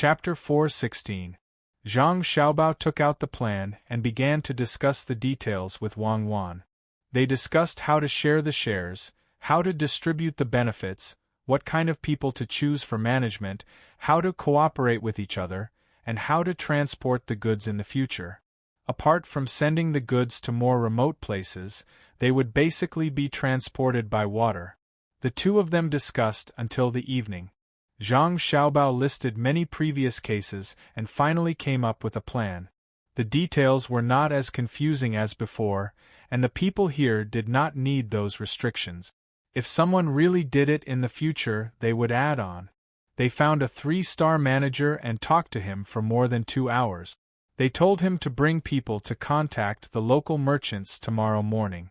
Chapter 4:16. Zhang Xiaobao took out the plan and began to discuss the details with Wang Wan. They discussed how to share the shares, how to distribute the benefits, what kind of people to choose for management, how to cooperate with each other, and how to transport the goods in the future. Apart from sending the goods to more remote places, they would basically be transported by water. The two of them discussed until the evening. Zhang Xiaobao listed many previous cases and finally came up with a plan. The details were not as confusing as before, and the people here did not need those restrictions. If someone really did it in the future, they would add on. They found a 3-star manager and talked to him for more than 2 hours. They told him to bring people to contact the local merchants tomorrow morning.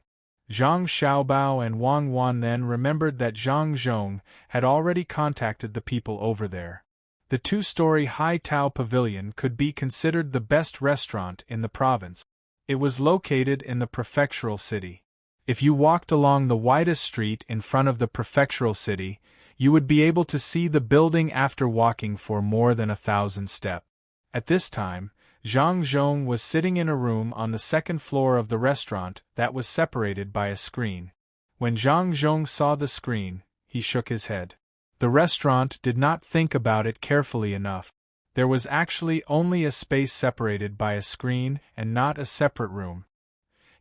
Zhang Xiaobao and Wang Wan then remembered that Zhang Zhong had already contacted the people over there. The 2-story Hai Tao Pavilion could be considered the best restaurant in the province. It was located in the prefectural city. If you walked along the widest street in front of the prefectural city, you would be able to see the building after walking for more than 1,000 steps. At this time, Zhang Zhong was sitting in a room on the 2nd floor of the restaurant that was separated by a screen. When Zhang Zhong saw the screen, he shook his head. The restaurant did not think about it carefully enough. There was actually only a space separated by a screen and not a separate room.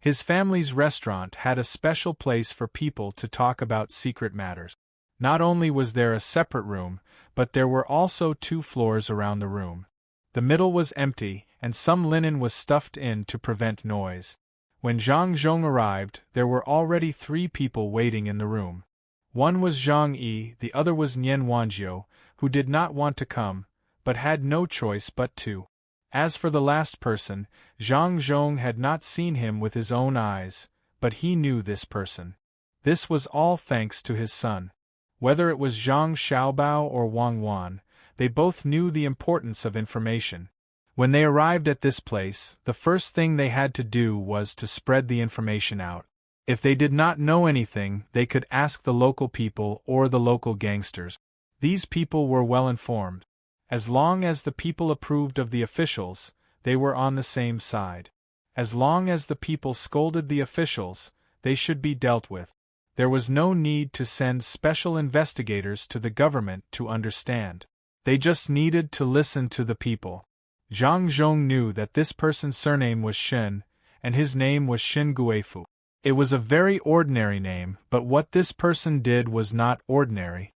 His family's restaurant had a special place for people to talk about secret matters. Not only was there a separate room, but there were also 2 floors around the room. The middle was empty, and some linen was stuffed in to prevent noise. When Zhang Zhong arrived, there were already 3 people waiting in the room. One was Zhang Yi, the other was Nian Wanjiu, who did not want to come, but had no choice but to. As for the last person, Zhang Zhong had not seen him with his own eyes, but he knew this person. This was all thanks to his son. Whether it was Zhang Xiaobao or Wang Wan, they both knew the importance of information. When they arrived at this place, the first thing they had to do was to spread the information out. If they did not know anything, they could ask the local people or the local gangsters. These people were well informed. As long as the people approved of the officials, they were on the same side. As long as the people scolded the officials, they should be dealt with. There was no need to send special investigators to the government to understand. They just needed to listen to the people. Zhang Zhong knew that this person's surname was Shen, and his name was Shin Guifu. It was a very ordinary name, but what this person did was not ordinary.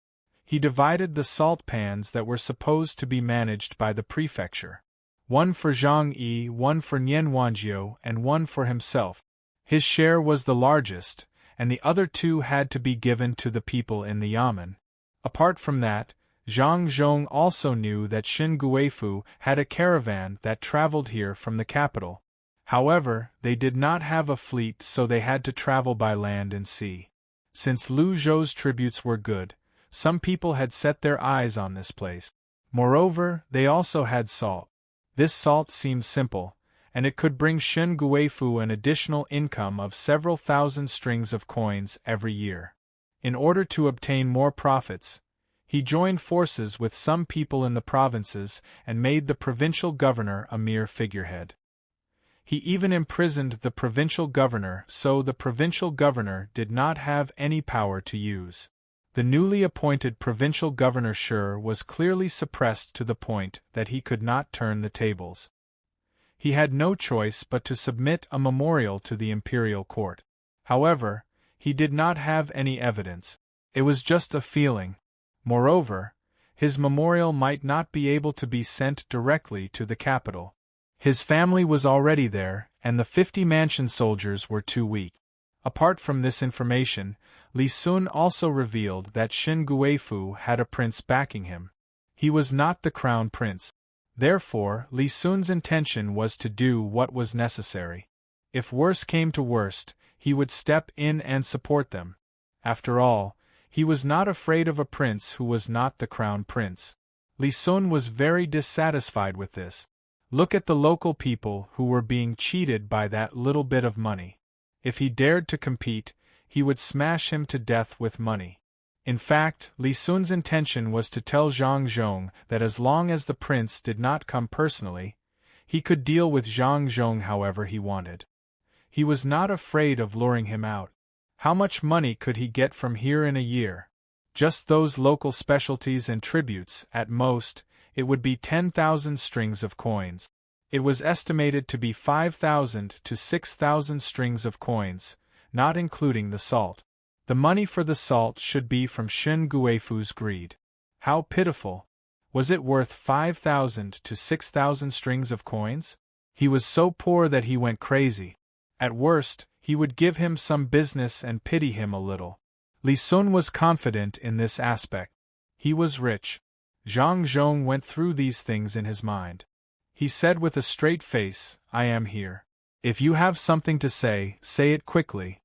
He divided the salt pans that were supposed to be managed by the prefecture. One for Zhang Yi, one for Nian Wanjiu, and one for himself. His share was the largest, and the other 2 had to be given to the people in the yamen. Apart from that, Zhang Zhong also knew that Shin Guifu had a caravan that traveled here from the capital. However, they did not have a fleet, so they had to travel by land and sea. Since Lu Zhou's tributes were good, some people had set their eyes on this place. Moreover, they also had salt. This salt seemed simple, and it could bring Shin Guifu an additional income of several thousand strings of coins every year. In order to obtain more profits, he joined forces with some people in the provinces and made the provincial governor a mere figurehead. He even imprisoned the provincial governor, so the provincial governor did not have any power to use. The newly appointed provincial governor Shi was clearly suppressed to the point that he could not turn the tables. He had no choice but to submit a memorial to the imperial court. However, he did not have any evidence. It was just a feeling. Moreover, his memorial might not be able to be sent directly to the capital. His family was already there, and the 50 mansion soldiers were too weak. Apart from this information, Li Sun also revealed that Shin Guifu had a prince backing him. He was not the crown prince. Therefore, Li Sun's intention was to do what was necessary. If worse came to worst, he would step in and support them. After all, he was not afraid of a prince who was not the crown prince. Li Sun was very dissatisfied with this. Look at the local people who were being cheated by that little bit of money. If he dared to compete, he would smash him to death with money. In fact, Li Sun's intention was to tell Zhang Zhong that as long as the prince did not come personally, he could deal with Zhang Zhong however he wanted. He was not afraid of luring him out. How much money could he get from here in a year? Just those local specialties and tributes, at most, it would be 10,000 strings of coins. It was estimated to be 5,000 to 6,000 strings of coins, not including the salt. The money for the salt should be from Shen Guifu's greed. How pitiful! Was it worth 5,000 to 6,000 strings of coins? He was so poor that he went crazy. At worst, he would give him some business and pity him a little. Li Sun was confident in this aspect. He was rich. Zhang Zhong went through these things in his mind. He said with a straight face, "I am here. If you have something to say it quickly."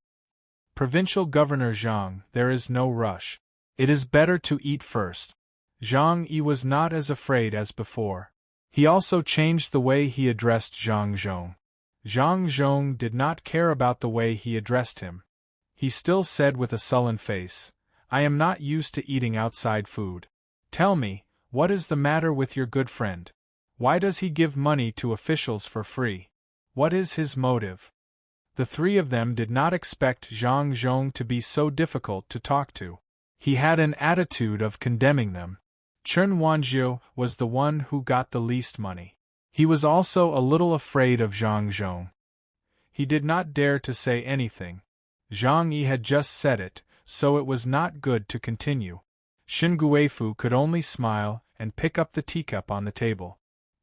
Provincial Governor Zhang, there is no rush. It is better to eat first. Zhang Yi was not as afraid as before. He also changed the way he addressed Zhang Zhong. Zhang Zhong did not care about the way he addressed him. He still said with a sullen face, "I am not used to eating outside food. Tell me, what is the matter with your good friend? Why does he give money to officials for free? What is his motive?" The three of them did not expect Zhang Zhong to be so difficult to talk to. He had an attitude of condemning them. Chen Wanjiu was the one who got the least money. He was also a little afraid of Zhang Zhong. He did not dare to say anything. Zhang Yi had just said it, so it was not good to continue. Shen Guifu could only smile and pick up the teacup on the table.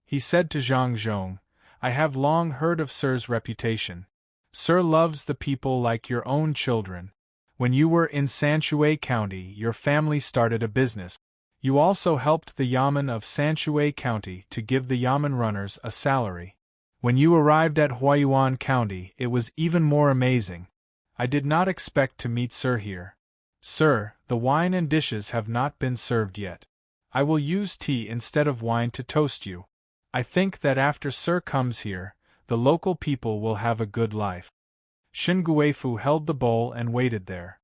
He said to Zhang Zhong, "I have long heard of Sir's reputation. Sir loves the people like your own children. When you were in Sanshui County, your family started a business. You also helped the Yamen of Sanshui County to give the Yamen runners a salary. When you arrived at Huayuan County, it was even more amazing. I did not expect to meet Sir here. Sir, the wine and dishes have not been served yet. I will use tea instead of wine to toast you. I think that after Sir comes here, the local people will have a good life." Shen Guifu held the bowl and waited there.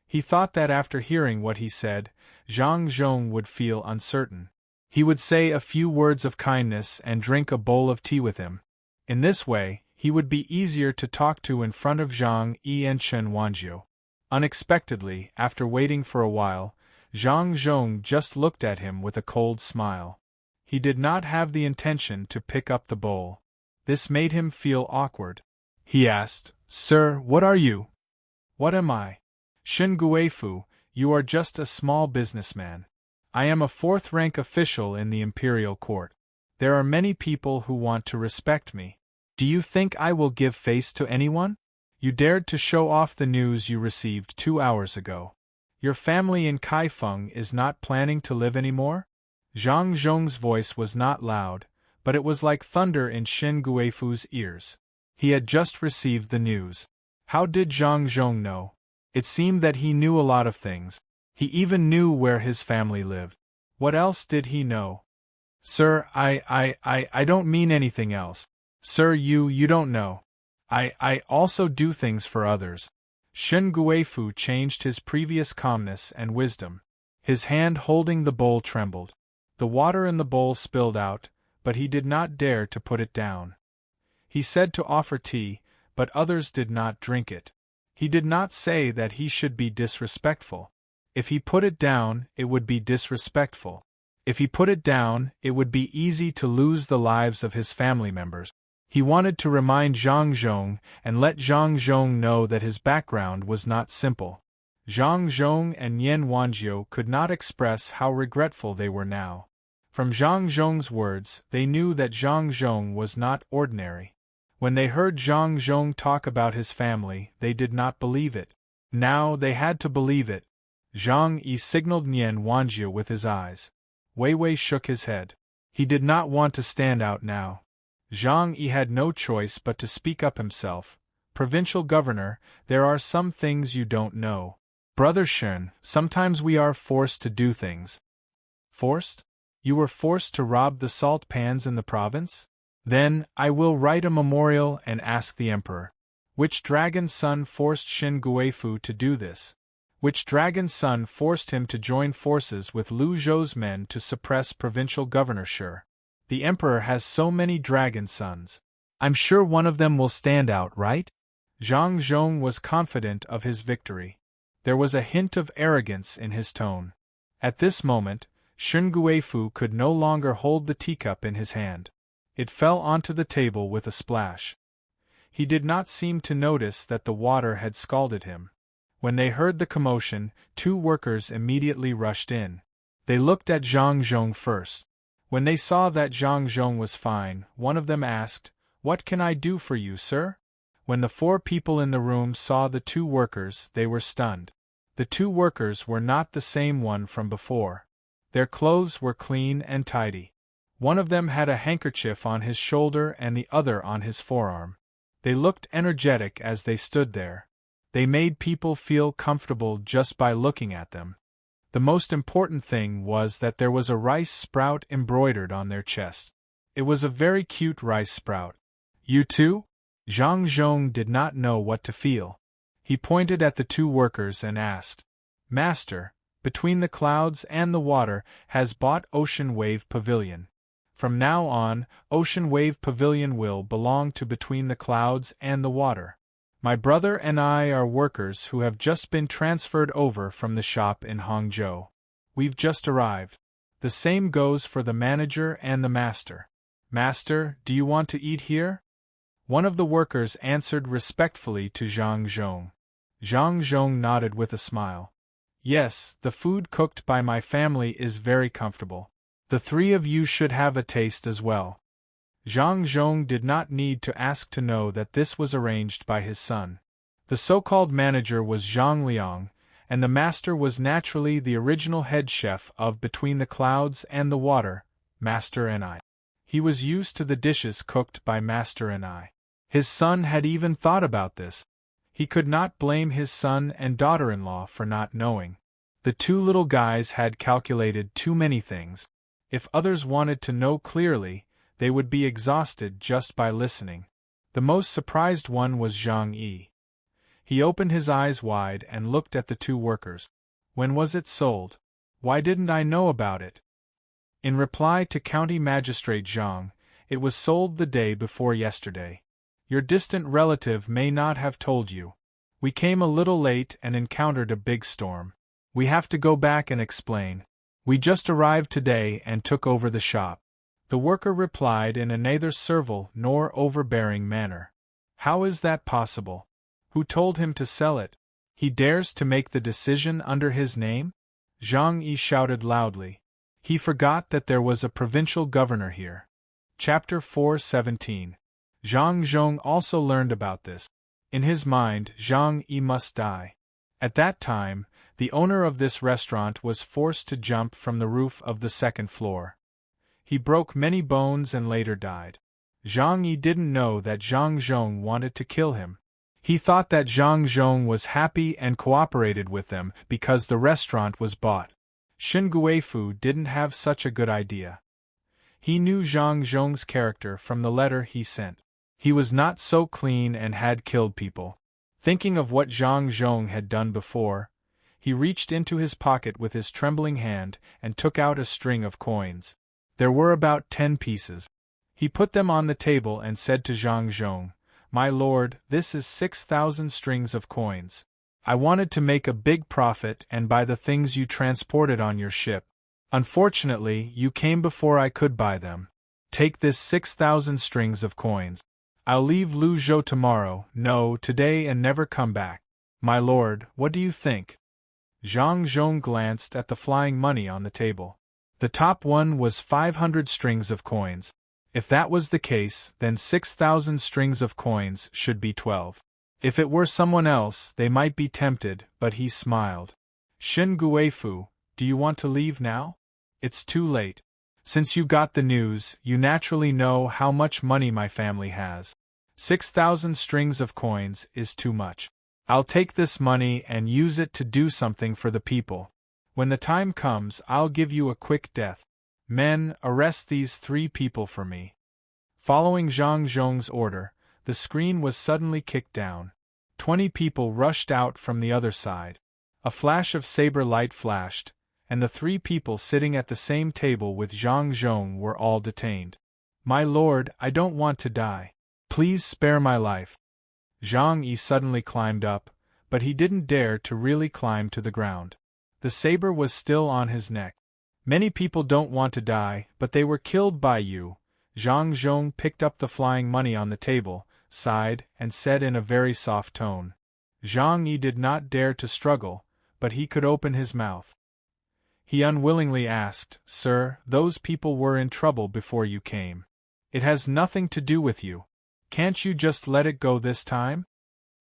He thought that after hearing what he said, Zhang Zhong would feel uncertain. He would say a few words of kindness and drink a bowl of tea with him. In this way, he would be easier to talk to in front of Zhang Yi and Chen Wanjiu. Unexpectedly, after waiting for a while, Zhang Zhong just looked at him with a cold smile. He did not have the intention to pick up the bowl. This made him feel awkward. He asked, "Sir, what are you?" "What am I?" "Shen Guifu, you are just a small businessman. I am a fourth-rank official in the imperial court. There are many people who want to respect me. Do you think I will give face to anyone? You dared to show off the news you received 2 hours ago. Your family in Kaifeng is not planning to live anymore?" Zhang Zhong's voice was not loud, but it was like thunder in Shen Guifu's ears. He had just received the news. How did Zhang Zhong know? It seemed that he knew a lot of things. He even knew where his family lived. What else did he know? "Sir, I don't mean anything else. Sir, you don't know. I also do things for others." Shen Guifu changed his previous calmness and wisdom. His hand holding the bowl trembled. The water in the bowl spilled out, but he did not dare to put it down. He said to offer tea, but others did not drink it. He did not say that he should be disrespectful. If he put it down, it would be disrespectful. If he put it down, it would be easy to lose the lives of his family members. He wanted to remind Zhang Zhong and let Zhang Zhong know that his background was not simple. Zhang Zhong and Yen Wanjiu could not express how regretful they were now. From Zhang Zhong's words, they knew that Zhang Zhong was not ordinary. When they heard Zhang Zhong talk about his family, they did not believe it. Now they had to believe it. Zhang Yi signaled Yen Wanjiu with his eyes. Wei Wei shook his head. He did not want to stand out now. Zhang Yi had no choice but to speak up himself. "Provincial Governor, there are some things you don't know. Brother Shen, sometimes we are forced to do things." "Forced? You were forced to rob the salt pans in the province? Then, I will write a memorial and ask the emperor. Which dragon's son forced Shen Guifu to do this? Which dragon's son forced him to join forces with Lu Zhou's men to suppress provincial governor Shi. The emperor has so many dragon sons. I'm sure one of them will stand out, right? Zhang Zhong was confident of his victory. There was a hint of arrogance in his tone. At this moment, Shun Guifu could no longer hold the teacup in his hand. It fell onto the table with a splash. He did not seem to notice that the water had scalded him. When they heard the commotion, 2 workers immediately rushed in. They looked at Zhang Zhong first. When they saw that Zhang Zhong was fine, one of them asked, "What can I do for you, sir?" When the 4 people in the room saw the 2 workers, they were stunned. The 2 workers were not the same one from before. Their clothes were clean and tidy. One of them had a handkerchief on his shoulder and the other on his forearm. They looked energetic as they stood there. They made people feel comfortable just by looking at them. The most important thing was that there was a rice sprout embroidered on their chest. It was a very cute rice sprout. "You too?" Zhang Zhong did not know what to feel. He pointed at the 2 workers and asked, "Master, Between the Clouds and the Water has bought Ocean Wave Pavilion. From now on, Ocean Wave Pavilion will belong to Between the Clouds and the Water. My brother and I are workers who have just been transferred over from the shop in Hangzhou. We've just arrived. The same goes for the manager and the master. Master, do you want to eat here?" One of the workers answered respectfully to Zhang Zhong. Zhang Zhong nodded with a smile. "Yes, the food cooked by my family is very comfortable. The 3 of you should have a taste as well." Zhang Zhong did not need to ask to know that this was arranged by his son. The so-called manager was Zhang Liang, and the master was naturally the original head chef of Between the Clouds and the Water, Master and I. He was used to the dishes cooked by Master and I. His son had even thought about this. He could not blame his son and daughter-in-law for not knowing. The 2 little guys had calculated too many things. If others wanted to know clearly, they would be exhausted just by listening. The most surprised one was Zhang Yi. He opened his eyes wide and looked at the 2 workers. "When was it sold? Why didn't I know about it?" In reply to County Magistrate Zhang, "It was sold the day before yesterday. Your distant relative may not have told you. We came a little late and encountered a big storm. We have to go back and explain. We just arrived today and took over the shop." The worker replied in a neither servile nor overbearing manner. "How is that possible? Who told him to sell it? He dares to make the decision under his name?" Zhang Yi shouted loudly. He forgot that there was a provincial governor here. Chapter 4:17. Zhang Zhong also learned about this. In his mind, Zhang Yi must die. At that time, the owner of this restaurant was forced to jump from the roof of the 2nd floor. He broke many bones and later died. Zhang Yi didn't know that Zhang Zhong wanted to kill him. He thought that Zhang Zhong was happy and cooperated with them because the restaurant was bought. Shin Guifu didn't have such a good idea. He knew Zhang Zhong's character from the letter he sent. He was not so clean and had killed people. Thinking of what Zhang Zhong had done before, he reached into his pocket with his trembling hand and took out a string of coins. There were about 10 pieces. He put them on the table and said to Zhang Zhong, "My lord, this is 6,000 strings of coins. I wanted to make a big profit and buy the things you transported on your ship. Unfortunately, you came before I could buy them. Take this 6,000 strings of coins. I'll leave Lu Zhou tomorrow, no, today and never come back. My lord, what do you think?" Zhang Zhong glanced at the flying money on the table. The top one was 500 strings of coins. If that was the case, then 6,000 strings of coins should be 12. If it were someone else, they might be tempted, but he smiled. "Shin Guifu, do you want to leave now? It's too late. Since you got the news, you naturally know how much money my family has. 6,000 strings of coins is too much. I'll take this money and use it to do something for the people. When the time comes, I'll give you a quick death. Men, arrest these 3 people for me." Following Zhang Zhong's order, the screen was suddenly kicked down. 20 people rushed out from the other side. A flash of saber light flashed, and the three people sitting at the same table with Zhang Zhong were all detained. "My lord, I don't want to die. Please spare my life." Zhang Yi suddenly climbed up, but he didn't dare to really climb to the ground. The saber was still on his neck. "Many people don't want to die, but they were killed by you." Zhang Zhong picked up the flying money on the table, sighed, and said in a very soft tone. Zhang Yi did not dare to struggle, but he could open his mouth. He unwillingly asked, "Sir, those people were in trouble before you came. It has nothing to do with you. Can't you just let it go this time?"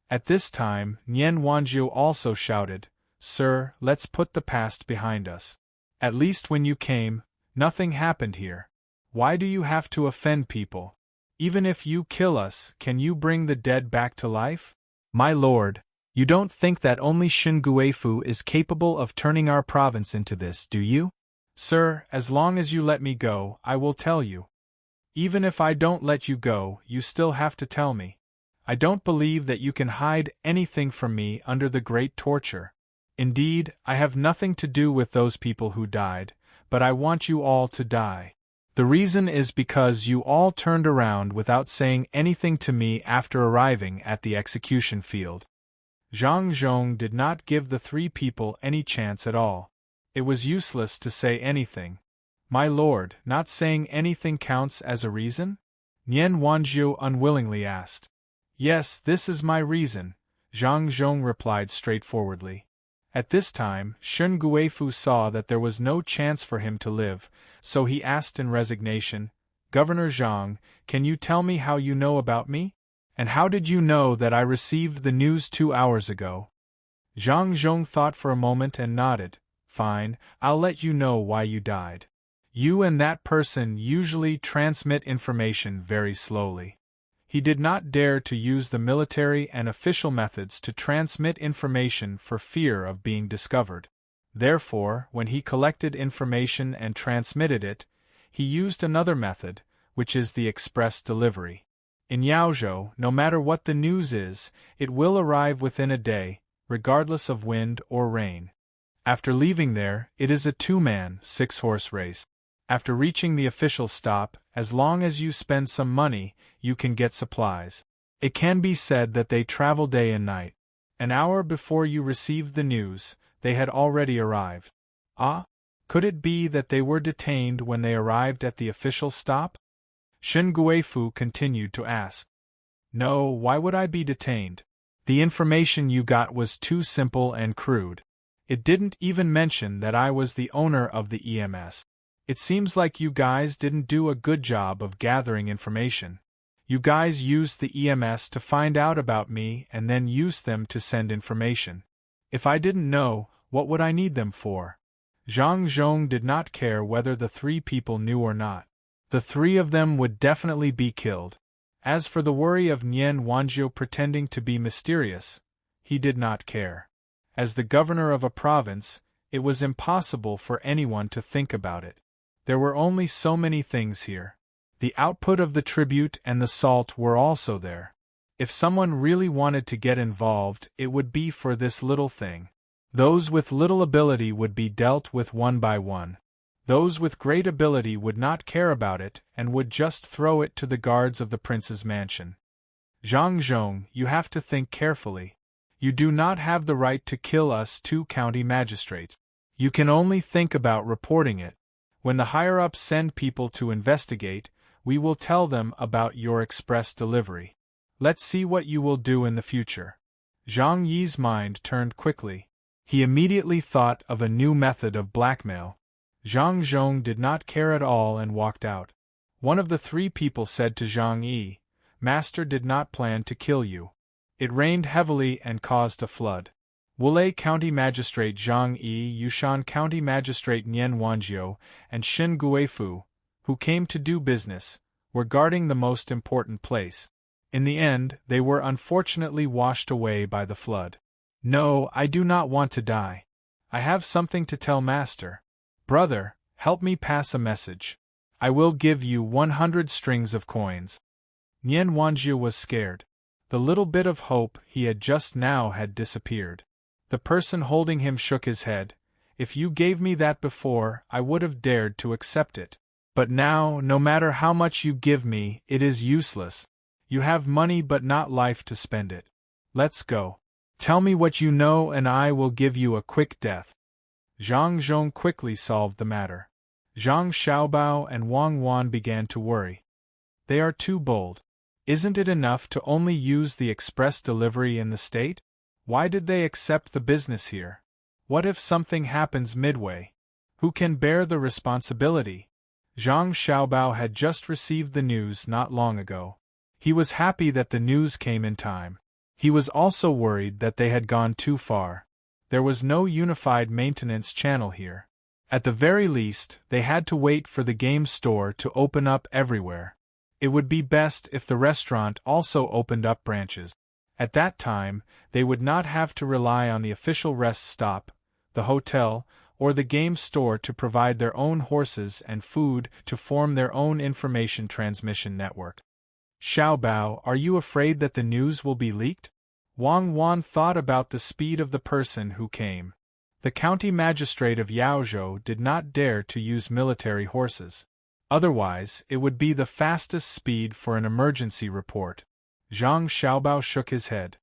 At this time, Nian Wanjiu also shouted, "Sir, let's put the past behind us. At least when you came, nothing happened here. Why do you have to offend people? Even if you kill us, can you bring the dead back to life? My lord, you don't think that only Shen Guifu is capable of turning our province into this, do you? Sir, as long as you let me go, I will tell you. Even if I don't let you go, you still have to tell me. I don't believe that you can hide anything from me under the great torture. Indeed, I have nothing to do with those people who died, but I want you all to die. The reason is because you all turned around without saying anything to me after arriving at the execution field." Zhang Zhong did not give the three people any chance at all. It was useless to say anything. "My lord, not saying anything counts as a reason?" Nian Wanjiu unwillingly asked. "Yes, this is my reason," Zhang Zhong replied straightforwardly. At this time, Shen Guifu saw that there was no chance for him to live, so he asked in resignation, "Governor Zhang, can you tell me how you know about me? And how did you know that I received the news 2 hours ago?" Zhang Zhong thought for a moment and nodded. "Fine, I'll let you know why you died. You and that person usually transmit information very slowly." He did not dare to use the military and official methods to transmit information for fear of being discovered. Therefore, when he collected information and transmitted it, he used another method, which is the express delivery. In Yaozhou, no matter what the news is, it will arrive within a day, regardless of wind or rain. After leaving there, it is a 2-man, 6-horse race. After reaching the official stop, as long as you spend some money, you can get supplies. It can be said that they travel day and night. An hour before you received the news, they had already arrived. Ah? Could it be that they were detained when they arrived at the official stop? Shen Guifu continued to ask. "No, why would I be detained? The information you got was too simple and crude. It didn't even mention that I was the owner of the EMS. It seems like you guys didn't do a good job of gathering information. You guys used the EMS to find out about me and then used them to send information. If I didn't know, what would I need them for?" Zhang Zhong did not care whether the three people knew or not. The three of them would definitely be killed. As for the worry of Nian Wanjiu pretending to be mysterious, he did not care. As the governor of a province, it was impossible for anyone to think about it. There were only so many things here. The output of the tribute and the salt were also there. If someone really wanted to get involved, it would be for this little thing. Those with little ability would be dealt with one by one. Those with great ability would not care about it and would just throw it to the guards of the prince's mansion. Zhang Zhong, you have to think carefully. You do not have the right to kill us 2 county magistrates. You can only think about reporting it. When the higher-ups send people to investigate, we will tell them about your express delivery. Let's see what you will do in the future. Zhang Yi's mind turned quickly. He immediately thought of a new method of blackmail. Zhang Zhong did not care at all and walked out. One of the 3 people said to Zhang Yi, "Master did not plan to kill you. It rained heavily and caused a flood." Wulei County Magistrate Zhang Yi, Yushan County Magistrate Nian Wanjiu, and Shen Guifu, who came to do business, were guarding the most important place. In the end, they were unfortunately washed away by the flood. "No, I do not want to die. I have something to tell Master. Brother, help me pass a message. I will give you 100 strings of coins." Nian Wanjiu was scared. The little bit of hope he had just now had disappeared. The person holding him shook his head. If you gave me that before, I would have dared to accept it. But now, no matter how much you give me, it is useless. You have money but not life to spend it. Let's go. Tell me what you know and I will give you a quick death. Zhang Zhong quickly solved the matter. Zhang Xiaobao and Wang Wan began to worry. They are too bold. Isn't it enough to only use the express delivery in the state? Why did they accept the business here? What if something happens midway? Who can bear the responsibility? Zhang Xiaobao had just received the news not long ago. He was happy that the news came in time. He was also worried that they had gone too far. There was no unified maintenance channel here. At the very least, they had to wait for the game store to open up everywhere. It would be best if the restaurant also opened up branches. At that time, they would not have to rely on the official rest stop, the hotel, or the game store to provide their own horses and food to form their own information transmission network. Xiaobao, are you afraid that the news will be leaked? Wang Wan thought about the speed of the person who came. The county magistrate of Yaozhou did not dare to use military horses. Otherwise, it would be the fastest speed for an emergency report. Zhang Xiaobao shook his head.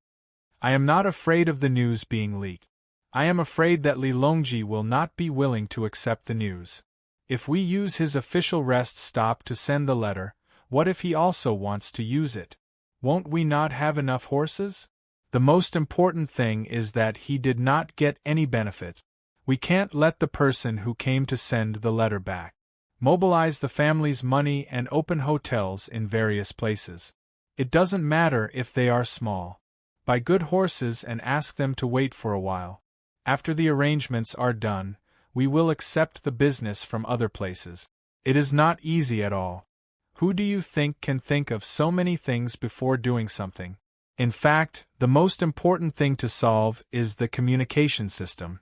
I am not afraid of the news being leaked. I am afraid that Li Longji will not be willing to accept the news. If we use his official rest stop to send the letter, what if he also wants to use it? Won't we not have enough horses? The most important thing is that he did not get any benefit. We can't let the person who came to send the letter back. Mobilize the family's money and open hotels in various places. It doesn't matter if they are small. Buy good horses and ask them to wait for a while. After the arrangements are done, we will accept the business from other places. It is not easy at all. Who do you think can think of so many things before doing something? In fact, the most important thing to solve is the communication system.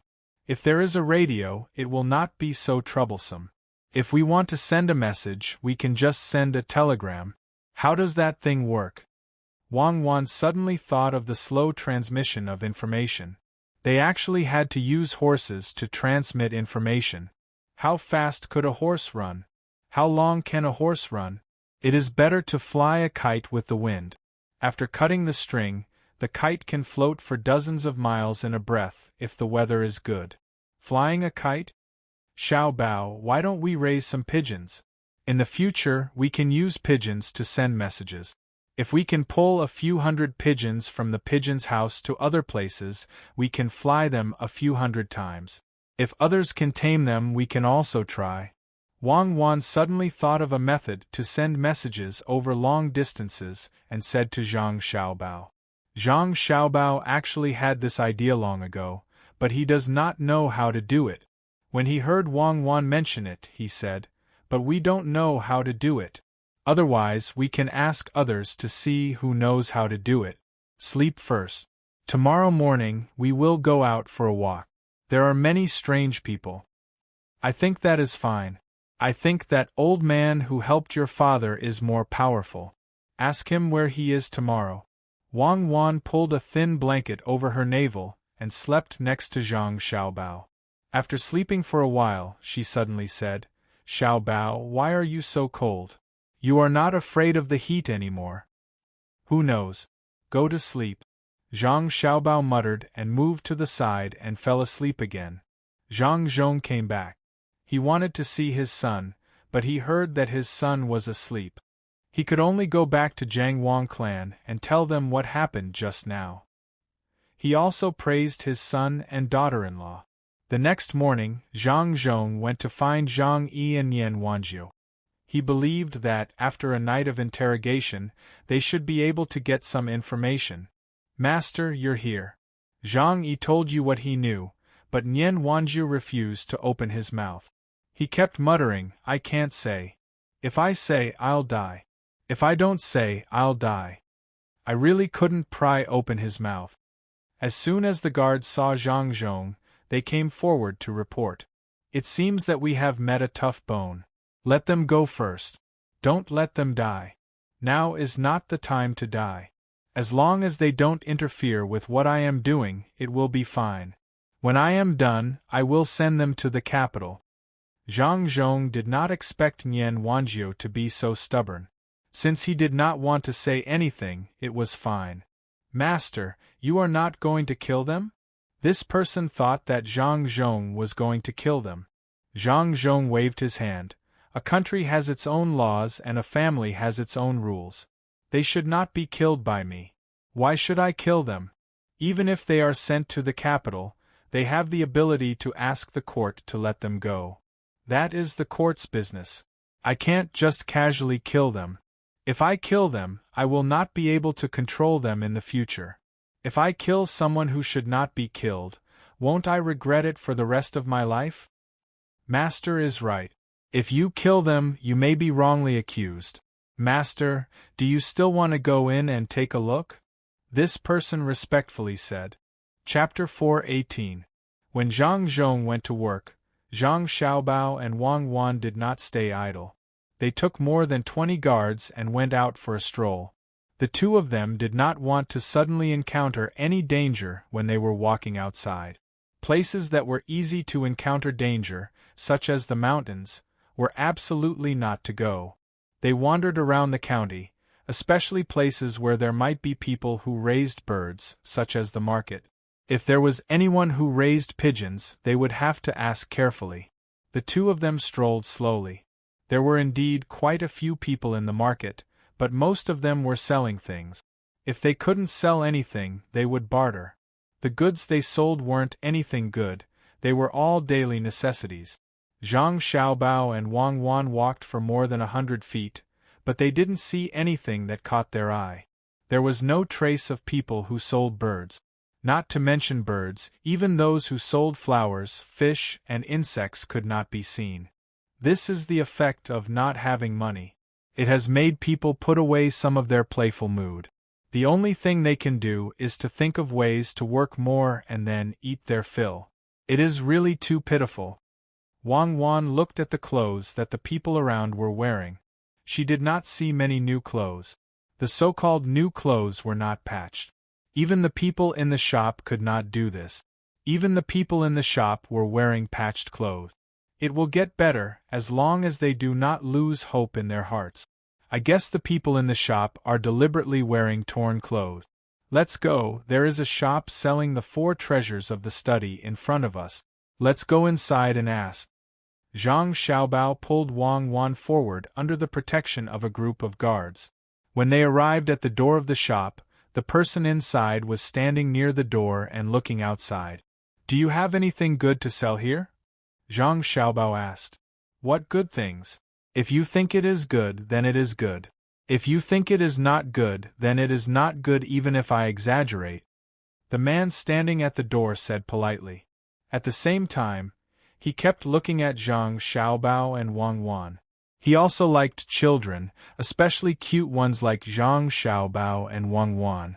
If there is a radio, it will not be so troublesome. If we want to send a message, we can just send a telegram. How does that thing work? Wang Wan suddenly thought of the slow transmission of information. They actually had to use horses to transmit information. How fast could a horse run? How long can a horse run? It is better to fly a kite with the wind. After cutting the string, the kite can float for dozens of miles in a breath if the weather is good. Flying a kite? Xiaobao, why don't we raise some pigeons? In the future, we can use pigeons to send messages. If we can pull a few hundred pigeons from the pigeon's house to other places, we can fly them a few hundred times. If others can tame them, we can also try. Wang Wan suddenly thought of a method to send messages over long distances and said to Zhang Xiaobao. Zhang Xiaobao actually had this idea long ago, but he does not know how to do it. When he heard Wang Wan mention it, he said, "But we don't know how to do it. Otherwise, we can ask others to see who knows how to do it. Sleep first. Tomorrow morning, we will go out for a walk. There are many strange people." I think that is fine. I think that old man who helped your father is more powerful. Ask him where he is tomorrow. Wang Wan pulled a thin blanket over her navel and slept next to Zhang Xiaobao. After sleeping for a while, she suddenly said, "Xiaobao, why are you so cold? You are not afraid of the heat anymore." "Who knows? Go to sleep." Zhang Xiaobao muttered and moved to the side and fell asleep again. Zhang Zhong came back. He wanted to see his son, but he heard that his son was asleep. He could only go back to Jiang Wang clan and tell them what happened just now. He also praised his son and daughter-in-law. The next morning, Zhang Zhong went to find Zhang Yi and Yan Wanjiu. He believed that, after a night of interrogation, they should be able to get some information. "Master, you're here." Zhang Yi told you what he knew, but Yan Wanjiu refused to open his mouth. He kept muttering, "I can't say. If I say, I'll die. If I don't say, I'll die." I really couldn't pry open his mouth. As soon as the guards saw Zhang Zhong, they came forward to report. "It seems that we have met a tough bone. Let them go first. Don't let them die. Now is not the time to die." As long as they don't interfere with what I am doing, it will be fine. When I am done, I will send them to the capital. Zhang Zhong did not expect Nian Wanjiu to be so stubborn. Since he did not want to say anything, it was fine. Master, you are not going to kill them? This person thought that Zhang Zhong was going to kill them. Zhang Zhong waved his hand. A country has its own laws and a family has its own rules. They should not be killed by me. Why should I kill them? Even if they are sent to the capital, they have the ability to ask the court to let them go. That is the court's business. I can't just casually kill them. If I kill them, I will not be able to control them in the future. If I kill someone who should not be killed, won't I regret it for the rest of my life? Master is right. If you kill them, you may be wrongly accused. Master, do you still want to go in and take a look? This person respectfully said. Chapter 4:18. When Zhang Zhong went to work, Zhang Xiaobao and Wang Wan did not stay idle. They took more than 20 guards and went out for a stroll. The two of them did not want to suddenly encounter any danger when they were walking outside. Places that were easy to encounter danger, such as the mountains, were absolutely not to go. They wandered around the county, especially places where there might be people who raised birds, such as the market. If there was anyone who raised pigeons, they would have to ask carefully. The two of them strolled slowly. There were indeed quite a few people in the market, but most of them were selling things. If they couldn't sell anything, they would barter. The goods they sold weren't anything good, they were all daily necessities. Zhang Xiaobao and Wang Wan walked for more than 100 feet, but they didn't see anything that caught their eye. There was no trace of people who sold birds. Not to mention birds, even those who sold flowers, fish, and insects could not be seen. This is the effect of not having money. It has made people put away some of their playful mood. The only thing they can do is to think of ways to work more and then eat their fill. It is really too pitiful. Wang Wan looked at the clothes that the people around were wearing. She did not see many new clothes. The so-called new clothes were not patched. Even the people in the shop could not do this. Even the people in the shop were wearing patched clothes. It will get better, as long as they do not lose hope in their hearts. I guess the people in the shop are deliberately wearing torn clothes. Let's go, there is a shop selling the 4 treasures of the study in front of us. Let's go inside and ask. Zhang Xiaobao pulled Wang Wan forward under the protection of a group of guards. When they arrived at the door of the shop, the person inside was standing near the door and looking outside. Do you have anything good to sell here? Zhang Xiaobao asked. What good things? If you think it is good, then it is good. If you think it is not good, then it is not good even if I exaggerate. The man standing at the door said politely. At the same time, he kept looking at Zhang Xiaobao and Wang Wan. He also liked children, especially cute ones like Zhang Xiaobao and Wang Wan.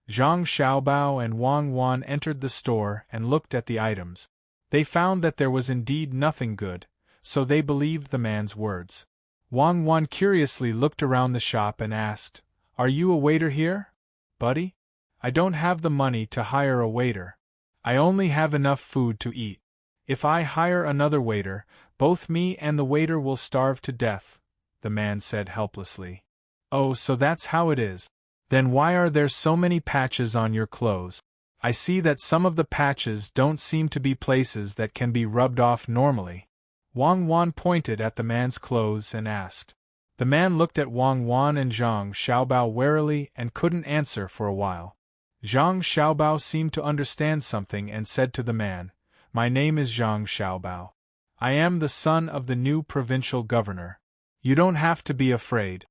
Zhang Xiaobao and Wang Wan entered the store and looked at the items. They found that there was indeed nothing good, so they believed the man's words. Wang Wan curiously looked around the shop and asked, Are you a waiter here, buddy? I don't have the money to hire a waiter. I only have enough food to eat. If I hire another waiter, both me and the waiter will starve to death, the man said helplessly. Oh, so that's how it is. Then why are there so many patches on your clothes? I see that some of the patches don't seem to be places that can be rubbed off normally. Wang Wan pointed at the man's clothes and asked. The man looked at Wang Wan and Zhang Xiaobao warily and couldn't answer for a while. Zhang Xiaobao seemed to understand something and said to the man, My name is Zhang Xiaobao. I am the son of the new provincial governor. You don't have to be afraid.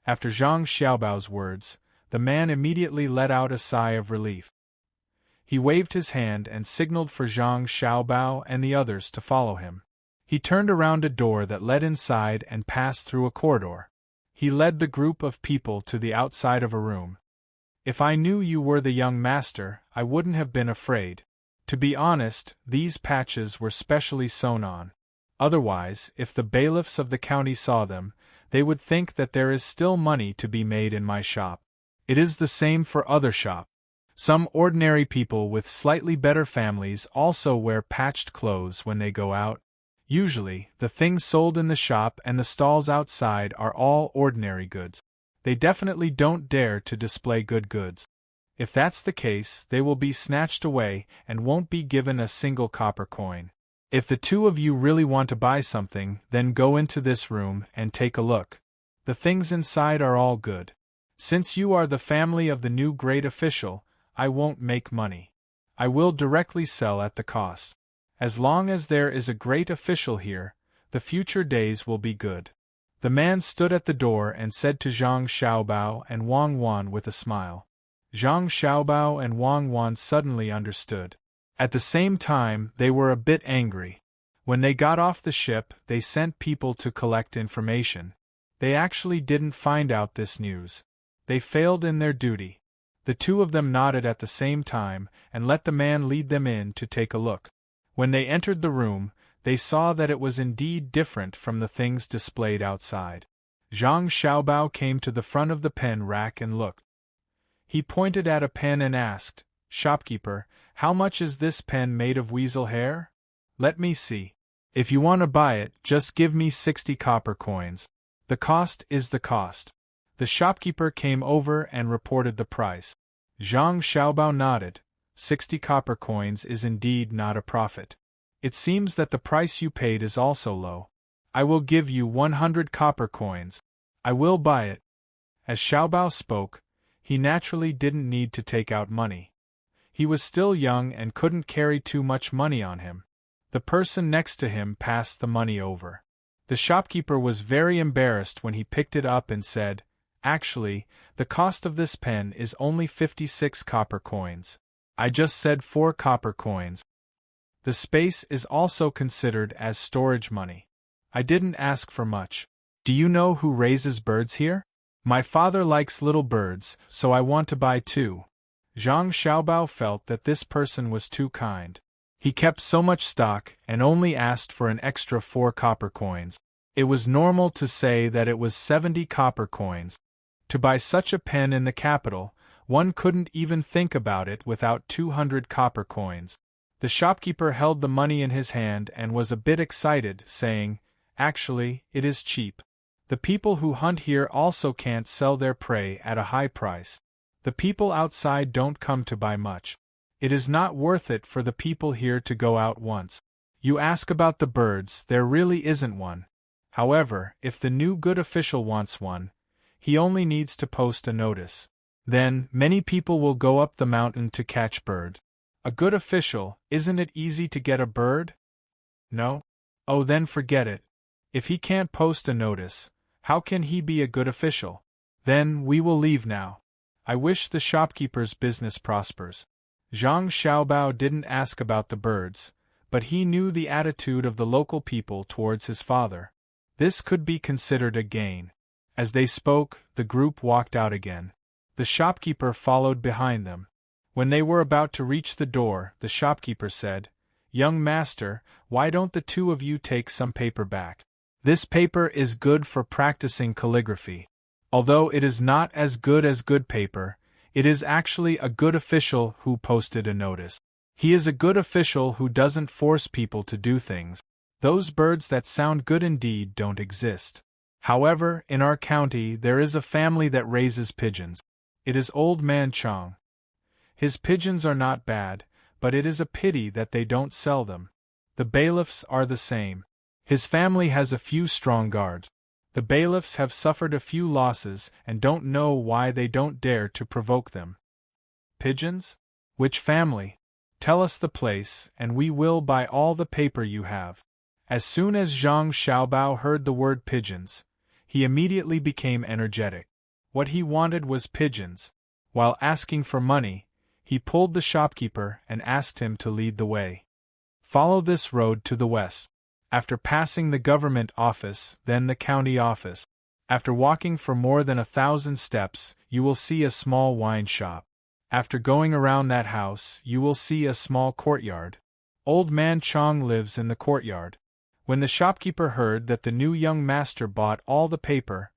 After Zhang Xiaobao's words, the man immediately let out a sigh of relief. He waved his hand and signaled for Zhang Xiaobao and the others to follow him. He turned around a door that led inside and passed through a corridor. He led the group of people to the outside of a room. If I knew you were the young master, I wouldn't have been afraid. To be honest, these patches were specially sewn on. Otherwise, if the bailiffs of the county saw them, they would think that there is still money to be made in my shop. It is the same for other shops. Some ordinary people with slightly better families also wear patched clothes when they go out. Usually, the things sold in the shop and the stalls outside are all ordinary goods. They definitely don't dare to display good goods. If that's the case, they will be snatched away and won't be given a single copper coin. If the two of you really want to buy something, then go into this room and take a look. The things inside are all good. Since you are the family of the new great official, I won't make money. I will directly sell at the cost. As long as there is a great official here, the future days will be good. The man stood at the door and said to Zhang Xiaobao and Wang Wan with a smile. Zhang Xiaobao and Wang Wan suddenly understood. At the same time, they were a bit angry. When they got off the ship, they sent people to collect information. They actually didn't find out this news. They failed in their duty. The two of them nodded at the same time and let the man lead them in to take a look. When they entered the room, they saw that it was indeed different from the things displayed outside. Zhang Xiaobao came to the front of the pen rack and looked. He pointed at a pen and asked, "Shopkeeper, how much is this pen made of weasel hair? Let me see. If you want to buy it, just give me 60 copper coins. The cost is the cost." The shopkeeper came over and reported the price. Zhang Xiaobao nodded. 60 copper coins is indeed not a profit. It seems that the price you paid is also low. I will give you 100 copper coins. I will buy it. As Xiaobao spoke, he naturally didn't need to take out money. He was still young and couldn't carry too much money on him. The person next to him passed the money over. The shopkeeper was very embarrassed when he picked it up and said, "Actually, the cost of this pen is only 56 copper coins. I just said 4 copper coins. The space is also considered as storage money. I didn't ask for much. Do you know who raises birds here? My father likes little birds, so I want to buy 2. Zhang Xiaobao felt that this person was too kind. He kept so much stock and only asked for an extra 4 copper coins. It was normal to say that it was 70 copper coins. To buy such a pen in the capital, one couldn't even think about it without 200 copper coins. The shopkeeper held the money in his hand and was a bit excited, saying, "Actually, it is cheap. The people who hunt here also can't sell their prey at a high price. The people outside don't come to buy much. It is not worth it for the people here to go out once. You ask about the birds, there really isn't one. However, if the new good official wants one, he only needs to post a notice. Then, many people will go up the mountain to catch birds. A good official, isn't it easy to get a bird? No? Oh, then forget it. If he can't post a notice, how can he be a good official? Then, we will leave now. I wish the shopkeeper's business prospers." Zhang Xiaobao didn't ask about the birds, but he knew the attitude of the local people towards his father. This could be considered a gain. As they spoke, the group walked out again. The shopkeeper followed behind them. When they were about to reach the door, the shopkeeper said, "Young master, why don't the two of you take some paper back? This paper is good for practicing calligraphy. Although it is not as good as good paper, it is actually a good official who posted a notice. He is a good official who doesn't force people to do things. Those birds that sound good indeed don't exist. However, in our county there is a family that raises pigeons. It is Old Man Chong. His pigeons are not bad, but it is a pity that they don't sell them. The bailiffs are the same. His family has a few strong guards. The bailiffs have suffered a few losses and don't know why they don't dare to provoke them." "Pigeons? Which family? Tell us the place, and we will buy all the paper you have." As soon as Zhang Xiaobao heard the word pigeons, he immediately became energetic. What he wanted was pigeons. While asking for money, he pulled the shopkeeper and asked him to lead the way. "Follow this road to the west. After passing the government office, then the county office. After walking for more than 1,000 steps, you will see a small wine shop. After going around that house, you will see a small courtyard. Old Man Chong lives in the courtyard." When the shopkeeper heard that the new young master bought all the paper,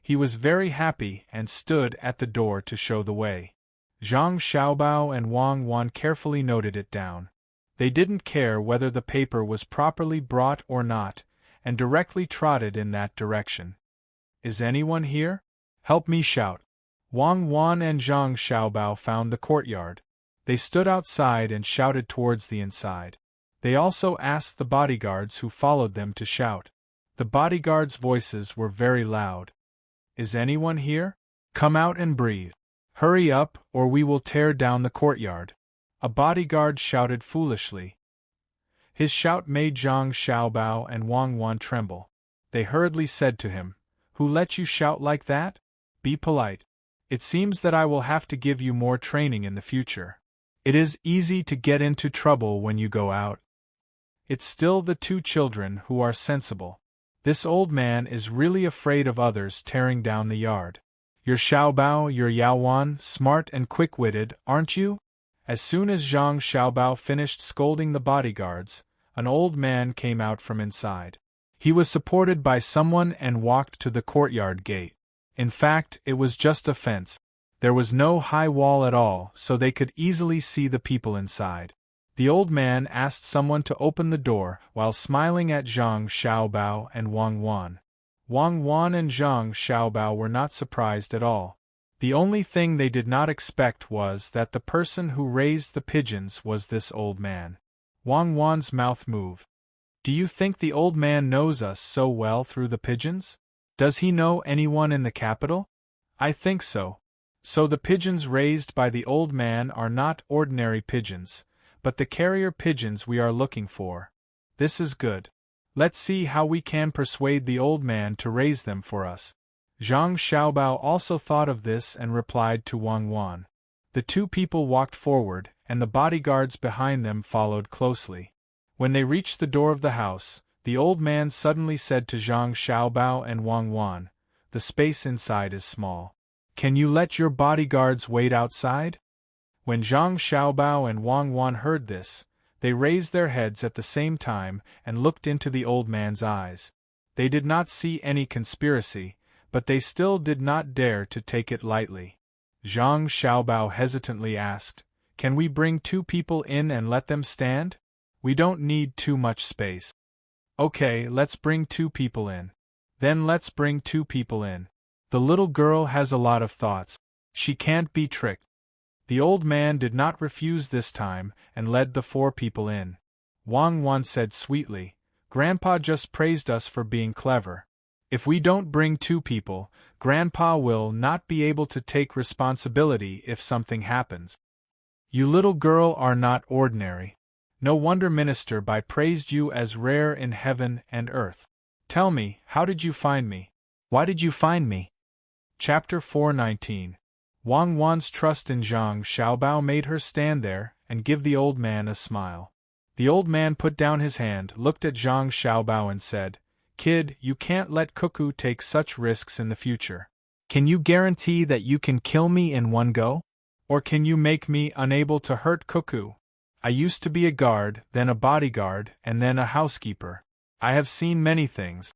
He was very happy and stood at the door to show the way. Zhang Xiaobao and Wang Wan carefully noted it down. They didn't care whether the paper was properly brought or not, and directly trotted in that direction. Is anyone here? Help me shout. Wang Wan and Zhang Xiaobao found the courtyard. They stood outside and shouted towards the inside. They also asked the bodyguards who followed them to shout. The bodyguards' voices were very loud. Is anyone here? Come out and breathe. Hurry up, or we will tear down the courtyard. A bodyguard shouted foolishly. His shout made Zhang Xiaobao and Wang Wan tremble. They hurriedly said to him, "Who let you shout like that? Be polite. It seems that I will have to give you more training in the future. It is easy to get into trouble when you go out." It's still the two children who are sensible. This old man is really afraid of others tearing down the yard. You're Xiaobao, you're Yaowan, smart and quick-witted, aren't you? As soon as Zhang Xiaobao finished scolding the bodyguards, an old man came out from inside. He was supported by someone and walked to the courtyard gate. In fact, it was just a fence. There was no high wall at all, so they could easily see the people inside. The old man asked someone to open the door, while smiling at Zhang Xiaobao and Wang Wan. Wang Wan and Zhang Xiaobao were not surprised at all. The only thing they did not expect was that the person who raised the pigeons was this old man. Wang Wan's mouth moved. Do you think the old man knows us so well through the pigeons? Does he know anyone in the capital? I think so. So the pigeons raised by the old man are not ordinary pigeons, but the carrier pigeons we are looking for. This is good. Let's see how we can persuade the old man to raise them for us. Zhang Xiaobao also thought of this and replied to Wang Wan. The two people walked forward, and the bodyguards behind them followed closely. When they reached the door of the house, the old man suddenly said to Zhang Xiaobao and Wang Wan, "The space inside is small. Can you let your bodyguards wait outside?" When Zhang Xiaobao and Wang Wan heard this, they raised their heads at the same time and looked into the old man's eyes. They did not see any conspiracy, but they still did not dare to take it lightly. Zhang Xiaobao hesitantly asked, "Can we bring two people in and let them stand? We don't need too much space." "Okay, let's bring two people in. Then let's bring two people in. The little girl has a lot of thoughts. She can't be tricked." The old man did not refuse this time and led the four people in. Wang Wan said sweetly, "Grandpa just praised us for being clever. If we don't bring two people, Grandpa will not be able to take responsibility if something happens. You little girl are not ordinary. No wonder Minister Bai praised you as rare in heaven and earth. Tell me, how did you find me? Why did you find me?" Chapter 419. Wang Wan's trust in Zhang Xiaobao made her stand there and give the old man a smile. The old man put down his hand, looked at Zhang Xiaobao and said, "Kid, you can't let Cuckoo take such risks in the future. Can you guarantee that you can kill me in one go? Or can you make me unable to hurt Cuckoo? I used to be a guard, then a bodyguard, and then a housekeeper. I have seen many things."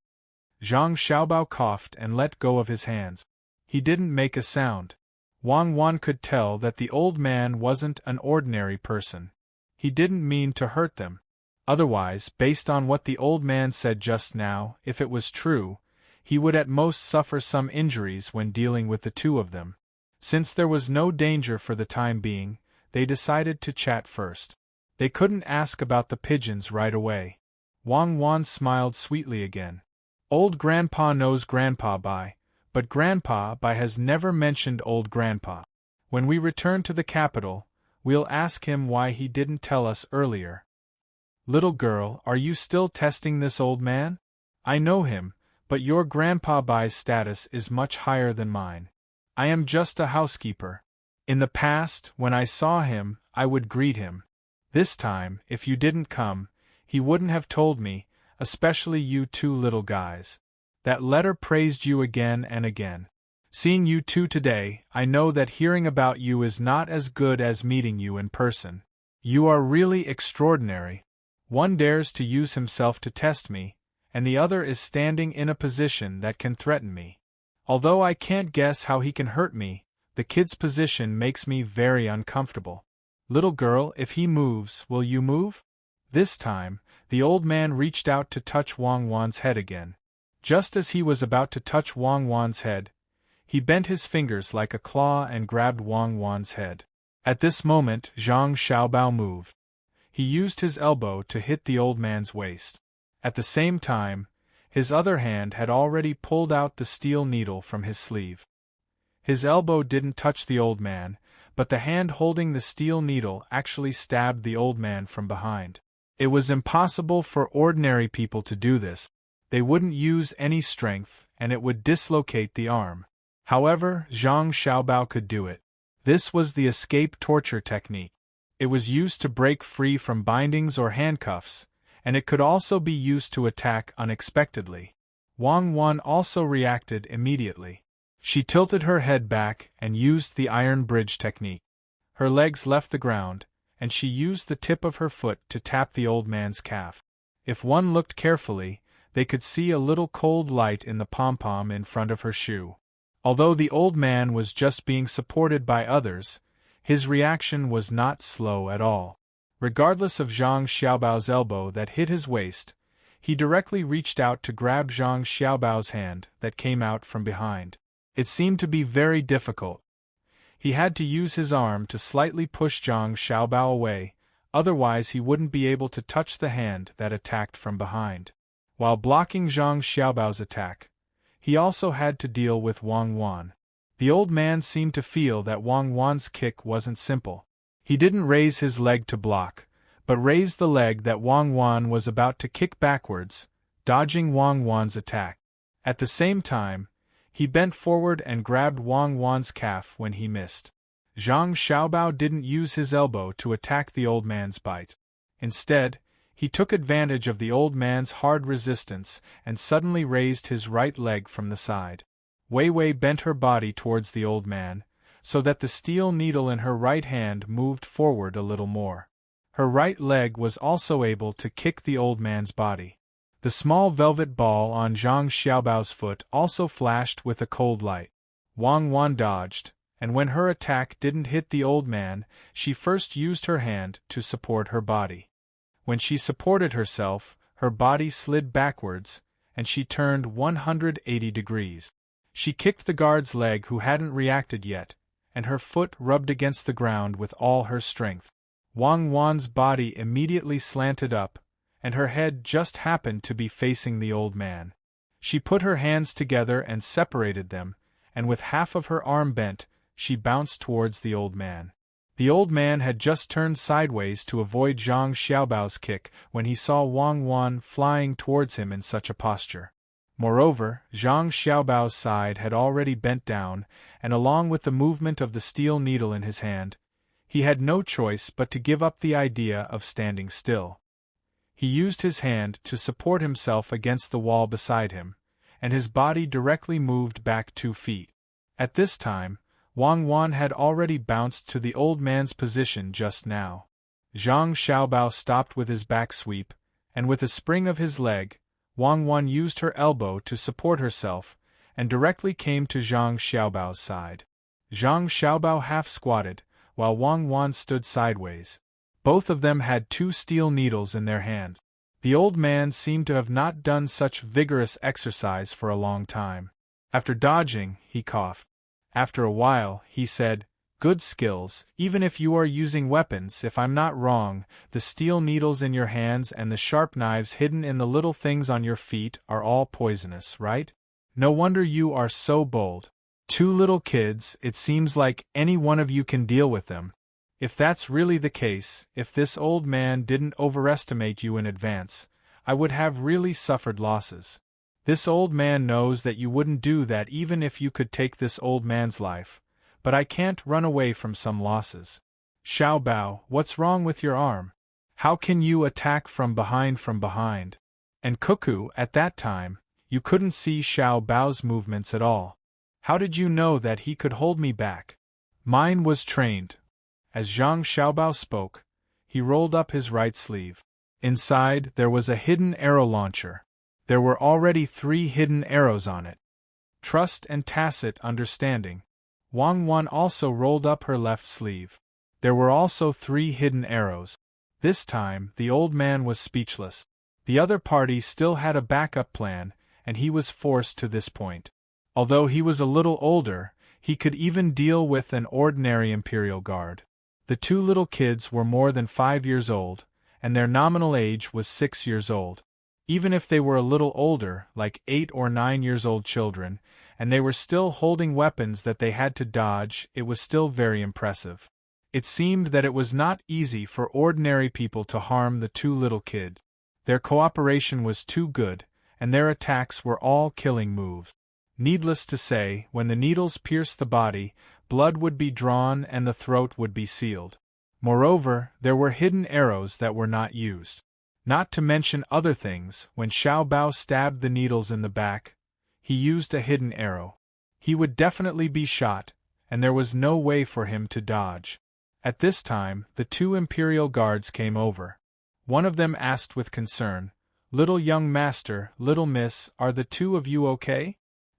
Zhang Xiaobao coughed and let go of his hands. He didn't make a sound. Wang Wan could tell that the old man wasn't an ordinary person. He didn't mean to hurt them. Otherwise, based on what the old man said just now, if it was true, he would at most suffer some injuries when dealing with the two of them. Since there was no danger for the time being, they decided to chat first. They couldn't ask about the pigeons right away. Wang Wan smiled sweetly again. Old Grandpa knows Grandpa Bai, but Grandpa Bai has never mentioned old Grandpa. When we return to the capital, we'll ask him why he didn't tell us earlier. Little girl, are you still testing this old man? I know him, but your Grandpa Bai's status is much higher than mine. I am just a housekeeper. In the past, when I saw him, I would greet him. This time, if you didn't come, he wouldn't have told me, especially you two little guys. That letter praised you again and again. Seeing you two today, I know that hearing about you is not as good as meeting you in person. You are really extraordinary. One dares to use himself to test me, and the other is standing in a position that can threaten me. Although I can't guess how he can hurt me, the kid's position makes me very uncomfortable. Little girl, if he moves, will you move? This time, the old man reached out to touch Wang Wan's head again. Just as he was about to touch Wang Wan's head, he bent his fingers like a claw and grabbed Wang Wan's head. At this moment, Zhang Xiaobao moved. He used his elbow to hit the old man's waist. At the same time, his other hand had already pulled out the steel needle from his sleeve. His elbow didn't touch the old man, but the hand holding the steel needle actually stabbed the old man from behind. It was impossible for ordinary people to do this. They wouldn't use any strength, and it would dislocate the arm. However, Zhang Xiaobao could do it. This was the escape torture technique. It was used to break free from bindings or handcuffs, and it could also be used to attack unexpectedly. Wang Wan also reacted immediately. She tilted her head back and used the iron bridge technique. Her legs left the ground, and she used the tip of her foot to tap the old man's calf. If one looked carefully, they could see a little cold light in the pom-pom in front of her shoe. Although the old man was just being supported by others, his reaction was not slow at all. Regardless of Zhang Xiaobao's elbow that hit his waist, he directly reached out to grab Zhang Xiaobao's hand that came out from behind. It seemed to be very difficult. He had to use his arm to slightly push Zhang Xiaobao away, otherwise he wouldn't be able to touch the hand that attacked from behind. While blocking Zhang Xiaobao's attack, he also had to deal with Wang Wan. The old man seemed to feel that Wang Wan's kick wasn't simple. He didn't raise his leg to block, but raised the leg that Wang Wan was about to kick backwards, dodging Wang Wan's attack. At the same time, he bent forward and grabbed Wang Wan's calf when he missed. Zhang Xiaobao didn't use his elbow to attack the old man's bite. Instead, he took advantage of the old man's hard resistance and suddenly raised his right leg from the side. Wei Wei bent her body towards the old man, so that the steel needle in her right hand moved forward a little more. Her right leg was also able to kick the old man's body. The small velvet ball on Zhang Xiaobao's foot also flashed with a cold light. Wang Wan dodged, and when her attack didn't hit the old man, she first used her hand to support her body. When she supported herself, her body slid backwards, and she turned 180 degrees. She kicked the guard's leg who hadn't reacted yet, and her foot rubbed against the ground with all her strength. Wang Wan's body immediately slanted up, and her head just happened to be facing the old man. She put her hands together and separated them, and with half of her arm bent, she bounced towards the old man. The old man had just turned sideways to avoid Zhang Xiaobao's kick when he saw Wang Wan flying towards him in such a posture. Moreover, Zhang Xiaobao's side had already bent down, and along with the movement of the steel needle in his hand, he had no choice but to give up the idea of standing still. He used his hand to support himself against the wall beside him, and his body directly moved back 2 feet. At this time, Wang Wan had already bounced to the old man's position just now. Zhang Xiaobao stopped with his back sweep, and with a spring of his leg, Wang Wan used her elbow to support herself, and directly came to Zhang Xiaobao's side. Zhang Xiaobao half-squatted, while Wang Wan stood sideways. Both of them had 2 steel needles in their hands. The old man seemed to have not done such vigorous exercise for a long time. After dodging, he coughed. After a while, he said, "Good skills, even if you are using weapons. If I'm not wrong, the steel needles in your hands and the sharp knives hidden in the little things on your feet are all poisonous, right? No wonder you are so bold. 2 little kids, it seems like any one of you can deal with them. If that's really the case, if this old man didn't overestimate you in advance, I would have really suffered losses. This old man knows that you wouldn't do that even if you could take this old man's life, but I can't run away from some losses. Xiaobao, what's wrong with your arm? How can you attack from behind? And Cuckoo, at that time, you couldn't see Xiaobao's movements at all. How did you know that he could hold me back? Mine was trained." As Zhang Xiaobao spoke, he rolled up his right sleeve. Inside, there was a hidden arrow launcher. There were already 3 hidden arrows on it. trust and tacit understanding. Wang Wan also rolled up her left sleeve. There were also 3 hidden arrows. This time, the old man was speechless. The other party still had a backup plan, and he was forced to this point. Although he was a little older, he could even deal with an ordinary Imperial Guard. The 2 little kids were more than 5 years old, and their nominal age was 6 years old. Even if they were a little older, like 8 or 9 years old children, and they were still holding weapons that they had to dodge, it was still very impressive. It seemed that it was not easy for ordinary people to harm the 2 little kids. Their cooperation was too good, and their attacks were all killing moves. Needless to say, when the needles pierced the body, blood would be drawn and the throat would be sealed. Moreover, there were hidden arrows that were not used. Not to mention other things, when Xiao Bao stabbed the needles in the back, he used a hidden arrow. He would definitely be shot, and there was no way for him to dodge. At this time, the 2 Imperial Guards came over. One of them asked with concern, "Little young master, little miss, are the 2 of you okay?"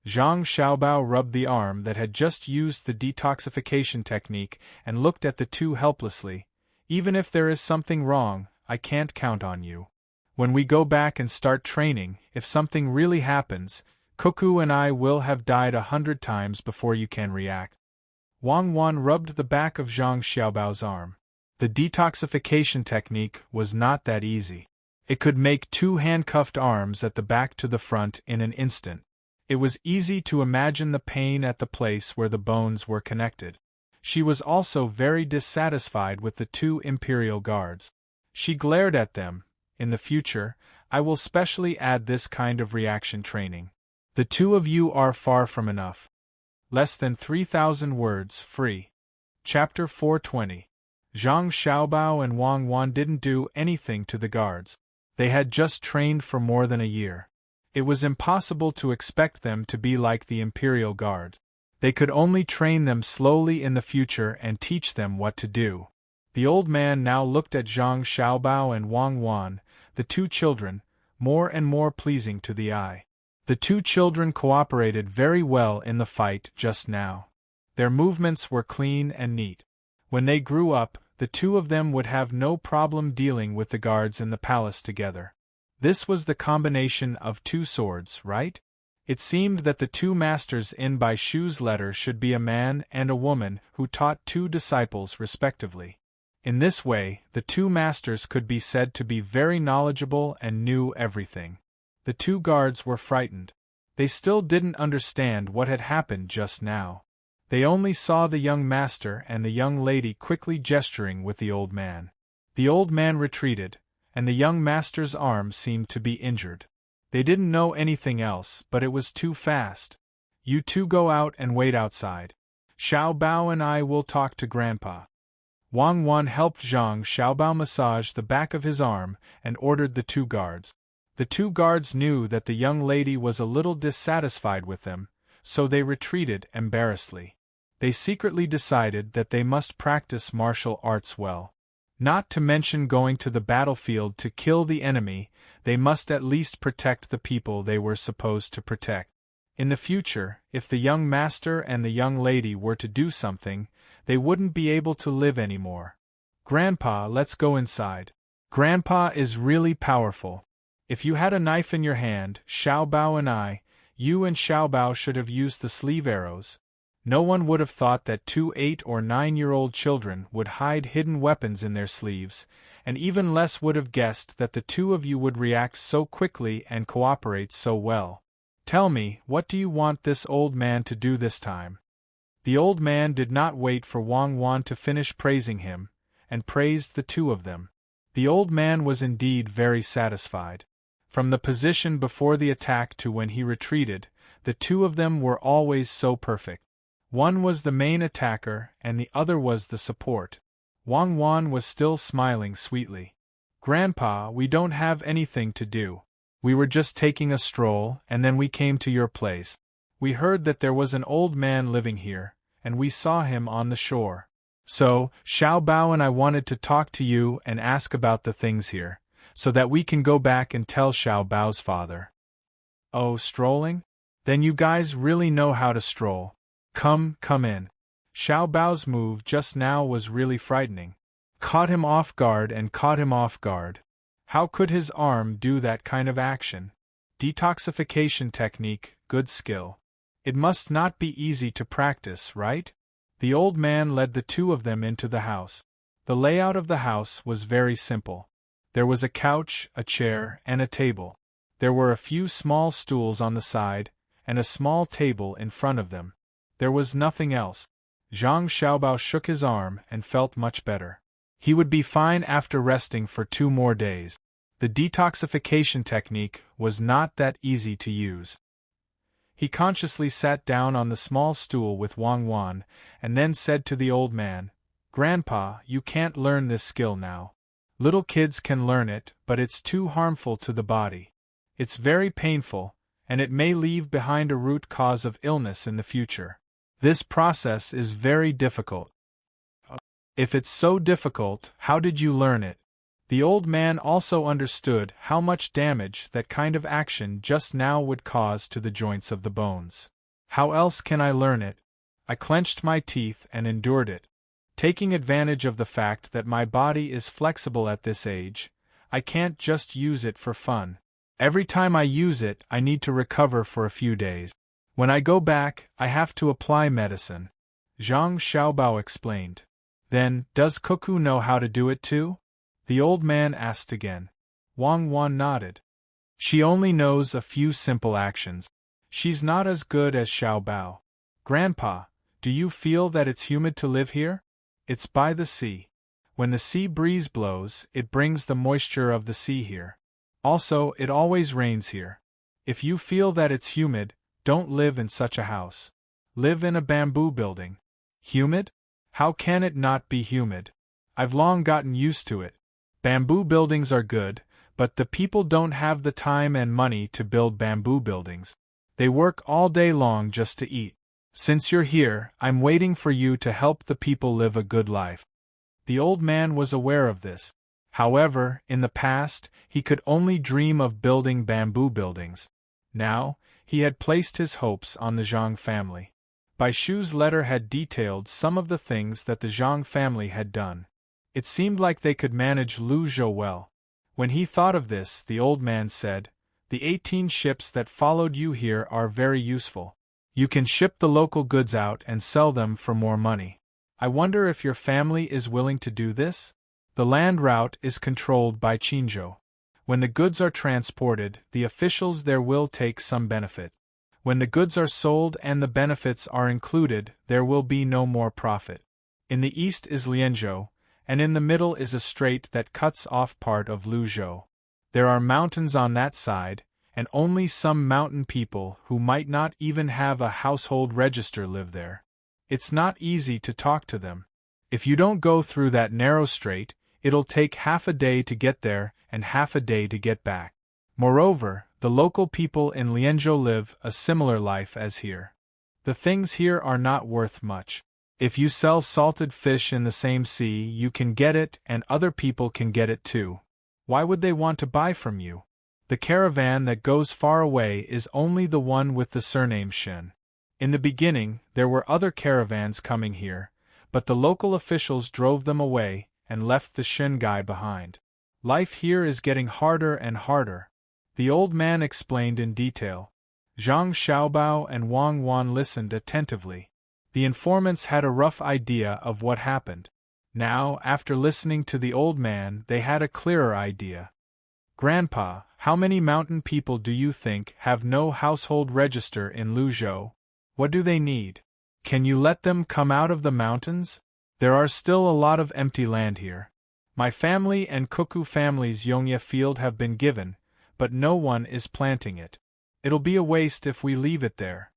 Zhang Xiaobao rubbed the arm that had just used the detoxification technique and looked at the 2 helplessly. "Even if there is something wrong, I can't count on you. When we go back and start training, if something really happens, Koku and I will have died 100 times before you can react." Wang Wan rubbed the back of Zhang Xiaobao's arm. The detoxification technique was not that easy. It could make 2 handcuffed arms at the back to the front in an instant. It was easy to imagine the pain at the place where the bones were connected. She was also very dissatisfied with the 2 Imperial Guards. She glared at them. "In the future, I will specially add this kind of reaction training. The 2 of you are far from enough." Less than 3,000 words, free. Chapter 420. Zhang Xiaobao and Wang Wan didn't do anything to the guards. They had just trained for more than a year. It was impossible to expect them to be like the Imperial Guard. They could only train them slowly in the future and teach them what to do. The old man now looked at Zhang Xiaobao and Wang Wan, the 2 children, more and more pleasing to the eye. The 2 children cooperated very well in the fight just now. Their movements were clean and neat. When they grew up, the 2 of them would have no problem dealing with the guards in the palace together. This was the combination of 2 swords, right? It seemed that the 2 masters in Bai Shu's letter should be a man and a woman who taught 2 disciples respectively. In this way, the 2 masters could be said to be very knowledgeable and knew everything. The 2 guards were frightened. They still didn't understand what had happened just now. They only saw the young master and the young lady quickly gesturing with the old man. The old man retreated, and the young master's arm seemed to be injured. They didn't know anything else, but it was too fast. "You 2 go out and wait outside. Xiao Bao and I will talk to Grandpa." Wang Wan helped Zhang Xiaobao massage the back of his arm and ordered the 2 guards. The 2 guards knew that the young lady was a little dissatisfied with them, so they retreated embarrassedly. They secretly decided that they must practice martial arts well. Not to mention going to the battlefield to kill the enemy, they must at least protect the people they were supposed to protect. In the future, if the young master and the young lady were to do something, they wouldn't be able to live anymore. "Grandpa, let's go inside. Grandpa is really powerful. If you had a knife in your hand, Xiao Bao and you and Xiao Bao should have used the sleeve arrows." No one would have thought that 2 8- or 9-year-old children would hide hidden weapons in their sleeves, and even less would have guessed that the 2 of you would react so quickly and cooperate so well. "Tell me, what do you want this old man to do this time?" The old man did not wait for Wang Wan to finish praising him, and praised the 2 of them. The old man was indeed very satisfied. From the position before the attack to when he retreated, the 2 of them were always so perfect. One was the main attacker and the other was the support. Wang Wan was still smiling sweetly. "Grandpa, we don't have anything to do. We were just taking a stroll, and then we came to your place. We heard that there was an old man living here, and we saw him on the shore. So, Xiao Bao and I wanted to talk to you and ask about the things here, so that we can go back and tell Xiao Bao's father." "Oh, strolling? Then you guys really know how to stroll. Come in. Xiao Bao's move just now was really frightening. Caught him off guard. How could his arm do that kind of action? Detoxification technique, good skill. It must not be easy to practice, right? The old man led the two of them into the house. The layout of the house was very simple. There was a couch, a chair, and a table. There were a few small stools on the side, and a small table in front of them. There was nothing else. Zhang Xiaobao shook his arm and felt much better. He would be fine after resting for 2 more days. The detoxification technique was not that easy to use. He consciously sat down on the small stool with Wang Wan, and then said to the old man, "Grandpa, you can't learn this skill now. Little kids can learn it, but it's too harmful to the body. It's very painful, and it may leave behind a root cause of illness in the future. This process is very difficult." "If it's so difficult, how did you learn it?" The old man also understood how much damage that kind of action just now would cause to the joints of the bones. "How else can I learn it? I clenched my teeth and endured it. Taking advantage of the fact that my body is flexible at this age, I can't just use it for fun. Every time I use it, I need to recover for a few days. When I go back, I have to apply medicine," Zhang Xiaobao explained. "Then, does Cuckoo know how to do it too?" the old man asked again. Wang Wan nodded. "She only knows a few simple actions. She's not as good as Xiaobao. Grandpa, do you feel that it's humid to live here? It's by the sea. When the sea breeze blows, it brings the moisture of the sea here. Also, it always rains here. If you feel that it's humid, don't live in such a house. Live in a bamboo building." "Humid? How can it not be humid? I've long gotten used to it. Bamboo buildings are good, but the people don't have the time and money to build bamboo buildings. They work all day long just to eat. Since you're here, I'm waiting for you to help the people live a good life." The old man was aware of this. However, in the past, he could only dream of building bamboo buildings. Now, he had placed his hopes on the Zhang family. Bai Shu's letter had detailed some of the things that the Zhang family had done. It seemed like they could manage Lu Zhou well. When he thought of this, the old man said, "The 18 ships that followed you here are very useful. You can ship the local goods out and sell them for more money. I wonder if your family is willing to do this? The land route is controlled by Qinzhou. When the goods are transported, the officials there will take some benefit. When the goods are sold and the benefits are included, there will be no more profit. In the east is Lianzhou, and in the middle is a strait that cuts off part of Luzhou. There are mountains on that side, and only some mountain people who might not even have a household register live there. It's not easy to talk to them. If you don't go through that narrow strait, it'll take half a day to get there and half a day to get back. Moreover, the local people in Lianzhou live a similar life as here. The things here are not worth much. If you sell salted fish in the same sea, you can get it and other people can get it too. Why would they want to buy from you? The caravan that goes far away is only the one with the surname Shen. In the beginning, there were other caravans coming here, but the local officials drove them away and left the Shen guy behind. Life here is getting harder and harder," the old man explained in detail. Zhang Xiaobao and Wang Wan listened attentively. The informants had a rough idea of what happened. Now, after listening to the old man, they had a clearer idea. "Grandpa, how many mountain people do you think have no household register in Luzhou? What do they need? Can you let them come out of the mountains? There are still a lot of empty land here. My family and Cuckoo family's Yongya field have been given, but no one is planting it. It'll be a waste if we leave it there."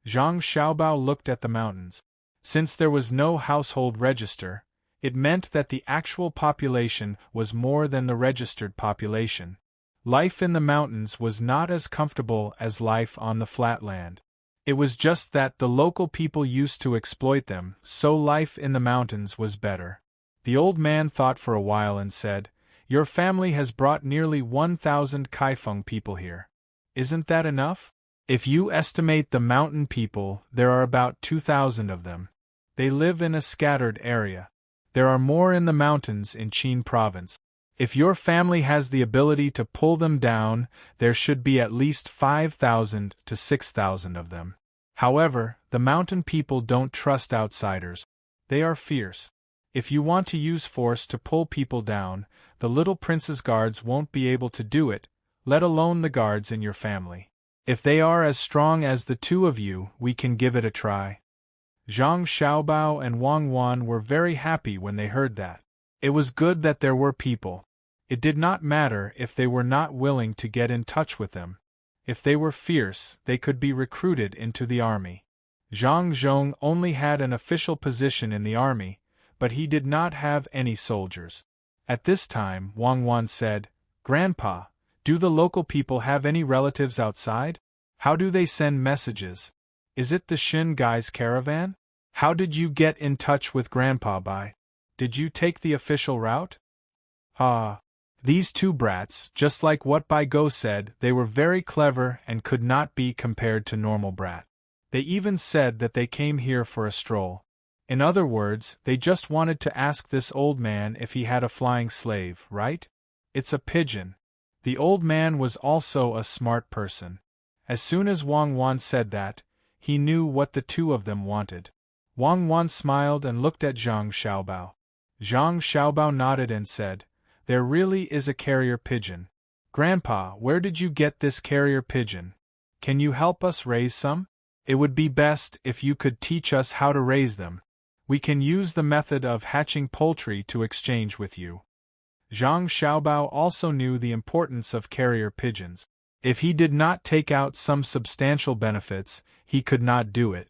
Zhang Xiaobao looked at the mountains. Since there was no household register, it meant that the actual population was more than the registered population. Life in the mountains was not as comfortable as life on the flat land. It was just that the local people used to exploit them, so life in the mountains was better. The old man thought for a while and said, "Your family has brought nearly 1,000 Kaifeng people here. Isn't that enough?" If you estimate the mountain people, there are about 2,000 of them. They live in a scattered area. There are more in the mountains in Qin province. If your family has the ability to pull them down, there should be at least 5,000 to 6,000 of them. However, the mountain people don't trust outsiders. They are fierce. If you want to use force to pull people down, the little prince's guards won't be able to do it, let alone the guards in your family. If they are as strong as the two of you, we can give it a try. Zhang Xiaobao and Wang Wan were very happy when they heard that. It was good that there were people. It did not matter if they were not willing to get in touch with them. If they were fierce, they could be recruited into the army. Zhang Zhong only had an official position in the army, but he did not have any soldiers. At this time, Wang Wan said, "Grandpa, do the local people have any relatives outside? How do they send messages? Is it the Shin guy's caravan? How did you get in touch with Grandpa by? Did you take the official route?" These two brats, just like what Bai Go said, they were very clever and could not be compared to normal brat. They even said that they came here for a stroll. In other words, they just wanted to ask this old man if he had a flying slave, right? It's a pigeon. The old man was also a smart person. As soon as Wang Wan said that, he knew what the two of them wanted. Wang Wan smiled and looked at Zhang Xiaobao. Zhang Xiaobao nodded and said, "There really is a carrier pigeon. Grandpa, where did you get this carrier pigeon? Can you help us raise some? It would be best if you could teach us how to raise them. We can use the method of hatching poultry to exchange with you." Zhang Xiaobao also knew the importance of carrier pigeons. If he did not take out some substantial benefits, he could not do it.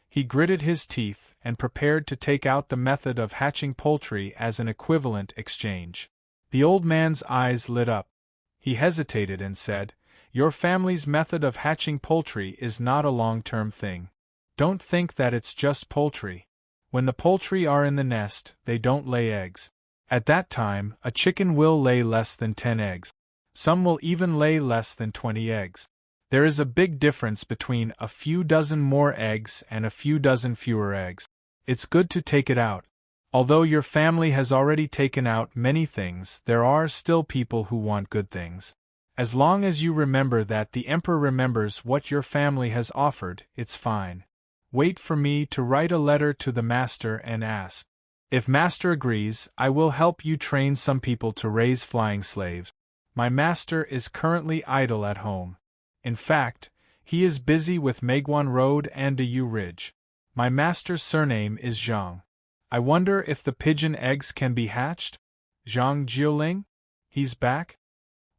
He gritted his teeth and prepared to take out the method of hatching poultry as an equivalent exchange. The old man's eyes lit up. He hesitated and said, "Your family's method of hatching poultry is not a long-term thing. Don't think that it's just poultry. When the poultry are in the nest, they don't lay eggs. At that time, a chicken will lay less than 10 eggs. Some will even lay less than 20 eggs. There is a big difference between a few dozen more eggs and a few dozen fewer eggs. It's good to take it out. Although your family has already taken out many things, there are still people who want good things. As long as you remember that the emperor remembers what your family has offered, it's fine. Wait for me to write a letter to the master and ask. If master agrees, I will help you train some people to raise flying slaves. My master is currently idle at home. In fact, he is busy with Meiguan Road and Diyu Ridge. My master's surname is Zhang. I wonder if the pigeon eggs can be hatched? Zhang Jiuling? He's back?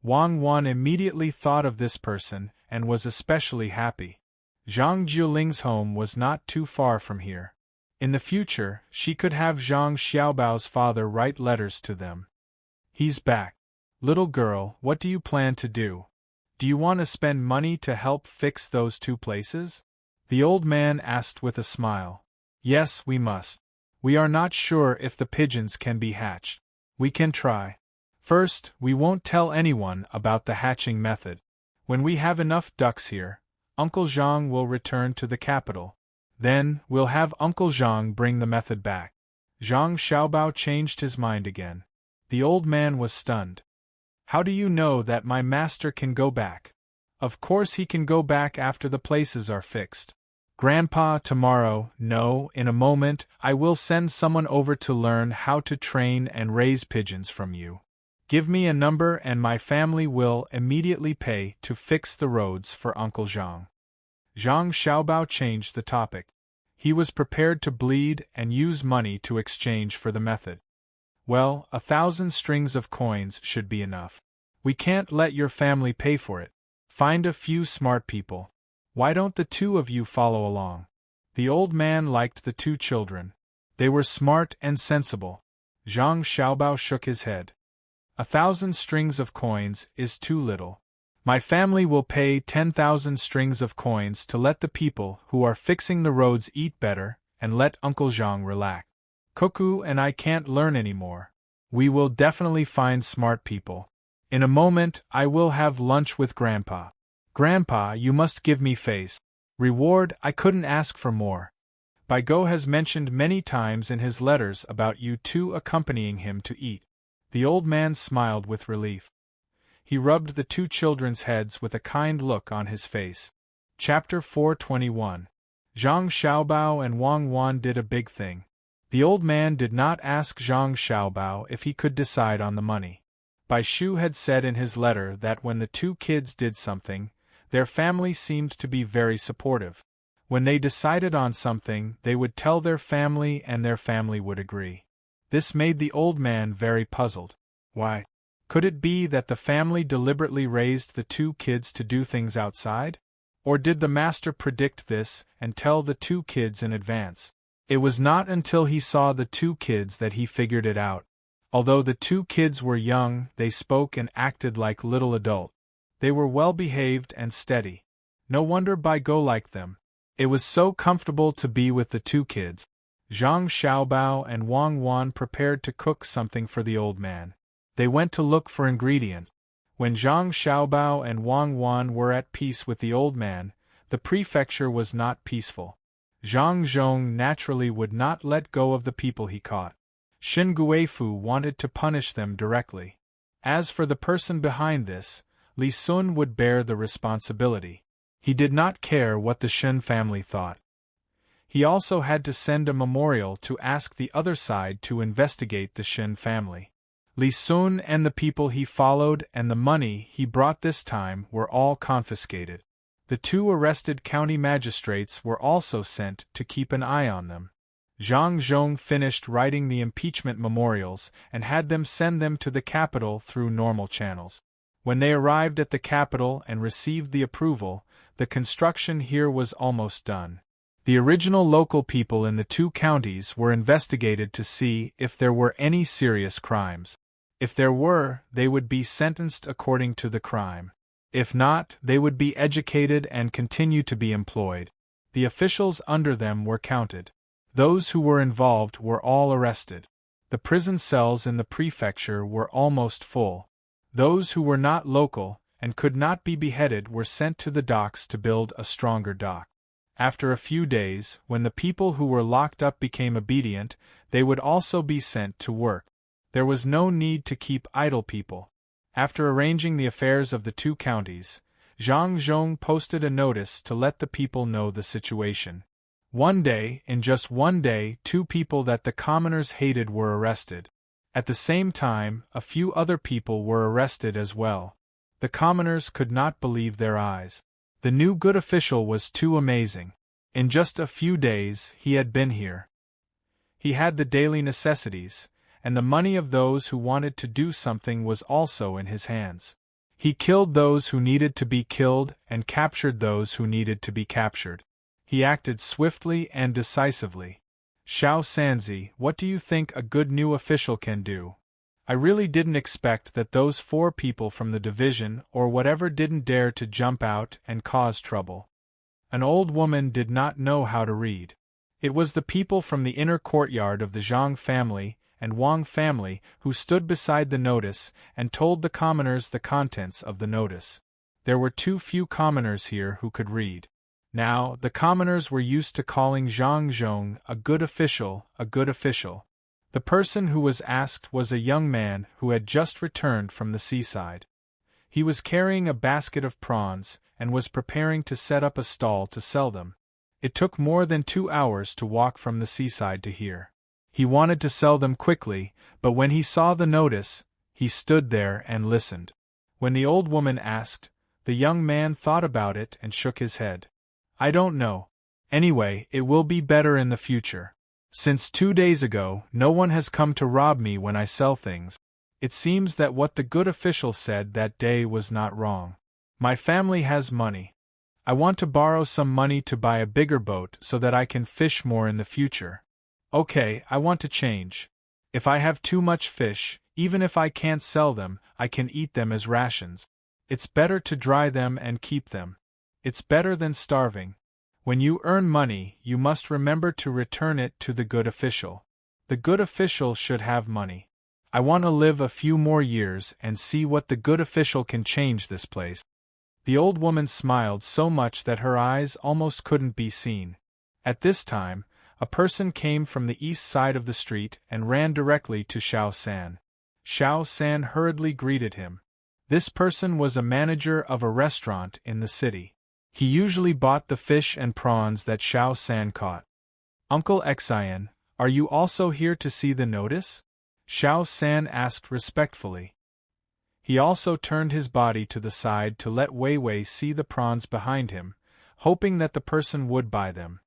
Wang Wan immediately thought of this person, and was especially happy. Zhang Jiuling's home was not too far from here. In the future, she could have Zhang Xiaobao's father write letters to them. He's back. Little girl, what do you plan to do? Do you want to spend money to help fix those two places? The old man asked with a smile. Yes, we must. We are not sure if the pigeons can be hatched. We can try. First, we won't tell anyone about the hatching method. When we have enough ducks here, Uncle Zhang will return to the capital. Then, we'll have Uncle Zhang bring the method back. Zhang Xiaobao changed his mind again. The old man was stunned. How do you know that my master can go back? Of course he can go back after the places are fixed. Grandpa, tomorrow, no, in a moment, I will send someone over to learn how to train and raise pigeons from you. Give me a number and my family will immediately pay to fix the roads for Uncle Zhang. Zhang Xiaobao changed the topic. He was prepared to bleed and use money to exchange for the method. Well, 1,000 strings of coins should be enough. We can't let your family pay for it. Find a few smart people. Why don't the two of you follow along? The old man liked the two children. They were smart and sensible. Zhang Xiaobao shook his head. 1,000 strings of coins is too little. My family will pay 10,000 strings of coins to let the people who are fixing the roads eat better and let Uncle Zhang relax. Cuckoo and I can't learn anymore. We will definitely find smart people. In a moment, I will have lunch with Grandpa. Grandpa, you must give me face. Reward, I couldn't ask for more. Baigo has mentioned many times in his letters about you two accompanying him to eat. The old man smiled with relief. He rubbed the two children's heads with a kind look on his face. Chapter 421. Zhang Xiaobao and Wang Wan did a big thing. The old man did not ask Zhang Xiaobao if he could decide on the money. Bai Shu had said in his letter that when the two kids did something, their family seemed to be very supportive. When they decided on something, they would tell their family and their family would agree. This made the old man very puzzled. Why? Could it be that the family deliberately raised the two kids to do things outside? Or did the master predict this and tell the two kids in advance? It was not until he saw the two kids that he figured it out. Although the two kids were young, they spoke and acted like little adults. They were well-behaved and steady. No wonder Baigo liked them. It was so comfortable to be with the two kids. Zhang Xiaobao and Wang Wan prepared to cook something for the old man. They went to look for ingredients. When Zhang Xiaobao and Wang Wan were at peace with the old man, the prefecture was not peaceful. Zhang Zhong naturally would not let go of the people he caught. Xin Guifu wanted to punish them directly. As for the person behind this, Li Sun would bear the responsibility. He did not care what the Xin family thought. He also had to send a memorial to ask the other side to investigate the Xin family. Li Sun and the people he followed and the money he brought this time were all confiscated. The two arrested county magistrates were also sent to keep an eye on them. Zhang Zhong finished writing the impeachment memorials and had them send them to the capital through normal channels. When they arrived at the capital and received the approval, the construction here was almost done. The original local people in the two counties were investigated to see if there were any serious crimes. If there were, they would be sentenced according to the crime. If not, they would be educated and continue to be employed. The officials under them were counted. Those who were involved were all arrested. The prison cells in the prefecture were almost full. Those who were not local and could not be beheaded were sent to the docks to build a stronger dock. After a few days, when the people who were locked up became obedient, they would also be sent to work. There was no need to keep idle people. After arranging the affairs of the two counties, Zhang Zhong posted a notice to let the people know the situation. One day, in just one day, two people that the commoners hated were arrested. At the same time, a few other people were arrested as well. The commoners could not believe their eyes. The new good official was too amazing. In just a few days, he had been here. He had the daily necessities, and the money of those who wanted to do something was also in his hands. He killed those who needed to be killed and captured those who needed to be captured. He acted swiftly and decisively. Xiao Sanzi, what do you think a good new official can do? I really didn't expect that those 4 people from the division or whatever didn't dare to jump out and cause trouble. An old woman did not know how to read. It was the people from the inner courtyard of the Zhang family and Wang family who stood beside the notice and told the commoners the contents of the notice. There were too few commoners here who could read. Now, the commoners were used to calling Zhang Zhong a good official, a good official. The person who was asked was a young man who had just returned from the seaside. He was carrying a basket of prawns and was preparing to set up a stall to sell them. It took more than 2 hours to walk from the seaside to here. He wanted to sell them quickly, but when he saw the notice, he stood there and listened. When the old woman asked, the young man thought about it and shook his head. I don't know. Anyway, it will be better in the future. Since 2 days ago, no one has come to rob me when I sell things. It seems that what the good official said that day was not wrong. My family has money. I want to borrow some money to buy a bigger boat so that I can fish more in the future. Okay, I want to change. If I have too much fish, even if I can't sell them, I can eat them as rations. It's better to dry them and keep them. It's better than starving. When you earn money, you must remember to return it to the good official. The good official should have money. I want to live a few more years and see what the good official can change this place. The old woman smiled so much that her eyes almost couldn't be seen. At this time, a person came from the east side of the street and ran directly to Xiao San. Xiao San hurriedly greeted him. This person was a manager of a restaurant in the city. He usually bought the fish and prawns that Xiao San caught. Uncle Xian, are you also here to see the notice? Xiao San asked respectfully. He also turned his body to the side to let Wei Wei see the prawns behind him, hoping that the person would buy them.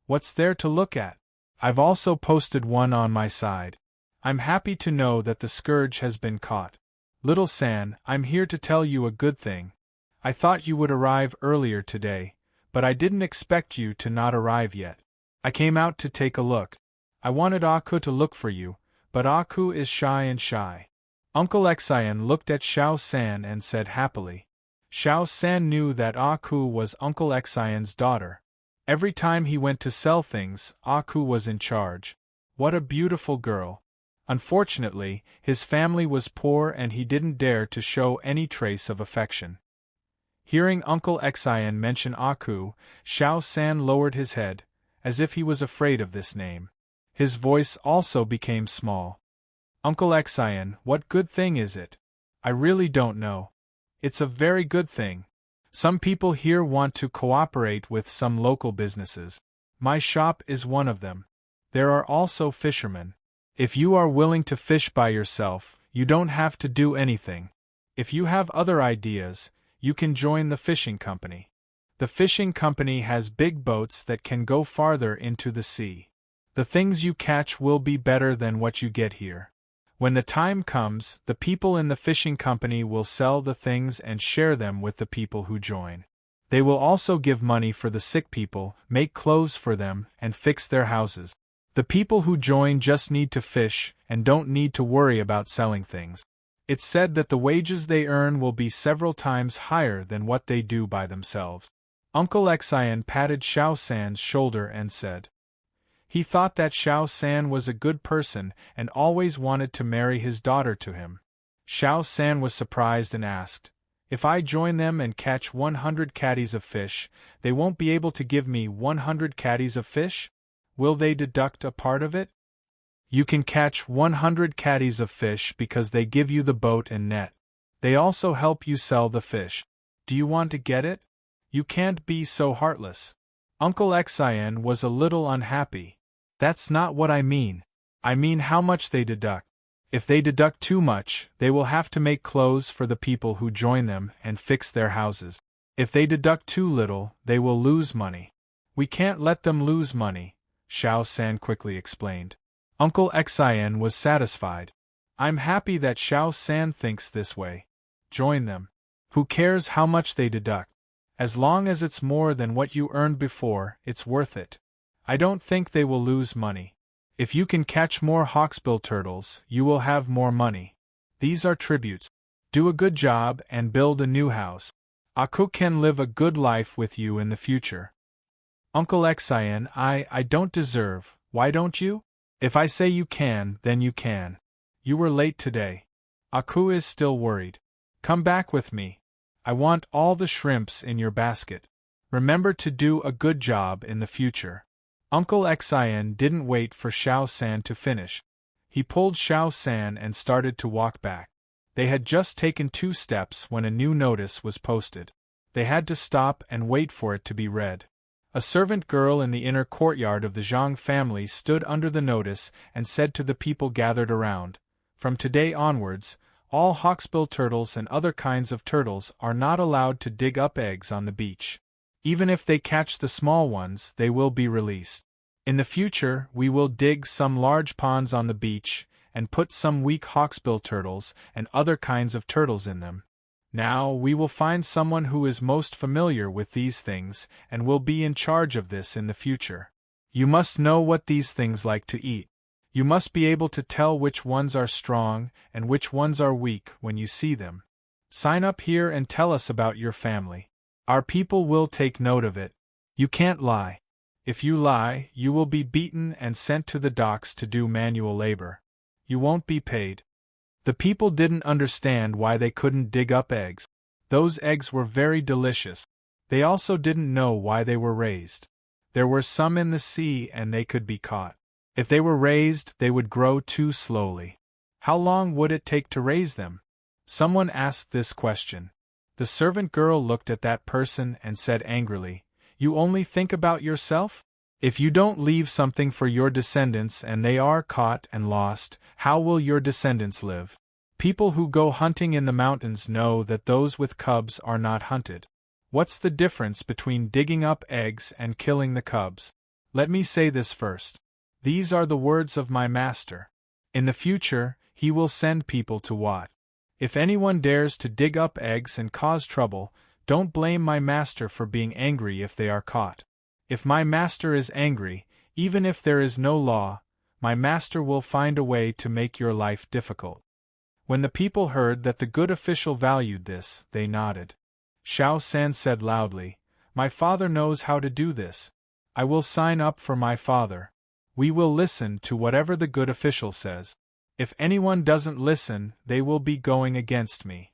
What's there to look at? I've also posted one on my side. I'm happy to know that the scourge has been caught. Little San, I'm here to tell you a good thing. I thought you would arrive earlier today, but I didn't expect you to not arrive yet. I came out to take a look. I wanted Aku to look for you, but Aku is shy. Uncle Xian looked at Xiao San and said happily. Xiao San knew that Aku was Uncle Xian's daughter. Every time he went to sell things, Aku was in charge. What a beautiful girl. Unfortunately, his family was poor and he didn't dare to show any trace of affection. Hearing Uncle Xian mention Aku, Xiao San lowered his head, as if he was afraid of this name. His voice also became small. Uncle Xian, what good thing is it? I really don't know. It's a very good thing. Some people here want to cooperate with some local businesses. My shop is one of them. There are also fishermen. If you are willing to fish by yourself, you don't have to do anything. If you have other ideas, you can join the fishing company. The fishing company has big boats that can go farther into the sea. The things you catch will be better than what you get here. When the time comes, the people in the fishing company will sell the things and share them with the people who join. They will also give money for the sick people, make clothes for them, and fix their houses. The people who join just need to fish and don't need to worry about selling things. It's said that the wages they earn will be several times higher than what they do by themselves. Uncle Xian patted Xiao San's shoulder and said. He thought that Xiao San was a good person and always wanted to marry his daughter to him. Xiao San was surprised and asked, if I join them and catch 100 caddies of fish, they won't be able to give me 100 caddies of fish? Will they deduct a part of it? You can catch 100 caddies of fish because they give you the boat and net. They also help you sell the fish. Do you want to get it? You can't be so heartless. Uncle Xian was a little unhappy. That's not what I mean. I mean how much they deduct. If they deduct too much, they will have to make clothes for the people who join them and fix their houses. If they deduct too little, they will lose money. We can't let them lose money, Xiao San quickly explained. Uncle Xian was satisfied. I'm happy that Xiao San thinks this way. Join them. Who cares how much they deduct? As long as it's more than what you earned before, it's worth it. I don't think they will lose money. If you can catch more hawksbill turtles, you will have more money. These are tributes. Do a good job and build a new house. Aku can live a good life with you in the future. Uncle Xian, I don't deserve. Why don't you? If I say you can, then you can. You were late today. Aku is still worried. Come back with me. I want all the shrimps in your basket. Remember to do a good job in the future. Uncle Xian didn't wait for Xiao San to finish. He pulled Xiao San and started to walk back. They had just taken 2 steps when a new notice was posted. They had to stop and wait for it to be read. A servant girl in the inner courtyard of the Zhang family stood under the notice and said to the people gathered around, from today onwards, all hawksbill turtles and other kinds of turtles are not allowed to dig up eggs on the beach. Even if they catch the small ones, they will be released. In the future, we will dig some large ponds on the beach and put some weak hawksbill turtles and other kinds of turtles in them. Now we will find someone who is most familiar with these things and will be in charge of this in the future. You must know what these things like to eat. You must be able to tell which ones are strong and which ones are weak when you see them. Sign up here and tell us about your family. Our people will take note of it. You can't lie. If you lie, you will be beaten and sent to the docks to do manual labor. You won't be paid. The people didn't understand why they couldn't dig up eggs. Those eggs were very delicious. They also didn't know why they were raised. There were some in the sea and they could be caught. If they were raised, they would grow too slowly. How long would it take to raise them? Someone asked this question. The servant girl looked at that person and said angrily, "You only think about yourself? If you don't leave something for your descendants and they are caught and lost, how will your descendants live?" People who go hunting in the mountains know that those with cubs are not hunted. What's the difference between digging up eggs and killing the cubs? Let me say this first. These are the words of my master. In the future, he will send people to Wat. If anyone dares to dig up eggs and cause trouble, don't blame my master for being angry if they are caught. If my master is angry, even if there is no law, my master will find a way to make your life difficult. When the people heard that the good official valued this, they nodded. Xiao San said loudly, "My father knows how to do this. I will sign up for my father. We will listen to whatever the good official says. If anyone doesn't listen, they will be going against me."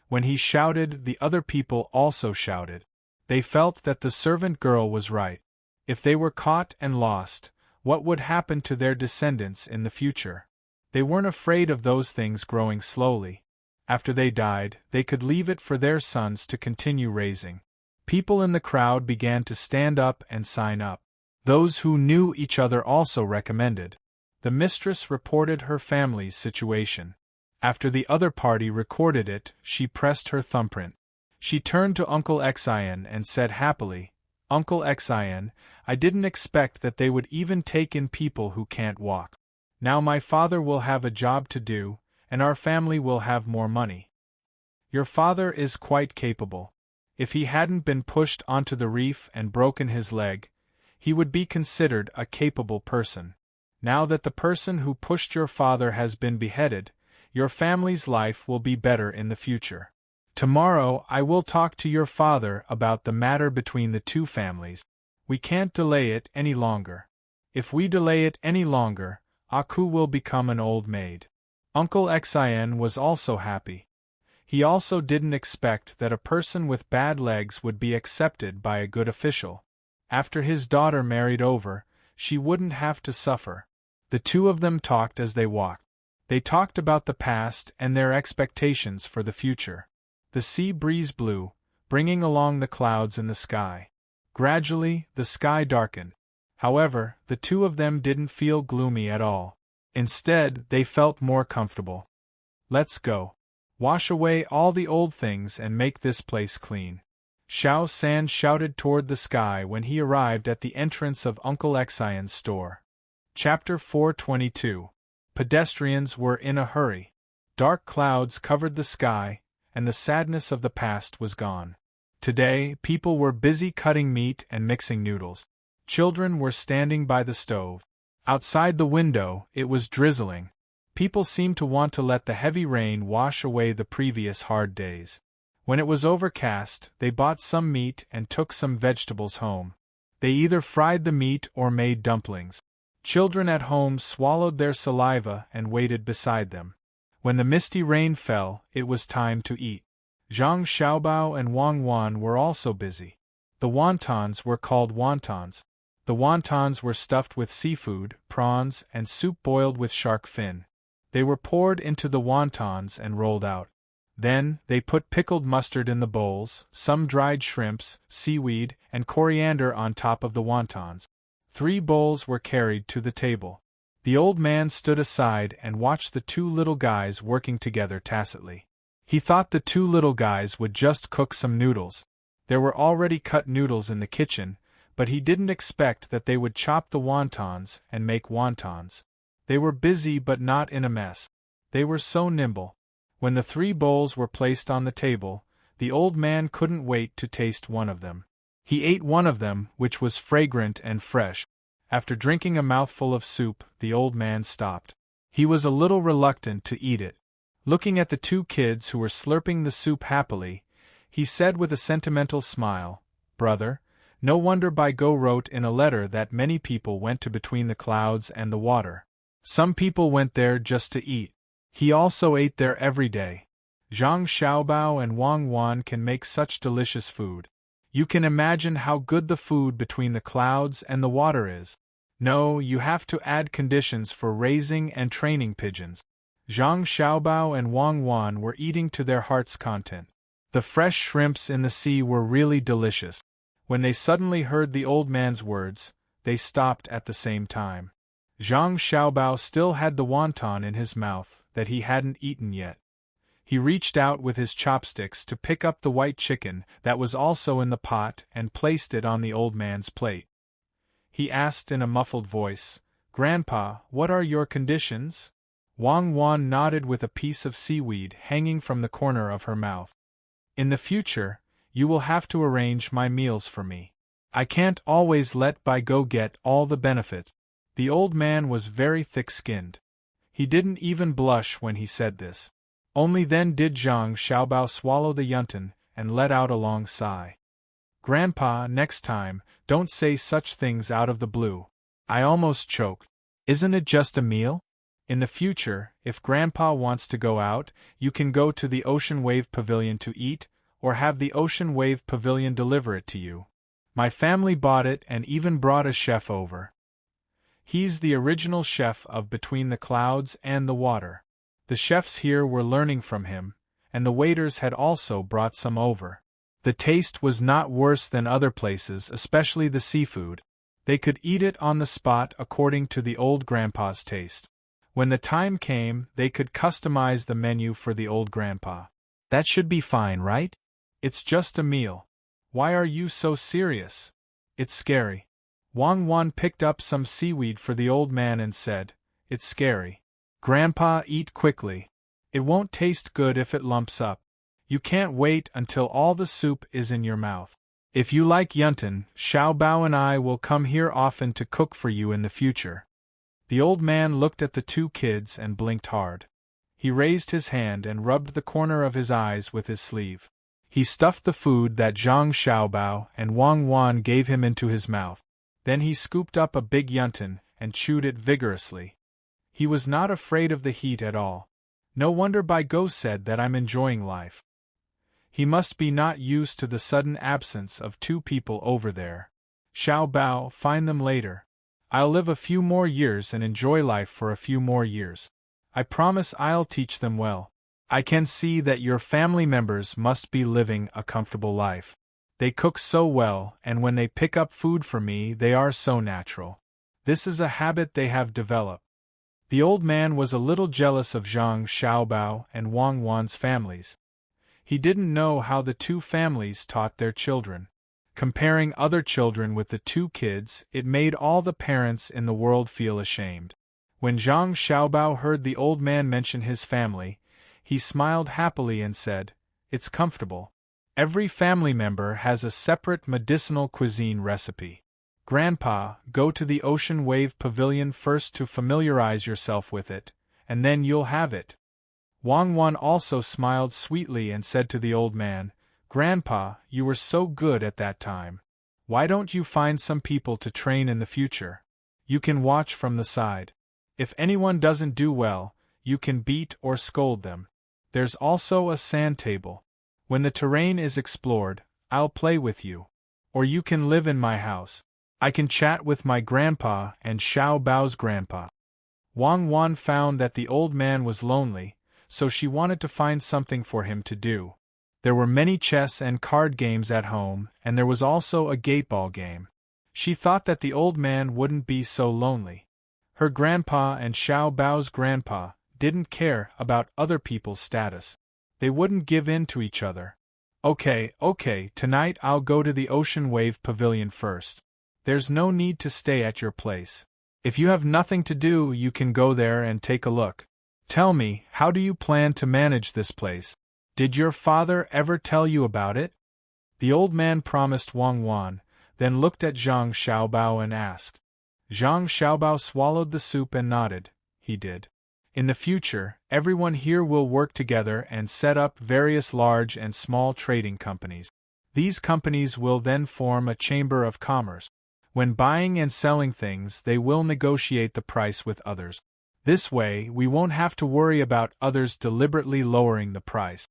When he shouted, the other people also shouted. They felt that the servant girl was right. If they were caught and lost, what would happen to their descendants in the future? They weren't afraid of those things growing slowly. After they died, they could leave it for their sons to continue raising. People in the crowd began to stand up and sign up. Those who knew each other also recommended. The mistress reported her family's situation. After the other party recorded it, she pressed her thumbprint. She turned to Uncle Xian and said happily, "Uncle Xian, I didn't expect that they would even take in people who can't walk. Now my father will have a job to do, and our family will have more money." "Your father is quite capable. If he hadn't been pushed onto the reef and broken his leg, he would be considered a capable person. Now that the person who pushed your father has been beheaded, your family's life will be better in the future. Tomorrow I will talk to your father about the matter between the two families. We can't delay it any longer. If we delay it any longer, Aku will become an old maid." Uncle Xian was also happy. He also didn't expect that a person with bad legs would be accepted by a good official. After his daughter married over, she wouldn't have to suffer. The two of them talked as they walked. They talked about the past and their expectations for the future. The sea breeze blew, bringing along the clouds in the sky. Gradually, the sky darkened. However, the two of them didn't feel gloomy at all. Instead, they felt more comfortable. "Let's go. Wash away all the old things and make this place clean." Xiao San shouted toward the sky when he arrived at the entrance of Uncle Xian's store. Chapter 422. Pedestrians were in a hurry. Dark clouds covered the sky, and the sadness of the past was gone. Today, people were busy cutting meat and mixing noodles. Children were standing by the stove. Outside the window, it was drizzling. People seemed to want to let the heavy rain wash away the previous hard days. When it was overcast, they bought some meat and took some vegetables home. They either fried the meat or made dumplings. Children at home swallowed their saliva and waited beside them. When the misty rain fell, it was time to eat. Zhang Xiaobao and Wang Wan were also busy. The wontons were called wontons. The wontons were stuffed with seafood, prawns, and soup boiled with shark fin. They were poured into the wontons and rolled out. Then, they put pickled mustard in the bowls, some dried shrimps, seaweed, and coriander on top of the wontons. 3 bowls were carried to the table. The old man stood aside and watched the 2 little guys working together tacitly. He thought the 2 little guys would just cook some noodles. There were already cut noodles in the kitchen, but he didn't expect that they would chop the wontons and make wontons. They were busy but not in a mess. They were so nimble. When the 3 bowls were placed on the table, the old man couldn't wait to taste one of them. He ate one of them, which was fragrant and fresh. After drinking a mouthful of soup, the old man stopped. He was a little reluctant to eat it. Looking at the 2 kids who were slurping the soup happily, he said with a sentimental smile, "Brother, no wonder Baigo wrote in a letter that many people went to between the clouds and the water. Some people went there just to eat. He also ate there every day." Zhang Xiaobao and Wang Wan can make such delicious food. You can imagine how good the food between the clouds and the water is. No, you have to add conditions for raising and training pigeons. Zhang Xiaobao and Wang Wan were eating to their heart's content. The fresh shrimps in the sea were really delicious. When they suddenly heard the old man's words, they stopped at the same time. Zhang Xiaobao still had the wonton in his mouth that he hadn't eaten yet. He reached out with his chopsticks to pick up the white chicken that was also in the pot and placed it on the old man's plate. He asked in a muffled voice, "Grandpa, what are your conditions?" Wang Wan nodded with a piece of seaweed hanging from the corner of her mouth. "In the future, you will have to arrange my meals for me. I can't always let Bai Go get all the benefits." The old man was very thick-skinned. He didn't even blush when he said this. Only then did Zhang Xiaobao swallow the yuntan and let out a long sigh. "Grandpa, next time, don't say such things out of the blue. I almost choked. Isn't it just a meal? In the future, if Grandpa wants to go out, you can go to the Ocean Wave Pavilion to eat, or have the Ocean Wave Pavilion deliver it to you. My family bought it and even brought a chef over. He's the original chef of Between the Clouds and the Water. The chefs here were learning from him, and the waiters had also brought some over. The taste was not worse than other places, especially the seafood. They could eat it on the spot according to the old grandpa's taste. When the time came, they could customize the menu for the old grandpa. That should be fine, right? It's just a meal. Why are you so serious? It's scary." Wang Wan picked up some seaweed for the old man and said, "It's scary. Grandpa, eat quickly. It won't taste good if it lumps up. You can't wait until all the soup is in your mouth. If you like yuntan, Xiaobao and I will come here often to cook for you in the future." The old man looked at the two kids and blinked hard. He raised his hand and rubbed the corner of his eyes with his sleeve. He stuffed the food that Zhang Xiaobao and Wang Wan gave him into his mouth. Then he scooped up a big yuntan and chewed it vigorously. He was not afraid of the heat at all. No wonder Bai Go said that I'm enjoying life. He must be not used to the sudden absence of two people over there. Xiaobao, find them later. I'll live a few more years and enjoy life for a few more years. I promise I'll teach them well. I can see that your family members must be living a comfortable life. They cook so well, and when they pick up food for me, they are so natural. This is a habit they have developed. The old man was a little jealous of Zhang Xiaobao and Wang Wan's families. He didn't know how the two families taught their children. Comparing other children with the two kids, it made all the parents in the world feel ashamed. When Zhang Xiaobao heard the old man mention his family, he smiled happily and said, "It's comfortable. Every family member has a separate medicinal cuisine recipe. Grandpa, go to the Ocean Wave Pavilion first to familiarize yourself with it, and then you'll have it." Wang Wan also smiled sweetly and said to the old man, "Grandpa, you were so good at that time. Why don't you find some people to train in the future? You can watch from the side. If anyone doesn't do well, you can beat or scold them. There's also a sand table. When the terrain is explored, I'll play with you. Or you can live in my house. I can chat with my grandpa and Xiao Bao's grandpa." Wang Wan found that the old man was lonely, so she wanted to find something for him to do. There were many chess and card games at home, and there was also a gateball game. She thought that the old man wouldn't be so lonely. Her grandpa and Xiao Bao's grandpa didn't care about other people's status. They wouldn't give in to each other. Okay, tonight I'll go to the Ocean Wave Pavilion first. There's no need to stay at your place. If you have nothing to do, you can go there and take a look. Tell me, how do you plan to manage this place? Did your father ever tell you about it?" The old man promised Wang Wan, then looked at Zhang Xiaobao and asked. Zhang Xiaobao swallowed the soup and nodded. He did. In the future, everyone here will work together and set up various large and small trading companies. These companies will then form a chamber of commerce. When buying and selling things, they will negotiate the price with others. This way, we won't have to worry about others deliberately lowering the price.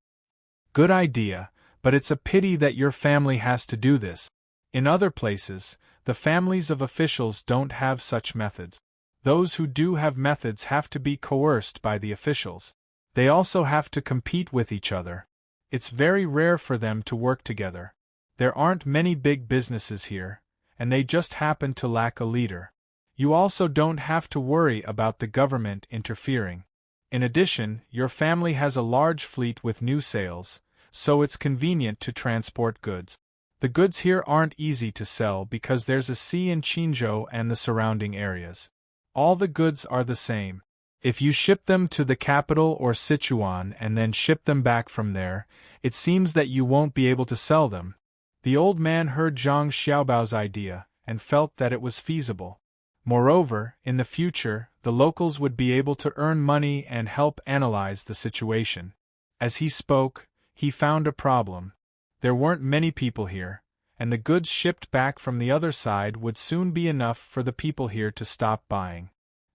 Good idea, but it's a pity that your family has to do this. In other places, the families of officials don't have such methods. Those who do have methods have to be coerced by the officials. They also have to compete with each other. It's very rare for them to work together. There aren't many big businesses here, and they just happen to lack a leader. You also don't have to worry about the government interfering. In addition, your family has a large fleet with new sales, so it's convenient to transport goods. The goods here aren't easy to sell because there's a sea in Qinzhou and the surrounding areas. All the goods are the same. If you ship them to the capital or Sichuan and then ship them back from there, it seems that you won't be able to sell them. The old man heard Zhang Xiaobao's idea and felt that it was feasible. Moreover, in the future, the locals would be able to earn money and help analyze the situation. As he spoke, he found a problem. There weren't many people here, and the goods shipped back from the other side would soon be enough for the people here to stop buying.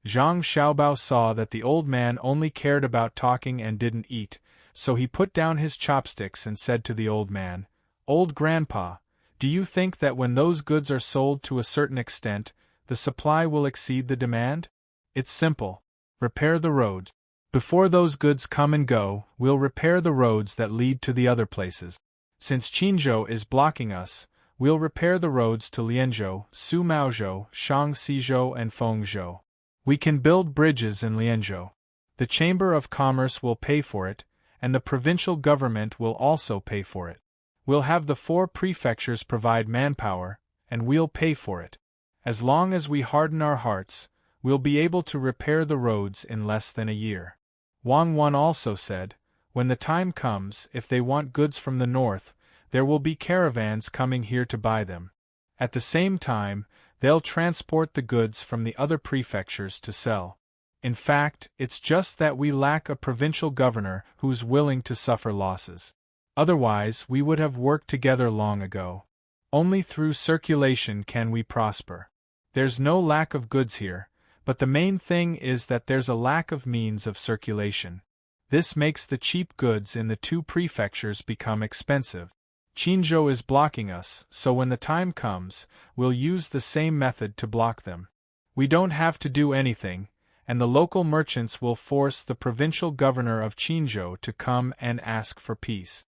Zhang Xiaobao saw that the old man only cared about talking and didn't eat, so he put down his chopsticks and said to the old man, "Old grandpa, do you think that when those goods are sold to a certain extent, the supply will exceed the demand? It's simple. Repair the roads. Before those goods come and go, we'll repair the roads that lead to the other places. Since Qinzhou is blocking us, we'll repair the roads to Lianzhou, Sumaozhou, Shangxizhou and Fengzhou. We can build bridges in Lianzhou. The Chamber of Commerce will pay for it, and the provincial government will also pay for it. We'll have the 4 prefectures provide manpower, and we'll pay for it. As long as we harden our hearts, we'll be able to repair the roads in less than a year." Wang Wan also said, "When the time comes, if they want goods from the north, there will be caravans coming here to buy them. At the same time, they'll transport the goods from the other prefectures to sell. In fact, it's just that we lack a provincial governor who's willing to suffer losses. Otherwise, we would have worked together long ago. Only through circulation can we prosper. There's no lack of goods here, but the main thing is that there's a lack of means of circulation. This makes the cheap goods in the 2 prefectures become expensive. Qinzhou is blocking us, so when the time comes, we'll use the same method to block them. We don't have to do anything, and the local merchants will force the provincial governor of Qinzhou to come and ask for peace."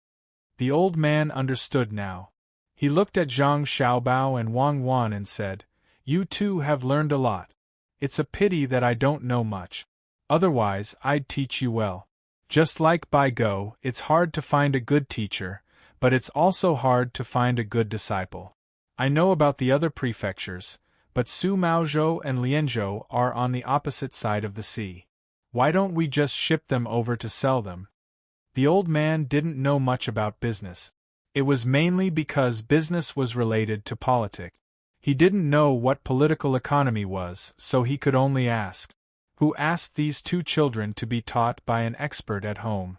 The old man understood now. He looked at Zhang Xiaobao and Wang Wan and said, "You two have learned a lot. It's a pity that I don't know much. Otherwise, I'd teach you well. Just like Bai Go, it's hard to find a good teacher, but it's also hard to find a good disciple. I know about the other prefectures, but Sumaozhou and Lianzhou are on the opposite side of the sea. Why don't we just ship them over to sell them?" The old man didn't know much about business. It was mainly because business was related to politics. He didn't know what political economy was, so he could only ask. Who asked these 2 children to be taught by an expert at home?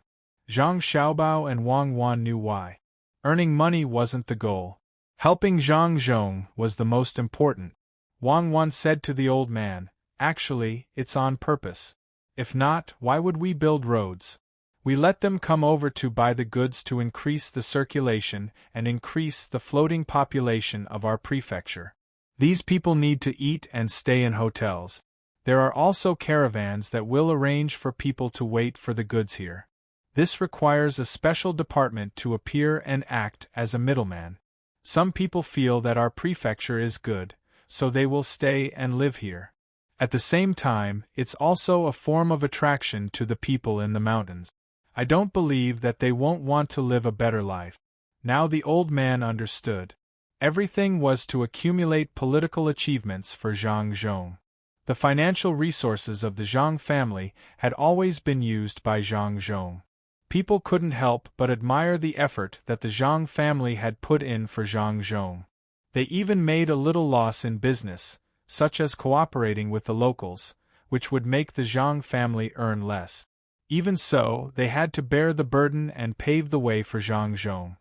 Zhang Xiaobao and Wang Wan knew why. Earning money wasn't the goal. Helping Zhang Zhong was the most important. Wang Wan said to the old man, "Actually, it's on purpose. If not, why would we build roads? We let them come over to buy the goods to increase the circulation and increase the floating population of our prefecture. These people need to eat and stay in hotels. There are also caravans that will arrange for people to wait for the goods here. This requires a special department to appear and act as a middleman. Some people feel that our prefecture is good, so they will stay and live here. At the same time, it's also a form of attraction to the people in the mountains. I don't believe that they won't want to live a better life." Now the old man understood. Everything was to accumulate political achievements for Zhang Zhong. The financial resources of the Zhang family had always been used by Zhang Zhong. People couldn't help but admire the effort that the Zhang family had put in for Zhang Zhong. They even made a little loss in business, such as cooperating with the locals, which would make the Zhang family earn less. Even so, they had to bear the burden and pave the way for Zhang Zhong.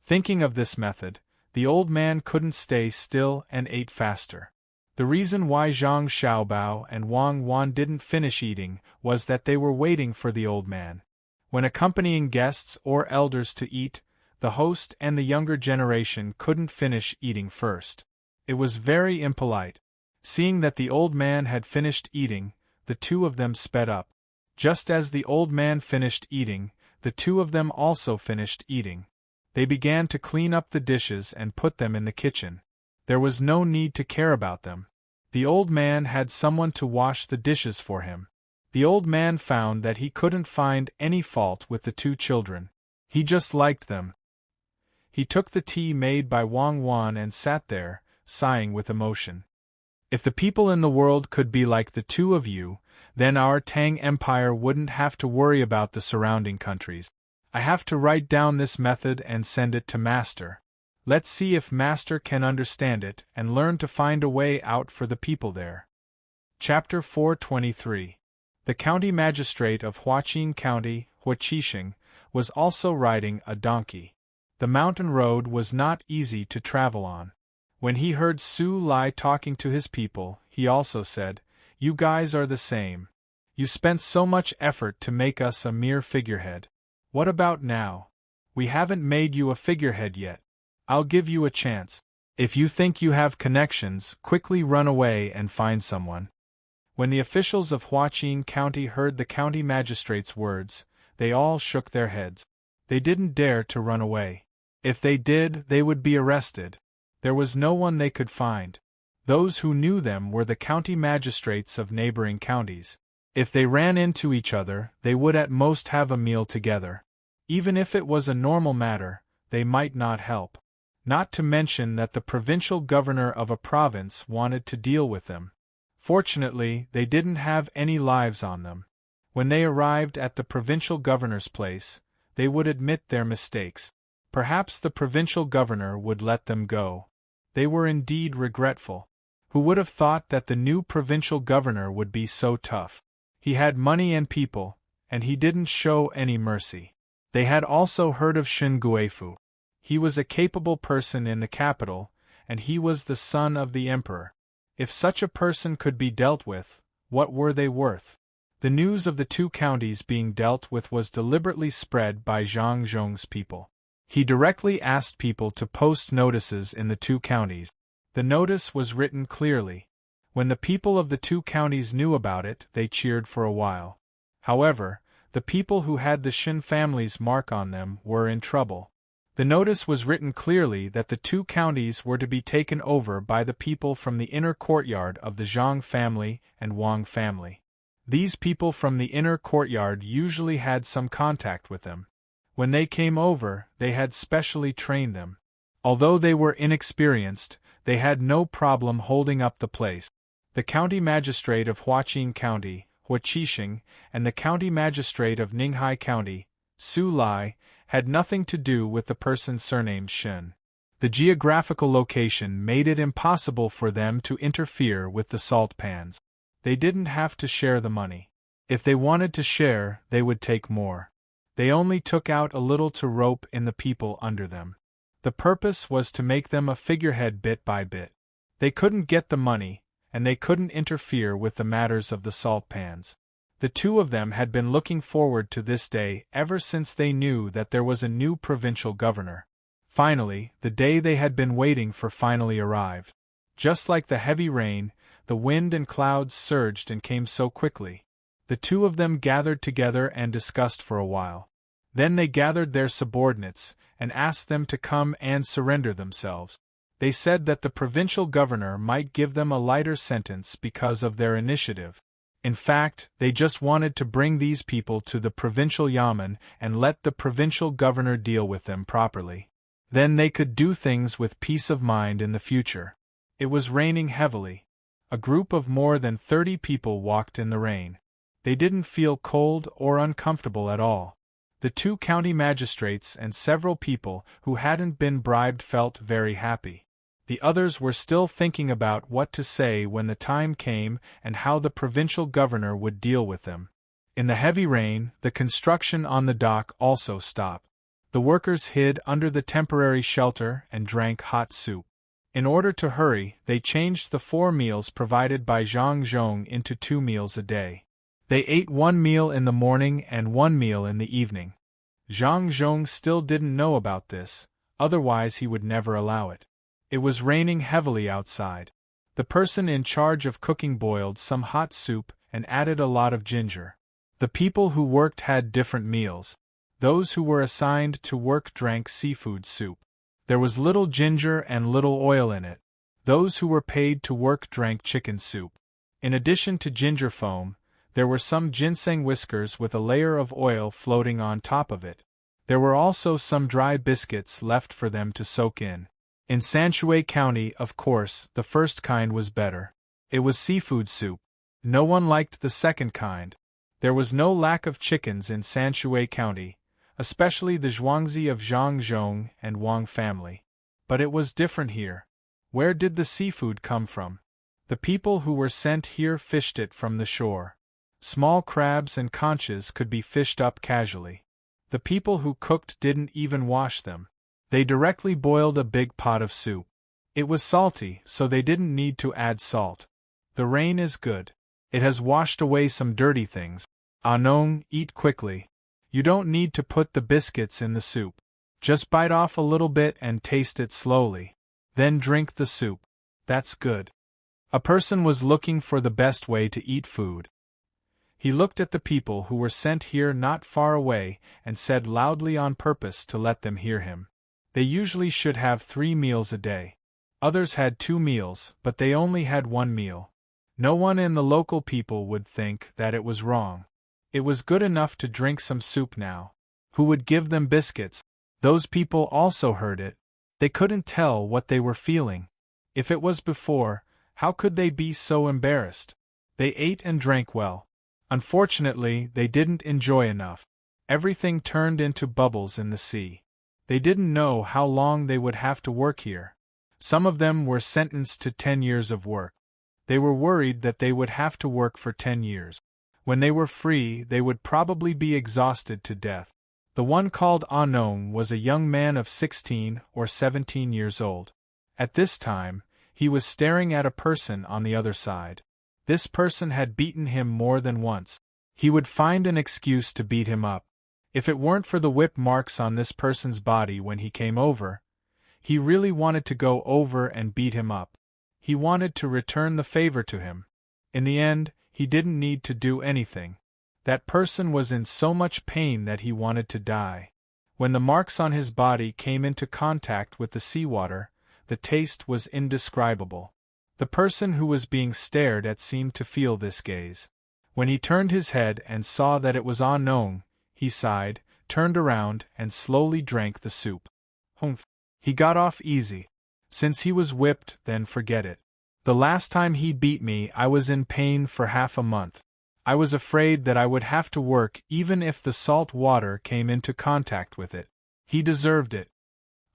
Thinking of this method, the old man couldn't stay still and ate faster. The reason why Zhang Xiaobao and Wang Wan didn't finish eating was that they were waiting for the old man. When accompanying guests or elders to eat, the host and the younger generation couldn't finish eating first. It was very impolite. Seeing that the old man had finished eating, the two of them sped up. Just as the old man finished eating, the two of them also finished eating. They began to clean up the dishes and put them in the kitchen. There was no need to care about them. The old man had someone to wash the dishes for him. The old man found that he couldn't find any fault with the two children. He just liked them. He took the tea made by Wang Wan and sat there, sighing with emotion. If the people in the world could be like the two of you, then our Tang Empire wouldn't have to worry about the surrounding countries. I have to write down this method and send it to Master. Let's see if Master can understand it and learn to find a way out for the people there. Chapter 423. The county magistrate of Huaqing County, Huaqisheng, was also riding a donkey. The mountain road was not easy to travel on. When he heard Su Lai talking to his people, he also said, "You guys are the same. You spent so much effort to make us a mere figurehead. What about now? We haven't made you a figurehead yet. I'll give you a chance. If you think you have connections, quickly run away and find someone." When the officials of Huaqing County heard the county magistrate's words, they all shook their heads. They didn't dare to run away. If they did, they would be arrested. There was no one they could find. Those who knew them were the county magistrates of neighboring counties. If they ran into each other, they would at most have a meal together. Even if it was a normal matter, they might not help. Not to mention that the provincial governor of a province wanted to deal with them. Fortunately, they didn't have any lives on them. When they arrived at the provincial governor's place, they would admit their mistakes. Perhaps the provincial governor would let them go. They were indeed regretful. Who would have thought that the new provincial governor would be so tough? He had money and people, and he didn't show any mercy. They had also heard of Shen Guifu. He was a capable person in the capital, and he was the son of the emperor. If such a person could be dealt with, what were they worth? The news of the two counties being dealt with was deliberately spread by Zhang Zhong's people. He directly asked people to post notices in the two counties. The notice was written clearly. When the people of the two counties knew about it, they cheered for a while. However, the people who had the Shen family's mark on them were in trouble. The notice was written clearly that the two counties were to be taken over by the people from the inner courtyard of the Zhang family and Wang family. These people from the inner courtyard usually had some contact with them. When they came over, they had specially trained them. Although they were inexperienced, they had no problem holding up the place. The county magistrate of Huaqing County, Huaqisheng, and the county magistrate of Ninghai County, Su Lai, had nothing to do with the person surnamed Shen. The geographical location made it impossible for them to interfere with the salt pans. They didn't have to share the money. If they wanted to share, they would take more. They only took out a little to rope in the people under them. The purpose was to make them a figurehead bit by bit. They couldn't get the money, and they couldn't interfere with the matters of the salt pans. The two of them had been looking forward to this day ever since they knew that there was a new provincial governor. Finally, the day they had been waiting for finally arrived. Just like the heavy rain, the wind and clouds surged and came so quickly. The two of them gathered together and discussed for a while. Then they gathered their subordinates and asked them to come and surrender themselves. They said that the provincial governor might give them a lighter sentence because of their initiative. In fact, they just wanted to bring these people to the provincial yamen and let the provincial governor deal with them properly. Then they could do things with peace of mind in the future. It was raining heavily. A group of more than 30 people walked in the rain. They didn't feel cold or uncomfortable at all. The two county magistrates and several people who hadn't been bribed felt very happy. The others were still thinking about what to say when the time came and how the provincial governor would deal with them. In the heavy rain, the construction on the dock also stopped. The workers hid under the temporary shelter and drank hot soup. In order to hurry, they changed the 4 meals provided by Zhang Zhong into 2 meals a day. They ate one meal in the morning and one meal in the evening. Zhang Zhong still didn't know about this, otherwise he would never allow it. It was raining heavily outside. The person in charge of cooking boiled some hot soup and added a lot of ginger. The people who worked had different meals. Those who were assigned to work drank seafood soup. There was little ginger and little oil in it. Those who were paid to work drank chicken soup. In addition to ginger foam, there were some ginseng whiskers with a layer of oil floating on top of it. There were also some dry biscuits left for them to soak in. In Sanshui County, of course, the first kind was better. It was seafood soup. No one liked the second kind. There was no lack of chickens in Sanshui County, especially the Zhuangzi of Zhang Zhong and Wang family. But it was different here. Where did the seafood come from? The people who were sent here fished it from the shore. Small crabs and conches could be fished up casually. The people who cooked didn't even wash them. They directly boiled a big pot of soup. It was salty, so they didn't need to add salt. The rain is good. It has washed away some dirty things. Anong, eat quickly. You don't need to put the biscuits in the soup. Just bite off a little bit and taste it slowly. Then drink the soup. That's good. A person was looking for the best way to eat food. He looked at the people who were sent here not far away and said loudly on purpose to let them hear him. They usually should have 3 meals a day. Others had 2 meals, but they only had 1 meal. No one in the local people would think that it was wrong. It was good enough to drink some soup now. Who would give them biscuits? Those people also heard it. They couldn't tell what they were feeling. If it was before, how could they be so embarrassed? They ate and drank well. Unfortunately, they didn't enjoy enough. Everything turned into bubbles in the sea. They didn't know how long they would have to work here. Some of them were sentenced to 10 years of work. They were worried that they would have to work for 10 years. When they were free, they would probably be exhausted to death. The one called Anong was a young man of 16 or 17 years old. At this time, he was staring at a person on the other side. This person had beaten him more than once. He would find an excuse to beat him up. If it weren't for the whip marks on this person's body when he came over, he really wanted to go over and beat him up. He wanted to return the favor to him. In the end, he didn't need to do anything. That person was in so much pain that he wanted to die. When the marks on his body came into contact with the seawater, the taste was indescribable. The person who was being stared at seemed to feel this gaze. When he turned his head and saw that it was Anong, he sighed, turned around, and slowly drank the soup. Humph. He got off easy. Since he was whipped, then forget it. The last time he beat me, I was in pain for half a month. I was afraid that I would have to work even if the salt water came into contact with it. He deserved it.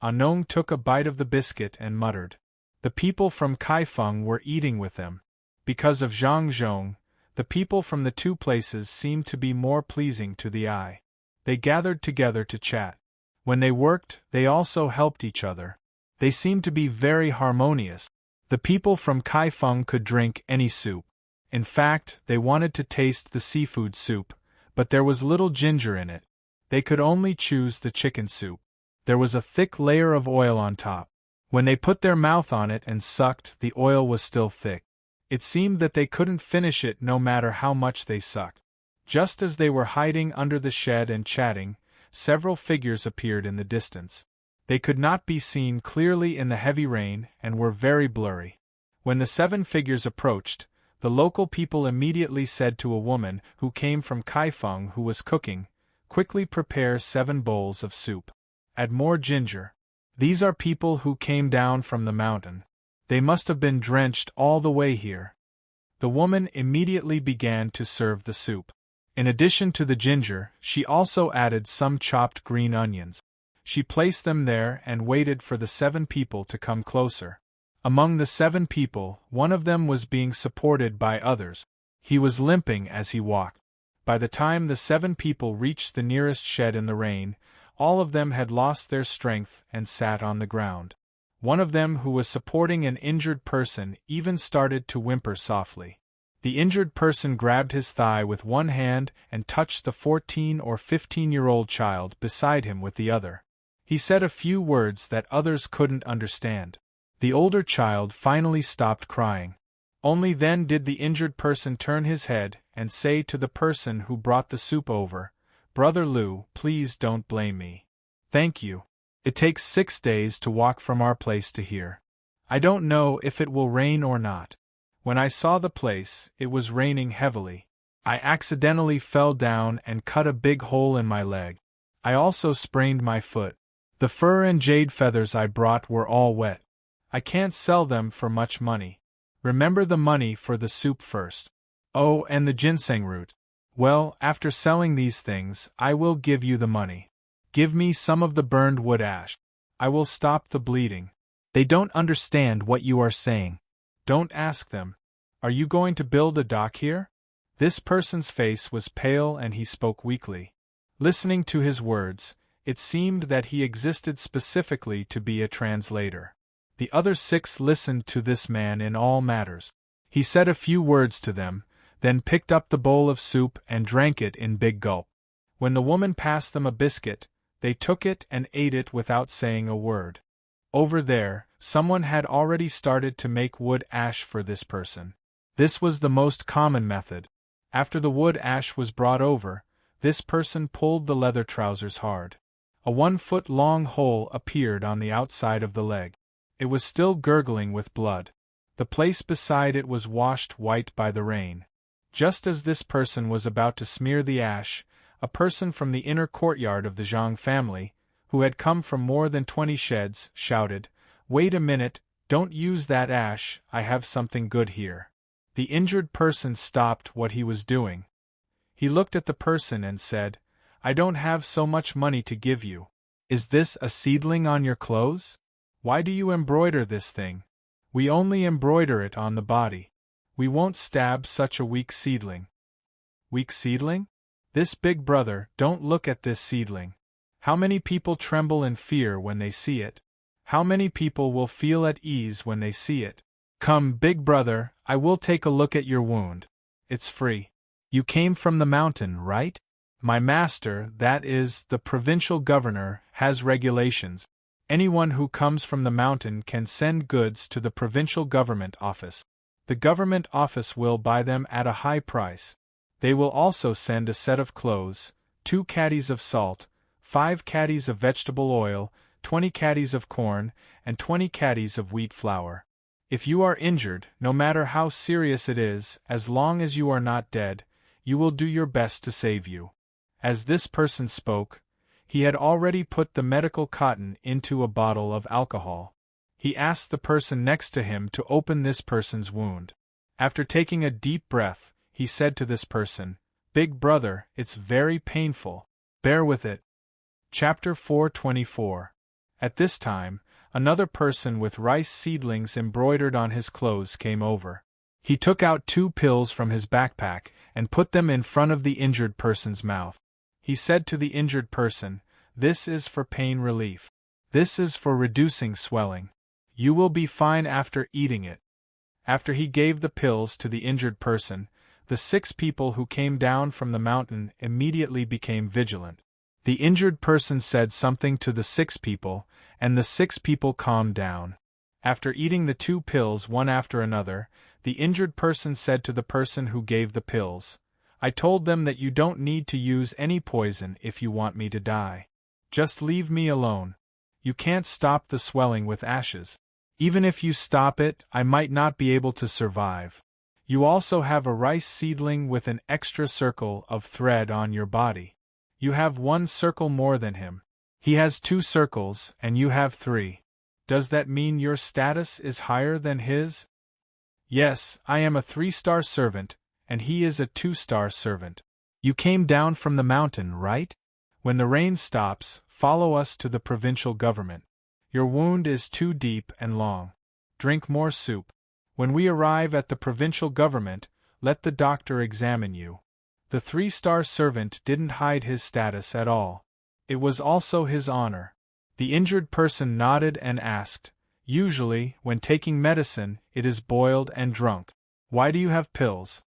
Anong took a bite of the biscuit and muttered. The people from Kaifeng were eating with them. Because of Zhang Zhong, the people from the 2 places seemed to be more pleasing to the eye. They gathered together to chat. When they worked, they also helped each other. They seemed to be very harmonious. The people from Kaifeng could drink any soup. In fact, they wanted to taste the seafood soup, but there was little ginger in it. They could only choose the chicken soup. There was a thick layer of oil on top. When they put their mouth on it and sucked, the oil was still thick. It seemed that they couldn't finish it no matter how much they sucked. Just as they were hiding under the shed and chatting, several figures appeared in the distance. They could not be seen clearly in the heavy rain and were very blurry. When the 7 figures approached, the local people immediately said to a woman who came from Kaifeng who was cooking, "Quickly prepare 7 bowls of soup. Add more ginger. These are people who came down from the mountain. They must have been drenched all the way here." The woman immediately began to serve the soup. In addition to the ginger, she also added some chopped green onions. She placed them there and waited for the 7 people to come closer. Among the 7 people, one of them was being supported by others. He was limping as he walked. By the time the 7 people reached the nearest shed in the rain, all of them had lost their strength and sat on the ground. One of them who was supporting an injured person even started to whimper softly. The injured person grabbed his thigh with one hand and touched the 14 or 15-year-old child beside him with the other. He said a few words that others couldn't understand. The older child finally stopped crying. Only then did the injured person turn his head and say to the person who brought the soup over, "Brother Lou, please don't blame me. Thank you. It takes 6 days to walk from our place to here. I don't know if it will rain or not. When I saw the place, it was raining heavily. I accidentally fell down and cut a big hole in my leg. I also sprained my foot. The fur and jade feathers I brought were all wet. I can't sell them for much money. Remember the money for the soup first. Oh, and the ginseng root. Well, after selling these things, I will give you the money. Give me some of the burned wood ash. I will stop the bleeding. They don't understand what you are saying. Don't ask them. Are you going to build a dock here?" This person's face was pale and he spoke weakly. Listening to his words, it seemed that he existed specifically to be a translator. The other 6 listened to this man in all matters. He said a few words to them, then picked up the bowl of soup and drank it in big gulp. When the woman passed them a biscuit, they took it and ate it without saying a word. Over there, someone had already started to make wood ash for this person. This was the most common method. After the wood ash was brought over, this person pulled the leather trousers hard. A 1-foot-long hole appeared on the outside of the leg. It was still gurgling with blood. The place beside it was washed white by the rain. Just as this person was about to smear the ash, a person from the inner courtyard of the Zhang family, who had come from more than 20 sheds, shouted, "Wait a minute, don't use that ash, I have something good here." The injured person stopped what he was doing. He looked at the person and said, "I don't have so much money to give you. Is this a seedling on your clothes? Why do you embroider this thing? We only embroider it on the body. We won't stab such a weak seedling." Weak seedling? This big brother, don't look at this seedling. How many people tremble in fear when they see it? How many people will feel at ease when they see it? Come, big brother, I will take a look at your wound. It's free. You came from the mountain, right? My master, that is, the provincial governor, has regulations. Anyone who comes from the mountain can send goods to the provincial government office. The government office will buy them at a high price. They will also send a set of clothes, 2 caddies of salt, 5 caddies of vegetable oil, 20 caddies of corn, and 20 caddies of wheat flour. If you are injured, no matter how serious it is, as long as you are not dead, you will do your best to save you. As this person spoke, he had already put the medical cotton into a bottle of alcohol. He asked the person next to him to open this person's wound. After taking a deep breath, he said to this person, "Big brother, it's very painful. Bear with it." Chapter 424. At this time, another person with rice seedlings embroidered on his clothes came over. He took out 2 pills from his backpack and put them in front of the injured person's mouth. He said to the injured person, "This is for pain relief. This is for reducing swelling. You will be fine after eating it." After he gave the pills to the injured person, the 6 people who came down from the mountain immediately became vigilant. The injured person said something to the 6 people, and the 6 people calmed down. After eating the 2 pills one after another, the injured person said to the person who gave the pills, "I told them that you don't need to use any poison if you want me to die. Just leave me alone. You can't stop the swelling with ashes. Even if you stop it, I might not be able to survive. You also have a rice seedling with an extra circle of thread on your body. You have 1 circle more than him. He has 2 circles, and you have 3. Does that mean your status is higher than his?" "Yes, I am a 3-star servant, and he is a 2-star servant. You came down from the mountain, right? When the rain stops, follow us to the provincial government. Your wound is too deep and long. Drink more soup. When we arrive at the provincial government, let the doctor examine you." The 3-star servant didn't hide his status at all. It was also his honor. The injured person nodded and asked, "Usually, when taking medicine, it is boiled and drunk. Why do you have pills?"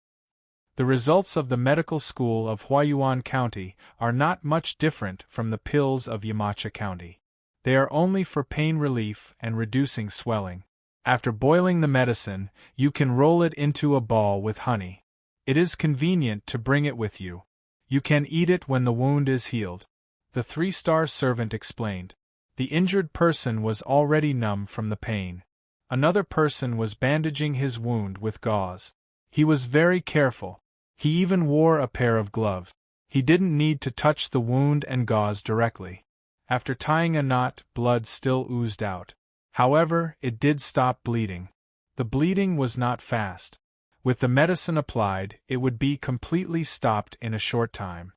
The results of the medical school of Huayuan County are not much different from the pills of Yamacha County. They are only for pain relief and reducing swelling. After boiling the medicine, you can roll it into a ball with honey. It is convenient to bring it with you. You can eat it when the wound is healed. The 3-star servant explained. The injured person was already numb from the pain. Another person was bandaging his wound with gauze. He was very careful. He even wore a pair of gloves. He didn't need to touch the wound and gauze directly. After tying a knot, blood still oozed out. However, it did stop bleeding. The bleeding was not fast. With the medicine applied, it would be completely stopped in a short time.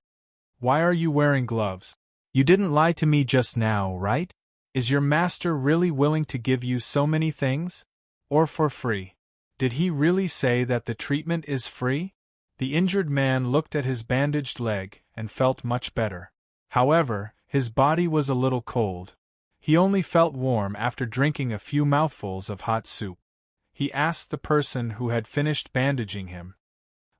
Why are you wearing gloves? You didn't lie to me just now, right? Is your master really willing to give you so many things? Or for free? Did he really say that the treatment is free? The injured man looked at his bandaged leg and felt much better. However, his body was a little cold. He only felt warm after drinking a few mouthfuls of hot soup. He asked the person who had finished bandaging him.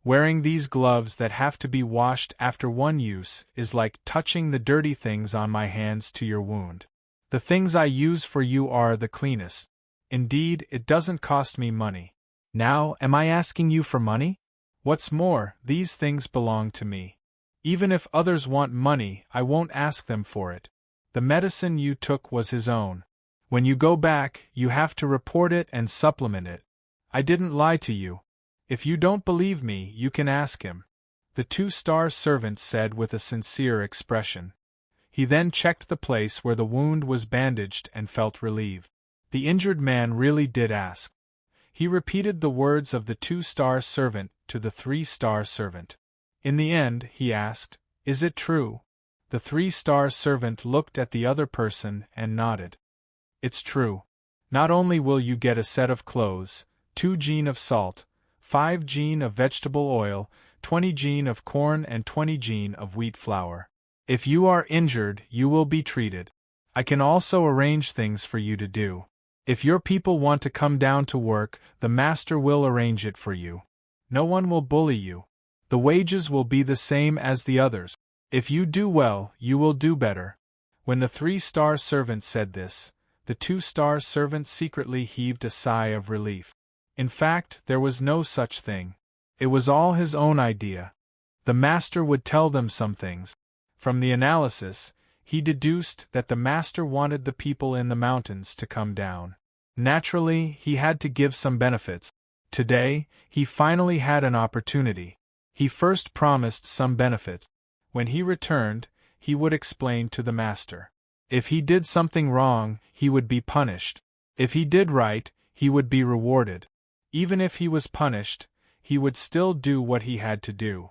Wearing these gloves that have to be washed after one use is like touching the dirty things on my hands to your wound. The things I use for you are the cleanest. Indeed, it doesn't cost me money. Now, am I asking you for money? What's more, these things belong to me. Even if others want money, I won't ask them for it. The medicine you took was his own. When you go back, you have to report it and supplement it. I didn't lie to you. If you don't believe me, you can ask him. The 2-star servant said with a sincere expression. He then checked the place where the wound was bandaged and felt relieved. The injured man really did ask. He repeated the words of the 2-star servant to the 3-star servant. In the end, he asked, "Is it true?" The 3-star servant looked at the other person and nodded. It's true. Not only will you get a set of clothes, 2 gin of salt, 5 gin of vegetable oil, 20 gin of corn and 20 gin of wheat flour. If you are injured, you will be treated. I can also arrange things for you to do. If your people want to come down to work, the master will arrange it for you. No one will bully you. The wages will be the same as the others. If you do well, you will do better. When the 3-star servant said this, the 2-star servant secretly heaved a sigh of relief. In fact, there was no such thing. It was all his own idea. The master would tell them some things. From the analysis, he deduced that the master wanted the people in the mountains to come down. Naturally, he had to give some benefits. Today, he finally had an opportunity. He first promised some benefits. When he returned, he would explain to the master. If he did something wrong, he would be punished. If he did right, he would be rewarded. Even if he was punished, he would still do what he had to do.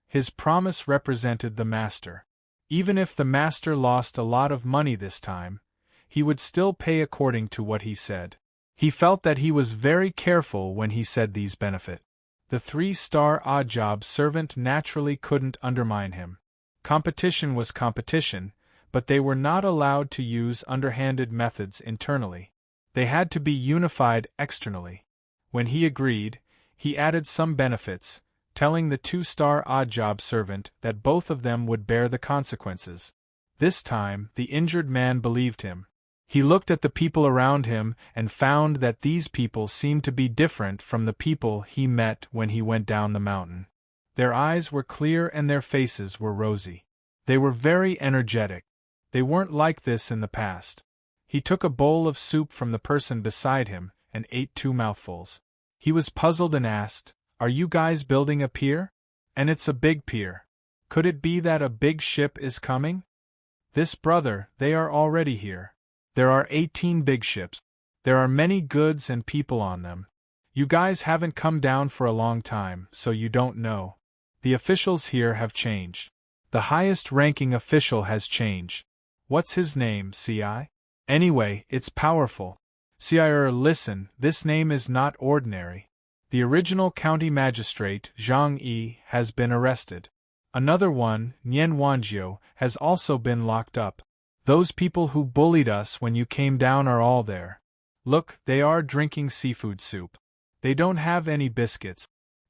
His promise represented the master. Even if the master lost a lot of money this time, he would still pay according to what he said. He felt that he was very careful when he said these benefits. The 3-star odd job servant naturally couldn't undermine him. Competition was competition, but they were not allowed to use underhanded methods internally. They had to be unified externally. When he agreed, he added some benefits, telling the 2-star odd job servant that both of them would bear the consequences. This time, the injured man believed him. He looked at the people around him and found that these people seemed to be different from the people he met when he went down the mountain. Their eyes were clear and their faces were rosy. They were very energetic. They weren't like this in the past. He took a bowl of soup from the person beside him and ate 2 mouthfuls. He was puzzled and asked, "Are you guys building a pier? And it's a big pier. Could it be that a big ship is coming?" "This brother, they are already here. There are 18 big ships. There are many goods and people on them. You guys haven't come down for a long time, so you don't know. The officials here have changed. The highest-ranking official has changed. What's his name, CI? Anyway, it's powerful. CIR, listen, this name is not ordinary. The original county magistrate, Zhang Yi, has been arrested. Another one, Nian Wanjiu, has also been locked up. Those people who bullied us when you came down are all there. Look, they are drinking seafood soup. They don't have any biscuits.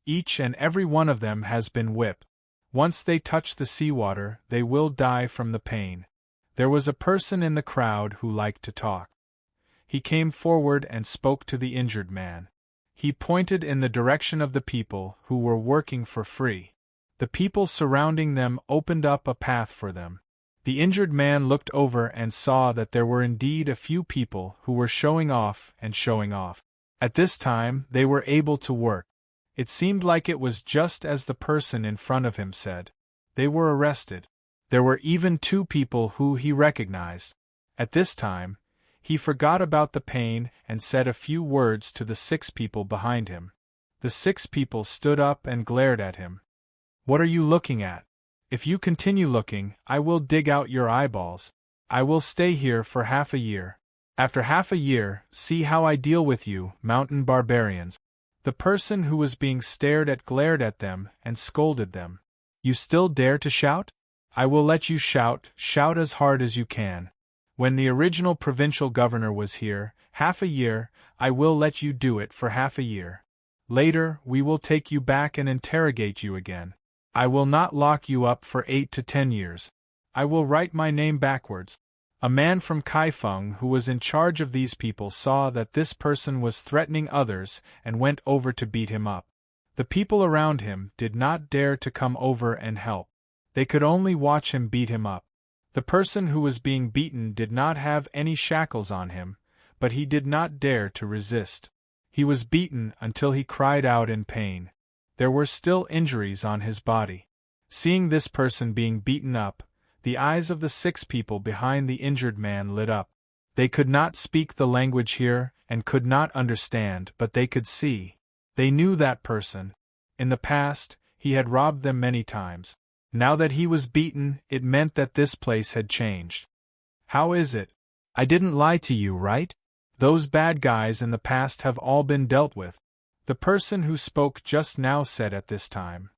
Each and every one of them has been whipped. Once they touch the seawater, they will die from the pain. There was a person in the crowd who liked to talk. He came forward and spoke to the injured man. He pointed in the direction of the people who were working for free. The people surrounding them opened up a path for them. The injured man looked over and saw that there were indeed a few people who were showing off and showing off. At this time, they were able to work. It seemed like it was just as the person in front of him said. They were arrested. There were even 2 people who he recognized. At this time, he forgot about the pain and said a few words to the 6 people behind him. The 6 people stood up and glared at him. "What are you looking at? If you continue looking, I will dig out your eyeballs. I will stay here for half a year. After half a year, see how I deal with you, mountain barbarians." The person who was being stared at glared at them and scolded them. "You still dare to shout? I will let you shout, shout as hard as you can. When the original provincial governor was here, half a year, I will let you do it for half a year. Later, we will take you back and interrogate you again. I will not lock you up for 8 to 10 years. I will write my name backwards." A man from Kaifeng who was in charge of these people saw that this person was threatening others and went over to beat him up. The people around him did not dare to come over and help. They could only watch him beat him up. The person who was being beaten did not have any shackles on him, but he did not dare to resist. He was beaten until he cried out in pain. There were still injuries on his body. Seeing this person being beaten up, the eyes of the 6 people behind the injured man lit up. They could not speak the language here and could not understand, but they could see. They knew that person. In the past, he had robbed them many times. Now that he was beaten, it meant that this place had changed. "How is it? I didn't lie to you, right? Those bad guys in the past have all been dealt with." The person who spoke just now said at this time.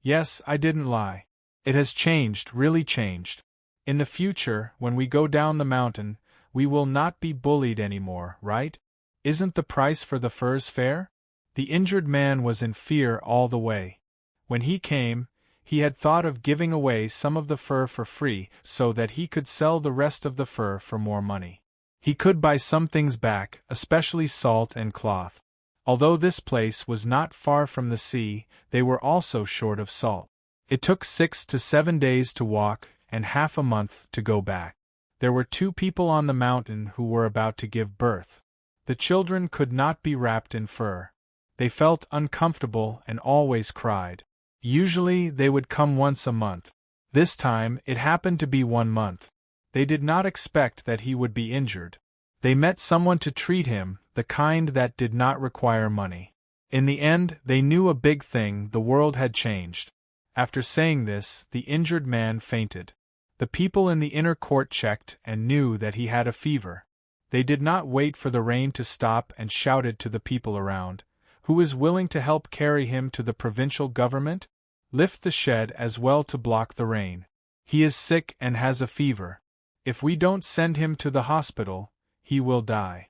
"Yes, I didn't lie. It has changed, really changed. In the future, when we go down the mountain, we will not be bullied anymore, right? Isn't the price for the furs fair?" The injured man was in fear all the way. When he came, he had thought of giving away some of the fur for free so that he could sell the rest of the fur for more money. He could buy some things back, especially salt and cloth. Although this place was not far from the sea, they were also short of salt. It took 6 to 7 days to walk and half a month to go back. There were 2 people on the mountain who were about to give birth. The children could not be wrapped in fur. They felt uncomfortable and always cried. Usually they would come once a month. This time it happened to be 1 month. They did not expect that he would be injured. They met someone to treat him, the kind that did not require money. In the end, they knew a big thing: the world had changed. After saying this, the injured man fainted. The people in the inner court checked and knew that he had a fever. They did not wait for the rain to stop and shouted to the people around, "Who is willing to help carry him to the provincial government? Lift the shed as well to block the rain. He is sick and has a fever. If we don't send him to the hospital, he will die."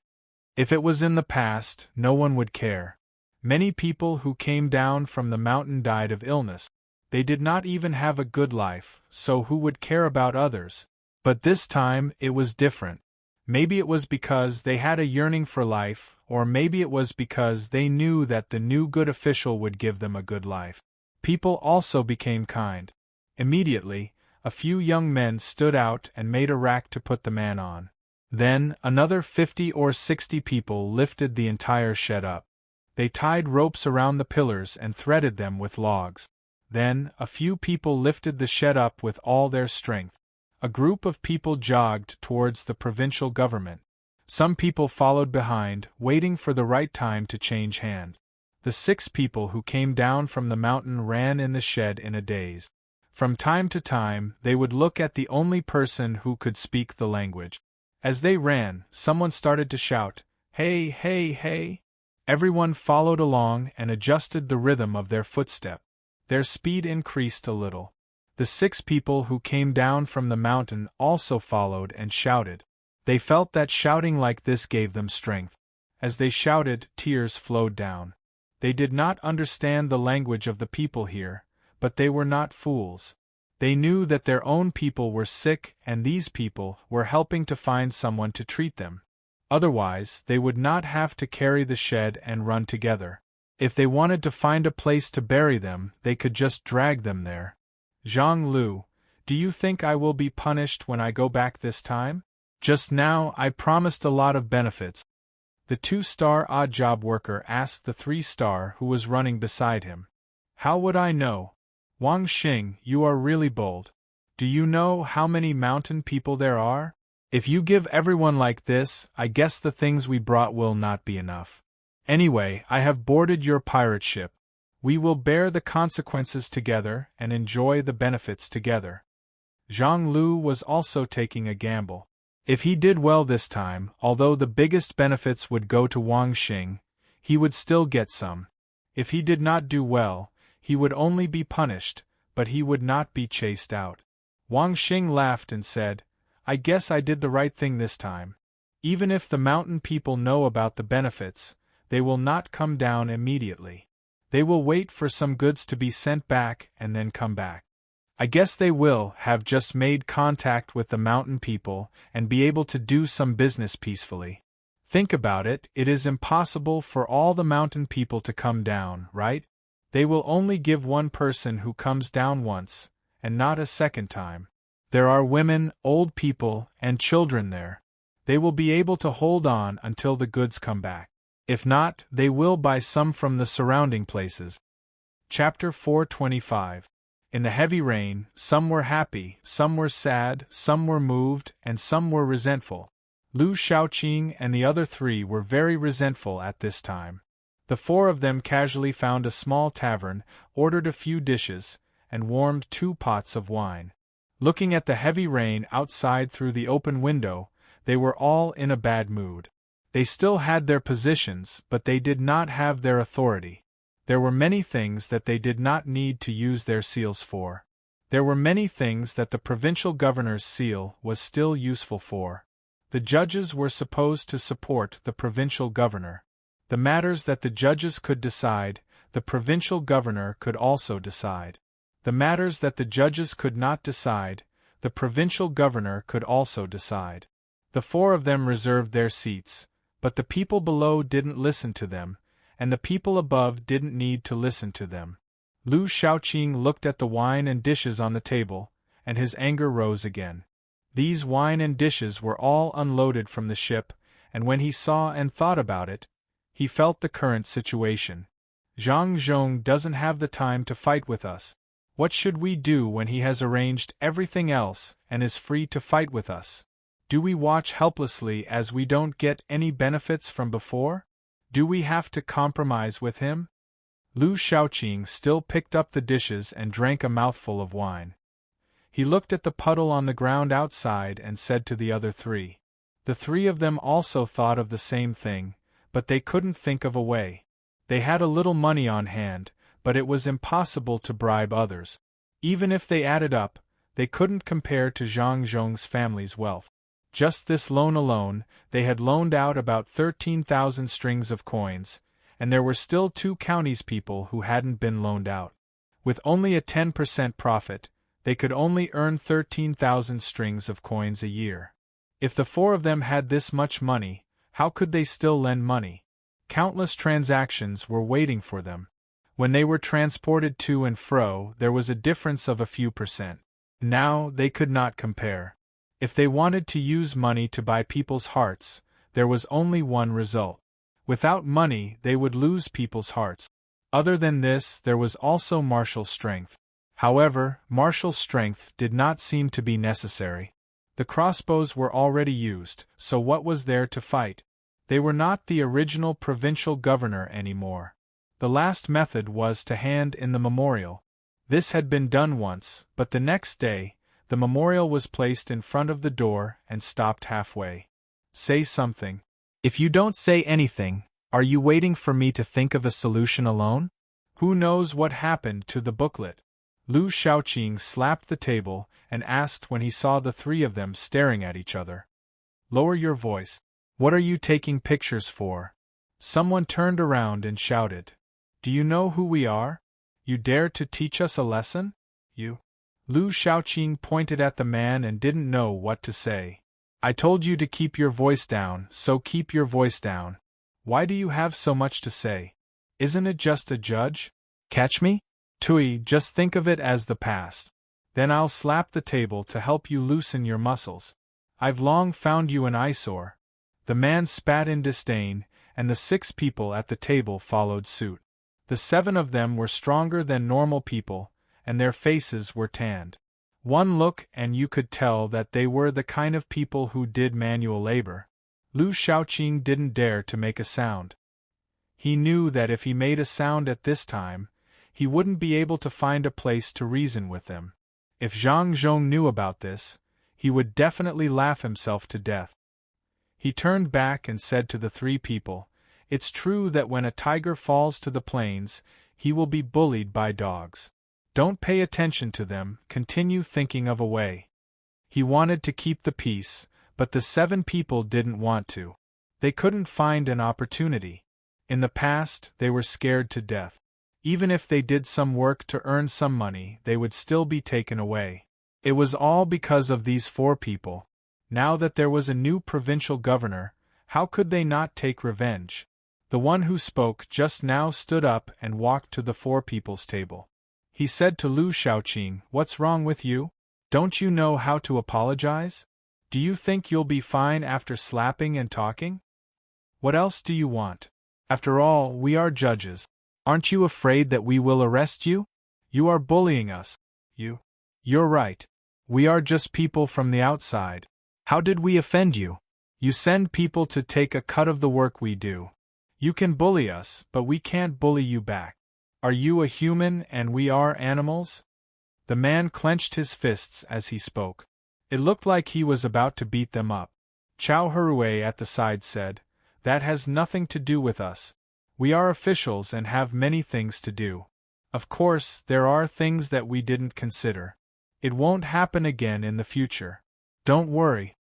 If it was in the past, no one would care. Many people who came down from the mountain died of illness. They did not even have a good life, so who would care about others? But this time it was different. Maybe it was because they had a yearning for life, or maybe it was because they knew that the new good official would give them a good life. People also became kind. Immediately, a few young men stood out and made a rack to put the man on. Then, another 50 or 60 people lifted the entire shed up. They tied ropes around the pillars and threaded them with logs. Then, a few people lifted the shed up with all their strength. A group of people jogged towards the provincial government. Some people followed behind, waiting for the right time to change hand. The 6 people who came down from the mountain ran in the shed in a daze. From time to time, they would look at the only person who could speak the language. As they ran, someone started to shout, "Hey, hey, hey!" Everyone followed along and adjusted the rhythm of their footstep. Their speed increased a little. The 6 people who came down from the mountain also followed and shouted. They felt that shouting like this gave them strength. As they shouted, tears flowed down. They did not understand the language of the people here, but they were not fools. They knew that their own people were sick and these people were helping to find someone to treat them. Otherwise, they would not have to carry the shed and run together. If they wanted to find a place to bury them, they could just drag them there. Zhang Lu, do you think I will be punished when I go back this time? Just now, I promised a lot of benefits. The 2-star odd job worker asked the 3-star who was running beside him. How would I know? Wang Xing, you are really bold. Do you know how many mountain people there are? If you give everyone like this, I guess the things we brought will not be enough. Anyway, I have boarded your pirate ship. We will bear the consequences together and enjoy the benefits together. Zhang Lu was also taking a gamble. If he did well this time, although the biggest benefits would go to Wang Xing, he would still get some. If he did not do well, he would only be punished, but he would not be chased out. Wang Xing laughed and said, I guess I did the right thing this time. Even if the mountain people know about the benefits, they will not come down immediately. They will wait for some goods to be sent back and then come back. I guess they will have just made contact with the mountain people and be able to do some business peacefully. Think about it, it is impossible for all the mountain people to come down, right? They will only give one person who comes down once, and not a second time. There are women, old people, and children there. They will be able to hold on until the goods come back. If not, they will buy some from the surrounding places. Chapter 425. In the heavy rain, some were happy, some were sad, some were moved, and some were resentful. Lu Shaoqing and the other 3 were very resentful at this time. The 4 of them casually found a small tavern, ordered a few dishes, and warmed 2 pots of wine. Looking at the heavy rain outside through the open window, they were all in a bad mood. They still had their positions, but they did not have their authority. There were many things that they did not need to use their seals for. There were many things that the provincial governor's seal was still useful for. The judges were supposed to support the provincial governor. The matters that the judges could decide, the provincial governor could also decide. The matters that the judges could not decide, the provincial governor could also decide. The 4 of them reserved their seats, but the people below didn't listen to them, and the people above didn't need to listen to them. Lu Shaoqing looked at the wine and dishes on the table, and his anger rose again. These wine and dishes were all unloaded from the ship, and when he saw and thought about it, he felt the current situation. Zhang Zhong doesn't have the time to fight with us. What should we do when he has arranged everything else and is free to fight with us? Do we watch helplessly as we don't get any benefits from before? Do we have to compromise with him? Lu Shaoqing still picked up the dishes and drank a mouthful of wine. He looked at the puddle on the ground outside and said to the other 3. The 3 of them also thought of the same thing, but they couldn't think of a way. They had a little money on hand, but it was impossible to bribe others. Even if they added up, they couldn't compare to Zhang Zhong's family's wealth. Just this loan alone, they had loaned out about 13,000 strings of coins, and there were still 2 counties people who hadn't been loaned out. With only a 10% profit, they could only earn 13,000 strings of coins a year. If the 4 of them had this much money, how could they still lend money? Countless transactions were waiting for them. When they were transported to and fro, there was a difference of a few percent. Now they could not compare. If they wanted to use money to buy people's hearts, there was only one result. Without money, they would lose people's hearts. Other than this, there was also martial strength. However, martial strength did not seem to be necessary. The crossbows were already used, so what was there to fight? They were not the original provincial governor anymore. The last method was to hand in the memorial. This had been done once, but the next day, the memorial was placed in front of the door and stopped halfway. Say something. If you don't say anything, are you waiting for me to think of a solution alone? Who knows what happened to the booklet? Lu Shaoqing slapped the table and asked when he saw the 3 of them staring at each other. Lower your voice. What are you taking pictures for? Someone turned around and shouted. Do you know who we are? You dare to teach us a lesson? You? Lu Shaoqing pointed at the man and didn't know what to say. I told you to keep your voice down, so keep your voice down. Why do you have so much to say? Isn't it just a judge? Catch me? Tui, just think of it as the past. Then I'll slap the table to help you loosen your muscles. I've long found you an eyesore. The man spat in disdain, and the 6 people at the table followed suit. The 7 of them were stronger than normal people, and their faces were tanned. One look and you could tell that they were the kind of people who did manual labor. Lu Shaoqing didn't dare to make a sound. He knew that if he made a sound at this time, he wouldn't be able to find a place to reason with them. If Zhang Zhong knew about this, he would definitely laugh himself to death. He turned back and said to the 3 people, "It's true that when a tiger falls to the plains, he will be bullied by dogs. Don't pay attention to them, continue thinking of a way." He wanted to keep the peace, but the 7 people didn't want to. They couldn't find an opportunity. In the past, they were scared to death. Even if they did some work to earn some money, they would still be taken away. It was all because of these 4 people. Now that there was a new provincial governor, how could they not take revenge? The one who spoke just now stood up and walked to the 4 people's table. He said to Lu Shaoqing, "What's wrong with you? Don't you know how to apologize? Do you think you'll be fine after slapping and talking? What else do you want? After all, we are judges. Aren't you afraid that we will arrest you? You are bullying us. You're right. We are just people from the outside. How did we offend you? You send people to take a cut of the work we do. You can bully us, but we can't bully you back. Are you a human and we are animals?" The man clenched his fists as he spoke. It looked like he was about to beat them up. Chao Hui at the side said, "That has nothing to do with us. We are officials and have many things to do. Of course, there are things that we didn't consider. It won't happen again in the future. Don't worry."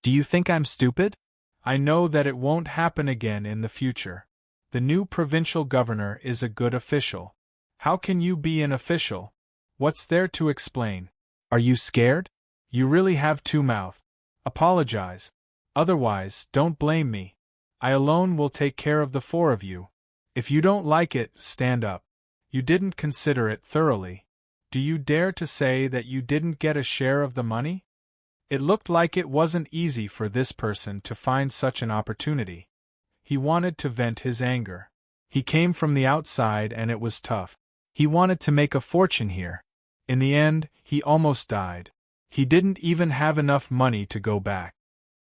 "Do you think I'm stupid?" "I know that it won't happen again in the future. The new provincial governor is a good official. How can you be an official? What's there to explain? Are you scared? You really have 2 mouths. Apologize. Otherwise, don't blame me. I alone will take care of the 4 of you. If you don't like it, stand up. You didn't consider it thoroughly. Do you dare to say that you didn't get a share of the money?" It looked like it wasn't easy for this person to find such an opportunity. He wanted to vent his anger. He came from the outside and it was tough. He wanted to make a fortune here. In the end, he almost died. He didn't even have enough money to go back.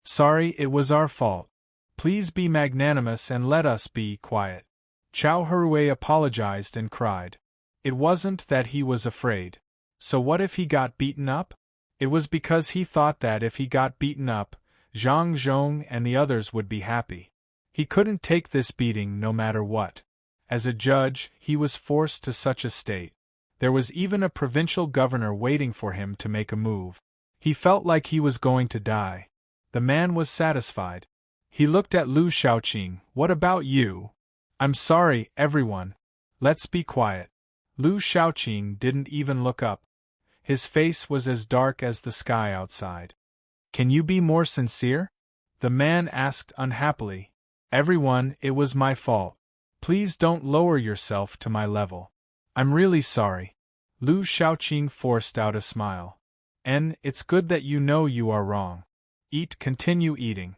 "Sorry, it was our fault. Please be magnanimous and let us be quiet." Chao Hui apologized and cried. It wasn't that he was afraid. So what if he got beaten up? It was because he thought that if he got beaten up, Zhang Zhong and the others would be happy. He couldn't take this beating no matter what. As a judge, he was forced to such a state. There was even a provincial governor waiting for him to make a move. He felt like he was going to die. The man was satisfied. He looked at Lu Shaoqing. "What about you?" "I'm sorry, everyone. Let's be quiet." Lu Shaoqing didn't even look up. His face was as dark as the sky outside. "Can you be more sincere?" the man asked unhappily. "Everyone, it was my fault. Please don't lower yourself to my level. I'm really sorry." Lu Shaoqing forced out a smile. It's good that you know you are wrong. Continue eating."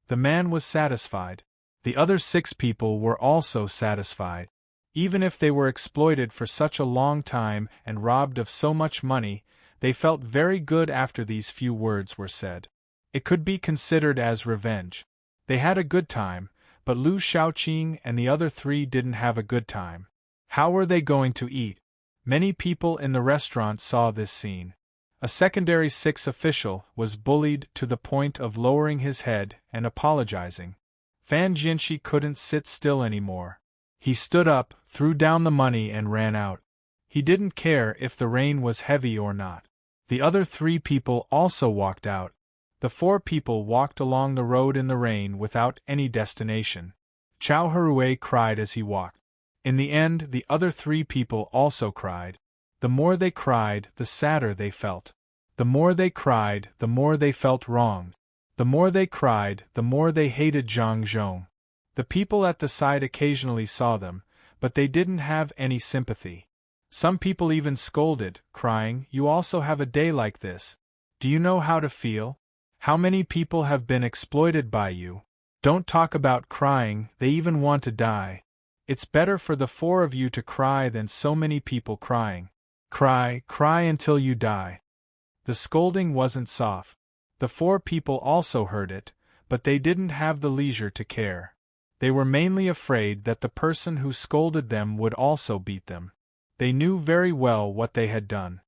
The man was satisfied. The other 6 people were also satisfied. Even if they were exploited for such a long time and robbed of so much money, they felt very good after these few words were said. It could be considered as revenge. They had a good time, but Lu Shaoqing and the other 3 didn't have a good time. How were they going to eat? Many people in the restaurant saw this scene. A secondary 6 official was bullied to the point of lowering his head and apologizing. Fan Jinshi couldn't sit still anymore. He stood up, threw down the money and ran out. He didn't care if the rain was heavy or not. The other 3 people also walked out. The 4 people walked along the road in the rain without any destination. Chao Hui cried as he walked. In the end, the other 3 people also cried. The more they cried, the sadder they felt. The more they cried, the more they felt wronged. The more they cried, the more they hated Zhang Zhong. The people at the side occasionally saw them, but they didn't have any sympathy. Some people even scolded, crying, "You also have a day like this. Do you know how to feel? How many people have been exploited by you? Don't talk about crying, they even want to die. It's better for the 4 of you to cry than so many people crying. Cry, cry until you die." The scolding wasn't soft. The 4 people also heard it, but they didn't have the leisure to care. They were mainly afraid that the person who scolded them would also beat them. They knew very well what they had done.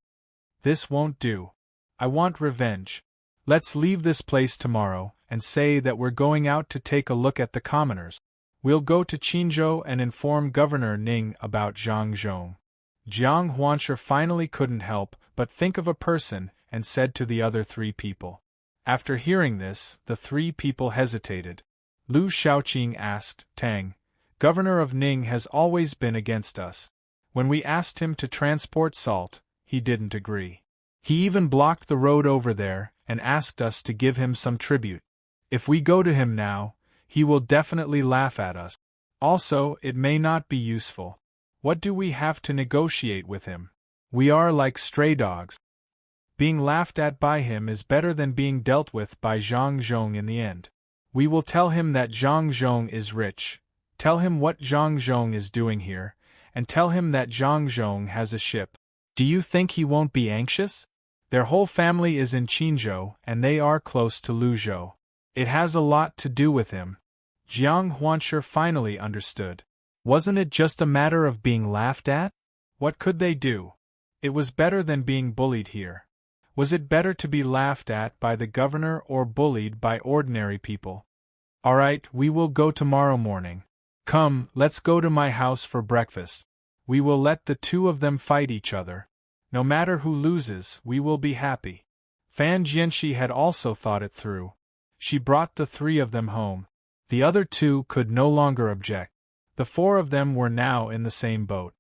"This won't do. I want revenge. Let's leave this place tomorrow, and say that we're going out to take a look at the commoners. We'll go to Qinzhou and inform Governor Ning about Zhang Zhong." Jiang Huanshe finally couldn't help but think of a person and said to the other 3 people. After hearing this, the 3 people hesitated. Lu Shaoqing asked, "Tang, Governor of Ning has always been against us. When we asked him to transport salt, he didn't agree. He even blocked the road over there and asked us to give him some tribute. If we go to him now, he will definitely laugh at us. Also, it may not be useful. What do we have to negotiate with him? We are like stray dogs. Being laughed at by him is better than being dealt with by Zhang Zhong in the end. We will tell him that Zhang Zhong is rich, tell him what Zhang Zhong is doing here, and tell him that Zhang Zhong has a ship. Do you think he won't be anxious? Their whole family is in Qinzhou and they are close to Luzhou. It has a lot to do with him." Jiang Huanshe finally understood. Wasn't it just a matter of being laughed at? What could they do? It was better than being bullied here. Was it better to be laughed at by the governor or bullied by ordinary people? "All right, we will go tomorrow morning. Come, let's go to my house for breakfast. We will let the 2 of them fight each other. No matter who loses, we will be happy." Fan Jianxi had also thought it through. She brought the 3 of them home. The other 2 could no longer object. The 4 of them were now in the same boat.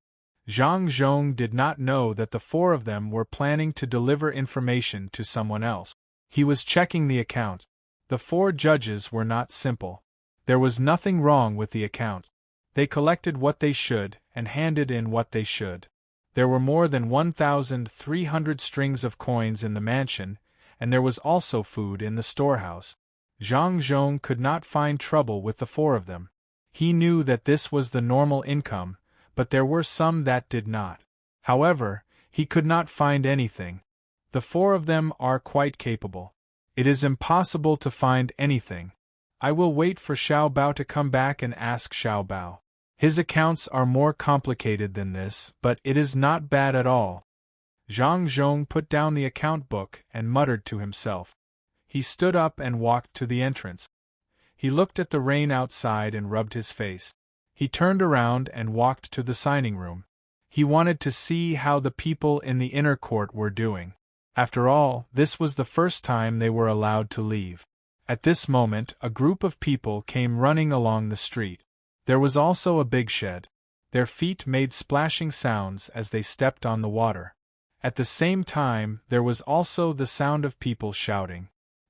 Zhang Zhong did not know that the 4 of them were planning to deliver information to someone else. He was checking the account. The 4 judges were not simple. There was nothing wrong with the account. They collected what they should and handed in what they should. There were more than 1,300 strings of coins in the mansion, and there was also food in the storehouse. Zhang Zhong could not find trouble with the 4 of them. He knew that this was the normal income, but there were some that did not. However, he could not find anything. The 4 of them are quite capable. It is impossible to find anything. I will wait for Xiao Bao to come back and ask Xiao Bao. His accounts are more complicated than this, but it is not bad at all. Zhang Zhong put down the account book and muttered to himself. He stood up and walked to the entrance. He looked at the rain outside and rubbed his face. He turned around and walked to the signing room. He wanted to see how the people in the inner court were doing. After all, this was the first time they were allowed to leave. At this moment, a group of people came running along the street. There was also a big shed. Their feet made splashing sounds as they stepped on the water. At the same time, there was also the sound of people shouting.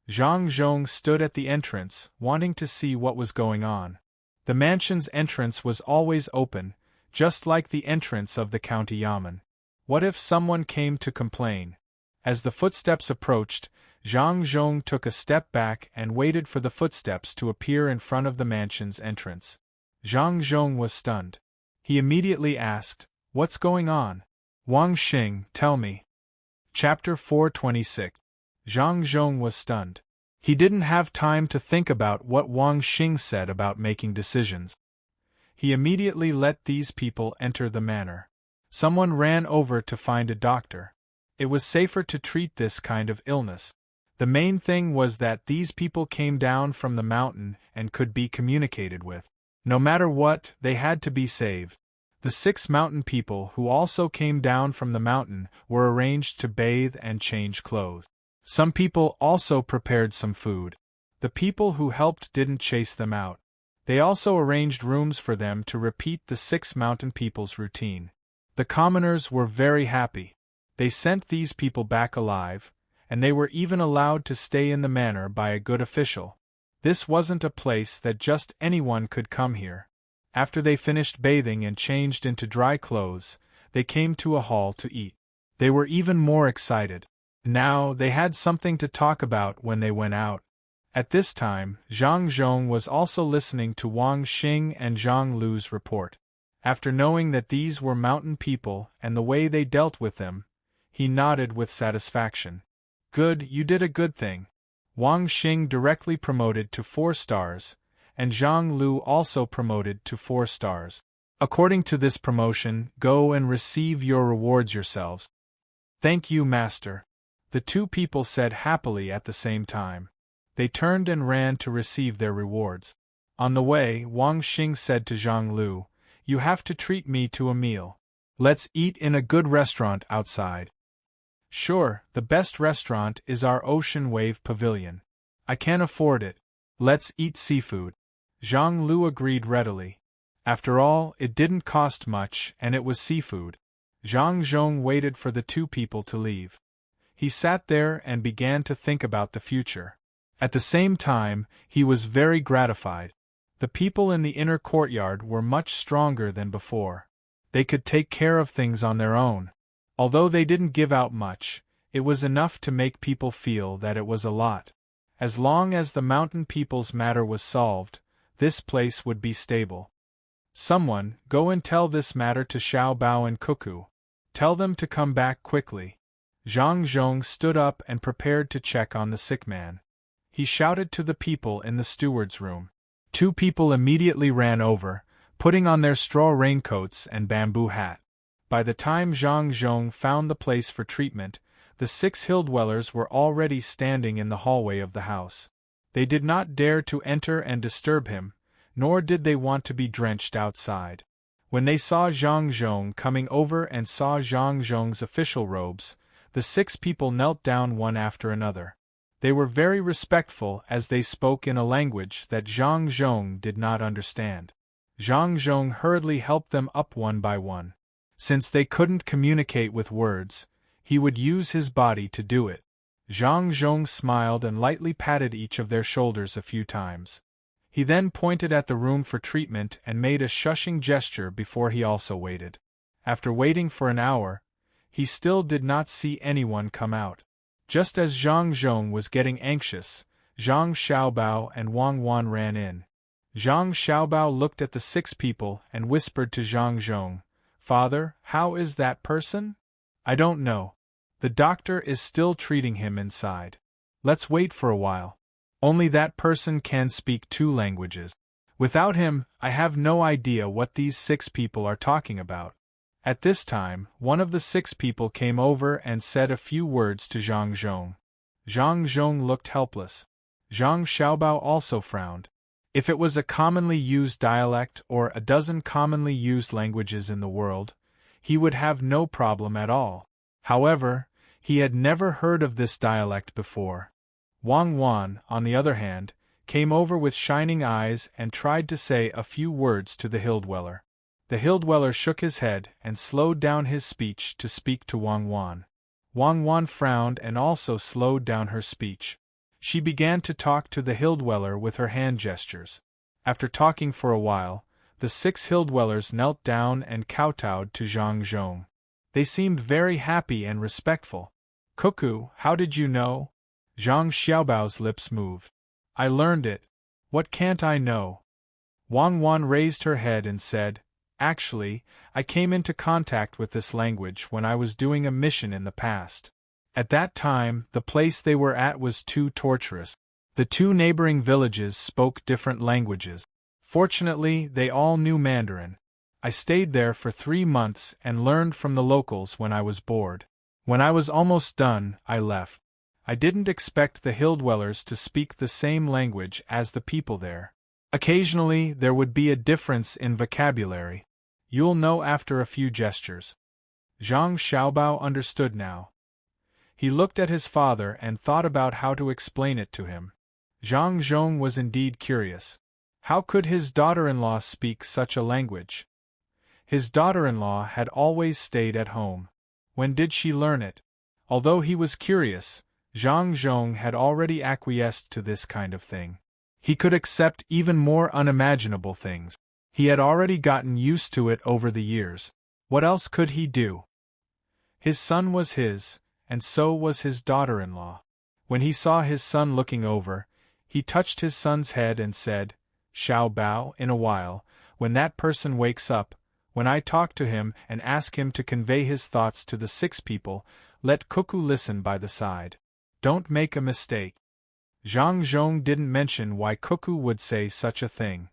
Zhang Zhong stood at the entrance, wanting to see what was going on. The mansion's entrance was always open, just like the entrance of the county yamen. What if someone came to complain? As the footsteps approached, Zhang Zhong took a step back and waited for the footsteps to appear in front of the mansion's entrance. Zhang Zhong was stunned. He immediately asked, "What's going on? Wang Xing, tell me." Chapter 426. Zhang Zhong was stunned. He didn't have time to think about what Wang Xing said about making decisions. He immediately let these people enter the manor. Someone ran over to find a doctor. It was safer to treat this kind of illness. The main thing was that these people came down from the mountain and could be communicated with. No matter what, they had to be saved. The 6 mountain people who also came down from the mountain were arranged to bathe and change clothes. Some people also prepared some food. The people who helped didn't chase them out. They also arranged rooms for them to repeat the 6 mountain people's routine. The commoners were very happy. They sent these people back alive, and they were even allowed to stay in the manor by a good official. This wasn't a place that just anyone could come here. After they finished bathing and changed into dry clothes, they came to a hall to eat. They were even more excited. Now they had something to talk about when they went out. At this time, Zhang Zhong was also listening to Wang Xing and Zhang Lu's report. After knowing that these were mountain people and the way they dealt with them, he nodded with satisfaction. Good, you did a good thing. Wang Xing directly promoted to 4 stars, and Zhang Lu also promoted to 4 stars. According to this promotion, go and receive your rewards yourselves. Thank you, Master. The 2 people said happily at the same time. They turned and ran to receive their rewards. On the way, Wang Xing said to Zhang Lu, "You have to treat me to a meal. Let's eat in a good restaurant outside." "Sure, the best restaurant is our Ocean Wave Pavilion. I can afford it. Let's eat seafood." Zhang Lu agreed readily. After all, it didn't cost much and it was seafood. Zhang Zhong waited for the 2 people to leave. He sat there and began to think about the future. At the same time, he was very gratified. The people in the inner courtyard were much stronger than before. They could take care of things on their own. Although they didn't give out much, it was enough to make people feel that it was a lot. As long as the mountain people's matter was solved, this place would be stable. Someone, go and tell this matter to Xiao Bao and Cuckoo. Tell them to come back quickly. Zhang Zhong stood up and prepared to check on the sick man. He shouted to the people in the steward's room. 2 people immediately ran over, putting on their straw raincoats and bamboo hat. By the time Zhang Zhong found the place for treatment, the 6 hill dwellers were already standing in the hallway of the house. They did not dare to enter and disturb him, nor did they want to be drenched outside. When they saw Zhang Zhong coming over and saw Zhang Zhong's official robes, the 6 people knelt down one after another. They were very respectful as they spoke in a language that Zhang Zhong did not understand. Zhang Zhong hurriedly helped them up one by one. Since they couldn't communicate with words, he would use his body to do it. Zhang Zhong smiled and lightly patted each of their shoulders a few times. He then pointed at the room for treatment and made a shushing gesture before he also waited. After waiting for an hour, he still did not see anyone come out. Just as Zhang Zhong was getting anxious, Zhang Xiaobao and Wang Wan ran in. Zhang Xiaobao looked at the 6 people and whispered to Zhang Zhong, "Father, how is that person?" "I don't know. The doctor is still treating him inside. Let's wait for a while. Only that person can speak 2 languages. Without him, I have no idea what these 6 people are talking about." At this time, one of the 6 people came over and said a few words to Zhang Zhong. Zhang Zhong looked helpless. Zhang Xiaobao also frowned. If it was a commonly used dialect or a dozen commonly used languages in the world, he would have no problem at all. However, he had never heard of this dialect before. Wang Wan, on the other hand, came over with shining eyes and tried to say a few words to the hill dweller. The hill dweller shook his head and slowed down his speech to speak to Wang Wan. Wang Wan frowned and also slowed down her speech. She began to talk to the hill dweller with her hand gestures. After talking for a while, the 6 hill dwellers knelt down and kowtowed to Zhang Zhong. They seemed very happy and respectful. "Cuckoo, how did you know?" Zhang Xiaobao's lips moved. "I learned it. What can't I know?" Wang Wan raised her head and said, "Actually, I came into contact with this language when I was doing a mission in the past. At that time, the place they were at was too torturous. The 2 neighboring villages spoke different languages. Fortunately, they all knew Mandarin. I stayed there for 3 months and learned from the locals when I was bored. When I was almost done, I left. I didn't expect the hill dwellers to speak the same language as the people there. Occasionally, there would be a difference in vocabulary. You'll know after a few gestures." Zhang Xiaobao understood now. He looked at his father and thought about how to explain it to him. Zhang Zhong was indeed curious. How could his daughter-in-law speak such a language? His daughter-in-law had always stayed at home. When did she learn it? Although he was curious, Zhang Zhong had already acquiesced to this kind of thing. He could accept even more unimaginable things. He had already gotten used to it over the years. What else could he do? His son was his, and so was his daughter-in-law. When he saw his son looking over, he touched his son's head and said, "Xiao Bao, in a while, when that person wakes up, when I talk to him and ask him to convey his thoughts to the 6 people, let Cuckoo listen by the side. Don't make a mistake." Zhang Zhong didn't mention why Cuckoo would say such a thing.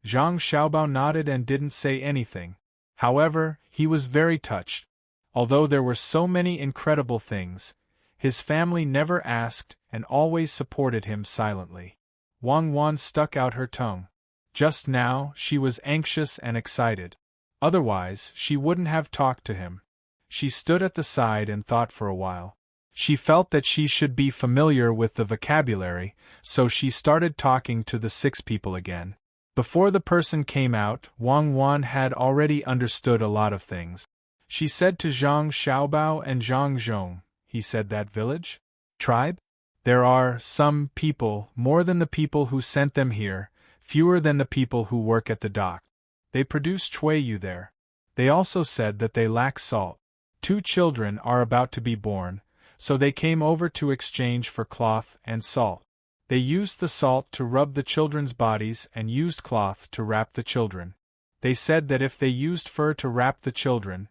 Zhang Xiaobao nodded and didn't say anything. However, he was very touched. Although there were so many incredible things, his family never asked and always supported him silently. Wang Wan stuck out her tongue. Just now, she was anxious and excited. Otherwise, she wouldn't have talked to him. She stood at the side and thought for a while. She felt that she should be familiar with the vocabulary, so she started talking to the 6 people again. Before the person came out, Wang Wan had already understood a lot of things. She said to Zhang Xiaobao and Zhang Zhong, "He said that village? Tribe? There are some people, more than the people who sent them here, fewer than the people who work at the dock. They produce chuiyu there. They also said that they lack salt. 2 children are about to be born, so they came over to exchange for cloth and salt. They used the salt to rub the children's bodies and used cloth to wrap the children. They said that if they used fur to wrap the children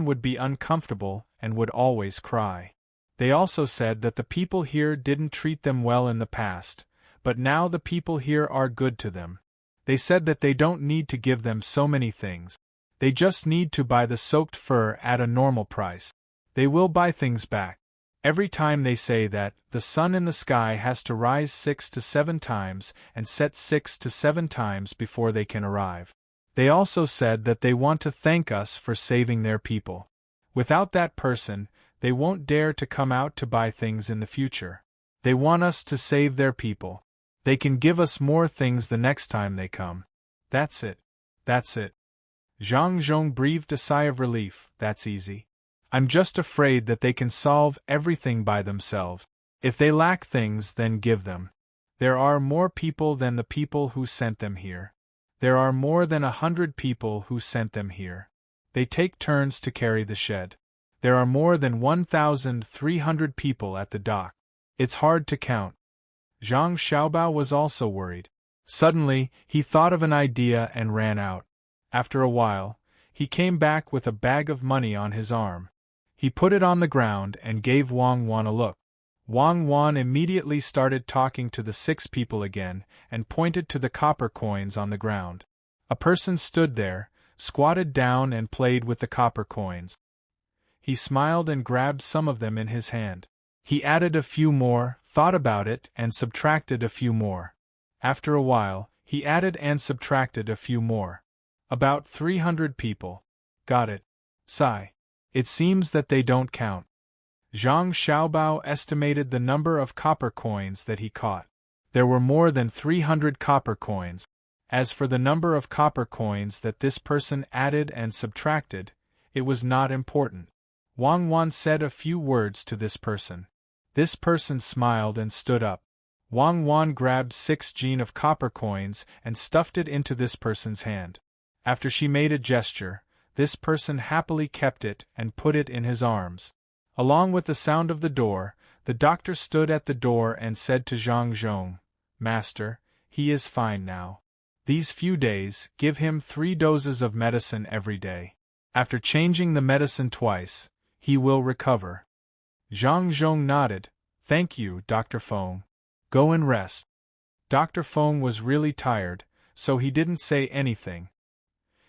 would be uncomfortable and would always cry. They also said that the people here didn't treat them well in the past, but now the people here are good to them. They said that they don't need to give them so many things. They just need to buy the soaked fur at a normal price. They will buy things back. Every time they say that, the sun in the sky has to rise 6 to 7 times and set 6 to 7 times before they can arrive. They also said that they want to thank us for saving their people. Without that person, they won't dare to come out to buy things in the future. They want us to save their people. They can give us more things the next time they come. That's it. That's it." Zhang Zhong breathed a sigh of relief. "That's easy. I'm just afraid that they can solve everything by themselves. If they lack things, then give them. There are more people than the people who sent them here. There are more than 100 people who sent them here. They take turns to carry the shed. There are more than 1,300 people at the dock. It's hard to count." Zhang Xiaobao was also worried. Suddenly, he thought of an idea and ran out. After a while, he came back with a bag of money on his arm. He put it on the ground and gave Wang Wan a look. Wang Wan immediately started talking to the 6 people again and pointed to the copper coins on the ground. A person stood there, squatted down and played with the copper coins. He smiled and grabbed some of them in his hand. He added a few more, thought about it, and subtracted a few more. After a while, he added and subtracted a few more. About 300 people. Got it. Sigh. It seems that they don't count. Zhang Xiaobao estimated the number of copper coins that he caught. There were more than 300 copper coins. As for the number of copper coins that this person added and subtracted, it was not important. Wang Wan said a few words to this person. This person smiled and stood up. Wang Wan grabbed 6 jin of copper coins and stuffed it into this person's hand. After she made a gesture, this person happily kept it and put it in his arms. Along with the sound of the door, the doctor stood at the door and said to Zhang Zhong, "Master, he is fine now. These few days, give him 3 doses of medicine every day. After changing the medicine twice, he will recover." Zhang Zhong nodded. "Thank you, Dr. Feng. Go and rest." Dr. Feng was really tired, so he didn't say anything.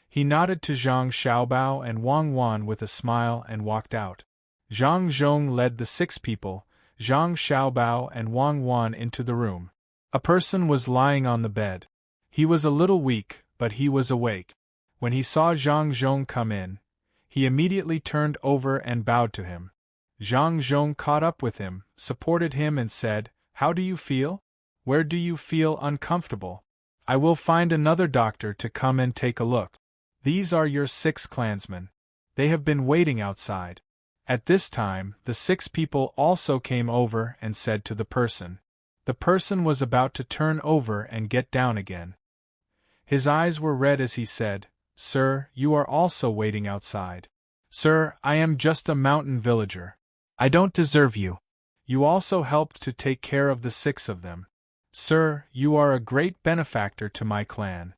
He nodded to Zhang Xiaobao and Wang Wan with a smile and walked out. Zhang Zhong led the 6 people, Zhang Xiaobao and Wang Wan, into the room. A person was lying on the bed. He was a little weak, but he was awake. When he saw Zhang Zhong come in, he immediately turned over and bowed to him. Zhang Zhong caught up with him, supported him and said, "How do you feel? Where do you feel uncomfortable?" I will find another doctor to come and take a look. These are your 6 clansmen. They have been waiting outside. At this time, the 6 people also came over and said to the person. The person was about to turn over and get down again. His eyes were red as he said, "Sir, you are also waiting outside." "Sir, I am just a mountain villager. I don't deserve you. You also helped to take care of the 6 of them. Sir, you are a great benefactor to my clan."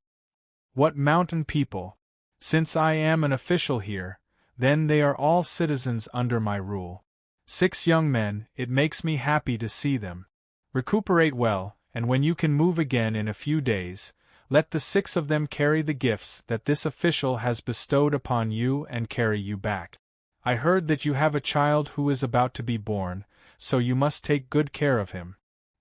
"What mountain people? Since I am an official here, then they are all citizens under my rule. 6 young men, it makes me happy to see them. Recuperate well, and when you can move again in a few days, let the 6 of them carry the gifts that this official has bestowed upon you and carry you back. I heard that you have a child who is about to be born, so you must take good care of him.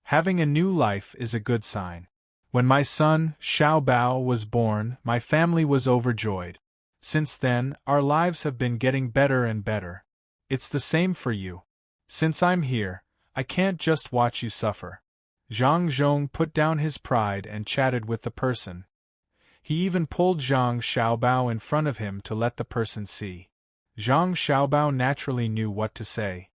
Having a new life is a good sign. When my son, Xiao Bao, was born, my family was overjoyed. Since then, our lives have been getting better and better. It's the same for you. Since I'm here, I can't just watch you suffer." Zhang Zhong put down his pride and chatted with the person. He even pulled Zhang Xiaobao in front of him to let the person see. Zhang Xiaobao naturally knew what to say.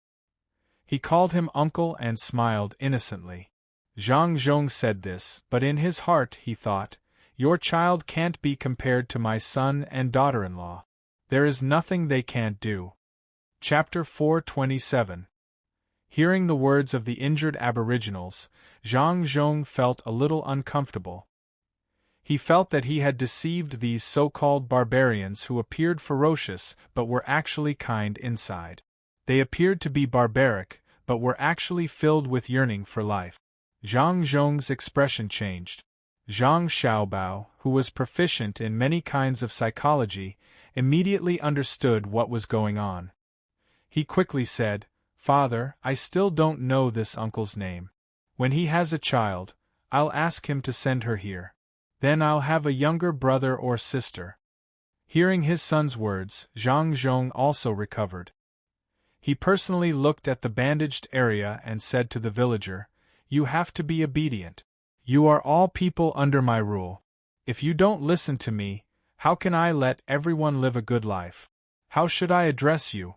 He called him uncle and smiled innocently. Zhang Zhong said this, but in his heart he thought, "Your child can't be compared to my son and daughter-in-law. There is nothing they can't do." Chapter 427. Hearing the words of the injured aboriginals, Zhang Zhong felt a little uncomfortable. He felt that he had deceived these so-called barbarians who appeared ferocious but were actually kind inside. They appeared to be barbaric, but were actually filled with yearning for life. Zhang Zhong's expression changed. Zhang Xiaobao, who was proficient in many kinds of psychology, immediately understood what was going on. He quickly said, "Father, I still don't know this uncle's name. When he has a child, I'll ask him to send her here. Then I'll have a younger brother or sister." Hearing his son's words, Zhang Zhong also recovered. He personally looked at the bandaged area and said to the villager, "You have to be obedient. You are all people under my rule. If you don't listen to me, how can I let everyone live a good life? How should I address you?"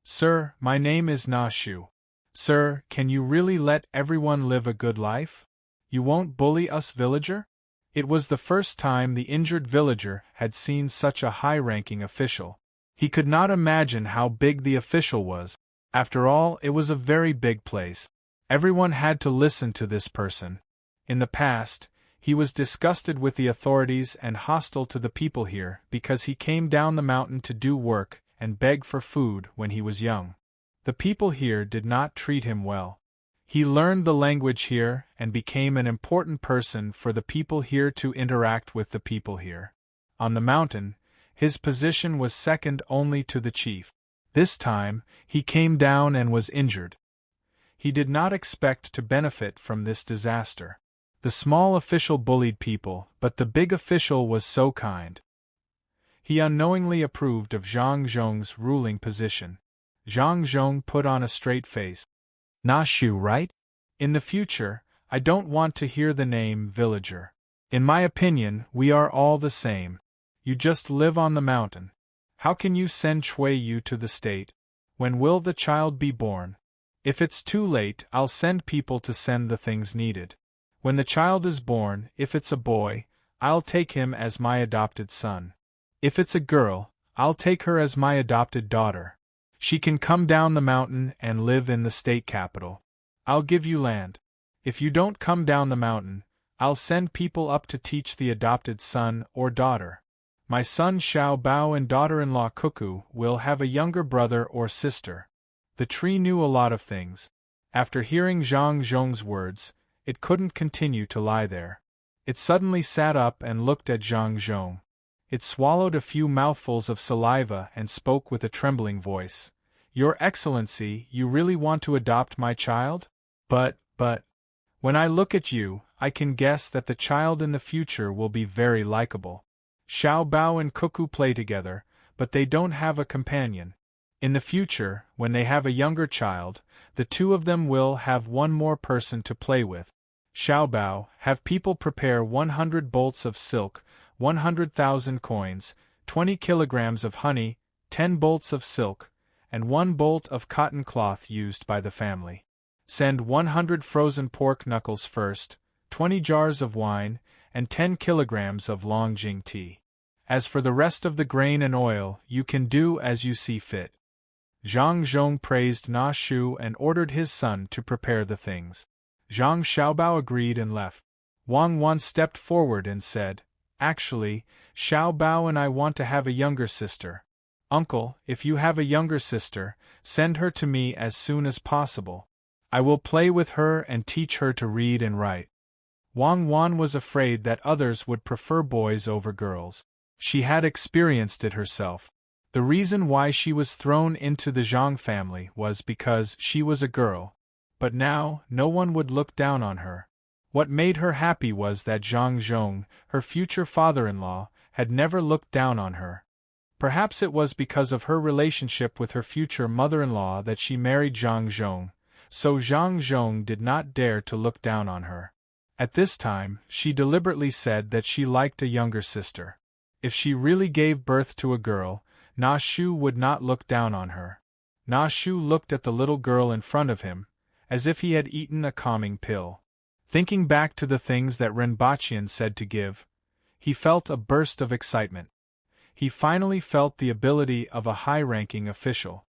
"Sir, my name is Na Shu." "Sir, can you really let everyone live a good life? You won't bully us, villager?" It was the first time the injured villager had seen such a high-ranking official. He could not imagine how big the official was. After all, it was a very big place. Everyone had to listen to this person. In the past, he was disgusted with the authorities and hostile to the people here because he came down the mountain to do work and beg for food when he was young. The people here did not treat him well. He learned the language here and became an important person for the people here to interact with the people here. On the mountain, his position was second only to the chief. This time, he came down and was injured. He did not expect to benefit from this disaster. The small official bullied people, but the big official was so kind. He unknowingly approved of Zhang Zhong's ruling position. Zhang Zhong put on a straight face. "Na Shu, right? In the future, I don't want to hear the name villager. In my opinion, we are all the same. You just live on the mountain. How can you send Chui Yu to the state? When will the child be born? If it's too late, I'll send people to send the things needed. When the child is born, if it's a boy, I'll take him as my adopted son. If it's a girl, I'll take her as my adopted daughter. She can come down the mountain and live in the state capital. I'll give you land. If you don't come down the mountain, I'll send people up to teach the adopted son or daughter. My son Xiao Bao and daughter-in-law Cuckoo will have a younger brother or sister." The tree knew a lot of things. After hearing Zhang Zhong's words, it couldn't continue to lie there. It suddenly sat up and looked at Zhang Zhong. It swallowed a few mouthfuls of saliva and spoke with a trembling voice. "Your Excellency, you really want to adopt my child? But, when I look at you, I can guess that the child in the future will be very likable. Xiao Bao and Cuckoo play together, but they don't have a companion. In the future, when they have a younger child, the two of them will have one more person to play with. Xiaobao, have people prepare 100 bolts of silk, 100,000 coins, 20 kilograms of honey, 10 bolts of silk, and 1 bolt of cotton cloth used by the family. Send 100 frozen pork knuckles first, 20 jars of wine, and 10 kilograms of Longjing tea. As for the rest of the grain and oil, you can do as you see fit. Zhang Zhong praised Na Shu and ordered his son to prepare the things. Zhang Xiaobao agreed and left. Wang Wan stepped forward and said, "Actually, Xiaobao and I want to have a younger sister. Uncle, if you have a younger sister, send her to me as soon as possible. I will play with her and teach her to read and write." Wang Wan was afraid that others would prefer boys over girls. She had experienced it herself. The reason why she was thrown into the Zhang family was because she was a girl, but now no one would look down on her. What made her happy was that Zhang Zhong, her future father-in-law, had never looked down on her. Perhaps it was because of her relationship with her future mother-in-law that she married Zhang Zhong, so Zhang Zhong did not dare to look down on her. At this time, she deliberately said that she liked a younger sister. If she really gave birth to a girl, Na Shu would not look down on her. Na Shu looked at the little girl in front of him, as if he had eaten a calming pill. Thinking back to the things that Renbachian said to give, he felt a burst of excitement. He finally felt the ability of a high-ranking official.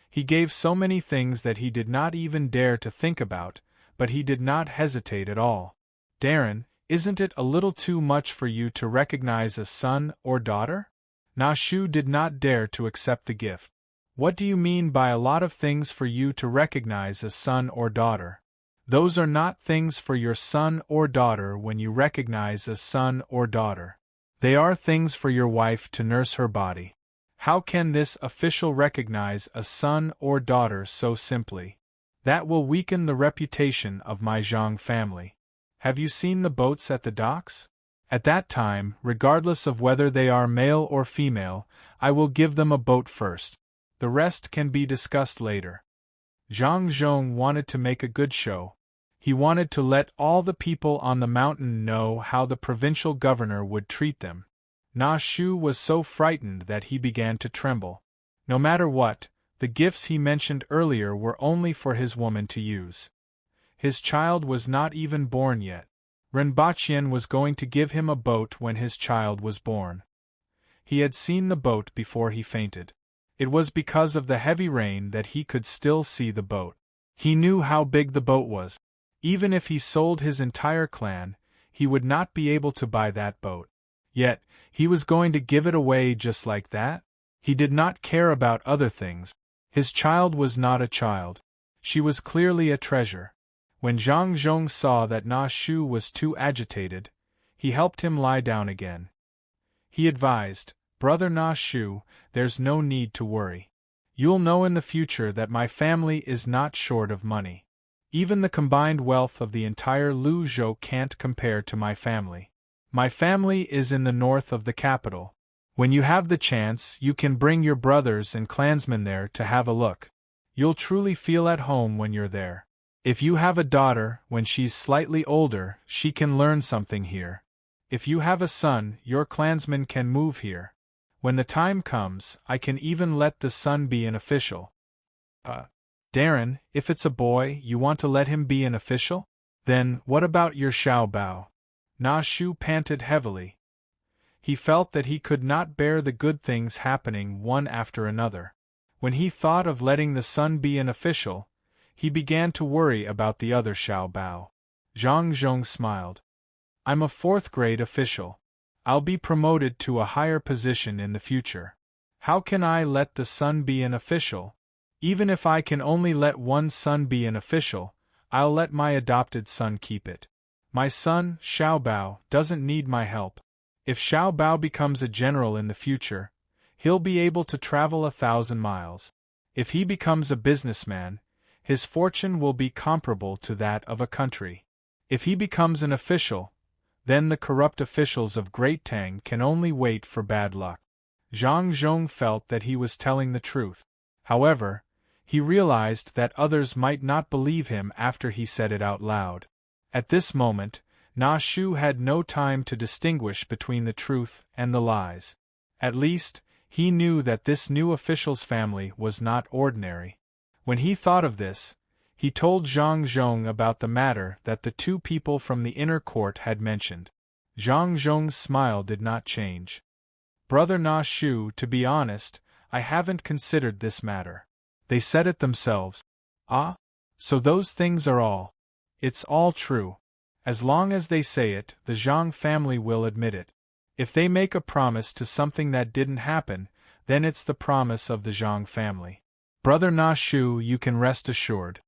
He gave so many things that he did not even dare to think about, but he did not hesitate at all. "Darren, isn't it a little too much for you to recognize a son or daughter?" Na Shu did not dare to accept the gift. "What do you mean by a lot of things for you to recognize a son or daughter? Those are not things for your son or daughter when you recognize a son or daughter. They are things for your wife to nurse her body. How can this official recognize a son or daughter so simply? That will weaken the reputation of my Zhang family. Have you seen the boats at the docks? At that time, regardless of whether they are male or female, I will give them a boat first. The rest can be discussed later." Zhang Zhong wanted to make a good show. He wanted to let all the people on the mountain know how the provincial governor would treat them. Na Shu was so frightened that he began to tremble. No matter what, the gifts he mentioned earlier were only for his woman to use. His child was not even born yet. Renbachian was going to give him a boat when his child was born. He had seen the boat before he fainted. It was because of the heavy rain that he could still see the boat. He knew how big the boat was. Even if he sold his entire clan, he would not be able to buy that boat. Yet, he was going to give it away just like that? He did not care about other things. His child was not a child. She was clearly a treasure. When Zhang Zhong saw that Na Shu was too agitated, he helped him lie down again. He advised, "Brother Na Shu, there's no need to worry. You'll know in the future that my family is not short of money. Even the combined wealth of the entire Lu Zhou can't compare to my family. My family is in the north of the capital. When you have the chance, you can bring your brothers and clansmen there to have a look. You'll truly feel at home when you're there. If you have a daughter, when she's slightly older, she can learn something here. If you have a son, your clansmen can move here. When the time comes, I can even let the son be an official." Darren, if it's a boy, you want to let him be an official? Then, what about your Xiaobao? Na Shu panted heavily. He felt that he could not bear the good things happening one after another. When he thought of letting the son be an official, he began to worry about the other Xiaobao. Zhang Zhong smiled. "I'm a 4th-grade official. I'll be promoted to a higher position in the future. How can I let the son be an official? Even if I can only let one son be an official, I'll let my adopted son keep it. My son, Xiaobao, doesn't need my help. If Xiaobao becomes a general in the future, he'll be able to travel 1,000 miles. If he becomes a businessman, his fortune will be comparable to that of a country. If he becomes an official, then the corrupt officials of Great Tang can only wait for bad luck." Zhang Zhong felt that he was telling the truth. However, he realized that others might not believe him after he said it out loud. At this moment, Na Shu had no time to distinguish between the truth and the lies. At least, he knew that this new official's family was not ordinary. When he thought of this, he told Zhang Zhong about the matter that the two people from the inner court had mentioned. Zhang Zhong's smile did not change. Brother Na Shu, to be honest, I haven't considered this matter. They said it themselves. Ah? So those things are all. It's all true. As long as they say it, the Zhang family will admit it. If they make a promise to something that didn't happen, then it's the promise of the Zhang family. Brother Na Shu, you can rest assured.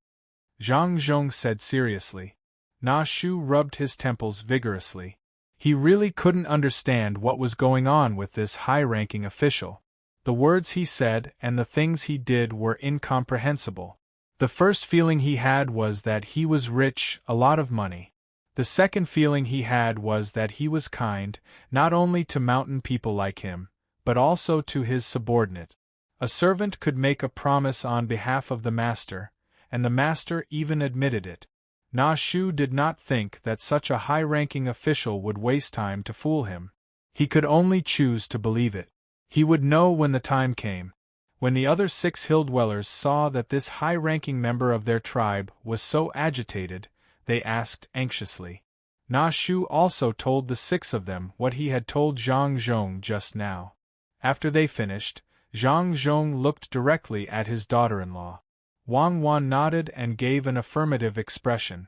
Zhang Zhong said seriously. Na Shu rubbed his temples vigorously. He really couldn't understand what was going on with this high-ranking official. The words he said and the things he did were incomprehensible. The first feeling he had was that he was rich, a lot of money. The second feeling he had was that he was kind, not only to mountain people like him, but also to his subordinate. A servant could make a promise on behalf of the master, and the master even admitted it. Na Shu did not think that such a high-ranking official would waste time to fool him. He could only choose to believe it. He would know when the time came. When the other 6 hill-dwellers saw that this high-ranking member of their tribe was so agitated, they asked anxiously. Na Shu also told the 6 of them what he had told Zhang Zhong just now. After they finished, Zhang Zhong looked directly at his daughter-in-law. Wang Wan nodded and gave an affirmative expression.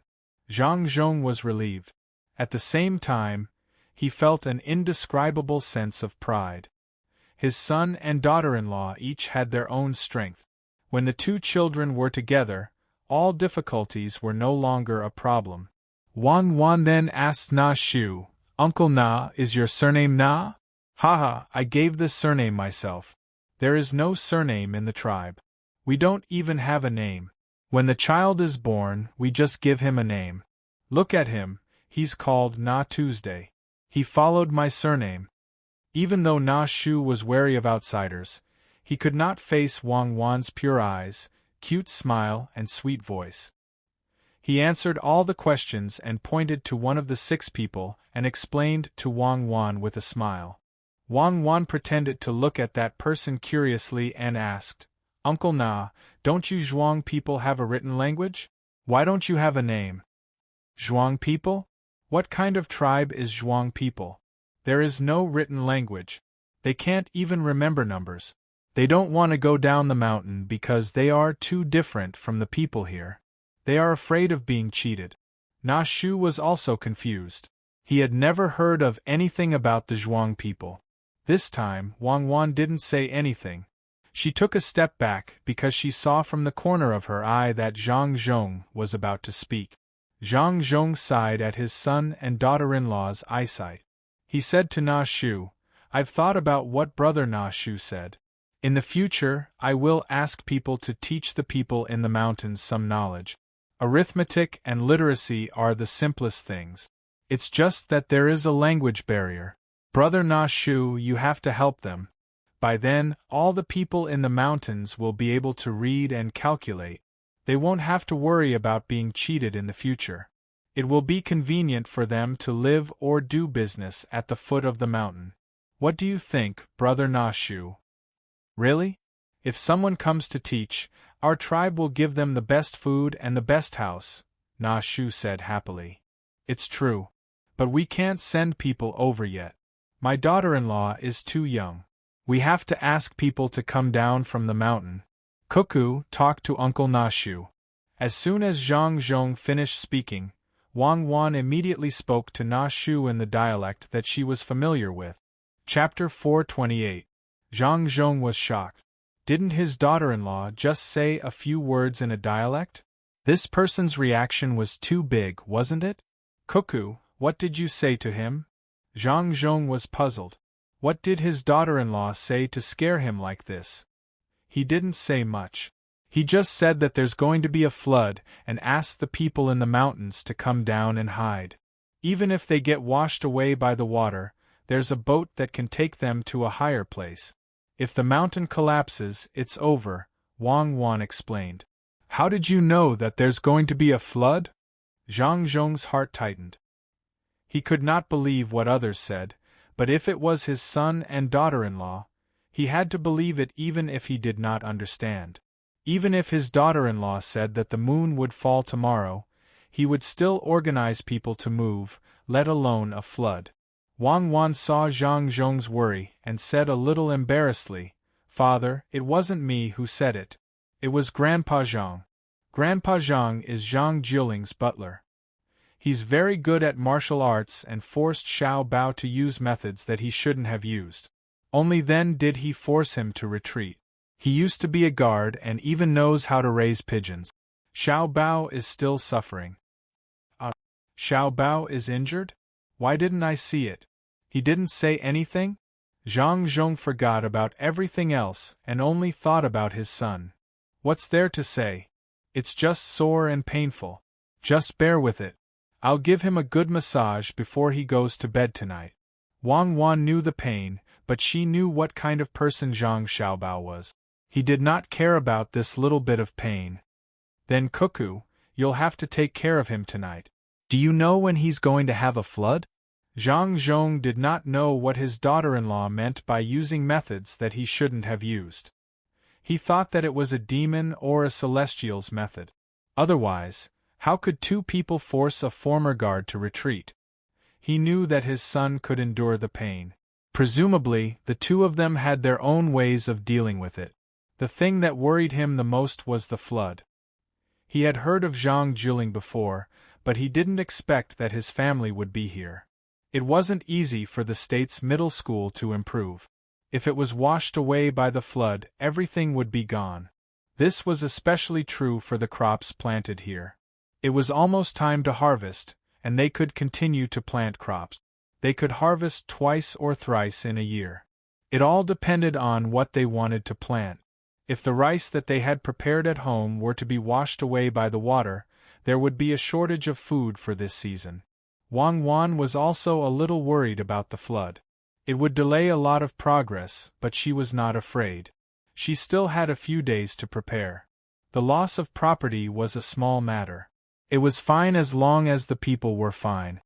Zhang Zhong was relieved. At the same time, he felt an indescribable sense of pride. His son and daughter-in-law each had their own strength. When the 2 children were together, all difficulties were no longer a problem. Wang Wan then asked Na Shu, "Uncle Na, is your surname Na?" "Haha, I gave this surname myself. There is no surname in the tribe. We don't even have a name. When the child is born, we just give him a name. Look at him, he's called Na Tuesday. He followed my surname." Even though Na Shu was wary of outsiders, he could not face Wang Wan's pure eyes, cute smile and sweet voice. He answered all the questions and pointed to one of the 6 people and explained to Wang Wan with a smile. Wang Wan pretended to look at that person curiously and asked, "Uncle Na, don't you Zhuang people have a written language? Why don't you have a name?" "Zhuang people? What kind of tribe is Zhuang people? There is no written language. They can't even remember numbers. They don't want to go down the mountain because they are too different from the people here. They are afraid of being cheated." Na Shu was also confused. He had never heard of anything about the Zhuang people. This time, Wang Wan didn't say anything. She took a step back because she saw from the corner of her eye that Zhang Zhong was about to speak. Zhang Zhong sighed at his son and daughter-in-law's eyesight. He said to Na Shu, "I've thought about what Brother Na Shu said. In the future, I will ask people to teach the people in the mountains some knowledge. Arithmetic and literacy are the simplest things. It's just that there is a language barrier. Brother Na Shu, you have to help them. By then, all the people in the mountains will be able to read and calculate. They won't have to worry about being cheated in the future. It will be convenient for them to live or do business at the foot of the mountain. What do you think, Brother Na Shu?" "Really? If someone comes to teach, our tribe will give them the best food and the best house," Na Shu said happily. "It's true. But we can't send people over yet. My daughter-in-law is too young. We have to ask people to come down from the mountain." Cuckoo talked to Uncle Na Shu. As soon as Zhang Zhong finished speaking, Wang Wan immediately spoke to Na Shu in the dialect that she was familiar with. Chapter 428. Zhang Zhong was shocked. Didn't his daughter-in-law just say a few words in a dialect? This person's reaction was too big, wasn't it? "Cuckoo, what did you say to him?" Zhang Zhong was puzzled. What did his daughter-in-law say to scare him like this? He didn't say much. He just said that there's going to be a flood and asked the people in the mountains to come down and hide. Even if they get washed away by the water, there's a boat that can take them to a higher place. If the mountain collapses, it's over, Wang Wan explained. "How did you know that there's going to be a flood?" Zhang Zhong's heart tightened. He could not believe what others said, but if it was his son and daughter-in-law, he had to believe it even if he did not understand. Even if his daughter-in-law said that the moon would fall tomorrow, he would still organize people to move, let alone a flood. Wang Wan saw Zhang Zhong's worry and said a little embarrassedly, "Father, it wasn't me who said it. It was Grandpa Zhang. Grandpa Zhang is Zhang Jiuling's butler. He's very good at martial arts and forced Xiao Bao to use methods that he shouldn't have used. Only then did he force him to retreat. He used to be a guard and even knows how to raise pigeons. Xiao Bao is still suffering." Xiao Bao is injured? Why didn't I see it? He didn't say anything? Zhang Zhong forgot about everything else and only thought about his son. What's there to say? It's just sore and painful. Just bear with it. I'll give him a good massage before he goes to bed tonight. Wang Wan knew the pain, but she knew what kind of person Zhang Xiaobao was. He did not care about this little bit of pain. Then Cuckoo, you'll have to take care of him tonight. Do you know when he's going to have a flood? Zhang Zhong did not know what his daughter-in-law meant by using methods that he shouldn't have used. He thought that it was a demon or a celestial's method. Otherwise, how could two people force a former guard to retreat? He knew that his son could endure the pain. Presumably, the two of them had their own ways of dealing with it. The thing that worried him the most was the flood. He had heard of Zhang Jiuling before, but he didn't expect that his family would be here. It wasn't easy for the state's middle school to improve. If it was washed away by the flood, everything would be gone. This was especially true for the crops planted here. It was almost time to harvest, and they could continue to plant crops. They could harvest twice or thrice in a year. It all depended on what they wanted to plant. If the rice that they had prepared at home were to be washed away by the water, there would be a shortage of food for this season. Wang Wan was also a little worried about the flood. It would delay a lot of progress, but she was not afraid. She still had a few days to prepare. The loss of property was a small matter. It was fine as long as the people were fine.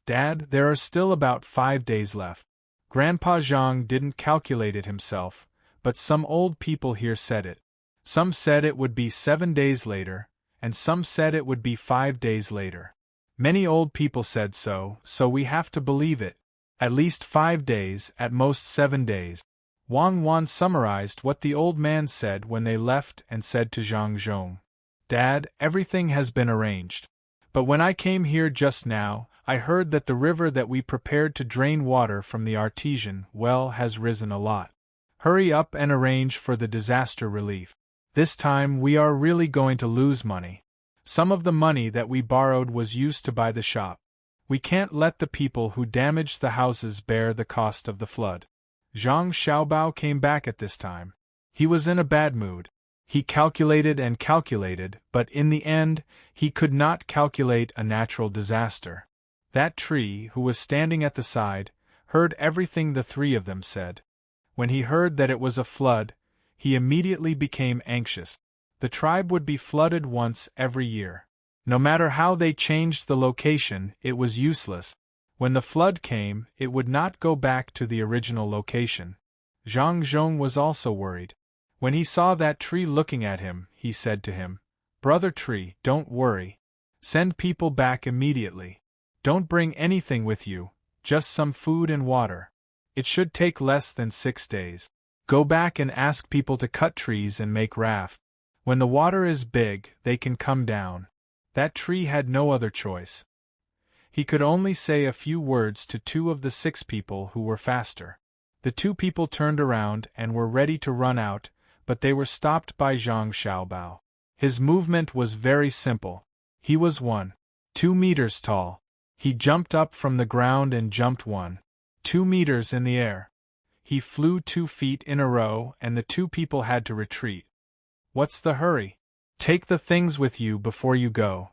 Dad, there are still about 5 days left. Grandpa Zhang didn't calculate it himself, but some old people here said it. Some said it would be 7 days later, and some said it would be 5 days later. Many old people said so we have to believe it. At least 5 days, at most 7 days. Wang Wan summarized what the old man said when they left and said to Zhang Zhong, "Dad, everything has been arranged. But when I came here just now, I heard that the river that we prepared to drain water from the artesian well has risen a lot. Hurry up and arrange for the disaster relief. This time we are really going to lose money. Some of the money that we borrowed was used to buy the shop. We can't let the people who damaged the houses bear the cost of the flood." Zhang Xiaobao came back at this time. He was in a bad mood. He calculated and calculated, but in the end, he could not calculate a natural disaster. That tree, who was standing at the side, heard everything the three of them said. When he heard that it was a flood, he immediately became anxious. The tribe would be flooded once every year. No matter how they changed the location, it was useless. When the flood came, it would not go back to the original location. Zhang Zhong was also worried. When he saw that tree looking at him, he said to him, "Brother tree, don't worry. Send people back immediately. Don't bring anything with you, just some food and water. It should take less than 6 days. Go back and ask people to cut trees and make raft. When the water is big, they can come down." That tree had no other choice. He could only say a few words to 2 of the 6 people who were faster. The 2 people turned around and were ready to run out, but they were stopped by Zhang Xiaobao. His movement was very simple. He was 1.2 meters tall. He jumped up from the ground and jumped 1.2 meters in the air. He flew 2 feet in a row and the 2 people had to retreat. "What's the hurry? Take the things with you before you go."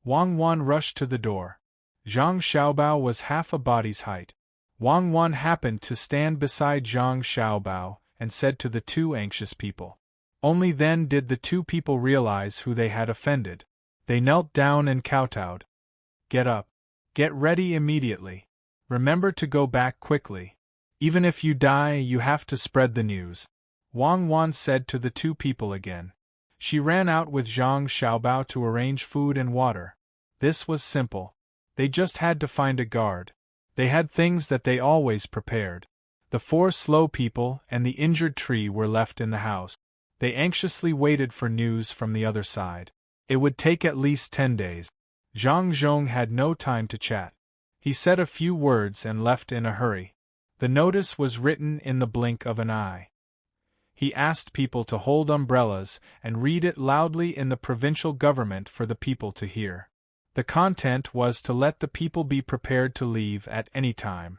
Wang Wan rushed to the door. Zhang Xiaobao was half a body's height. Wang Wan happened to stand beside Zhang Xiaobao and said to the 2 anxious people. Only then did the 2 people realize who they had offended. They knelt down and kowtowed. Get up. Get ready immediately. Remember to go back quickly. Even if you die, you have to spread the news. Wang Wan said to the two people again. She ran out with Zhang Xiaobao to arrange food and water. This was simple. They just had to find a guard. They had things that they always prepared. The 4 slow people and the injured tree were left in the house. They anxiously waited for news from the other side. It would take at least 10 days. Zhang Zhong had no time to chat. He said a few words and left in a hurry. The notice was written in the blink of an eye. He asked people to hold umbrellas and read it loudly in the provincial government for the people to hear. The content was to let the people be prepared to leave at any time.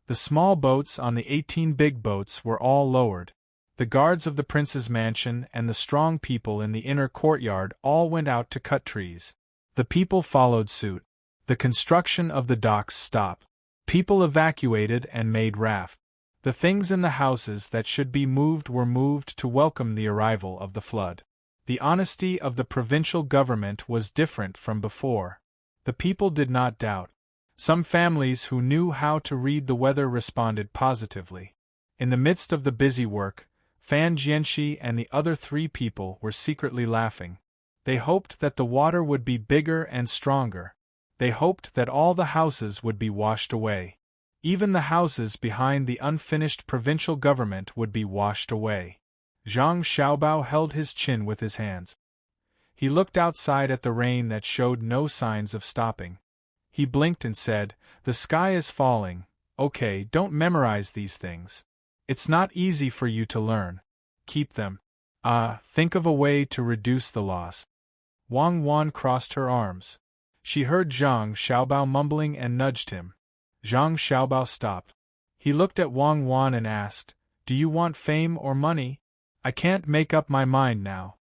The small boats on the 18 big boats were all lowered. The guards of the prince's mansion and the strong people in the inner courtyard all went out to cut trees. The people followed suit. The construction of the docks stopped. People evacuated and made raft. The things in the houses that should be moved were moved to welcome the arrival of the flood. The honesty of the provincial government was different from before. The people did not doubt. Some families who knew how to read the weather responded positively. In the midst of the busy work, Fan Jianxi and the other 3 people were secretly laughing. They hoped that the water would be bigger and stronger. They hoped that all the houses would be washed away. Even the houses behind the unfinished provincial government would be washed away. Zhang Xiaobao held his chin with his hands. He looked outside at the rain that showed no signs of stopping. He blinked and said, "The sky is falling. Okay, don't memorize these things. It's not easy for you to learn. Keep them. Think of a way to reduce the loss." Wang Wan crossed her arms. She heard Zhang Xiaobao mumbling and nudged him. Zhang Xiaobao stopped. He looked at Wang Wan and asked, "Do you want fame or money? I can't make up my mind now."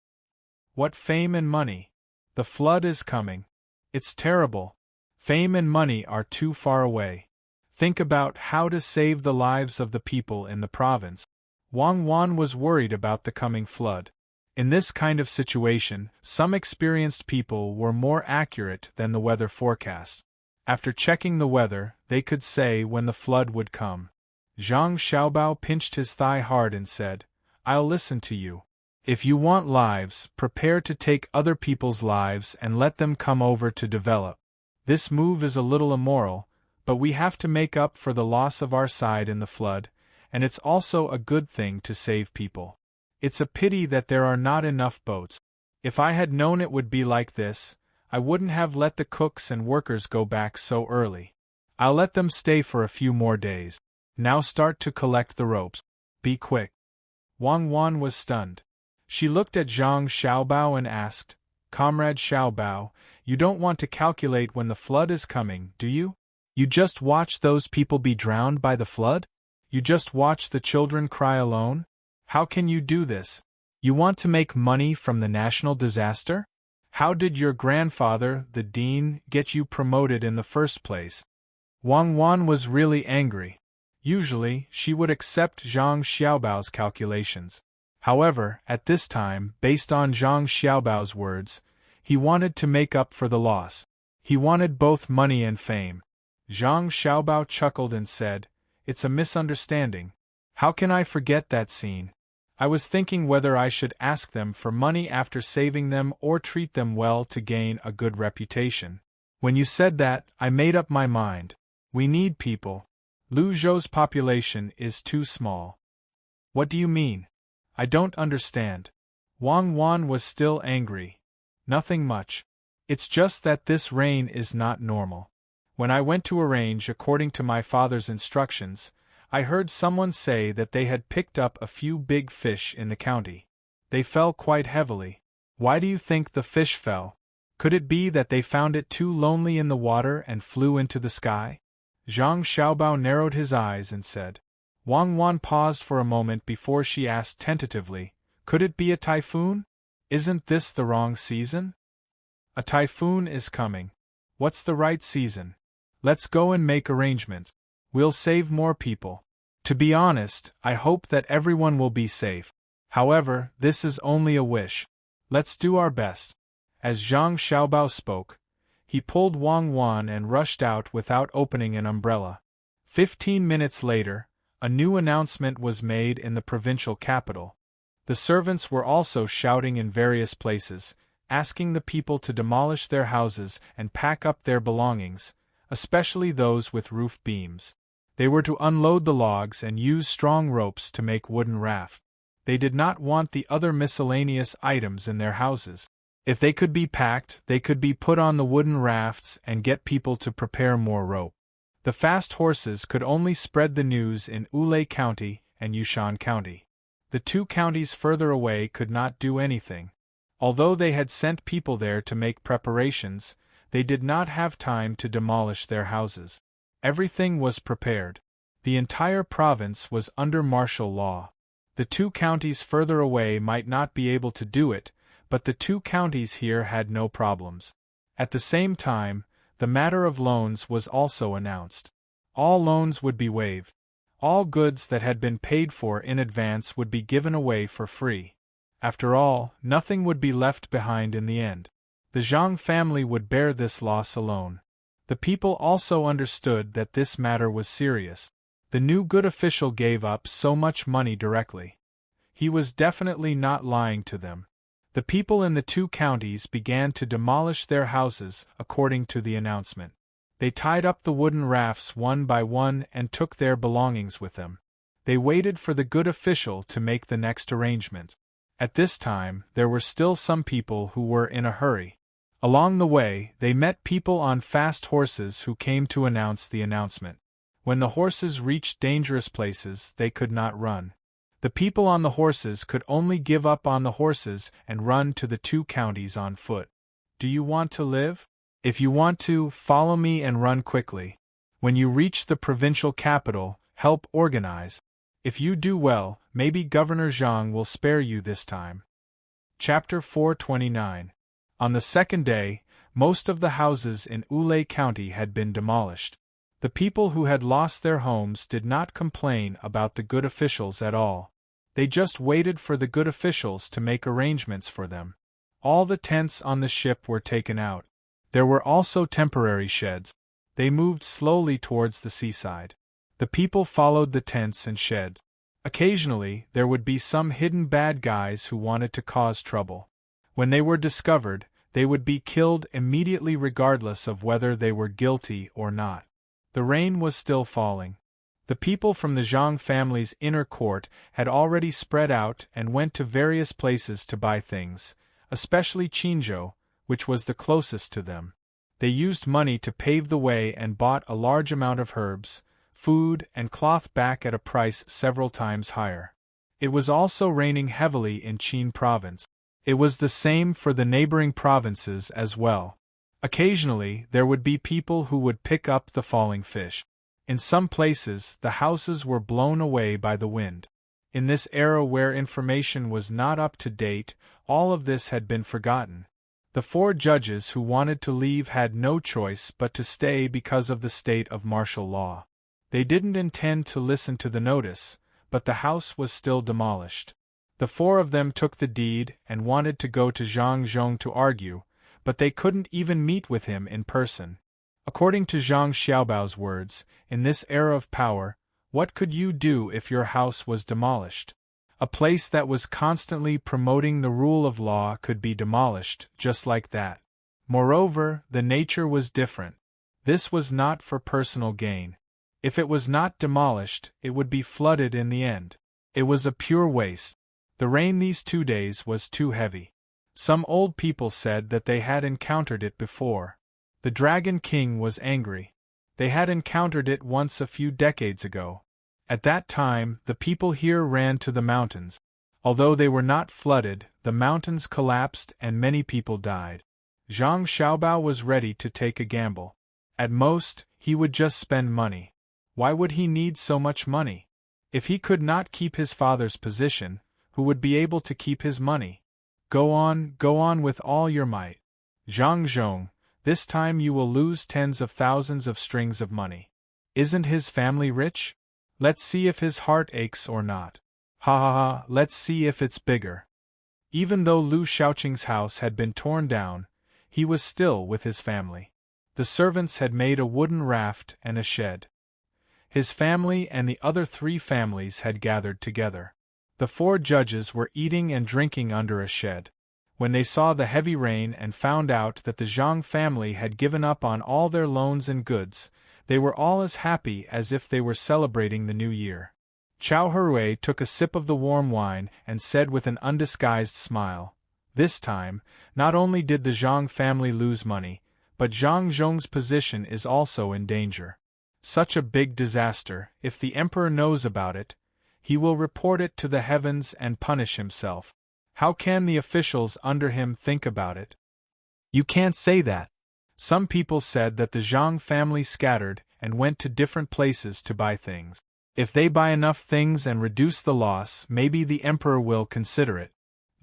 "What fame and money? The flood is coming. It's terrible. Fame and money are too far away. Think about how to save the lives of the people in the province." Wang Wan was worried about the coming flood. In this kind of situation, some experienced people were more accurate than the weather forecast. After checking the weather, they could say when the flood would come. Zhang Xiaobao pinched his thigh hard and said, "I'll listen to you. If you want lives, prepare to take other people's lives and let them come over to develop. This move is a little immoral, but we have to make up for the loss of our side in the flood, and it's also a good thing to save people. It's a pity that there are not enough boats. If I had known it would be like this, I wouldn't have let the cooks and workers go back so early. I'll let them stay for a few more days. Now start to collect the ropes. Be quick." Wang Wan was stunned. She looked at Zhang Xiaobao and asked, "Comrade Xiaobao, you don't want to calculate when the flood is coming, do you? You just watch those people be drowned by the flood? You just watch the children cry alone? How can you do this? You want to make money from the national disaster? How did your grandfather, the dean, get you promoted in the first place?" Wang Wan was really angry. Usually, she would accept Zhang Xiaobao's calculations. However, at this time, based on Zhang Xiaobao's words, he wanted to make up for the loss. He wanted both money and fame. Zhang Xiaobao chuckled and said, "It's a misunderstanding. How can I forget that scene? I was thinking whether I should ask them for money after saving them or treat them well to gain a good reputation. When you said that, I made up my mind. We need people. Luzhou's population is too small." "What do you mean? I don't understand." Wang Wan was still angry. "Nothing much. It's just that this rain is not normal. When I went to arrange according to my father's instructions, I heard someone say that they had picked up a few big fish in the county. They fell quite heavily. Why do you think the fish fell? Could it be that they found it too lonely in the water and flew into the sky?" Zhang Xiaobao narrowed his eyes and said. Wang Wan paused for a moment before she asked tentatively, "Could it be a typhoon? Isn't this the wrong season?" "A typhoon is coming. What's the right season? Let's go and make arrangements. We'll save more people. To be honest, I hope that everyone will be safe. However, this is only a wish. Let's do our best." As Zhang Xiaobao spoke, He pulled Wang Wan and rushed out without opening an umbrella. 15 minutes later, a new announcement was made in the provincial capital. The servants were also shouting in various places, asking the people to demolish their houses and pack up their belongings, especially those with roof beams. They were to unload the logs and use strong ropes to make wooden rafts. They did not want the other miscellaneous items in their houses. If they could be packed, they could be put on the wooden rafts and get people to prepare more rope. The fast horses could only spread the news in Ulay County and Yushan County. The two counties further away could not do anything. Although they had sent people there to make preparations, they did not have time to demolish their houses. Everything was prepared. The entire province was under martial law. The two counties further away might not be able to do it, but the two counties here had no problems. At the same time, the matter of loans was also announced. All loans would be waived. All goods that had been paid for in advance would be given away for free. After all, nothing would be left behind in the end. The Zhang family would bear this loss alone. The people also understood that this matter was serious. The new good official gave up so much money directly. He was definitely not lying to them. The people in the two counties began to demolish their houses according to the announcement. They tied up the wooden rafts one by one and took their belongings with them. They waited for the good official to make the next arrangement. At this time, there were still some people who were in a hurry. Along the way, they met people on fast horses who came to announce the announcement. When the horses reached dangerous places, they could not run. The people on the horses could only give up on the horses and run to the two counties on foot. Do you want to live? If you want to, follow me and run quickly. When you reach the provincial capital, help organize. If you do well, maybe Governor Zhang will spare you this time. Chapter 429. On the second day, most of the houses in Ulay County had been demolished. The people who had lost their homes did not complain about the good officials at all. They just waited for the good officials to make arrangements for them. All the tents on the ship were taken out. There were also temporary sheds. They moved slowly towards the seaside. The people followed the tents and sheds. Occasionally, there would be some hidden bad guys who wanted to cause trouble. When they were discovered, they would be killed immediately regardless of whether they were guilty or not. The rain was still falling. The people from the Zhang family's inner court had already spread out and went to various places to buy things, especially Qinzhou, which was the closest to them. They used money to pave the way and bought a large amount of herbs, food, and cloth back at a price several times higher. It was also raining heavily in Qin province. It was the same for the neighboring provinces as well. Occasionally, there would be people who would pick up the falling fish. In some places, the houses were blown away by the wind. In this era where information was not up to date, all of this had been forgotten. The 4 judges who wanted to leave had no choice but to stay because of the state of martial law. They didn't intend to listen to the notice, but the house was still demolished. The 4 of them took the deed and wanted to go to Zhang Zhong to argue, but they couldn't even meet with him in person. According to Zhang Xiaobao's words, in this era of power, what could you do if your house was demolished? A place that was constantly promoting the rule of law could be demolished, just like that. Moreover, the nature was different. This was not for personal gain. If it was not demolished, it would be flooded in the end. It was a pure waste. The rain these 2 days was too heavy. Some old people said that they had encountered it before. The Dragon King was angry. They had encountered it once a few decades ago. At that time, the people here ran to the mountains. Although they were not flooded, the mountains collapsed and many people died. Zhang Xiaobao was ready to take a gamble. At most, he would just spend money. Why would he need so much money? If he could not keep his father's position, who would be able to keep his money? Go on with all your might. Zhang Zhong, this time you will lose tens of thousands of strings of money. Isn't his family rich? Let's see if his heart aches or not. Ha ha ha, let's see if it's bigger. Even though Lu Shaoqing's house had been torn down, he was still with his family. The servants had made a wooden raft and a shed. His family and the other 3 families had gathered together. The 4 judges were eating and drinking under a shed. When they saw the heavy rain and found out that the Zhang family had given up on all their loans and goods, they were all as happy as if they were celebrating the new year. Chao Hui took a sip of the warm wine and said with an undisguised smile, "This time, not only did the Zhang family lose money, but Zhang Zhong's position is also in danger. Such a big disaster, if the emperor knows about it, he will report it to the heavens and punish himself. How can the officials under him think about it?" "You can't say that." Some people said that the Zhang family scattered and went to different places to buy things. If they buy enough things and reduce the loss, maybe the emperor will consider it.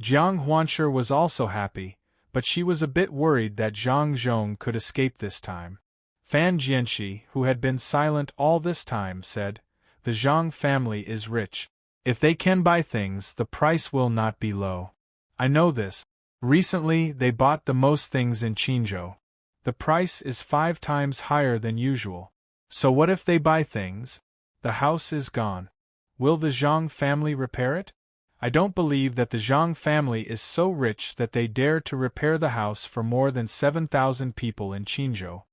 Jiang Huanshe was also happy, but she was a bit worried that Zhang Zhong could escape this time. Fan Jianxi, who had been silent all this time, said, "The Zhang family is rich. If they can buy things, the price will not be low. I know this. Recently, they bought the most things in Qinzhou. The price is 5 times higher than usual. So what if they buy things? The house is gone. Will the Zhang family repair it? I don't believe that the Zhang family is so rich that they dare to repair the house for more than 7,000 people in Qinzhou."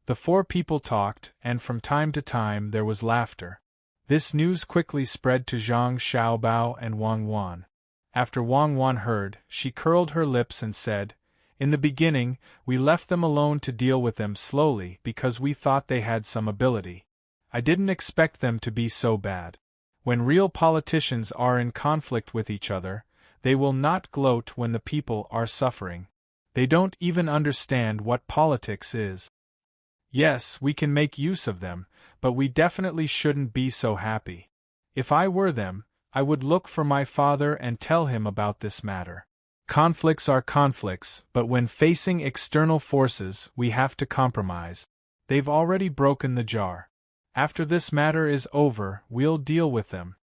The 4 people talked, and from time to time there was laughter. This news quickly spread to Zhang Xiaobao and Wang Wan. After Wang Wan heard, she curled her lips and said, "In the beginning, we left them alone to deal with them slowly because we thought they had some ability. I didn't expect them to be so bad. When real politicians are in conflict with each other, they will not gloat when the people are suffering. They don't even understand what politics is. Yes, we can make use of them, but we definitely shouldn't be so happy. If I were them, I would look for my father and tell him about this matter. Conflicts are conflicts, but when facing external forces, we have to compromise. They've already broken the jar. After this matter is over, we'll deal with them."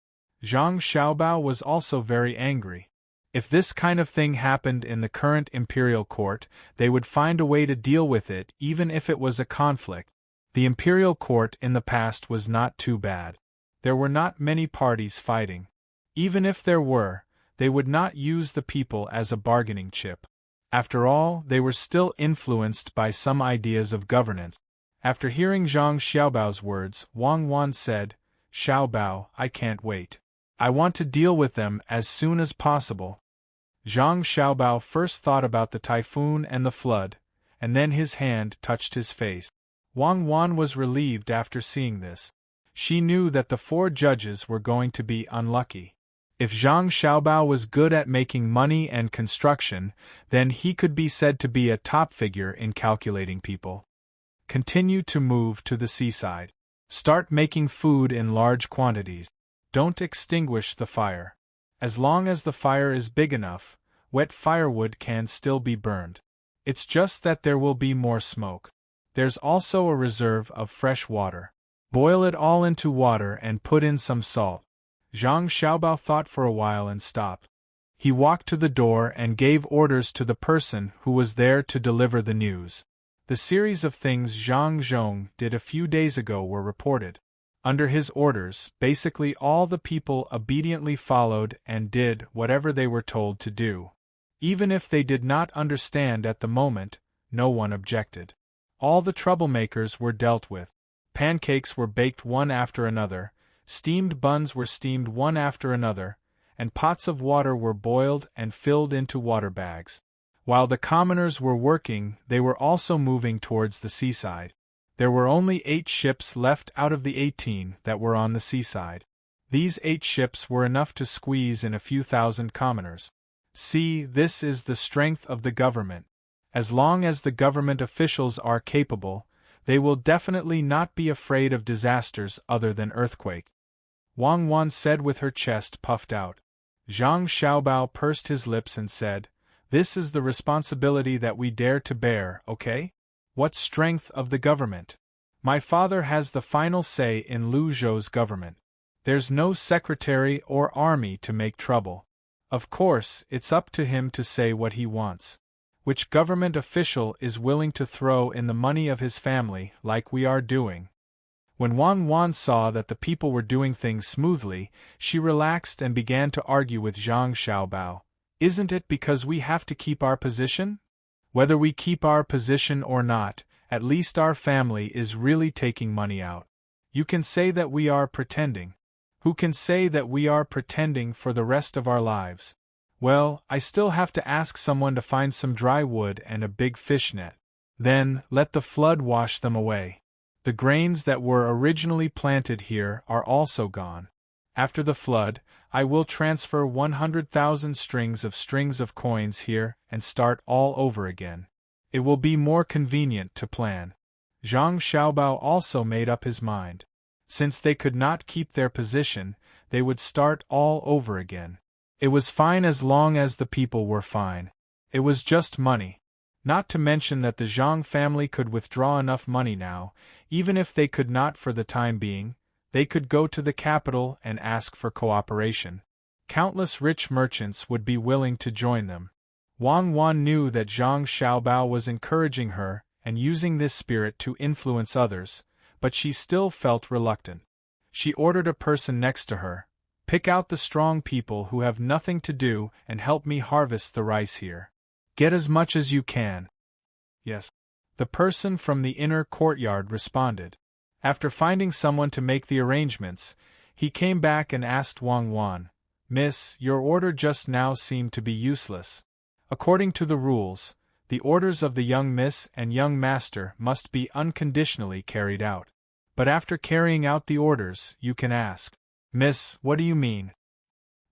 Zhang Xiaobao was also very angry. If this kind of thing happened in the current imperial court, they would find a way to deal with it even if it was a conflict. The imperial court in the past was not too bad. There were not many parties fighting. Even if there were, they would not use the people as a bargaining chip. After all, they were still influenced by some ideas of governance. After hearing Zhang Xiaobao's words, Wang Wan said, "Xiaobao, I can't wait. I want to deal with them as soon as possible." Zhang Xiaobao first thought about the typhoon and the flood, and then his hand touched his face. Wang Wan was relieved after seeing this. She knew that the 4 judges were going to be unlucky. If Zhang Xiaobao was good at making money and construction, then he could be said to be a top figure in calculating people. Continue to move to the seaside. Start making food in large quantities. Don't extinguish the fire. As long as the fire is big enough, wet firewood can still be burned. It's just that there will be more smoke. There's also a reserve of fresh water. Boil it all into water and put in some salt. Zhang Xiaobao thought for a while and stopped. He walked to the door and gave orders to the person who was there to deliver the news. The series of things Zhang Zhong did a few days ago were reported. Under his orders, basically all the people obediently followed and did whatever they were told to do. Even if they did not understand at the moment, no one objected. All the troublemakers were dealt with. Pancakes were baked one after another, steamed buns were steamed one after another, and pots of water were boiled and filled into water bags. While the commoners were working, they were also moving towards the seaside. There were only 8 ships left out of the 18 that were on the seaside. These 8 ships were enough to squeeze in a few thousand commoners. See, this is the strength of the government. As long as the government officials are capable, they will definitely not be afraid of disasters other than earthquake. Wang Wan said with her chest puffed out. Zhang Xiaobao pursed his lips and said, "This is the responsibility that we dare to bear, okay? What strength of the government? My father has the final say in Lu Zhou's government. There's no secretary or army to make trouble. Of course, it's up to him to say what he wants. Which government official is willing to throw in the money of his family like we are doing? When Wang saw that the people were doing things smoothly, she relaxed and began to argue with Zhang Xiaobao. Isn't it because we have to keep our position? Whether we keep our position or not, at least our family is really taking money out. You can say that we are pretending. Who can say that we are pretending for the rest of our lives? Well, I still have to ask someone to find some dry wood and a big fish net. Then, let the flood wash them away. The grains that were originally planted here are also gone. After the flood, I will transfer 100,000 strings of coins here and start all over again. It will be more convenient to plan. Zhang Xiaobao also made up his mind. Since they could not keep their position, they would start all over again. It was fine as long as the people were fine. It was just money. Not to mention that the Zhang family could withdraw enough money now, even if they could not for the time being, they could go to the capital and ask for cooperation. Countless rich merchants would be willing to join them. Wang knew that Zhang Xiaobao was encouraging her and using this spirit to influence others, but she still felt reluctant. She ordered a person next to her, "Pick out the strong people who have nothing to do and help me harvest the rice here. Get as much as you can." "Yes." The person from the inner courtyard responded. After finding someone to make the arrangements, he came back and asked Wang, "Miss, your order just now seemed to be useless. According to the rules, the orders of the young miss and young master must be unconditionally carried out. But after carrying out the orders, you can ask, 'Miss, what do you mean?'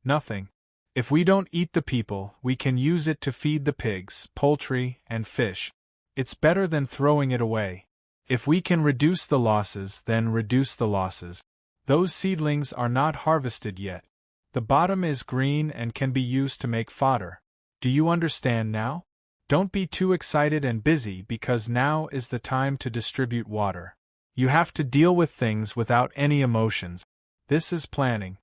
Nothing. If we don't eat the people, we can use it to feed the pigs, poultry, and fish. It's better than throwing it away. If we can reduce the losses, then reduce the losses. Those seedlings are not harvested yet. The bottom is green and can be used to make fodder. Do you understand now? Don't be too excited and busy because now is the time to distribute water. You have to deal with things without any emotions. This is planning.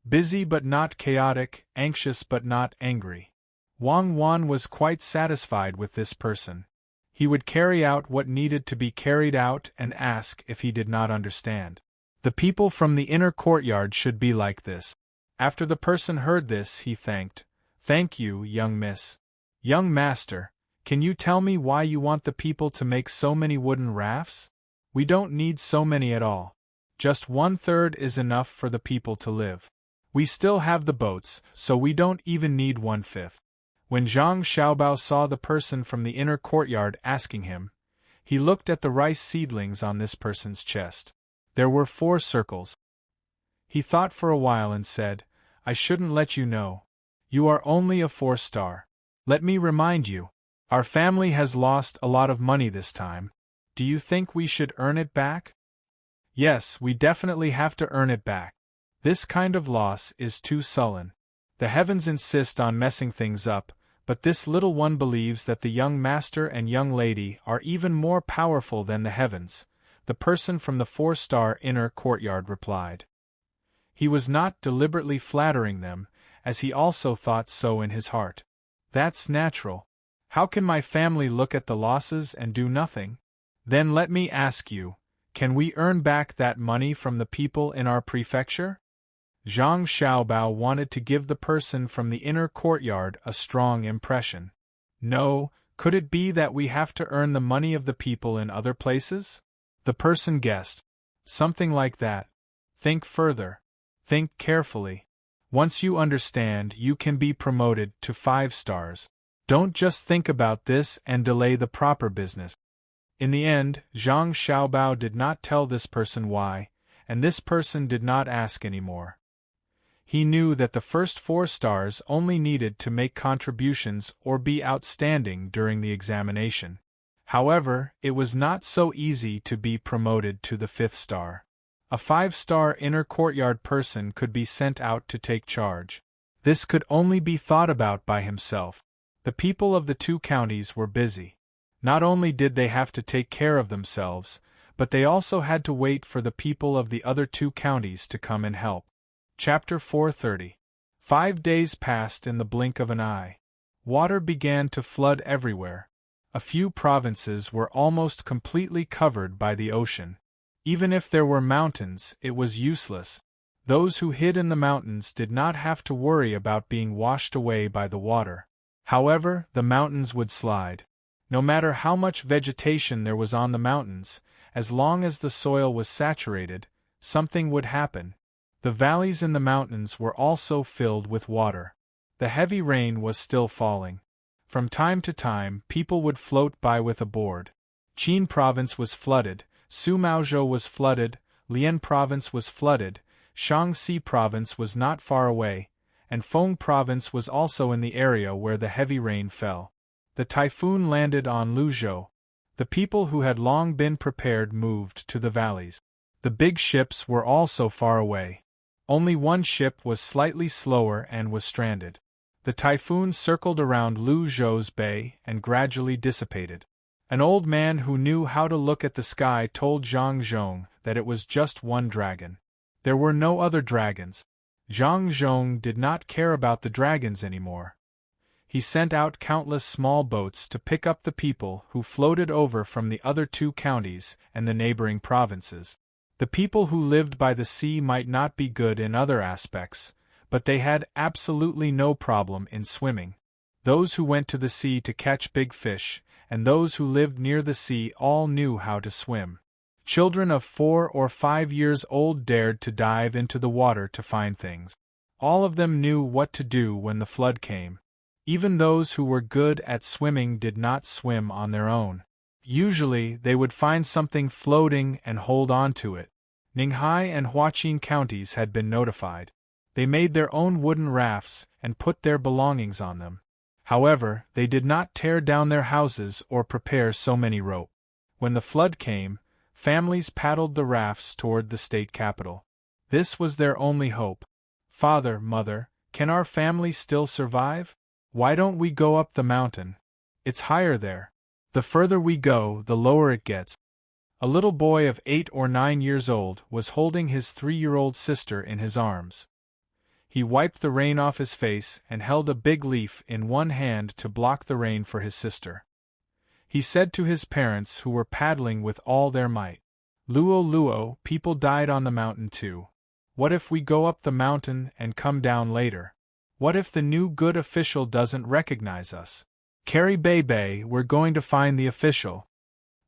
Busy but not chaotic, anxious but not angry." Wang was quite satisfied with this person. He would carry out what needed to be carried out and ask if he did not understand. The people from the inner courtyard should be like this. After the person heard this, he thanked. "Thank you, young miss. Young master, can you tell me why you want the people to make so many wooden rafts? We don't need so many at all. Just 1/3 is enough for the people to live. We still have the boats, so we don't even need 1/5. When Zhang Xiaobao saw the person from the inner courtyard asking him, he looked at the rice seedlings on this person's chest. There were 4 circles. He thought for a while and said, "I shouldn't let you know. You are only a 4-star. Let me remind you, our family has lost a lot of money this time. Do you think we should earn it back?" "Yes, we definitely have to earn it back. This kind of loss is too sullen. The heavens insist on messing things up, but this little one believes that the young master and young lady are even more powerful than the heavens," the person from the 4-star inner courtyard replied. He was not deliberately flattering them, as he also thought so in his heart. "That's natural. How can my family look at the losses and do nothing? Then let me ask you, can we earn back that money from the people in our prefecture?" Zhang Xiaobao wanted to give the person from the inner courtyard a strong impression. "No, could it be that we have to earn the money of the people in other places?" The person guessed. "Something like that. Think further. Think carefully. Once you understand, you can be promoted to 5 stars. Don't just think about this and delay the proper business." In the end, Zhang Xiaobao did not tell this person why, and this person did not ask anymore. He knew that the first 4 stars only needed to make contributions or be outstanding during the examination. However, it was not so easy to be promoted to the 5th star. A 5-star inner courtyard person could be sent out to take charge. This could only be thought about by himself. The people of the 2 counties were busy. Not only did they have to take care of themselves, but they also had to wait for the people of the other 2 counties to come and help. Chapter 430. 5 days passed in the blink of an eye. Water began to flood everywhere. A few provinces were almost completely covered by the ocean. Even if there were mountains, it was useless. Those who hid in the mountains did not have to worry about being washed away by the water. However, the mountains would slide. No matter how much vegetation there was on the mountains, as long as the soil was saturated, something would happen. The valleys in the mountains were also filled with water. The heavy rain was still falling. From time to time, people would float by with a board. Qin province was flooded, Sumaozhou was flooded, Lian province was flooded, Shaanxi province was not far away, and Feng province was also in the area where the heavy rain fell. The typhoon landed on Luzhou. The people who had long been prepared moved to the valleys. The big ships were also far away. Only one ship was slightly slower and was stranded. The typhoon circled around Luzhou's bay and gradually dissipated. An old man who knew how to look at the sky told Zhang Zhong that it was just one dragon. There were no other dragons. Zhang Zhong did not care about the dragons anymore. He sent out countless small boats to pick up the people who floated over from the other two counties and the neighboring provinces. The people who lived by the sea might not be good in other aspects, but they had absolutely no problem in swimming. Those who went to the sea to catch big fish, and those who lived near the sea all knew how to swim. Children of 4 or 5 years old dared to dive into the water to find things. All of them knew what to do when the flood came. Even those who were good at swimming did not swim on their own. Usually, they would find something floating and hold on to it. Ninghai and Huaqin counties had been notified. They made their own wooden rafts and put their belongings on them. However, they did not tear down their houses or prepare so many rope. When the flood came, families paddled the rafts toward the state capital. This was their only hope. Father, Mother, can our family still survive? Why don't we go up the mountain? It's higher there. The further we go, the lower it gets. A little boy of 8 or 9 years old was holding his 3-year-old sister in his arms. He wiped the rain off his face and held a big leaf in one hand to block the rain for his sister. He said to his parents who were paddling with all their might, "Luo Luo, people died on the mountain too. What if we go up the mountain and come down later? What if the new good official doesn't recognize us? Carry Bebe, we're going to find the official."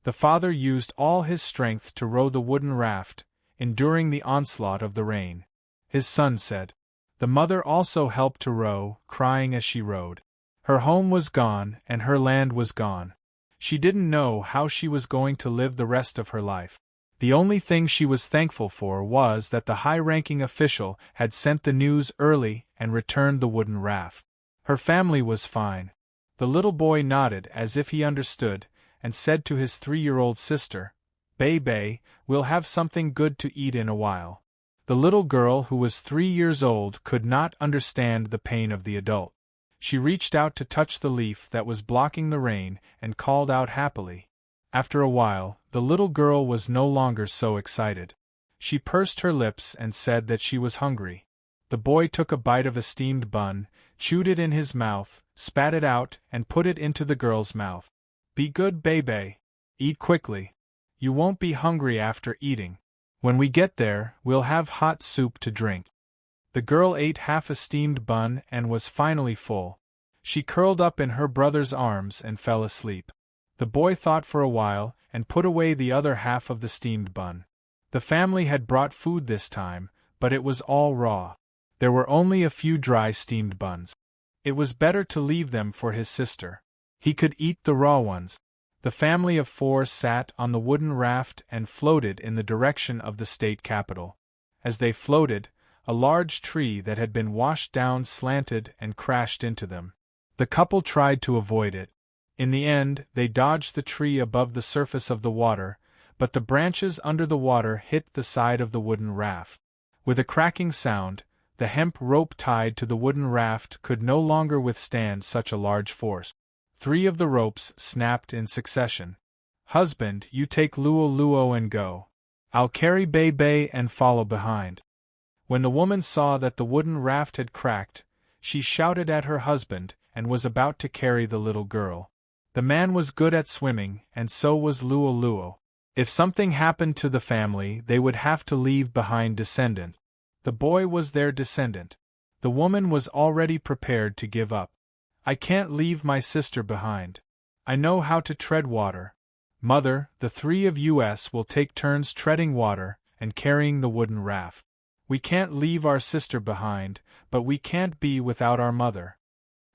The father used all his strength to row the wooden raft, enduring the onslaught of the rain. His son said. The mother also helped to row, crying as she rowed. Her home was gone and her land was gone. She didn't know how she was going to live the rest of her life. The only thing she was thankful for was that the high-ranking official had sent the news early and returned the wooden raft. Her family was fine. The little boy nodded as if he understood, and said to his 3-year-old sister, "Bebe, we'll have something good to eat in a while." The little girl who was 3 years old could not understand the pain of the adult. She reached out to touch the leaf that was blocking the rain and called out happily. After a while, the little girl was no longer so excited. She pursed her lips and said that she was hungry. The boy took a bite of a steamed bun, chewed it in his mouth, spat it out, and put it into the girl's mouth. "Be good, Bebe. Eat quickly. You won't be hungry after eating. When we get there, we'll have hot soup to drink." The girl ate half a steamed bun and was finally full. She curled up in her brother's arms and fell asleep. The boy thought for a while and put away the other half of the steamed bun. The family had brought food this time, but it was all raw. There were only a few dry steamed buns. It was better to leave them for his sister. He could eat the raw ones. The family of 4 sat on the wooden raft and floated in the direction of the state capital. As they floated, a large tree that had been washed down slanted and crashed into them. The couple tried to avoid it. In the end, they dodged the tree above the surface of the water, but the branches under the water hit the side of the wooden raft. With a cracking sound, the hemp rope tied to the wooden raft could no longer withstand such a large force. 3 of the ropes snapped in succession. "Husband, you take Luo Luo and go. I'll carry Bebe and follow behind." When the woman saw that the wooden raft had cracked, she shouted at her husband and was about to carry the little girl. The man was good at swimming, and so was Luo Luo. If something happened to the family, they would have to leave behind descendant. The boy was their descendant. The woman was already prepared to give up. I can't leave my sister behind. I know how to tread water. Mother, the three of us will take turns treading water and carrying the wooden raft. We can't leave our sister behind, but we can't be without our mother.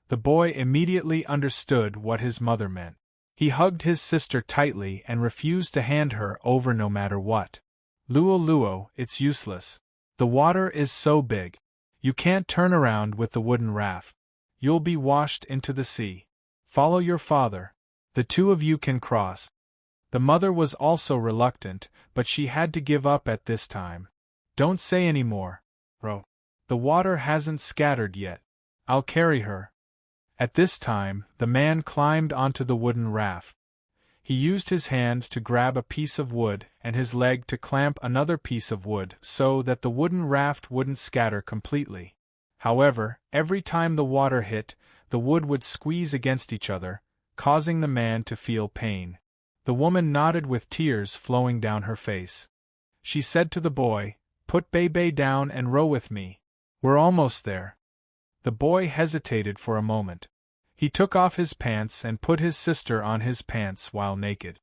The boy immediately understood what his mother meant. He hugged his sister tightly and refused to hand her over no matter what. Luo Luo, it's useless. The water is so big. You can't turn around with the wooden raft. You'll be washed into the sea. Follow your father. The two of you can cross. The mother was also reluctant, but she had to give up at this time. Don't say any more, Ro. The water hasn't scattered yet. I'll carry her. At this time, the man climbed onto the wooden raft. He used his hand to grab a piece of wood and his leg to clamp another piece of wood so that the wooden raft wouldn't scatter completely. However, every time the water hit, the wood would squeeze against each other, causing the man to feel pain. The woman nodded with tears flowing down her face. She said to the boy, "Put Bebe down and row with me. We're almost there." The boy hesitated for a moment. He took off his pants and put his sister on his pants while naked.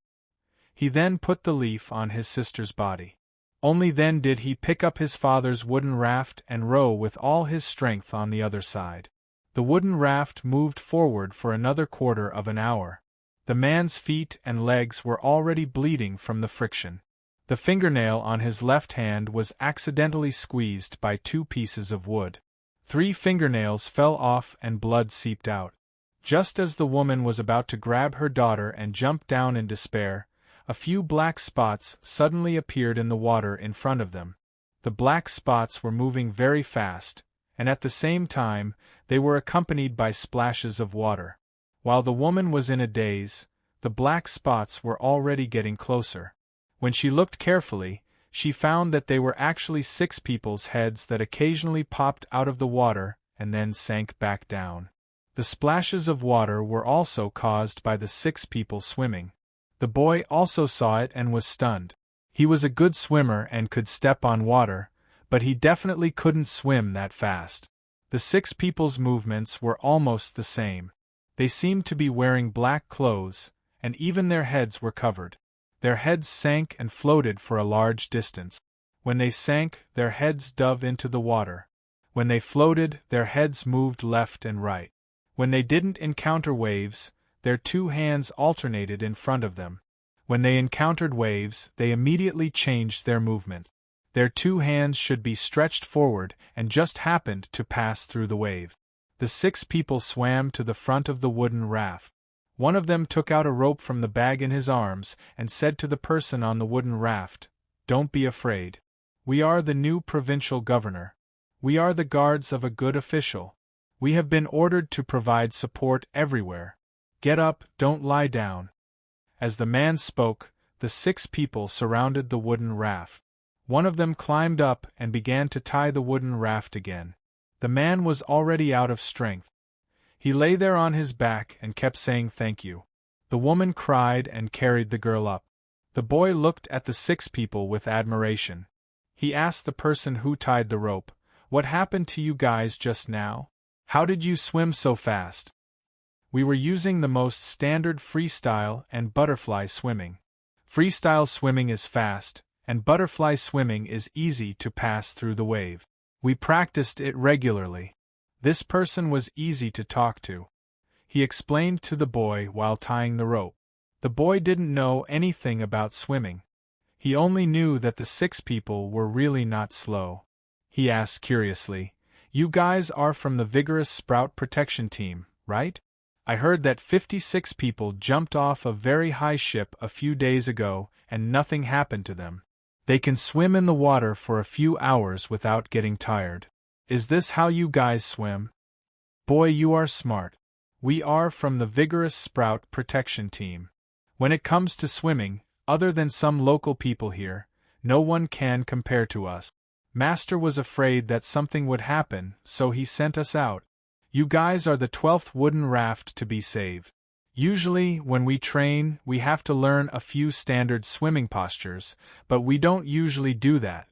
He then put the leaf on his sister's body. Only then did he pick up his father's wooden raft and row with all his strength on the other side. The wooden raft moved forward for another quarter of an hour. The man's feet and legs were already bleeding from the friction. The fingernail on his left hand was accidentally squeezed by 2 pieces of wood. 3 fingernails fell off and blood seeped out. Just as the woman was about to grab her daughter and jump down in despair, a few black spots suddenly appeared in the water in front of them. The black spots were moving very fast, and at the same time, they were accompanied by splashes of water. While the woman was in a daze, the black spots were already getting closer. When she looked carefully, she found that they were actually 6 people's heads that occasionally popped out of the water and then sank back down. The splashes of water were also caused by the 6 people swimming. The boy also saw it and was stunned. He was a good swimmer and could step on water, but he definitely couldn't swim that fast. The 6 people's movements were almost the same. They seemed to be wearing black clothes, and even their heads were covered. Their heads sank and floated for a large distance. When they sank, their heads dove into the water. When they floated, their heads moved left and right. When they didn't encounter waves, their 2 hands alternated in front of them. When they encountered waves, they immediately changed their movement. Their 2 hands should be stretched forward and just happened to pass through the wave. The 6 people swam to the front of the wooden raft. One of them took out a rope from the bag in his arms and said to the person on the wooden raft, "Don't be afraid. We are the new provincial governor. We are the guards of a good official. We have been ordered to provide support everywhere. Get up, don't lie down." As the man spoke, the 6 people surrounded the wooden raft. One of them climbed up and began to tie the wooden raft again. The man was already out of strength. He lay there on his back and kept saying thank you. The woman cried and carried the girl up. The boy looked at the 6 people with admiration. He asked the person who tied the rope, "What happened to you guys just now? How did you swim so fast?" "We were using the most standard freestyle and butterfly swimming. Freestyle swimming is fast, and butterfly swimming is easy to pass through the wave. We practiced it regularly." This person was easy to talk to. He explained to the boy while tying the rope. The boy didn't know anything about swimming. He only knew that the 6 people were really not slow. He asked curiously, "You guys are from the Vigorous Sprout Protection Team, right? I heard that 56 people jumped off a very high ship a few days ago and nothing happened to them. They can swim in the water for a few hours without getting tired. Is this how you guys swim?" "Boy, you are smart. We are from the Vigorous Sprout Protection Team. When it comes to swimming, other than some local people here, no one can compare to us. Master was afraid that something would happen, so he sent us out. You guys are the 12th wooden raft to be saved. Usually, when we train, we have to learn a few standard swimming postures, but we don't usually do that.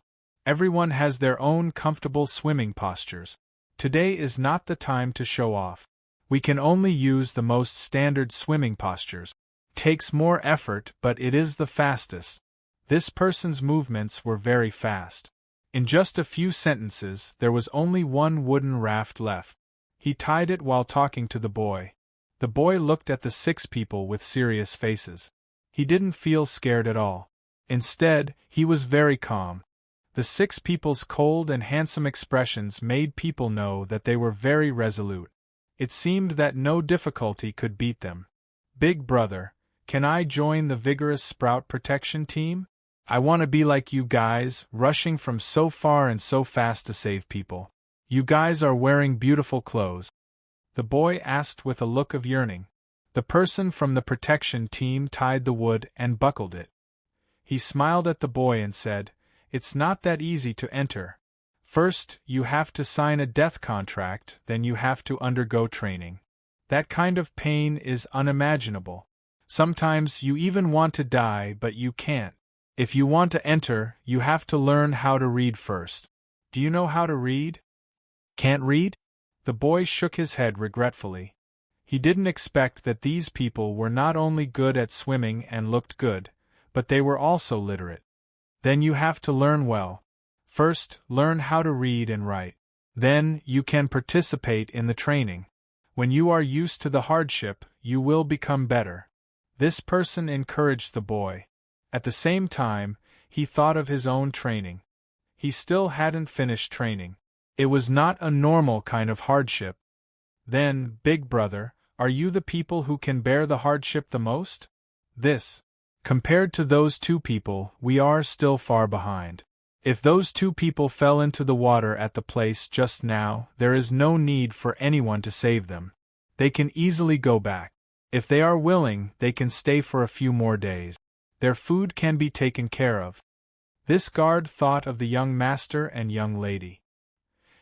Everyone has their own comfortable swimming postures. Today is not the time to show off. We can only use the most standard swimming postures. Takes more effort, but it is the fastest. This person's movements were very fast. In just a few sentences, there was only one wooden raft left. He tied it while talking to the boy. The boy looked at the 6 people with serious faces. He didn't feel scared at all. Instead, he was very calm. The 6 people's cold and handsome expressions made people know that they were very resolute. It seemed that no difficulty could beat them. Big brother, can I join the vigorous sprout protection team? I want to be like you guys, rushing from so far and so fast to save people. You guys are wearing beautiful clothes. The boy asked with a look of yearning. The person from the protection team tied the wood and buckled it. He smiled at the boy and said, "It's not that easy to enter. First, you have to sign a death contract, then you have to undergo training. That kind of pain is unimaginable. Sometimes you even want to die, but you can't. If you want to enter, you have to learn how to read first. Do you know how to read? Can't read?" The boy shook his head regretfully. He didn't expect that these people were not only good at swimming and looked good, but they were also literate. Then you have to learn well. First, learn how to read and write. Then, you can participate in the training. When you are used to the hardship, you will become better. This person encouraged the boy. At the same time, he thought of his own training. He still hadn't finished training. It was not a normal kind of hardship. Then, big brother, are you the people who can bear the hardship the most? Compared to those 2 people, we are still far behind. If those 2 people fell into the water at the place just now, there is no need for anyone to save them. They can easily go back. If they are willing, they can stay for a few more days. Their food can be taken care of. This guard thought of the young master and young lady.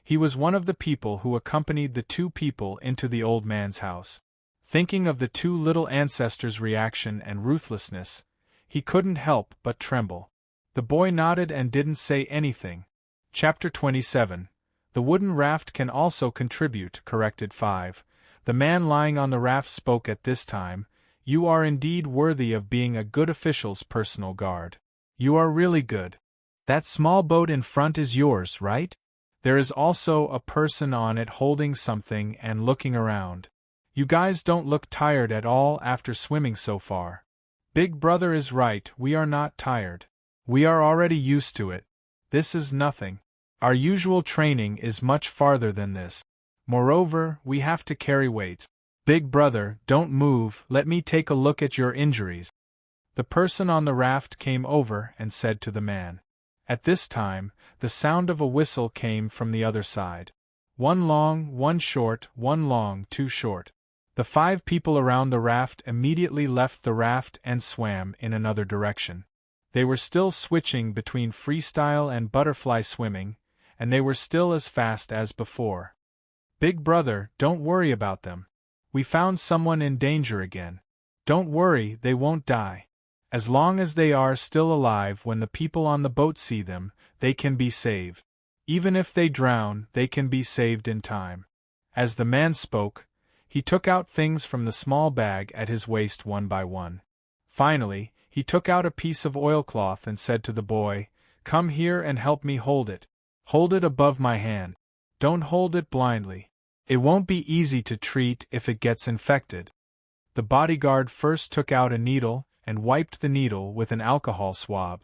He was one of the people who accompanied the 2 people into the old man's house. Thinking of the 2 little ancestors' reaction and ruthlessness, he couldn't help but tremble. The boy nodded and didn't say anything. Chapter 27. The wooden raft can also contribute, corrected 5. The man lying on the raft spoke at this time. You are indeed worthy of being a good official's personal guard. You are really good. That small boat in front is yours, right? There is also a person on it holding something and looking around. You guys don't look tired at all after swimming so far. Big brother is right, we are not tired. We are already used to it. This is nothing. Our usual training is much farther than this. Moreover, we have to carry weights. Big brother, don't move, let me take a look at your injuries. The person on the raft came over and said to the man. At this time, the sound of a whistle came from the other side. 1 long, 1 short, 1 long, 2 short. The 5 people around the raft immediately left the raft and swam in another direction. They were still switching between freestyle and butterfly swimming, and they were still as fast as before. Big brother, don't worry about them. We found someone in danger again. Don't worry, they won't die. As long as they are still alive when the people on the boat see them, they can be saved. Even if they drown, they can be saved in time. As the man spoke, he took out things from the small bag at his waist one by one. Finally, he took out a piece of oilcloth and said to the boy, "Come here and help me hold it. Hold it above my hand. Don't hold it blindly. It won't be easy to treat if it gets infected." The bodyguard first took out a needle and wiped the needle with an alcohol swab.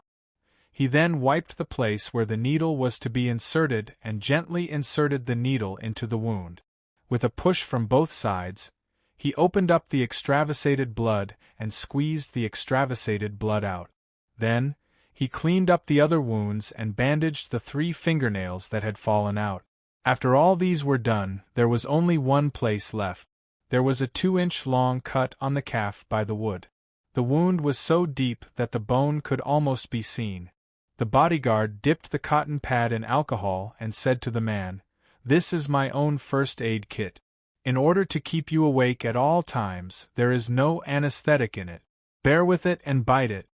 He then wiped the place where the needle was to be inserted and gently inserted the needle into the wound. With a push from both sides, he opened up the extravasated blood and squeezed the extravasated blood out. Then, he cleaned up the other wounds and bandaged the 3 fingernails that had fallen out. After all these were done, there was only one place left. There was a 2-inch long cut on the calf by the wood. The wound was so deep that the bone could almost be seen. The bodyguard dipped the cotton pad in alcohol and said to the man, "This is my own first aid kit. In order to keep you awake at all times, there is no anesthetic in it. Bear with it and bite it."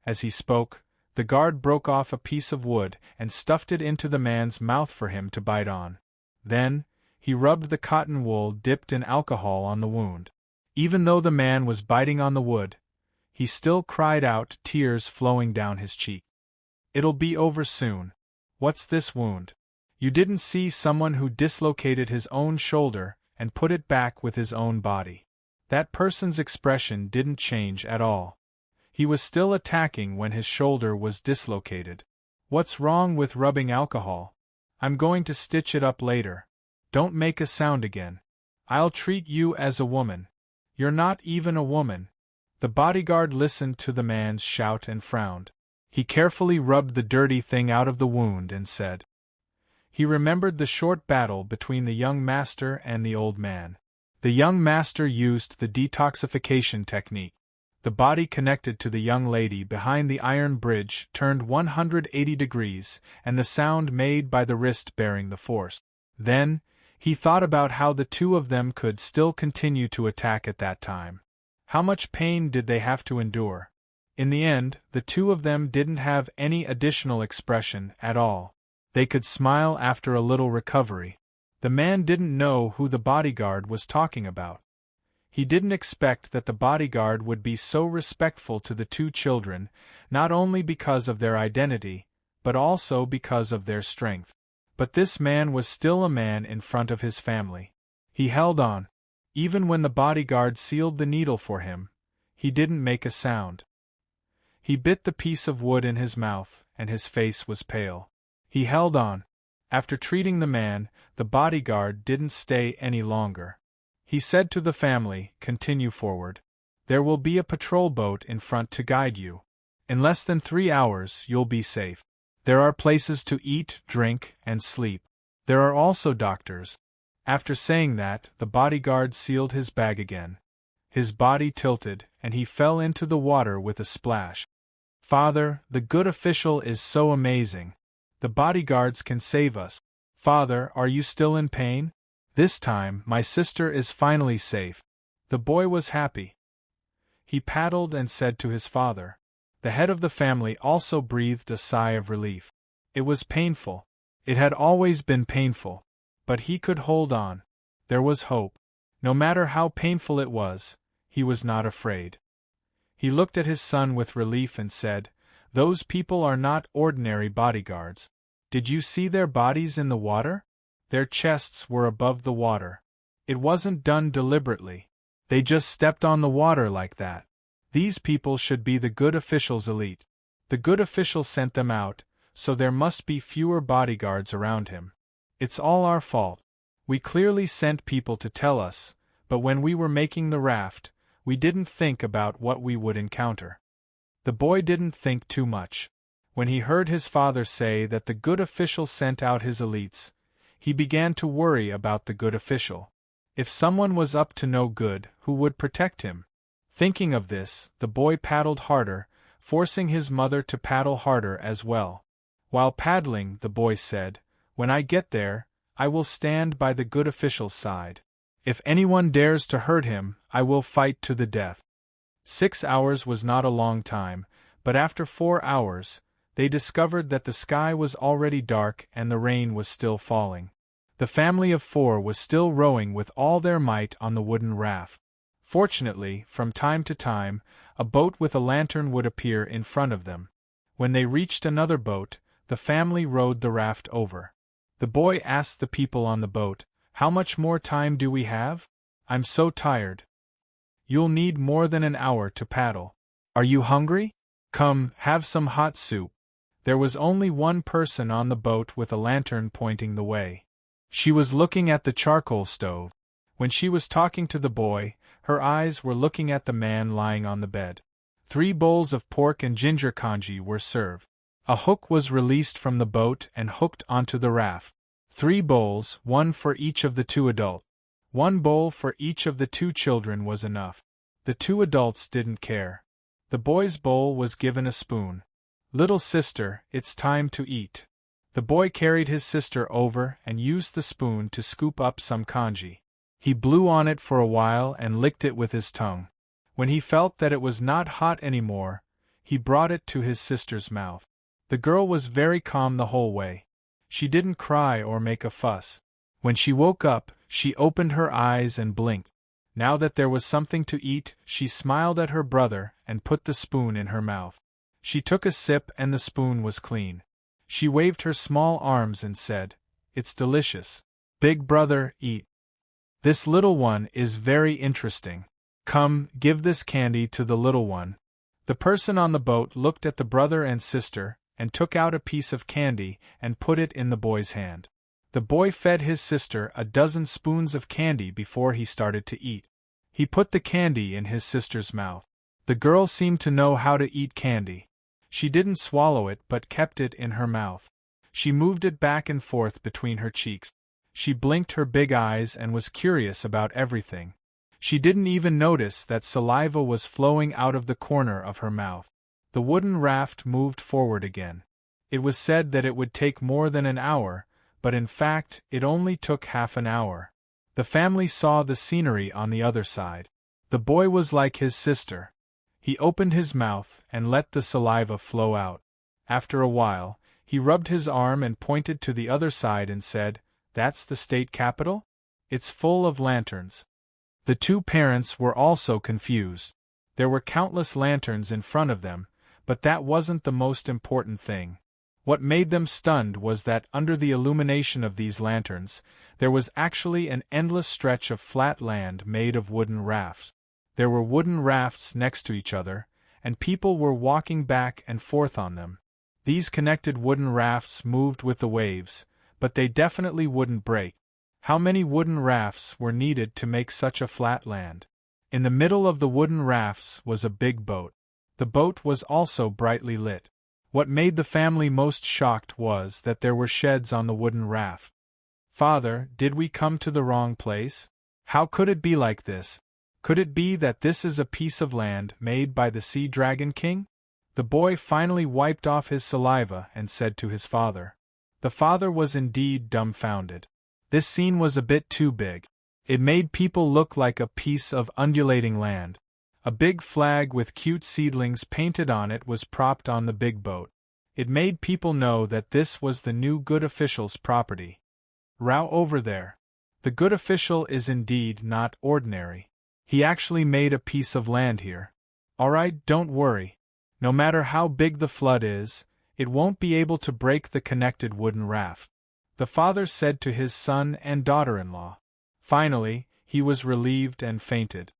As he spoke, the guard broke off a piece of wood and stuffed it into the man's mouth for him to bite on. Then, he rubbed the cotton wool dipped in alcohol on the wound. Even though the man was biting on the wood, he still cried out, tears flowing down his cheek. "It'll be over soon. What's this wound? You didn't see someone who dislocated his own shoulder and put it back with his own body." That person's expression didn't change at all. He was still attacking when his shoulder was dislocated. "What's wrong with rubbing alcohol? I'm going to stitch it up later. Don't make a sound again. I'll treat you as a woman. You're not even a woman." The bodyguard listened to the man's shout and frowned. He carefully rubbed the dirty thing out of the wound and said. He remembered the short battle between the young master and the old man. The young master used the detoxification technique. The body connected to the young lady behind the iron bridge turned 180 degrees, and the sound made by the wrist bearing the force. Then, he thought about how the two of them could still continue to attack at that time. How much pain did they have to endure? In the end, the two of them didn't have any additional expression at all. They could smile after a little recovery. The man didn't know who the bodyguard was talking about. He didn't expect that the bodyguard would be so respectful to the two children, not only because of their identity, but also because of their strength. But this man was still a man in front of his family. He held on. Even when the bodyguard sealed the needle for him, he didn't make a sound. He bit the piece of wood in his mouth, and his face was pale. He held on. After treating the man, the bodyguard didn't stay any longer. He said to the family, "Continue forward. There will be a patrol boat in front to guide you. In less than 3 hours, you'll be safe. There are places to eat, drink, and sleep. There are also doctors." After saying that, the bodyguard sealed his bag again. His body tilted, and he fell into the water with a splash. "Father, the good official is so amazing. The bodyguards can save us. Father, are you still in pain? This time, my sister is finally safe." The boy was happy. He paddled and said to his father. The head of the family also breathed a sigh of relief. It was painful. It had always been painful. But he could hold on. There was hope. No matter how painful it was, he was not afraid. He looked at his son with relief and said, "Those people are not ordinary bodyguards. Did you see their bodies in the water? Their chests were above the water. It wasn't done deliberately. They just stepped on the water like that. These people should be the good official's elite. The good official sent them out, so there must be fewer bodyguards around him. It's all our fault. We clearly sent people to tell us, but when we were making the raft, we didn't think about what we would encounter." The boy didn't think too much. When he heard his father say that the good official sent out his elites, he began to worry about the good official. If someone was up to no good, who would protect him? Thinking of this, the boy paddled harder, forcing his mother to paddle harder as well. While paddling, the boy said, "When I get there, I will stand by the good official's side. If anyone dares to hurt him, I will fight to the death." 6 hours was not a long time, but after 4 hours, they discovered that the sky was already dark and the rain was still falling. The family of 4 was still rowing with all their might on the wooden raft. Fortunately, from time to time, a boat with a lantern would appear in front of them. When they reached another boat, the family rowed the raft over. The boy asked the people on the boat, "How much more time do we have? I'm so tired." "You'll need more than an hour to paddle. Are you hungry? Come, have some hot soup." There was only one person on the boat with a lantern pointing the way. She was looking at the charcoal stove. When she was talking to the boy, her eyes were looking at the man lying on the bed. 3 bowls of pork and ginger congee were served. A hook was released from the boat and hooked onto the raft. 3 bowls, 1 for each of the 2 adults. 1 bowl for each of the 2 children was enough. The 2 adults didn't care. The boy's bowl was given a spoon. "Little sister, it's time to eat." The boy carried his sister over and used the spoon to scoop up some congee. He blew on it for a while and licked it with his tongue. When he felt that it was not hot anymore, he brought it to his sister's mouth. The girl was very calm the whole way. She didn't cry or make a fuss. When she woke up, she opened her eyes and blinked. Now that there was something to eat, she smiled at her brother and put the spoon in her mouth. She took a sip and the spoon was clean. She waved her small arms and said, "It's delicious. Big brother, eat. This little one is very interesting. Come, give this candy to the little one." The person on the boat looked at the brother and sister, and took out a piece of candy and put it in the boy's hand. The boy fed his sister a dozen spoons of candy before he started to eat. He put the candy in his sister's mouth. The girl seemed to know how to eat candy. She didn't swallow it but kept it in her mouth. She moved it back and forth between her cheeks. She blinked her big eyes and was curious about everything. She didn't even notice that saliva was flowing out of the corner of her mouth. The wooden raft moved forward again. It was said that it would take more than an hour, but in fact, it only took half an hour. The family saw the scenery on the other side. The boy was like his sister. He opened his mouth and let the saliva flow out. After a while, he rubbed his arm and pointed to the other side and said, "That's the state capitol? It's full of lanterns." The two parents were also confused. There were countless lanterns in front of them, but that wasn't the most important thing. What made them stunned was that under the illumination of these lanterns, there was actually an endless stretch of flat land made of wooden rafts. There were wooden rafts next to each other, and people were walking back and forth on them. These connected wooden rafts moved with the waves, but they definitely wouldn't break. How many wooden rafts were needed to make such a flat land? In the middle of the wooden rafts was a big boat. The boat was also brightly lit. What made the family most shocked was that there were sheds on the wooden raft. "Father, did we come to the wrong place? How could it be like this? Could it be that this is a piece of land made by the Sea Dragon King?" The boy finally wiped off his saliva and said to his father. The father was indeed dumbfounded. This scene was a bit too big. It made people look like a piece of undulating land. A big flag with cute seedlings painted on it was propped on the big boat. It made people know that this was the new good official's property. Row over there. The good official is indeed not ordinary. He actually made a piece of land here. Alright, don't worry. No matter how big the flood is, it won't be able to break the connected wooden raft. The father said to his son and daughter-in-law. Finally, he was relieved and fainted.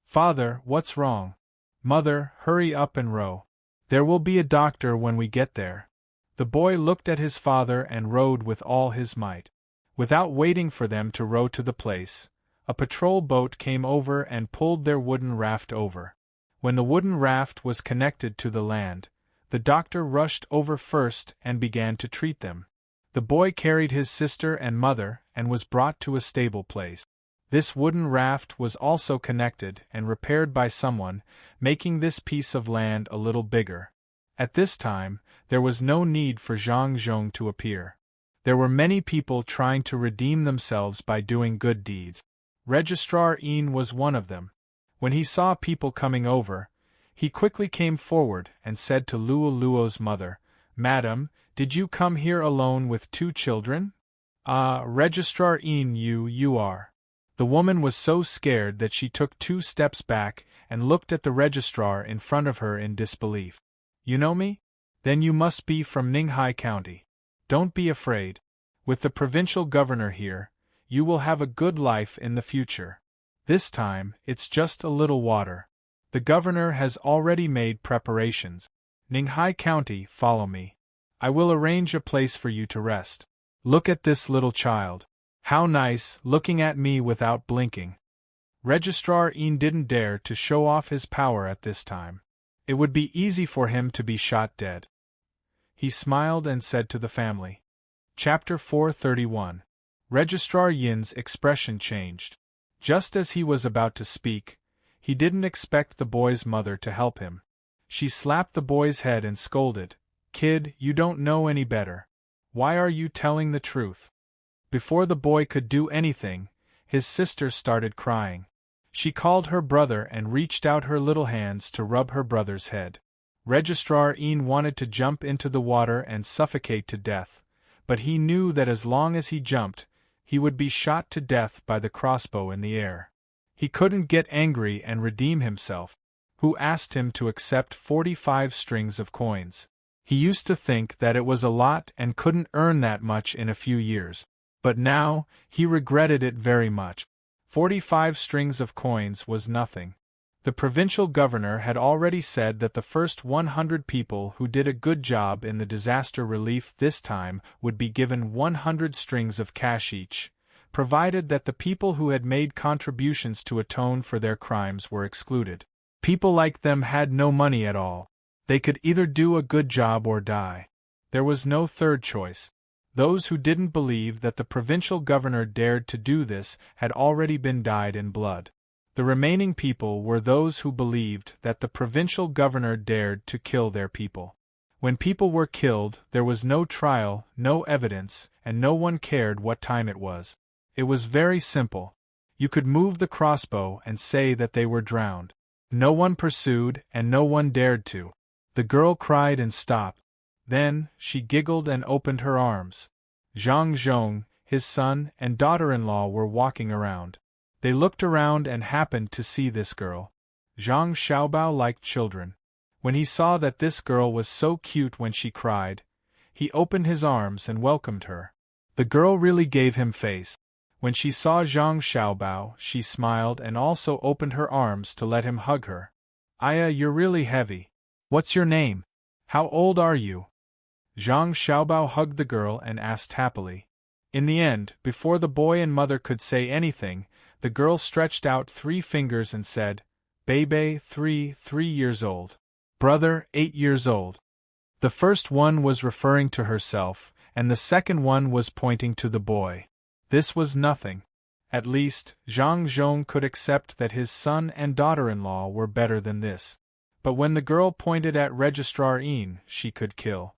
"Father, what's wrong?" "Mother, hurry up and row. There will be a doctor when we get there." The boy looked at his father and rowed with all his might. Without waiting for them to row to the place, a patrol boat came over and pulled their wooden raft over. When the wooden raft was connected to the land, the doctor rushed over first and began to treat them. The boy carried his sister and mother and was brought to a stable place. This wooden raft was also connected and repaired by someone, making this piece of land a little bigger. At this time, there was no need for Zhang Zhong to appear. There were many people trying to redeem themselves by doing good deeds. Registrar Yin was one of them. When he saw people coming over, he quickly came forward and said to Luo Luo's mother, "Madam, did you come here alone with 2 children? Ah, Registrar Yin, you are." The woman was so scared that she took 2 steps back and looked at the registrar in front of her in disbelief. "You know me? Then you must be from Ninghai County. Don't be afraid. With the provincial governor here, you will have a good life in the future. This time, it's just a little water. The governor has already made preparations. Ninghai County, follow me. I will arrange a place for you to rest. Look at this little child. How nice, looking at me without blinking." Registrar Yin didn't dare to show off his power at this time. It would be easy for him to be shot dead. He smiled and said to the family. Chapter 431. Registrar Yin's expression changed. Just as he was about to speak, he didn't expect the boy's mother to help him. She slapped the boy's head and scolded, "Kid, you don't know any better. Why are you telling the truth?" Before the boy could do anything, His sister started crying. She called her brother and reached out her little hands to rub her brother's head. Registrar Ian wanted to jump into the water and suffocate to death, but he knew that as long as he jumped, he would be shot to death by the crossbow in the air. He couldn't get angry and redeem himself. Who asked him to accept 45 strings of coins? He used to think that it was a lot and couldn't earn that much in a few years, but now, he regretted it very much. 45 strings of coins was nothing. The provincial governor had already said that the first 100 people who did a good job in the disaster relief this time would be given 100 strings of cash each, provided that the people who had made contributions to atone for their crimes were excluded. People like them had no money at all. They could either do a good job or die. There was no third choice. Those who didn't believe that the provincial governor dared to do this had already been dyed in blood. The remaining people were those who believed that the provincial governor dared to kill their people. When people were killed, there was no trial, no evidence, and no one cared what time it was. It was very simple. You could move the crossbow and say that they were drowned. No one pursued, and no one dared to. The girl cried and stopped. Then, she giggled and opened her arms. Zhang Zhong, his son, and daughter-in-law were walking around. They looked around and happened to see this girl. Zhang Xiaobao liked children. When he saw that this girl was so cute when she cried, he opened his arms and welcomed her. The girl really gave him face. When she saw Zhang Xiaobao, she smiled and also opened her arms to let him hug her. "Aya, you're really heavy. What's your name? How old are you?" Zhang Xiaobao hugged the girl and asked happily. In the end, before the boy and mother could say anything, the girl stretched out 3 fingers and said, "Bebe, 3 years old. Brother, 8 years old." The first one was referring to herself, and the second one was pointing to the boy. This was nothing. At least, Zhang Zhong could accept that his son and daughter-in-law were better than this. But when the girl pointed at Registrar Ian, she could kill.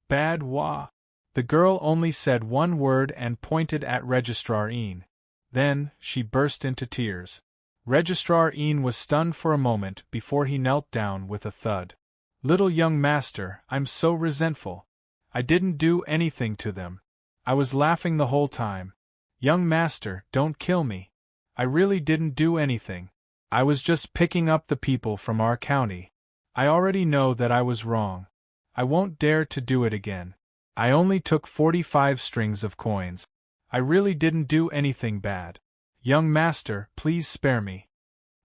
Bad wa. The girl only said one word and pointed at Registrar Ian. Then, she burst into tears. Registrar Ian was stunned for a moment before he knelt down with a thud. "Little young master, I'm so resentful. I didn't do anything to them. I was laughing the whole time. Young master, don't kill me. I really didn't do anything. I was just picking up the people from our county. I already know that I was wrong. I won't dare to do it again. I only took 45 strings of coins. I really didn't do anything bad. Young master, please spare me."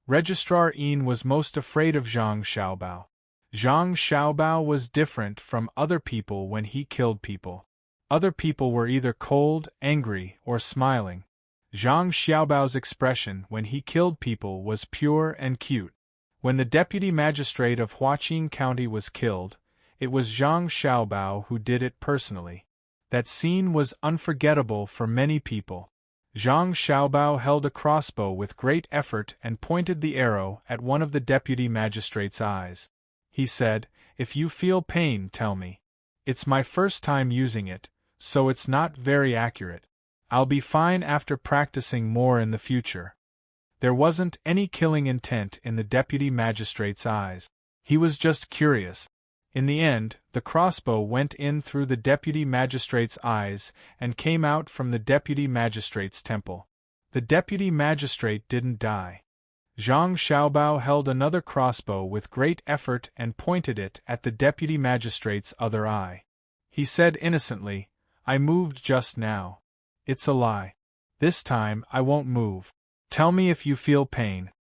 Registrar Ian was most afraid of Zhang Xiaobao. Zhang Xiaobao was different from other people when he killed people. Other people were either cold, angry, or smiling. Zhang Xiaobao's expression when he killed people was pure and cute. When the deputy magistrate of Huaqing County was killed, it was Zhang Xiaobao who did it personally. That scene was unforgettable for many people. Zhang Xiaobao held a crossbow with great effort and pointed the arrow at one of the deputy magistrate's eyes. He said, "If you feel pain, tell me. It's my first time using it, so it's not very accurate. I'll be fine after practicing more in the future." There wasn't any killing intent in the deputy magistrate's eyes. He was just curious. In the end, the crossbow went in through the deputy magistrate's eyes and came out from the deputy magistrate's temple. The deputy magistrate didn't die. Zhang Xiaobao held another crossbow with great effort and pointed it at the deputy magistrate's other eye. He said innocently, "I moved just now. It's a lie. This time I won't move. Tell me if you feel pain."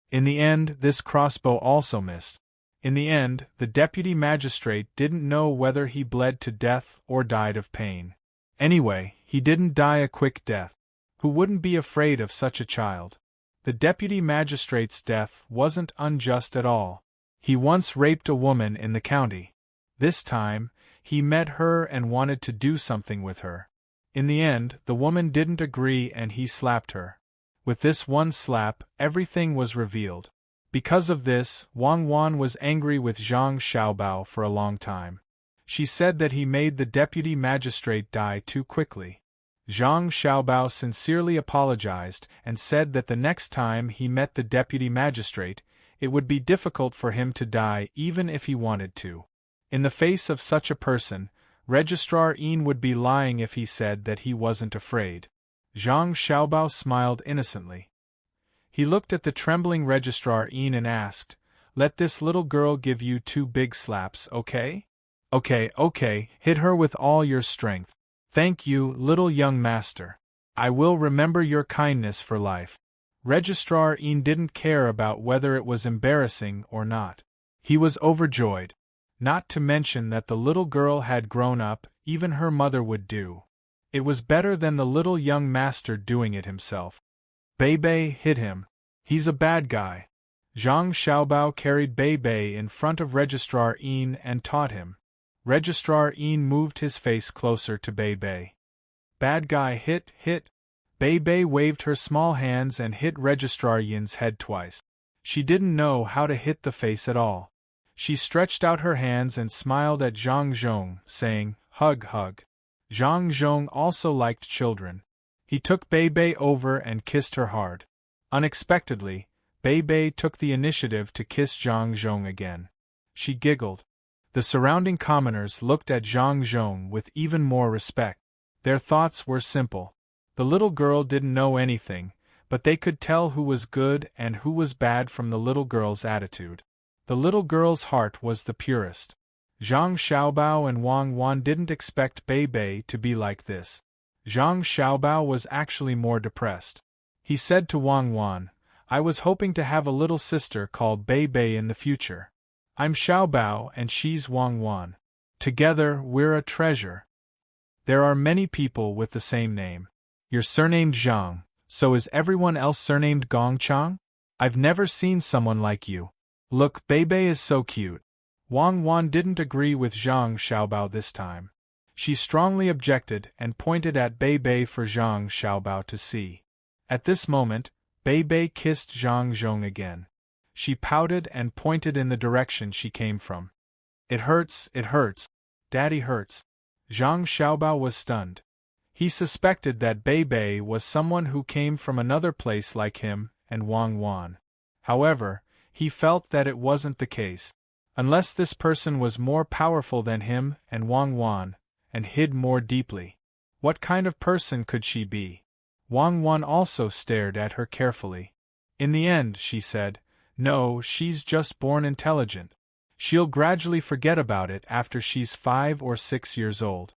In the end, this crossbow also missed. In the end, the deputy magistrate didn't know whether he bled to death or died of pain. Anyway, he didn't die a quick death. Who wouldn't be afraid of such a child? The deputy magistrate's death wasn't unjust at all. He once raped a woman in the county. This time, he met her and wanted to do something with her. In the end, the woman didn't agree and he slapped her. With this one slap, everything was revealed. Because of this, Wang Wan was angry with Zhang Xiaobao for a long time. She said that he made the deputy magistrate die too quickly. Zhang Xiaobao sincerely apologized and said that the next time he met the deputy magistrate, it would be difficult for him to die even if he wanted to. In the face of such a person, Registrar Yin would be lying if he said that he wasn't afraid. Zhang Xiaobao smiled innocently. He looked at the trembling Registrar Yin and asked, "Let this little girl give you 2 big slaps, okay?" Okay, hit her with all your strength. Thank you, little young master. I will remember your kindness for life. Registrar Yin didn't care about whether it was embarrassing or not. He was overjoyed. Not to mention that the little girl had grown up, even her mother would do. It was better than the little young master doing it himself. Bei hit him. He's a bad guy. Zhang Xiaobao carried Bei in front of Registrar Yin and taught him. Registrar Yin moved his face closer to Bei. Bad guy hit. Bei waved her small hands and hit Registrar Yin's head twice. She didn't know how to hit the face at all. She stretched out her hands and smiled at Zhang Zhong, saying, "Hug." Zhang Zhong also liked children. He took Bei over and kissed her hard. Unexpectedly, Bei took the initiative to kiss Zhang Zhong again. She giggled. The surrounding commoners looked at Zhang Zhong with even more respect. Their thoughts were simple. The little girl didn't know anything, but they could tell who was good and who was bad from the little girl's attitude. The little girl's heart was the purest. Zhang Xiaobao and Wang Wan didn't expect Bei to be like this. Zhang Xiaobao was actually more depressed. He said to Wang Wan, "I was hoping to have a little sister called Bei in the future. I'm Xiaobao and she's Wang Wan. Together, we're a treasure." There are many people with the same name. You're surnamed Zhang, so is everyone else surnamed Gongchang? I've never seen someone like you. Look, Bei is so cute. Wang Wan didn't agree with Zhang Xiaobao this time. She strongly objected and pointed at Bei for Zhang Xiaobao to see. At this moment, Bei kissed Zhang Zhong again. She pouted and pointed in the direction she came from. It hurts. Daddy hurts." Zhang Xiaobao was stunned. He suspected that Bei was someone who came from another place like him and Wang Wan. However, he felt that it wasn't the case. Unless this person was more powerful than him and Wang Wan, and hid more deeply. What kind of person could she be? Wang Wan also stared at her carefully. In the end, she said, "No, she's just born intelligent. She'll gradually forget about it after she's 5 or 6 years old."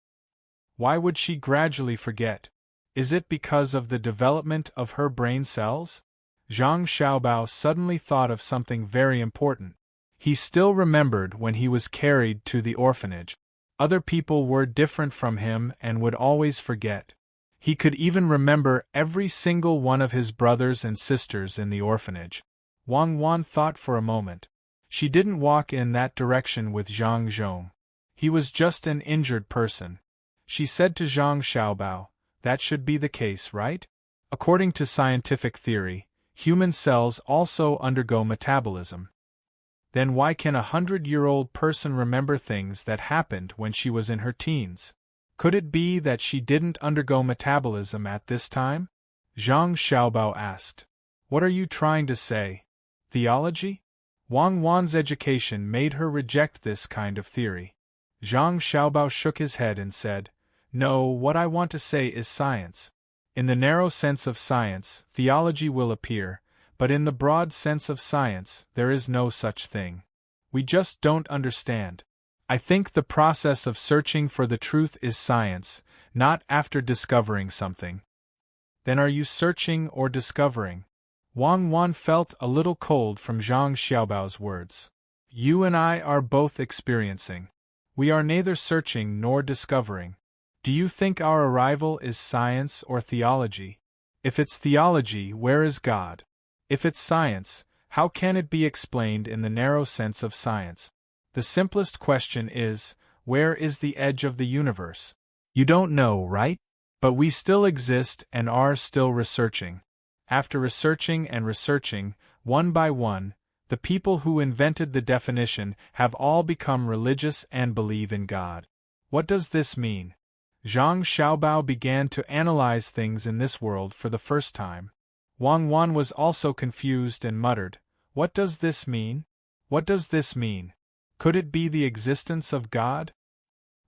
Why would she gradually forget? Is it because of the development of her brain cells? Zhang Xiaobao suddenly thought of something very important. He still remembered when he was carried to the orphanage. Other people were different from him and would always forget. He could even remember every single one of his brothers and sisters in the orphanage. Wang Wan thought for a moment. She didn't walk in that direction with Zhang Zhong. He was just an injured person. She said to Zhang Xiaobao, "That should be the case, right? According to scientific theory, human cells also undergo metabolism. Then why can a 100-year-old person remember things that happened when she was in her teens? Could it be that she didn't undergo metabolism at this time?" Zhang Xiaobao asked. "What are you trying to say? Theology?" Wang Wan's education made her reject this kind of theory. Zhang Xiaobao shook his head and said, "No, what I want to say is science. In the narrow sense of science, theology will appear, but in the broad sense of science, there is no such thing. We just don't understand. I think the process of searching for the truth is science, not after discovering something." Then are you searching or discovering? Wang Wan felt a little cold from Zhang Xiaobao's words. You and I are both experiencing. We are neither searching nor discovering. Do you think our arrival is science or theology? If it's theology, where is God? If it's science, how can it be explained in the narrow sense of science? The simplest question is, where is the edge of the universe? You don't know, right? But we still exist and are still researching. After researching and researching, one by one, the people who invented the definition have all become religious and believe in God. What does this mean? Zhang Xiaobao began to analyze things in this world for the first time. Wang Wan was also confused and muttered, "What does this mean? What does this mean? Could it be the existence of God?"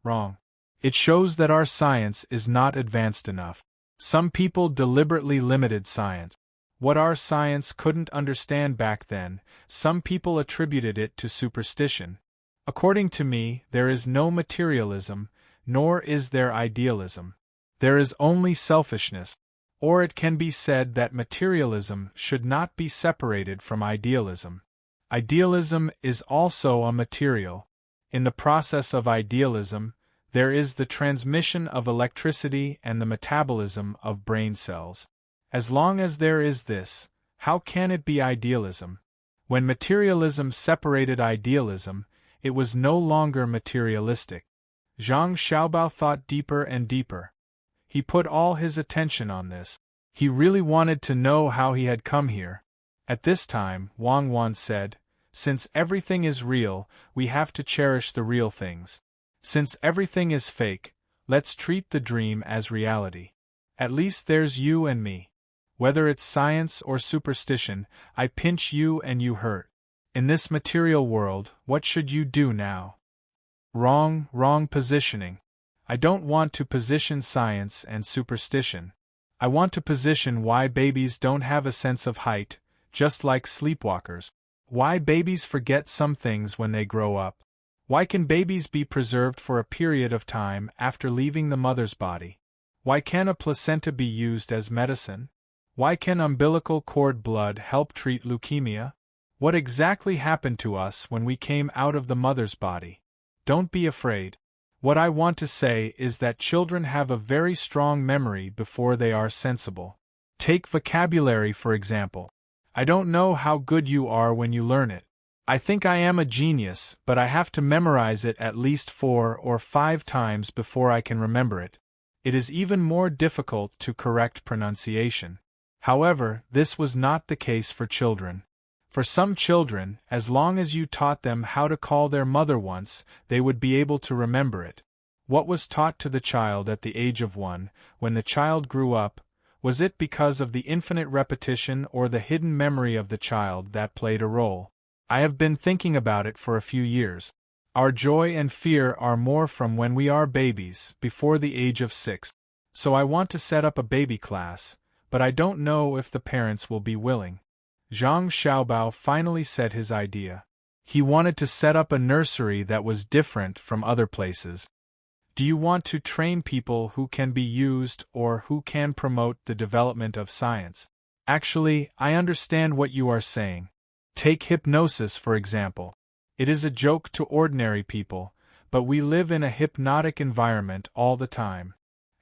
Wrong. It shows that our science is not advanced enough. Some people deliberately limited science. What our science couldn't understand back then, some people attributed it to superstition. According to me, there is no materialism, nor is there idealism. There is only selfishness. Or it can be said that materialism should not be separated from idealism. Idealism is also a material. In the process of idealism, there is the transmission of electricity and the metabolism of brain cells. As long as there is this, how can it be idealism? When materialism separated idealism, it was no longer materialistic. Zhang Xiaobao thought deeper and deeper. He put all his attention on this. He really wanted to know how he had come here. At this time, Wang Wan said, "Since everything is real, we have to cherish the real things. Since everything is fake, let's treat the dream as reality. At least there's you and me. Whether it's science or superstition, I pinch you and you hurt. In this material world, what should you do now?" Wrong positioning. I don't want to position science and superstition. I want to position why babies don't have a sense of height, just like sleepwalkers. Why babies forget some things when they grow up. Why can babies be preserved for a period of time after leaving the mother's body? Why can a placenta be used as medicine? Why can umbilical cord blood help treat leukemia? What exactly happened to us when we came out of the mother's body? Don't be afraid. What I want to say is that children have a very strong memory before they are sensible. Take vocabulary for example. I don't know how good you are when you learn it. I think I am a genius, but I have to memorize it at least 4 or 5 times before I can remember it. It is even more difficult to correct pronunciation. However, this was not the case for children. For some children, as long as you taught them how to call their mother once, they would be able to remember it. What was taught to the child at the age of 1, when the child grew up, was it because of the infinite repetition or the hidden memory of the child that played a role? I have been thinking about it for a few years. Our joy and fear are more from when we are babies, before the age of 6. So I want to set up a baby class, but I don't know if the parents will be willing. Zhang Xiaobao finally said his idea. He wanted to set up a nursery that was different from other places. Do you want to train people who can be used or who can promote the development of science? Actually, I understand what you are saying. Take hypnosis for example. It is a joke to ordinary people, but we live in a hypnotic environment all the time.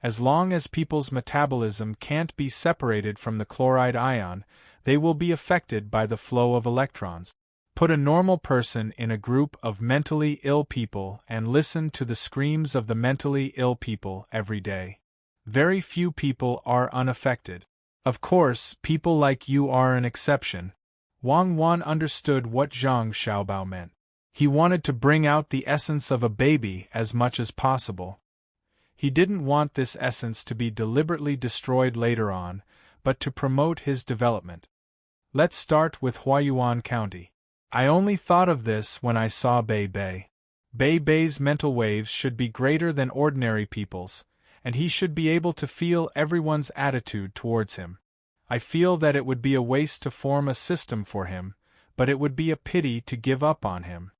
As long as people's metabolism can't be separated from the chloride ion, they will be affected by the flow of electrons. Put a normal person in a group of mentally ill people and listen to the screams of the mentally ill people every day. Very few people are unaffected. Of course, people like you are an exception. Wang Wan understood what Zhang Xiaobao meant. He wanted to bring out the essence of a baby as much as possible. He didn't want this essence to be deliberately destroyed later on, but to promote his development. Let's start with Huayuan County. I only thought of this when I saw Bei Bei. Bei Bei's mental waves should be greater than ordinary people's, and he should be able to feel everyone's attitude towards him. I feel that it would be a waste to form a system for him, but it would be a pity to give up on him.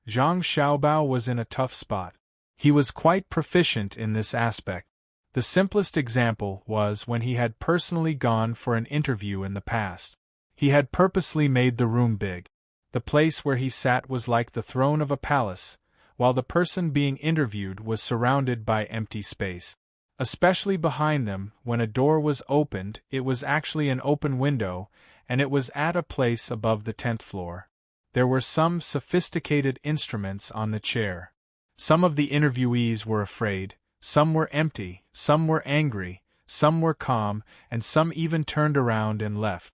Zhang Xiaobao was in a tough spot. He was quite proficient in this aspect. The simplest example was when he had personally gone for an interview in the past. He had purposely made the room big. The place where he sat was like the throne of a palace, while the person being interviewed was surrounded by empty space. Especially behind them, when a door was opened, it was actually an open window, and it was at a place above the 10th floor. There were some sophisticated instruments on the chair. Some of the interviewees were afraid, some were empty, some were angry, some were calm, and some even turned around and left.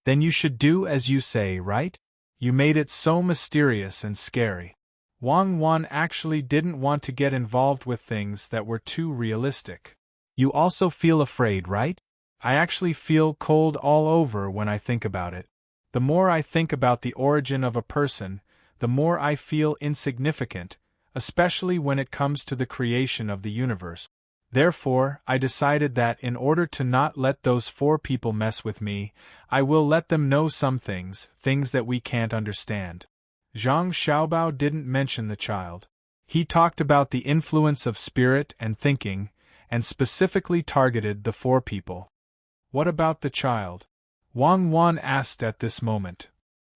Then you should do as you say, right? You made it so mysterious and scary. Wang Wan actually didn't want to get involved with things that were too realistic. You also feel afraid, right? I actually feel cold all over when I think about it. The more I think about the origin of a person, the more I feel insignificant, especially when it comes to the creation of the universe. Therefore, I decided that in order to not let those 4 people mess with me, I will let them know some things that we can't understand. Zhang Xiaobao didn't mention the child. He talked about the influence of spirit and thinking, and specifically targeted the 4 people. What about the child? Wang Wan asked at this moment.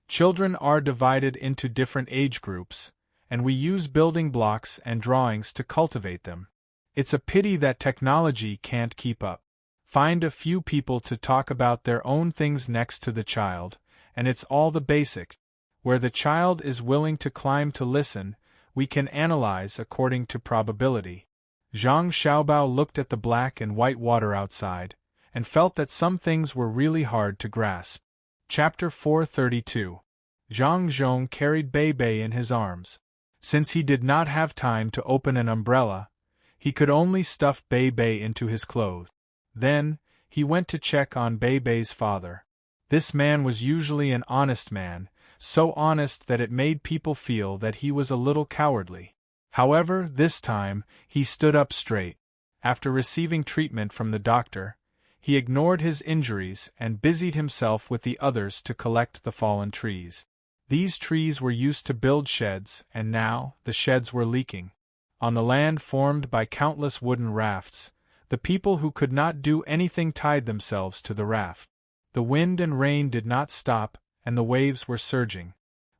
Children are divided into different age groups, and we use building blocks and drawings to cultivate them. It's a pity that technology can't keep up. Find a few people to talk about their own things next to the child, and it's all the basics. Where the child is willing to climb to listen, we can analyze according to probability. Zhang Xiaobao looked at the black and white water outside, and felt that some things were really hard to grasp. Chapter 432. Zhang Zhong carried Bei Bei in his arms. Since he did not have time to open an umbrella, he could only stuff Bei Bei into his clothes. Then, he went to check on Bei Bei's father. This man was usually an honest man, so honest that it made people feel that he was a little cowardly. However, this time, he stood up straight. After receiving treatment from the doctor, he ignored his injuries and busied himself with the others to collect the fallen trees. These trees were used to build sheds, and now, the sheds were leaking. On the land formed by countless wooden rafts, the people who could not do anything tied themselves to the raft. The wind and rain did not stop, and the waves were surging.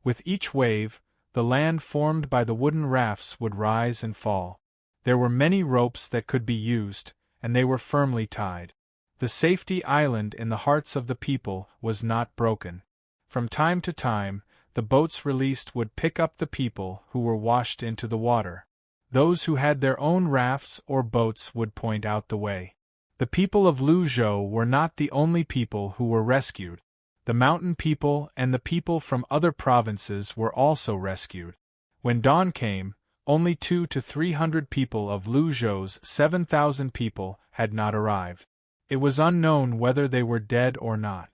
With each wave, the land formed by the wooden rafts would rise and fall. There were many ropes that could be used, and they were firmly tied. The safety island in the hearts of the people was not broken. From time to time, the boats released would pick up the people who were washed into the water. Those who had their own rafts or boats would point out the way. The people of Luzhou were not the only people who were rescued. The mountain people and the people from other provinces were also rescued. When dawn came, only 200 to 300 people of Luzhou's 7,000 people had not arrived. It was unknown whether they were dead or not.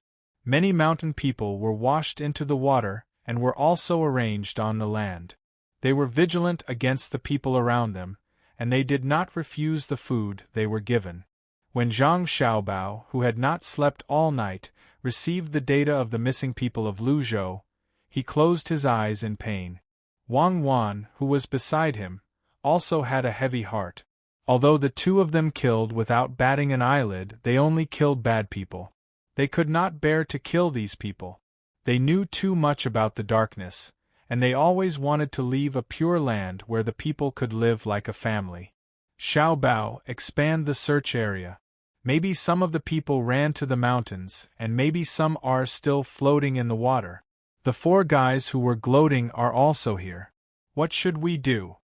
Many mountain people were washed into the water and were also arranged on the land. They were vigilant against the people around them, and they did not refuse the food they were given. When Zhang Xiaobao, who had not slept all night, received the data of the missing people of Luzhou, he closed his eyes in pain. Wang Wan, who was beside him, also had a heavy heart. Although the 2 of them killed without batting an eyelid, they only killed bad people. They could not bear to kill these people. They knew too much about the darkness, and they always wanted to leave a pure land where the people could live like a family. Xiaobao, expand the search area. Maybe some of the people ran to the mountains, and maybe some are still floating in the water. The 4 guys who were gloating are also here. What should we do?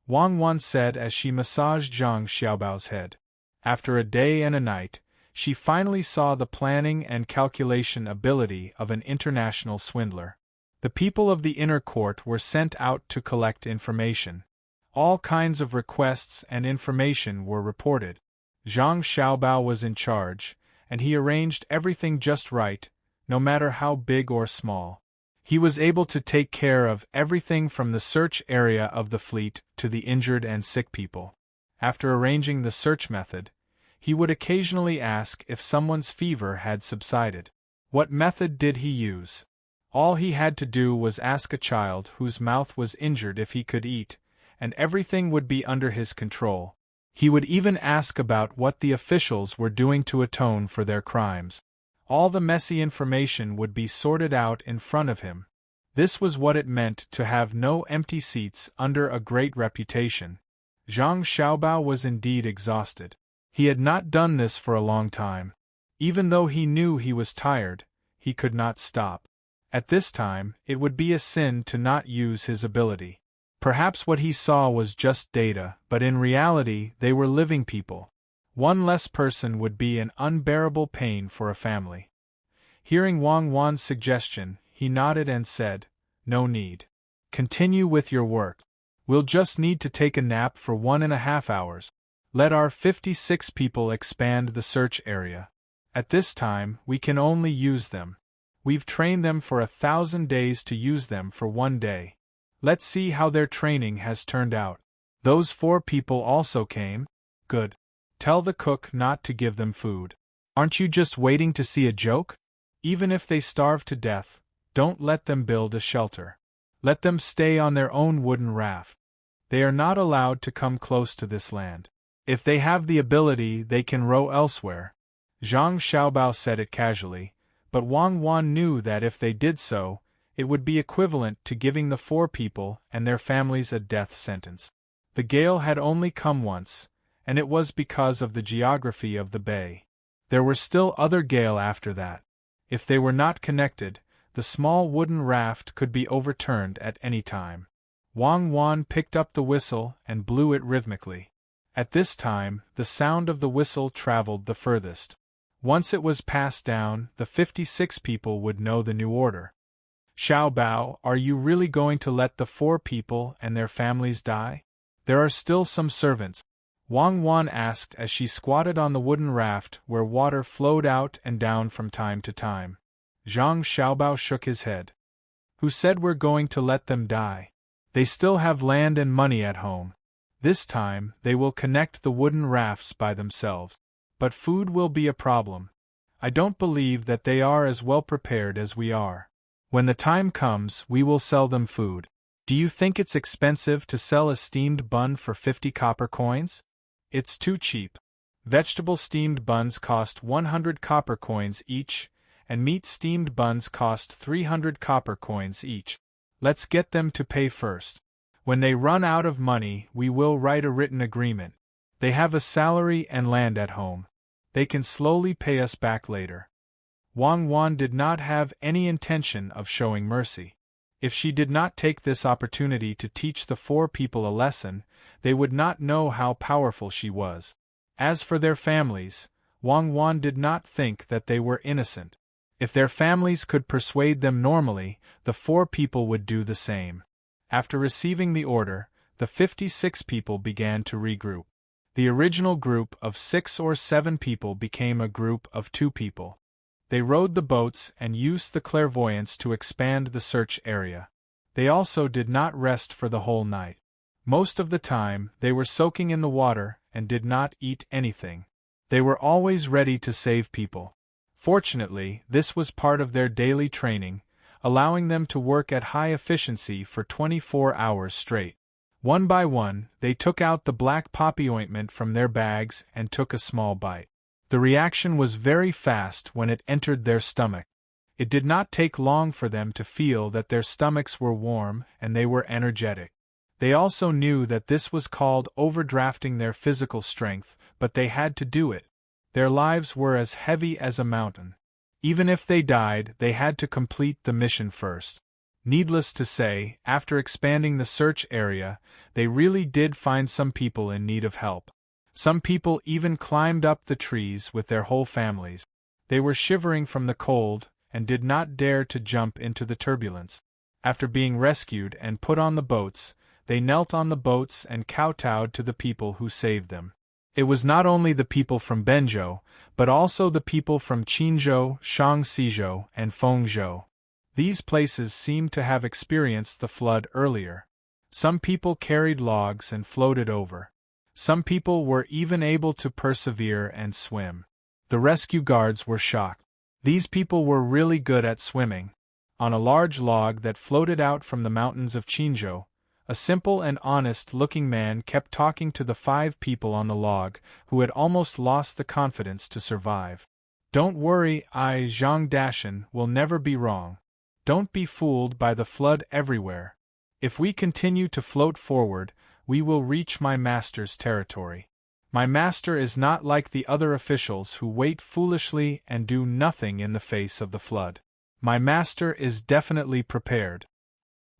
Wang Wan said as she massaged Zhang Xiaobao's head. After a day and a night, she finally saw the planning and calculation ability of an international swindler. The people of the inner court were sent out to collect information. All kinds of requests and information were reported. Zhang Xiaobao was in charge, and he arranged everything just right, no matter how big or small. He was able to take care of everything from the search area of the fleet to the injured and sick people. After arranging the search method, he would occasionally ask if someone's fever had subsided. What method did he use? All he had to do was ask a child whose mouth was injured if he could eat, and everything would be under his control. He would even ask about what the officials were doing to atone for their crimes. All the messy information would be sorted out in front of him. This was what it meant to have no empty seats under a great reputation. Zhang Xiaobao was indeed exhausted. He had not done this for a long time. Even though he knew he was tired, he could not stop. At this time, it would be a sin to not use his ability. Perhaps what he saw was just data, but in reality they were living people. One less person would be an unbearable pain for a family. Hearing Wang Wan's suggestion, he nodded and said, "No need. Continue with your work." We'll just need to take a nap for 1.5 hours. Let our 56 people expand the search area. At this time, we can only use them. We've trained them for 1,000 days to use them for 1 day. Let's see how their training has turned out. Those 4 people also came? Good. Tell the cook not to give them food. Aren't you just waiting to see a joke? Even if they starve to death, don't let them build a shelter. Let them stay on their own wooden raft. They are not allowed to come close to this land. If they have the ability, they can row elsewhere. Zhang Xiaobao said it casually, but Wang Wan knew that if they did so, it would be equivalent to giving the 4 people and their families a death sentence. The gale had only come once, and it was because of the geography of the bay. There were still other gale after that. If they were not connected, the small wooden raft could be overturned at any time. Wang Wan picked up the whistle and blew it rhythmically. At this time, the sound of the whistle traveled the furthest. Once it was passed down, the 56 people would know the new order. Xiaobao, are you really going to let the 4 people and their families die? There are still some servants. Wang Wan asked as she squatted on the wooden raft where water flowed out and down from time to time. Zhang Xiaobao shook his head. Who said we're going to let them die? They still have land and money at home. This time, they will connect the wooden rafts by themselves. But food will be a problem. I don't believe that they are as well prepared as we are. When the time comes, we will sell them food. Do you think it's expensive to sell a steamed bun for 50 copper coins? It's too cheap. Vegetable steamed buns cost 100 copper coins each, and meat steamed buns cost 300 copper coins each. Let's get them to pay first. When they run out of money, we will write a written agreement. They have a salary and land at home. They can slowly pay us back later. Wang Wan did not have any intention of showing mercy. If she did not take this opportunity to teach the 4 people a lesson, they would not know how powerful she was. As for their families, Wang Wan did not think that they were innocent. If their families could persuade them normally, the 4 people would do the same. After receiving the order, the 56 people began to regroup. The original group of 6 or 7 people became a group of 2 people. They rowed the boats and used the clairvoyance to expand the search area. They also did not rest for the whole night. Most of the time, they were soaking in the water and did not eat anything. They were always ready to save people. Fortunately, this was part of their daily training, allowing them to work at high efficiency for 24 hours straight. One by one, they took out the black poppy ointment from their bags and took a small bite. The reaction was very fast when it entered their stomach. It did not take long for them to feel that their stomachs were warm and they were energetic. They also knew that this was called overdrafting their physical strength, but they had to do it. Their lives were as heavy as a mountain. Even if they died, they had to complete the mission first. Needless to say, after expanding the search area, they really did find some people in need of help. Some people even climbed up the trees with their whole families. They were shivering from the cold and did not dare to jump into the turbulence. After being rescued and put on the boats, they knelt on the boats and kowtowed to the people who saved them. It was not only the people from Benzhou, but also the people from Qinzhou, Shaanxizhou, and Fengzhou. These places seemed to have experienced the flood earlier. Some people carried logs and floated over. Some people were even able to persevere and swim. The rescue guards were shocked. These people were really good at swimming. On a large log that floated out from the mountains of Qinzhou, a simple and honest-looking man kept talking to the 5 people on the log, who had almost lost the confidence to survive. Don't worry, I, Zhang Dashan, will never be wrong. Don't be fooled by the flood everywhere. If we continue to float forward, we will reach my master's territory. My master is not like the other officials who wait foolishly and do nothing in the face of the flood. My master is definitely prepared.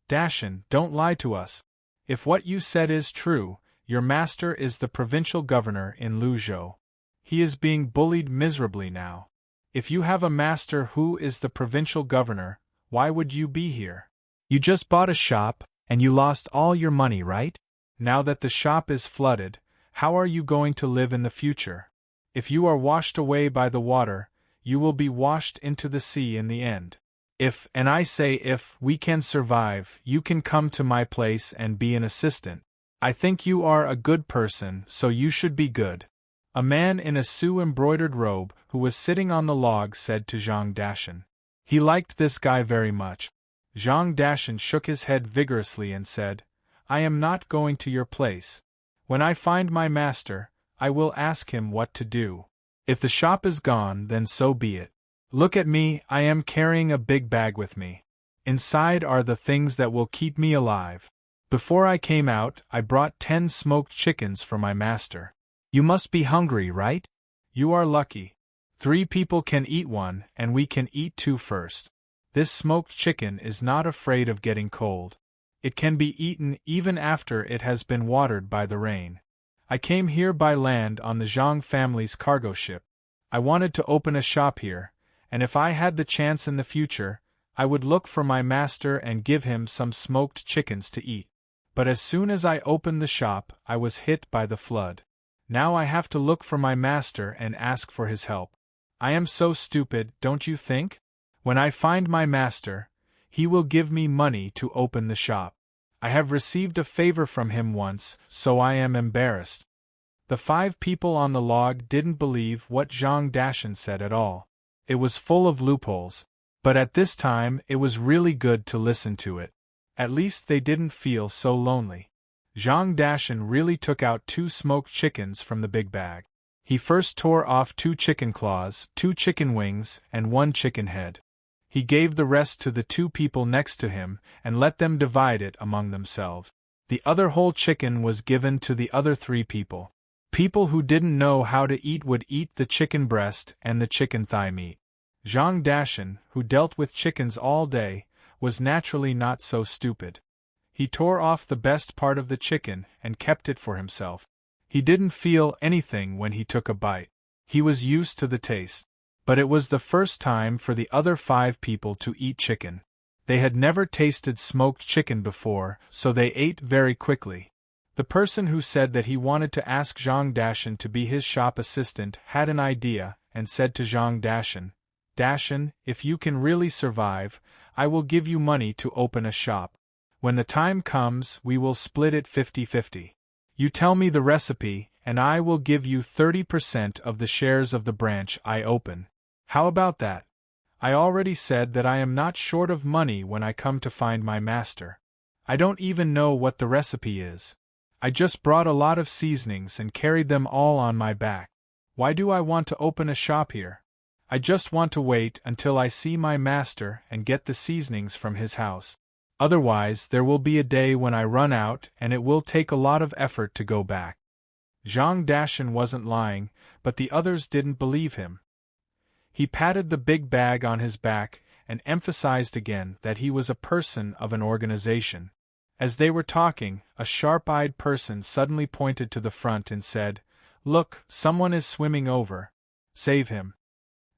Dashan, don't lie to us. If what you said is true, your master is the provincial governor in Luzhou. He is being bullied miserably now. If you have a master who is the provincial governor, why would you be here? You just bought a shop, And you lost all your money, right? Now that the shop is flooded, how are you going to live in the future? If you are washed away by the water, you will be washed into the sea in the end. If, and I say if, we can survive, you can come to my place and be an assistant. I think you are a good person, so you should be good. A man in a Sioux-embroidered robe, who was sitting on the log, said to Zhang Dashan. He liked this guy very much. Zhang Dashan shook his head vigorously and said, I am not going to your place. When I find my master, I will ask him what to do. If the shop is gone, then so be it. Look at me, I am carrying a big bag with me. Inside are the things that will keep me alive. Before I came out, I brought 10 smoked chickens for my master. You must be hungry, right? You are lucky. 3 people can eat one, and we can eat 2 first. This smoked chicken is not afraid of getting cold. It can be eaten even after it has been watered by the rain. I came here by land on the Zhang family's cargo ship. I wanted to open a shop here, and if I had the chance in the future, I would look for my master and give him some smoked chickens to eat. But as soon as I opened the shop, I was hit by the flood. Now I have to look for my master and ask for his help. I am so stupid, don't you think? When I find my master, he will give me money to open the shop. I have received a favor from him once, so I am embarrassed. The 5 people on the log didn't believe what Zhang Dashan said at all. It was full of loopholes, but at this time it was really good to listen to it. At least they didn't feel so lonely. Zhang Dashan really took out 2 smoked chickens from the big bag. He first tore off 2 chicken claws, 2 chicken wings, and 1 chicken head. He gave the rest to the 2 people next to him and let them divide it among themselves. The other whole chicken was given to the other 3 people. People who didn't know how to eat would eat the chicken breast and the chicken thigh meat. Zhang Dashan, who dealt with chickens all day, was naturally not so stupid. He tore off the best part of the chicken and kept it for himself. He didn't feel anything when he took a bite. He was used to the taste. But it was the first time for the other 5 people to eat chicken. They had never tasted smoked chicken before, so they ate very quickly. The person who said that he wanted to ask Zhang Dashan to be his shop assistant had an idea, and said to Zhang Dashan, Dashan, if you can really survive, I will give you money to open a shop. When the time comes, we will split it 50-50. You tell me the recipe, and I will give you 30% of the shares of the branch I open. How about that? I already said that I am not short of money when I come to find my master. I don't even know what the recipe is. I just brought a lot of seasonings and carried them all on my back. Why do I want to open a shop here? I just want to wait until I see my master and get the seasonings from his house. Otherwise, there will be a day when I run out and it will take a lot of effort to go back. Zhang Dashan wasn't lying, but the others didn't believe him. He patted the big bag on his back and emphasized again that he was a person of an organization. As they were talking, a sharp-eyed person suddenly pointed to the front and said, Look, someone is swimming over. Save him.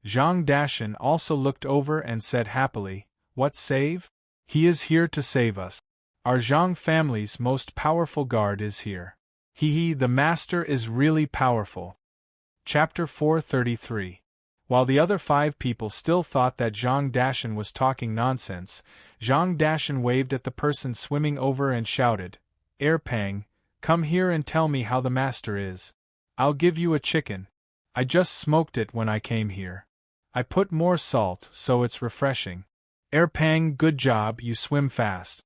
Zhang Dashan also looked over and said happily, What save? He is here to save us. Our Zhang family's most powerful guard is here. The master is really powerful. Chapter 433. While the other 5 people still thought that Zhang Dashan was talking nonsense, Zhang Dashan waved at the person swimming over and shouted, Pang, come here and tell me how the master is. I'll give you a chicken. I just smoked it when I came here. I put more salt, so it's refreshing. Pang, good job, you swim fast.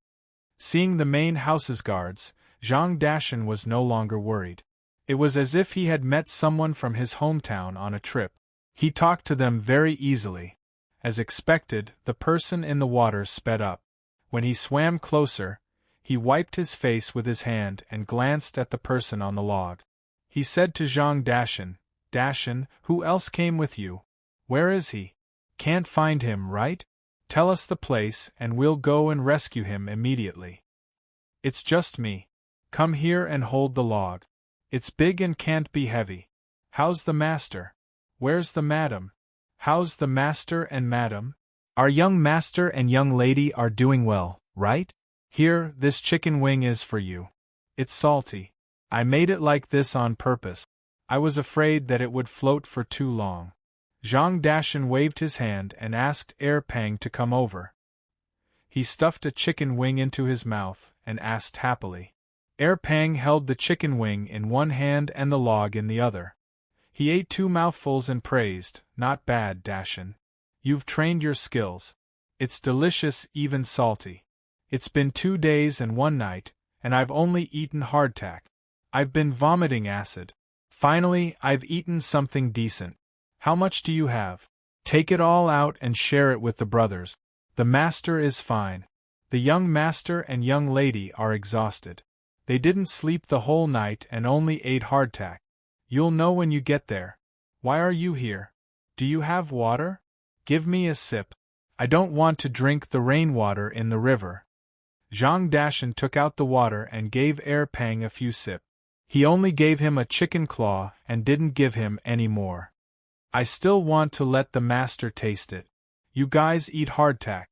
Seeing the main house's guards, Zhang Dashan was no longer worried. It was as if he had met someone from his hometown on a trip. He talked to them very easily. As expected, the person in the water sped up. When he swam closer, he wiped his face with his hand and glanced at the person on the log. He said to Zhang Dashan, Dashan, who else came with you? Where is he? Can't find him, right? Tell us the place and we'll go and rescue him immediately. It's just me. Come here and hold the log. It's big and can't be heavy. How's the master? Where's the madam? How's the master and madam? Our young master and young lady are doing well, right? Here, this chicken wing is for you. It's salty. I made it like this on purpose. I was afraid that it would float for too long. Zhang Dashan waved his hand and asked Pang to come over. He stuffed a chicken wing into his mouth and asked happily. Pang held the chicken wing in one hand and the log in the other. He ate 2 mouthfuls and praised, "Not bad, Dashan. You've trained your skills. It's delicious, even salty. It's been 2 days and 1 night, and I've only eaten hardtack. I've been vomiting acid. Finally, I've eaten something decent. How much do you have? Take it all out and share it with the brothers. The master is fine. The young master and young lady are exhausted. They didn't sleep the whole night and only ate hardtack. You'll know when you get there. Why are you here? Do you have water? Give me a sip. I don't want to drink the rainwater in the river." Zhang Dashan took out the water and gave Pang a few sips. He only gave him a chicken claw and didn't give him any more. "I still want to let the master taste it. You guys eat hardtack.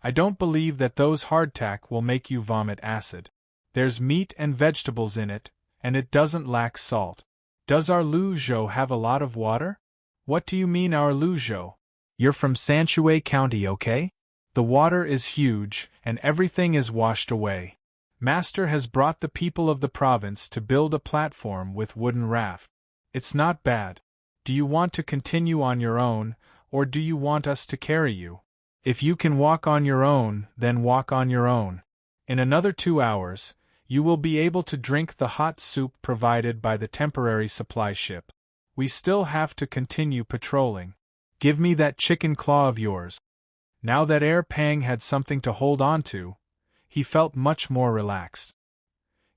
I don't believe that those hardtack will make you vomit acid. There's meat and vegetables in it, and it doesn't lack salt. Does our Lu Zhou have a lot of water?" "What do you mean our Lu Zhou? You're from Sanshui County, okay? The water is huge, and everything is washed away. Master has brought the people of the province to build a platform with wooden raft. It's not bad. Do you want to continue on your own, or do you want us to carry you? If you can walk on your own, then walk on your own. In another 2 hours, you will be able to drink the hot soup provided by the temporary supply ship. We still have to continue patrolling. Give me that chicken claw of yours." Now that Pang had something to hold on to, he felt much more relaxed.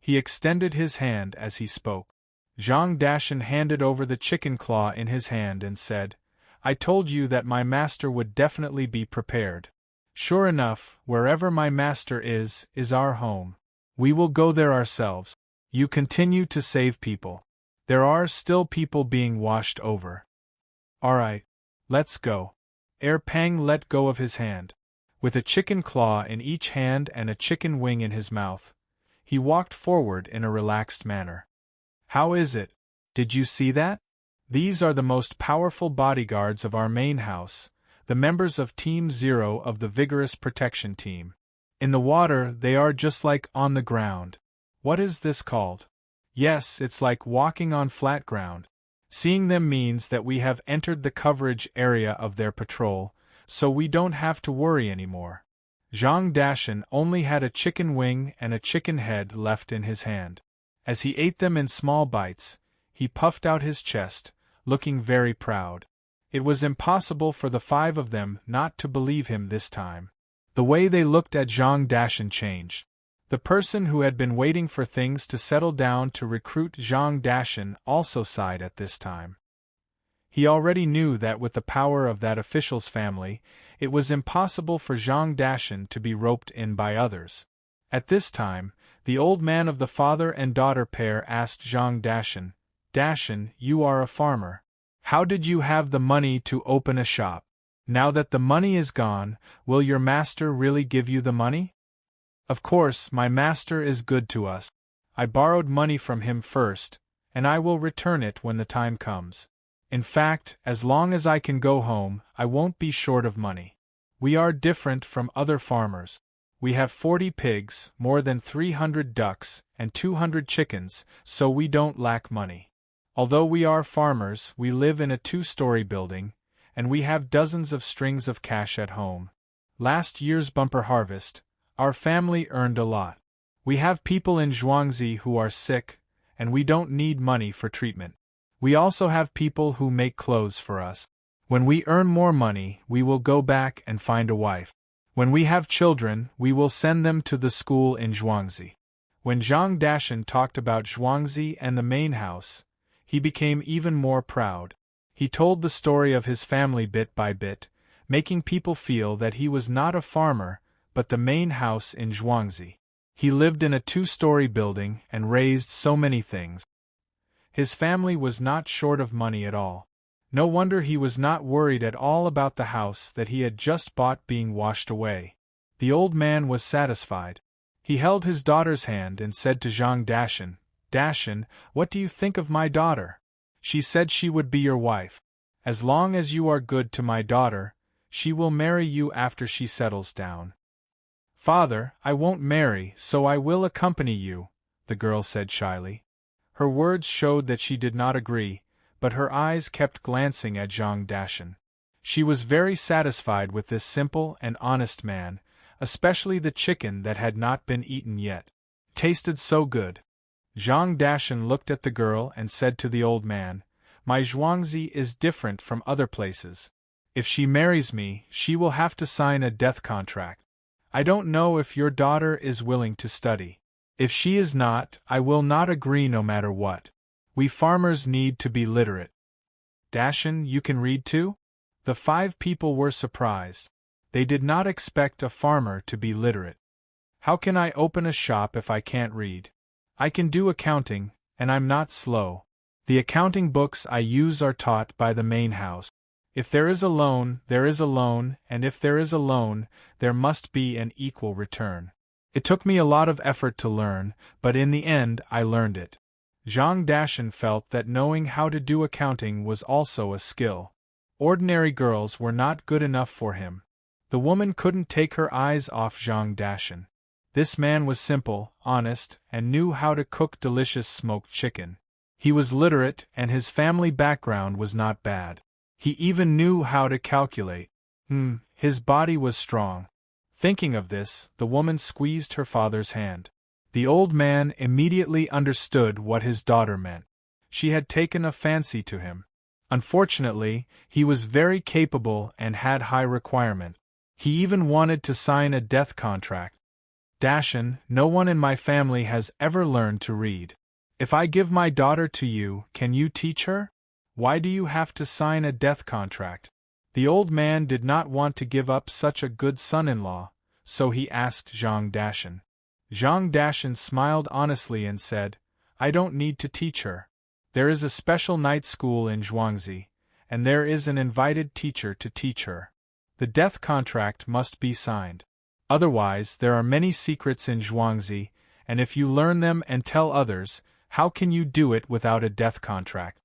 He extended his hand as he spoke. Zhang Dashan handed over the chicken claw in his hand and said, "I told you that my master would definitely be prepared. Sure enough, wherever my master is our home. We will go there ourselves. You continue to save people. There are still people being washed over. Alright, let's go." Pang let go of his hand. With a chicken claw in each hand and a chicken wing in his mouth, he walked forward in a relaxed manner. "How is it? Did you see that? These are the most powerful bodyguards of our main house, the members of Team 0 of the Vigorous Protection Team. In the water they are just like on the ground. What is this called? Yes, it's like walking on flat ground. Seeing them means that we have entered the coverage area of their patrol, so we don't have to worry anymore." Zhang Dashan only had a chicken wing and a chicken head left in his hand. As he ate them in small bites, he puffed out his chest, looking very proud. It was impossible for the 5 of them not to believe him this time. The way they looked at Zhang Dashan changed. The person who had been waiting for things to settle down to recruit Zhang Dashan also sighed at this time. He already knew that with the power of that official's family, it was impossible for Zhang Dashan to be roped in by others. At this time, the old man of the father and daughter pair asked Zhang Dashan, "Dashan, you are a farmer. How did you have the money to open a shop? Now that the money is gone, will your master really give you the money?" "Of course, my master is good to us. I borrowed money from him first, and I will return it when the time comes. In fact, as long as I can go home, I won't be short of money. We are different from other farmers. We have 40 pigs, more than 300 ducks, and 200 chickens, so we don't lack money. Although we are farmers, we live in a 2-story building, and we have dozens of strings of cash at home. Last year's bumper harvest, our family earned a lot. We have people in Zhuangzi who are sick, and we don't need money for treatment. We also have people who make clothes for us. When we earn more money, we will go back and find a wife. When we have children, we will send them to the school in Zhuangzi." When Zhang Dashan talked about Zhuangzi and the main house, he became even more proud. He told the story of his family bit by bit, making people feel that he was not a farmer, but the main house in Zhuangzi. He lived in a 2-story building and raised so many things. His family was not short of money at all. No wonder he was not worried at all about the house that he had just bought being washed away. The old man was satisfied. He held his daughter's hand and said to Zhang Dashan, "Dashan, what do you think of my daughter? She said she would be your wife. As long as you are good to my daughter, she will marry you after she settles down." "Father, I won't marry, so I will accompany you," the girl said shyly. Her words showed that she did not agree, but her eyes kept glancing at Zhang Dashan. She was very satisfied with this simple and honest man, especially the chicken that had not been eaten yet. Tasted so good. Zhang Dashan looked at the girl and said to the old man, "My Zhuangzi is different from other places. If she marries me, she will have to sign a death contract. I don't know if your daughter is willing to study. If she is not, I will not agree no matter what. We farmers need to be literate." "Dashan, you can read too?" The 5 people were surprised. They did not expect a farmer to be literate. "How can I open a shop if I can't read? I can do accounting, and I'm not slow. The accounting books I use are taught by the main house. If there is a loan, there is a loan, and if there is a loan, there must be an equal return. It took me a lot of effort to learn, but in the end I learned it." Zhang Dashan felt that knowing how to do accounting was also a skill. Ordinary girls were not good enough for him. The woman couldn't take her eyes off Zhang Dashan. This man was simple, honest, and knew how to cook delicious smoked chicken. He was literate and his family background was not bad. He even knew how to calculate. His body was strong. Thinking of this, the woman squeezed her father's hand. The old man immediately understood what his daughter meant. She had taken a fancy to him. Unfortunately, he was very capable and had high requirement. He even wanted to sign a death contract. "Dashan, no one in my family has ever learned to read. If I give my daughter to you, can you teach her? Why do you have to sign a death contract?" The old man did not want to give up such a good son-in-law, so he asked Zhang Dashan. Zhang Dashan smiled honestly and said, "I don't need to teach her. There is a special night school in Zhuangzi, and there is an invited teacher to teach her. The death contract must be signed. Otherwise, there are many secrets in Zhuangzi, and if you learn them and tell others, how can you do it without a death contract?"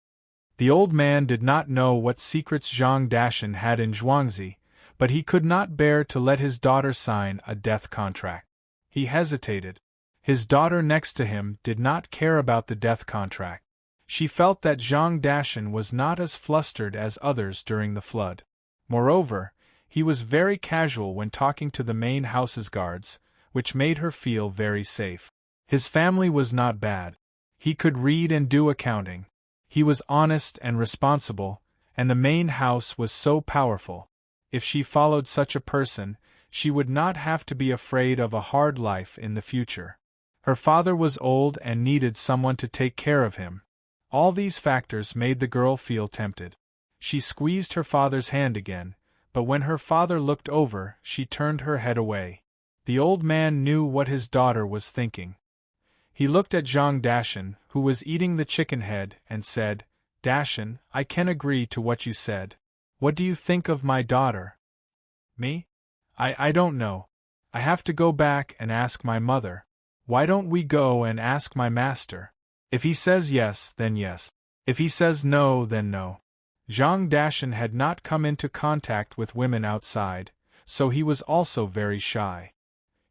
The old man did not know what secrets Zhang Dashan had in Zhuangzi, but he could not bear to let his daughter sign a death contract. He hesitated. His daughter next to him did not care about the death contract. She felt that Zhang Dashan was not as flustered as others during the flood. Moreover, he was very casual when talking to the main house's guards, which made her feel very safe. His family was not bad. He could read and do accounting. He was honest and responsible, and the main house was so powerful. If she followed such a person, she would not have to be afraid of a hard life in the future. Her father was old and needed someone to take care of him. All these factors made the girl feel tempted. She squeezed her father's hand again, but when her father looked over, she turned her head away. The old man knew what his daughter was thinking. He looked at Zhang Dashan, who was eating the chicken head, and said, "Dashan, I can agree to what you said. What do you think of my daughter?" "Me? I don't know. I have to go back and ask my mother. Why don't we go and ask my master? If he says yes, then yes. If he says no, then no." Zhang Dashan had not come into contact with women outside, so he was also very shy.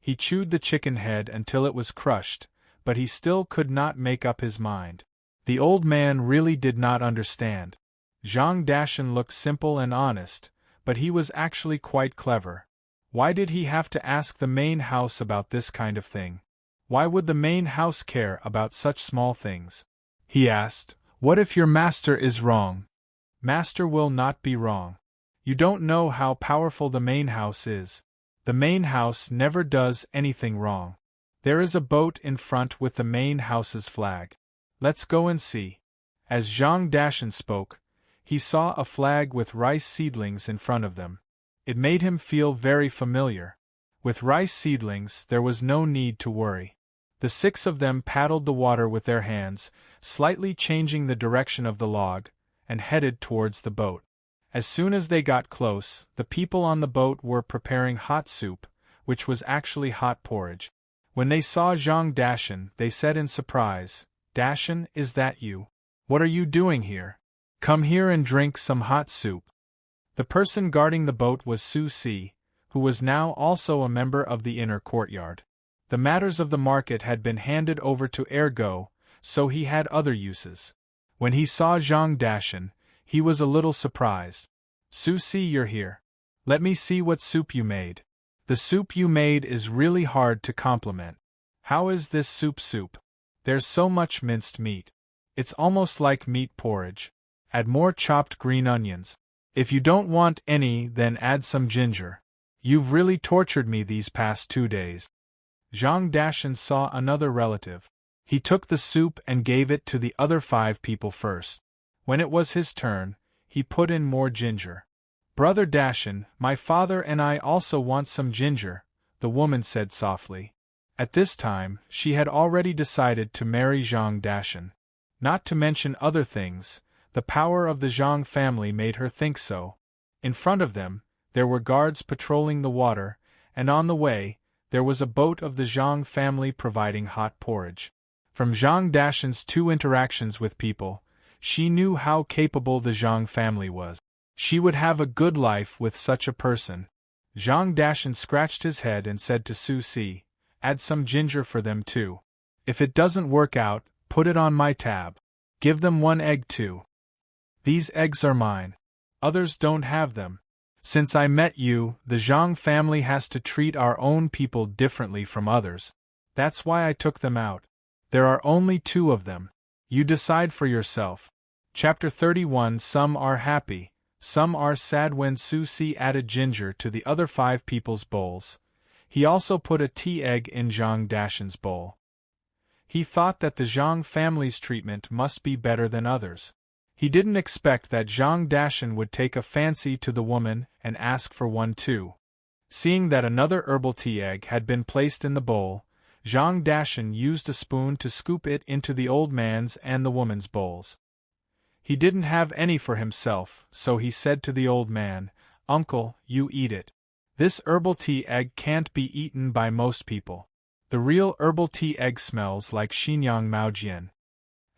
He chewed the chicken head until it was crushed, but he still could not make up his mind. The old man really did not understand. Zhang Dashan looked simple and honest, but he was actually quite clever. Why did he have to ask the main house about this kind of thing? Why would the main house care about such small things? He asked, "What if your master is wrong?" "Master will not be wrong. You don't know how powerful the main house is. The main house never does anything wrong. There is a boat in front with the main house's flag. Let's go and see." As Zhang Dashan spoke, he saw a flag with rice seedlings in front of them. It made him feel very familiar. With rice seedlings, there was no need to worry. The 6 of them paddled the water with their hands, slightly changing the direction of the log, and headed towards the boat. As soon as they got close, the people on the boat were preparing hot soup, which was actually hot porridge. When they saw Zhang Dashan, they said in surprise, "Dashan, is that you? What are you doing here? Come here and drink some hot soup." The person guarding the boat was Su Si, who was now also a member of the inner courtyard. The matters of the market had been handed over to Ergo, so he had other uses. When he saw Zhang Dashan, he was a little surprised. "Su Si, you're here. Let me see what soup you made. The soup you made is really hard to compliment. How is this soup? There's so much minced meat. It's almost like meat porridge. Add more chopped green onions. If you don't want any, then add some ginger. You've really tortured me these past 2 days." Zhang Dashan saw another relative. He took the soup and gave it to the other 5 people first. When it was his turn, he put in more ginger. "Brother Dashan, my father and I also want some ginger," the woman said softly. At this time, she had already decided to marry Zhang Dashan. Not to mention other things, the power of the Zhang family made her think so. In front of them, there were guards patrolling the water, and on the way, there was a boat of the Zhang family providing hot porridge. From Zhang Dashan's 2 interactions with people, she knew how capable the Zhang family was. She would have a good life with such a person. Zhang Dashan scratched his head and said to Su Si, "Add some ginger for them too. If it doesn't work out, put it on my tab. Give them 1 egg too. These eggs are mine. Others don't have them. Since I met you, the Zhang family has to treat our own people differently from others. That's why I took them out. There are only 2 of them. You decide for yourself." Chapter 31. Some are happy, some are sad. When Su Si added ginger to the other 5 people's bowls, he also put a tea egg in Zhang Dashan's bowl. He thought that the Zhang family's treatment must be better than others. He didn't expect that Zhang Dashan would take a fancy to the woman and ask for one too. Seeing that another herbal tea egg had been placed in the bowl, Zhang Dashan used a spoon to scoop it into the old man's and the woman's bowls. He didn't have any for himself, so he said to the old man, "Uncle, you eat it. This herbal tea egg can't be eaten by most people. The real herbal tea egg smells like Xinyang Maojian."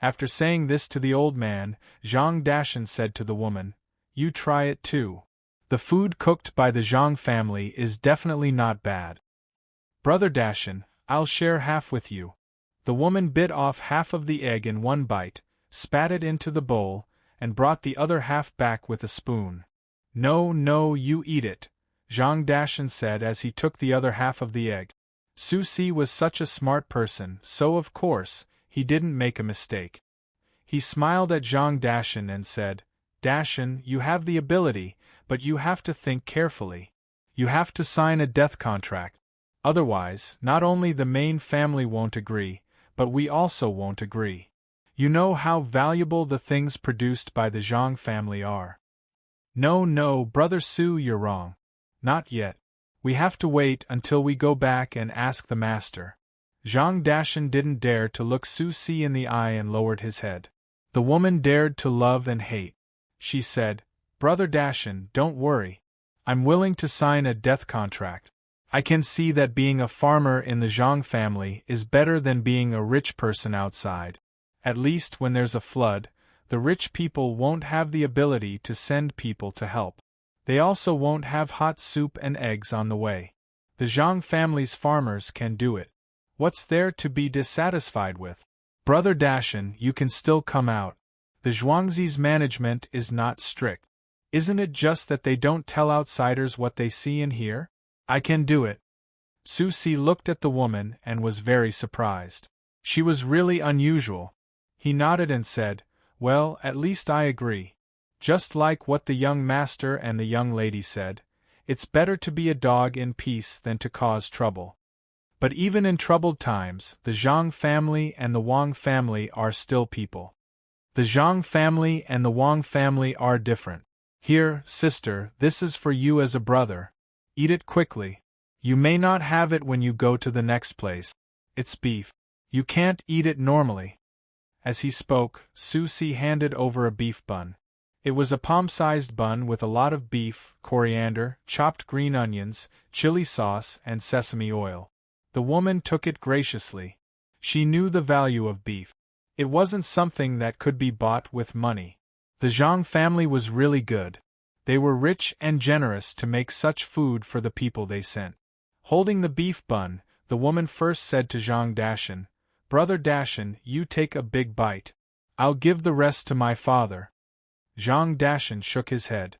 After saying this to the old man, Zhang Dashan said to the woman, "You try it too. The food cooked by the Zhang family is definitely not bad." "Brother Dashan, I'll share half with you." The woman bit off half of the egg in 1 bite, spat it into the bowl, and brought the other half back with a spoon. No, you eat it," Zhang Dashan said as he took the other half of the egg. Su Si was such a smart person, so of course, he didn't make a mistake. He smiled at Zhang Dashan and said, "Dashan, you have the ability, but you have to think carefully. You have to sign a death contract. Otherwise, not only the main family won't agree, but we also won't agree. You know how valuable the things produced by the Zhang family are." No, Brother Su, you're wrong. Not yet. We have to wait until we go back and ask the master. Zhang Dashan didn't dare to look Su Si in the eye and lowered his head. The woman dared to love and hate. She said, "Brother Dashan, don't worry. I'm willing to sign a death contract. I can see that being a farmer in the Zhang family is better than being a rich person outside. At least when there's a flood, the rich people won't have the ability to send people to help. They also won't have hot soup and eggs on the way. The Zhang family's farmers can do it. What's there to be dissatisfied with? Brother Dashan, you can still come out. The Zhuangzi's management is not strict. Isn't it just that they don't tell outsiders what they see and hear? I can do it." Su Si looked at the woman and was very surprised. She was really unusual. He nodded and said, "Well, at least I agree. Just like what the young master and the young lady said, it's better to be a dog in peace than to cause trouble. But even in troubled times, the Zhang family and the Wang family are still people. The Zhang family and the Wang family are different. Here, sister, this is for you as a brother. Eat it quickly. You may not have it when you go to the next place. It's beef. You can't eat it normally." As he spoke, Su Si handed over a beef bun. It was a palm-sized bun with a lot of beef, coriander, chopped green onions, chili sauce, and sesame oil. The woman took it graciously. She knew the value of beef. It wasn't something that could be bought with money. The Zhang family was really good. They were rich and generous to make such food for the people they sent. Holding the beef bun, the woman first said to Zhang Dashan, "Brother Dashan, you take a big bite. I'll give the rest to my father." Zhang Dashan shook his head.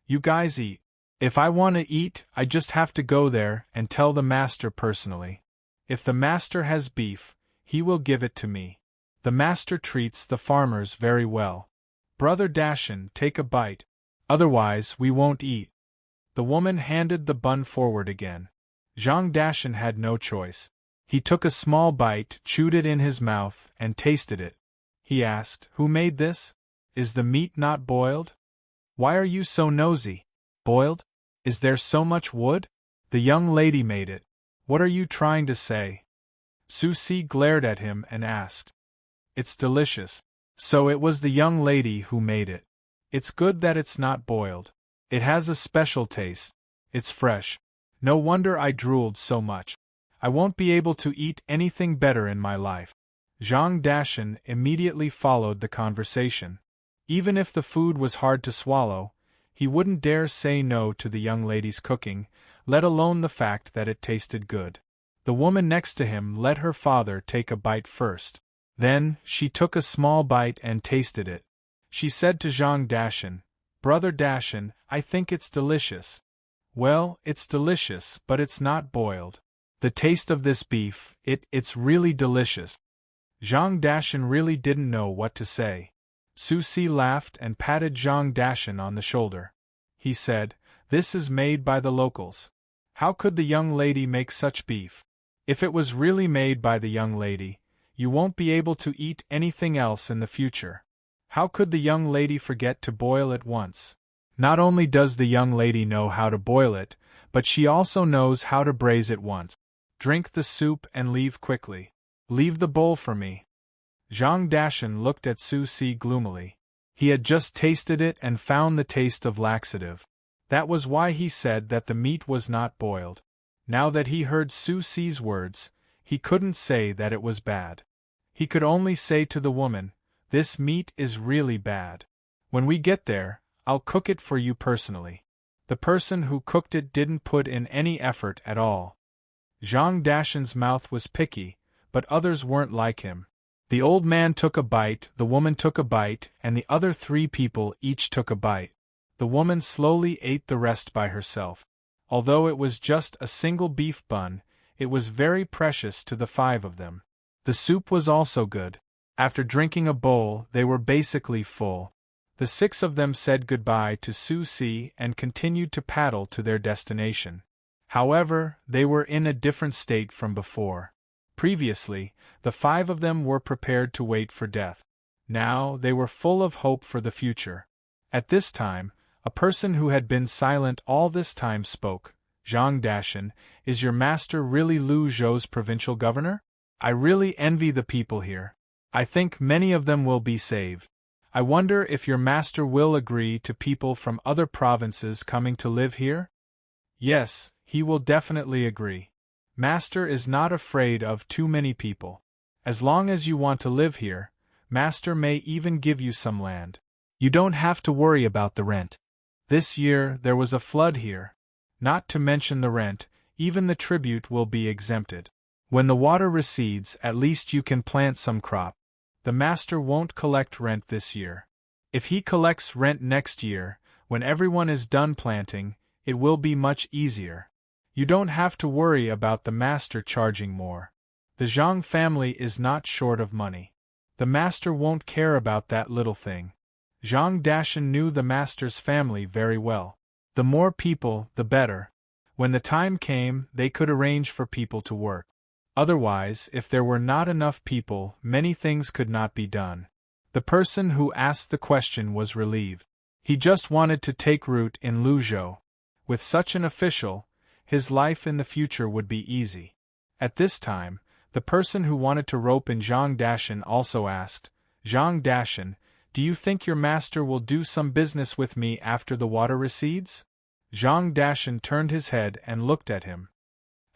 "You guys eat. If I want to eat, I just have to go there and tell the master personally. If the master has beef, he will give it to me. The master treats the farmers very well. Brother Dashan, take a bite. Otherwise, we won't eat." The woman handed the bun forward again. Zhang Dashan had no choice. He took a small bite, chewed it in his mouth, and tasted it. He asked, "Who made this? Is the meat not boiled? Why are you so nosy? Boiled? Is there so much wood? The young lady made it. What are you trying to say?" Su Si glared at him and asked. "It's delicious. So it was the young lady who made it. It's good that it's not boiled. It has a special taste. It's fresh. No wonder I drooled so much. I won't be able to eat anything better in my life." Zhang Dashan immediately followed the conversation. Even if the food was hard to swallow, he wouldn't dare say no to the young lady's cooking, let alone the fact that it tasted good. The woman next to him let her father take a bite first. Then, she took a small bite and tasted it. She said to Zhang Dashan, "Brother Dashan, I think it's delicious." "Well, it's delicious, but it's not boiled. The taste of this beef, it's really delicious." Zhang Dashan really didn't know what to say. Su Si laughed and patted Zhang Dashan on the shoulder. He said, "This is made by the locals. How could the young lady make such beef? If it was really made by the young lady, you won't be able to eat anything else in the future. How could the young lady forget to boil it once? Not only does the young lady know how to boil it, but she also knows how to braise it once. Drink the soup and leave quickly. Leave the bowl for me." Zhang Dashan looked at Su Si gloomily. He had just tasted it and found the taste of laxative. That was why he said that the meat was not boiled. Now that he heard Su Si's words, he couldn't say that it was bad. He could only say to the woman, "This meat is really bad. When we get there, I'll cook it for you personally." The person who cooked it didn't put in any effort at all. Zhang Dashan's mouth was picky, but others weren't like him. The old man took a bite, the woman took a bite, and the other 3 people each took a bite. The woman slowly ate the rest by herself. Although it was just a single beef bun, it was very precious to the 5 of them. The soup was also good. After drinking a bowl, they were basically full. The 6 of them said goodbye to Su Si and continued to paddle to their destination. However, they were in a different state from before. Previously, the 5 of them were prepared to wait for death. Now, they were full of hope for the future. At this time, a person who had been silent all this time spoke. "Zhang Dashan, is your master really Lu Zhou's provincial governor? I really envy the people here. I think many of them will be saved. I wonder if your master will agree to people from other provinces coming to live here?" "Yes, he will definitely agree. Master is not afraid of too many people. As long as you want to live here, Master may even give you some land. You don't have to worry about the rent. This year there was a flood here. Not to mention the rent, even the tribute will be exempted. When the water recedes, at least you can plant some crop. The master won't collect rent this year. If he collects rent next year, when everyone is done planting, it will be much easier. You don't have to worry about the master charging more. The Zhang family is not short of money. The master won't care about that little thing." Zhang Dashan knew the master's family very well. The more people, the better. When the time came, they could arrange for people to work. Otherwise, if there were not enough people, many things could not be done. The person who asked the question was relieved. He just wanted to take root in Luzhou. With such an official, his life in the future would be easy. At this time, the person who wanted to rope in Zhang Dashan also asked, "Zhang Dashan, do you think your master will do some business with me after the water recedes?" Zhang Dashan turned his head and looked at him.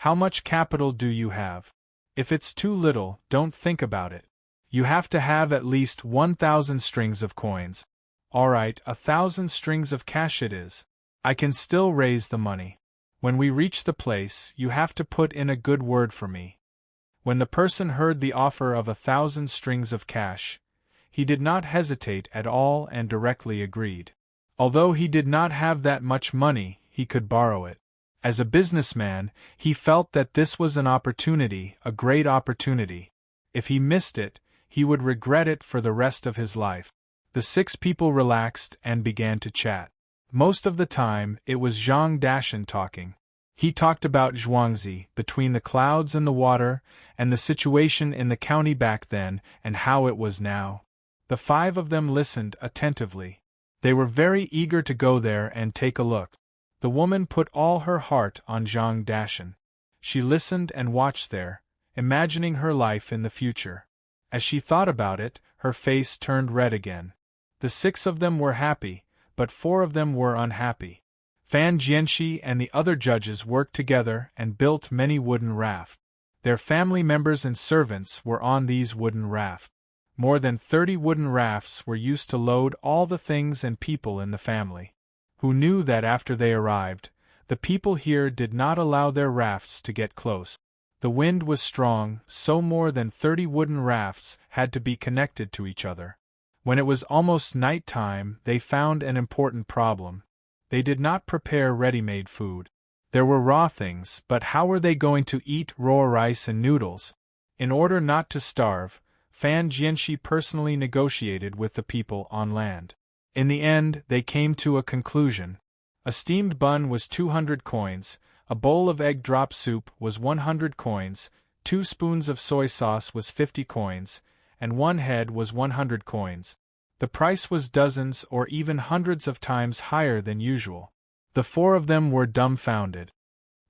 How much capital do you have? If it's too little, don't think about it. You have to have at least 1,000 strings of coins. Alright, 1,000 strings of cash it is. I can still raise the money. When we reach the place, you have to put in a good word for me. When the person heard the offer of 1,000 strings of cash, he did not hesitate at all and directly agreed. Although he did not have that much money, he could borrow it. As a businessman, he felt that this was an opportunity, a great opportunity. If he missed it, he would regret it for the rest of his life. The 6 people relaxed and began to chat. Most of the time, it was Zhang Dashan talking. He talked about Zhuangzi, between the clouds and the water, and the situation in the county back then, and how it was now. The 5 of them listened attentively. They were very eager to go there and take a look. The woman put all her heart on Zhang Dashan. She listened and watched there, imagining her life in the future. As she thought about it, her face turned red again. The 6 of them were happy, but 4 of them were unhappy. Fan Jianxi and the other judges worked together and built many wooden rafts. Their family members and servants were on these wooden rafts. More than 30 wooden rafts were used to load all the things and people in the family. Who knew that after they arrived, the people here did not allow their rafts to get close. The wind was strong, so more than 30 wooden rafts had to be connected to each other. When it was almost night time, they found an important problem. They did not prepare ready-made food. There were raw things, but how were they going to eat raw rice and noodles? In order not to starve, Fan Jianxi personally negotiated with the people on land. In the end, they came to a conclusion. A steamed bun was 200 coins, a bowl of egg drop soup was 100 coins, 2 spoons of soy sauce was 50 coins, and 1 head was 100 coins. The price was dozens or even hundreds of times higher than usual. The 4 of them were dumbfounded.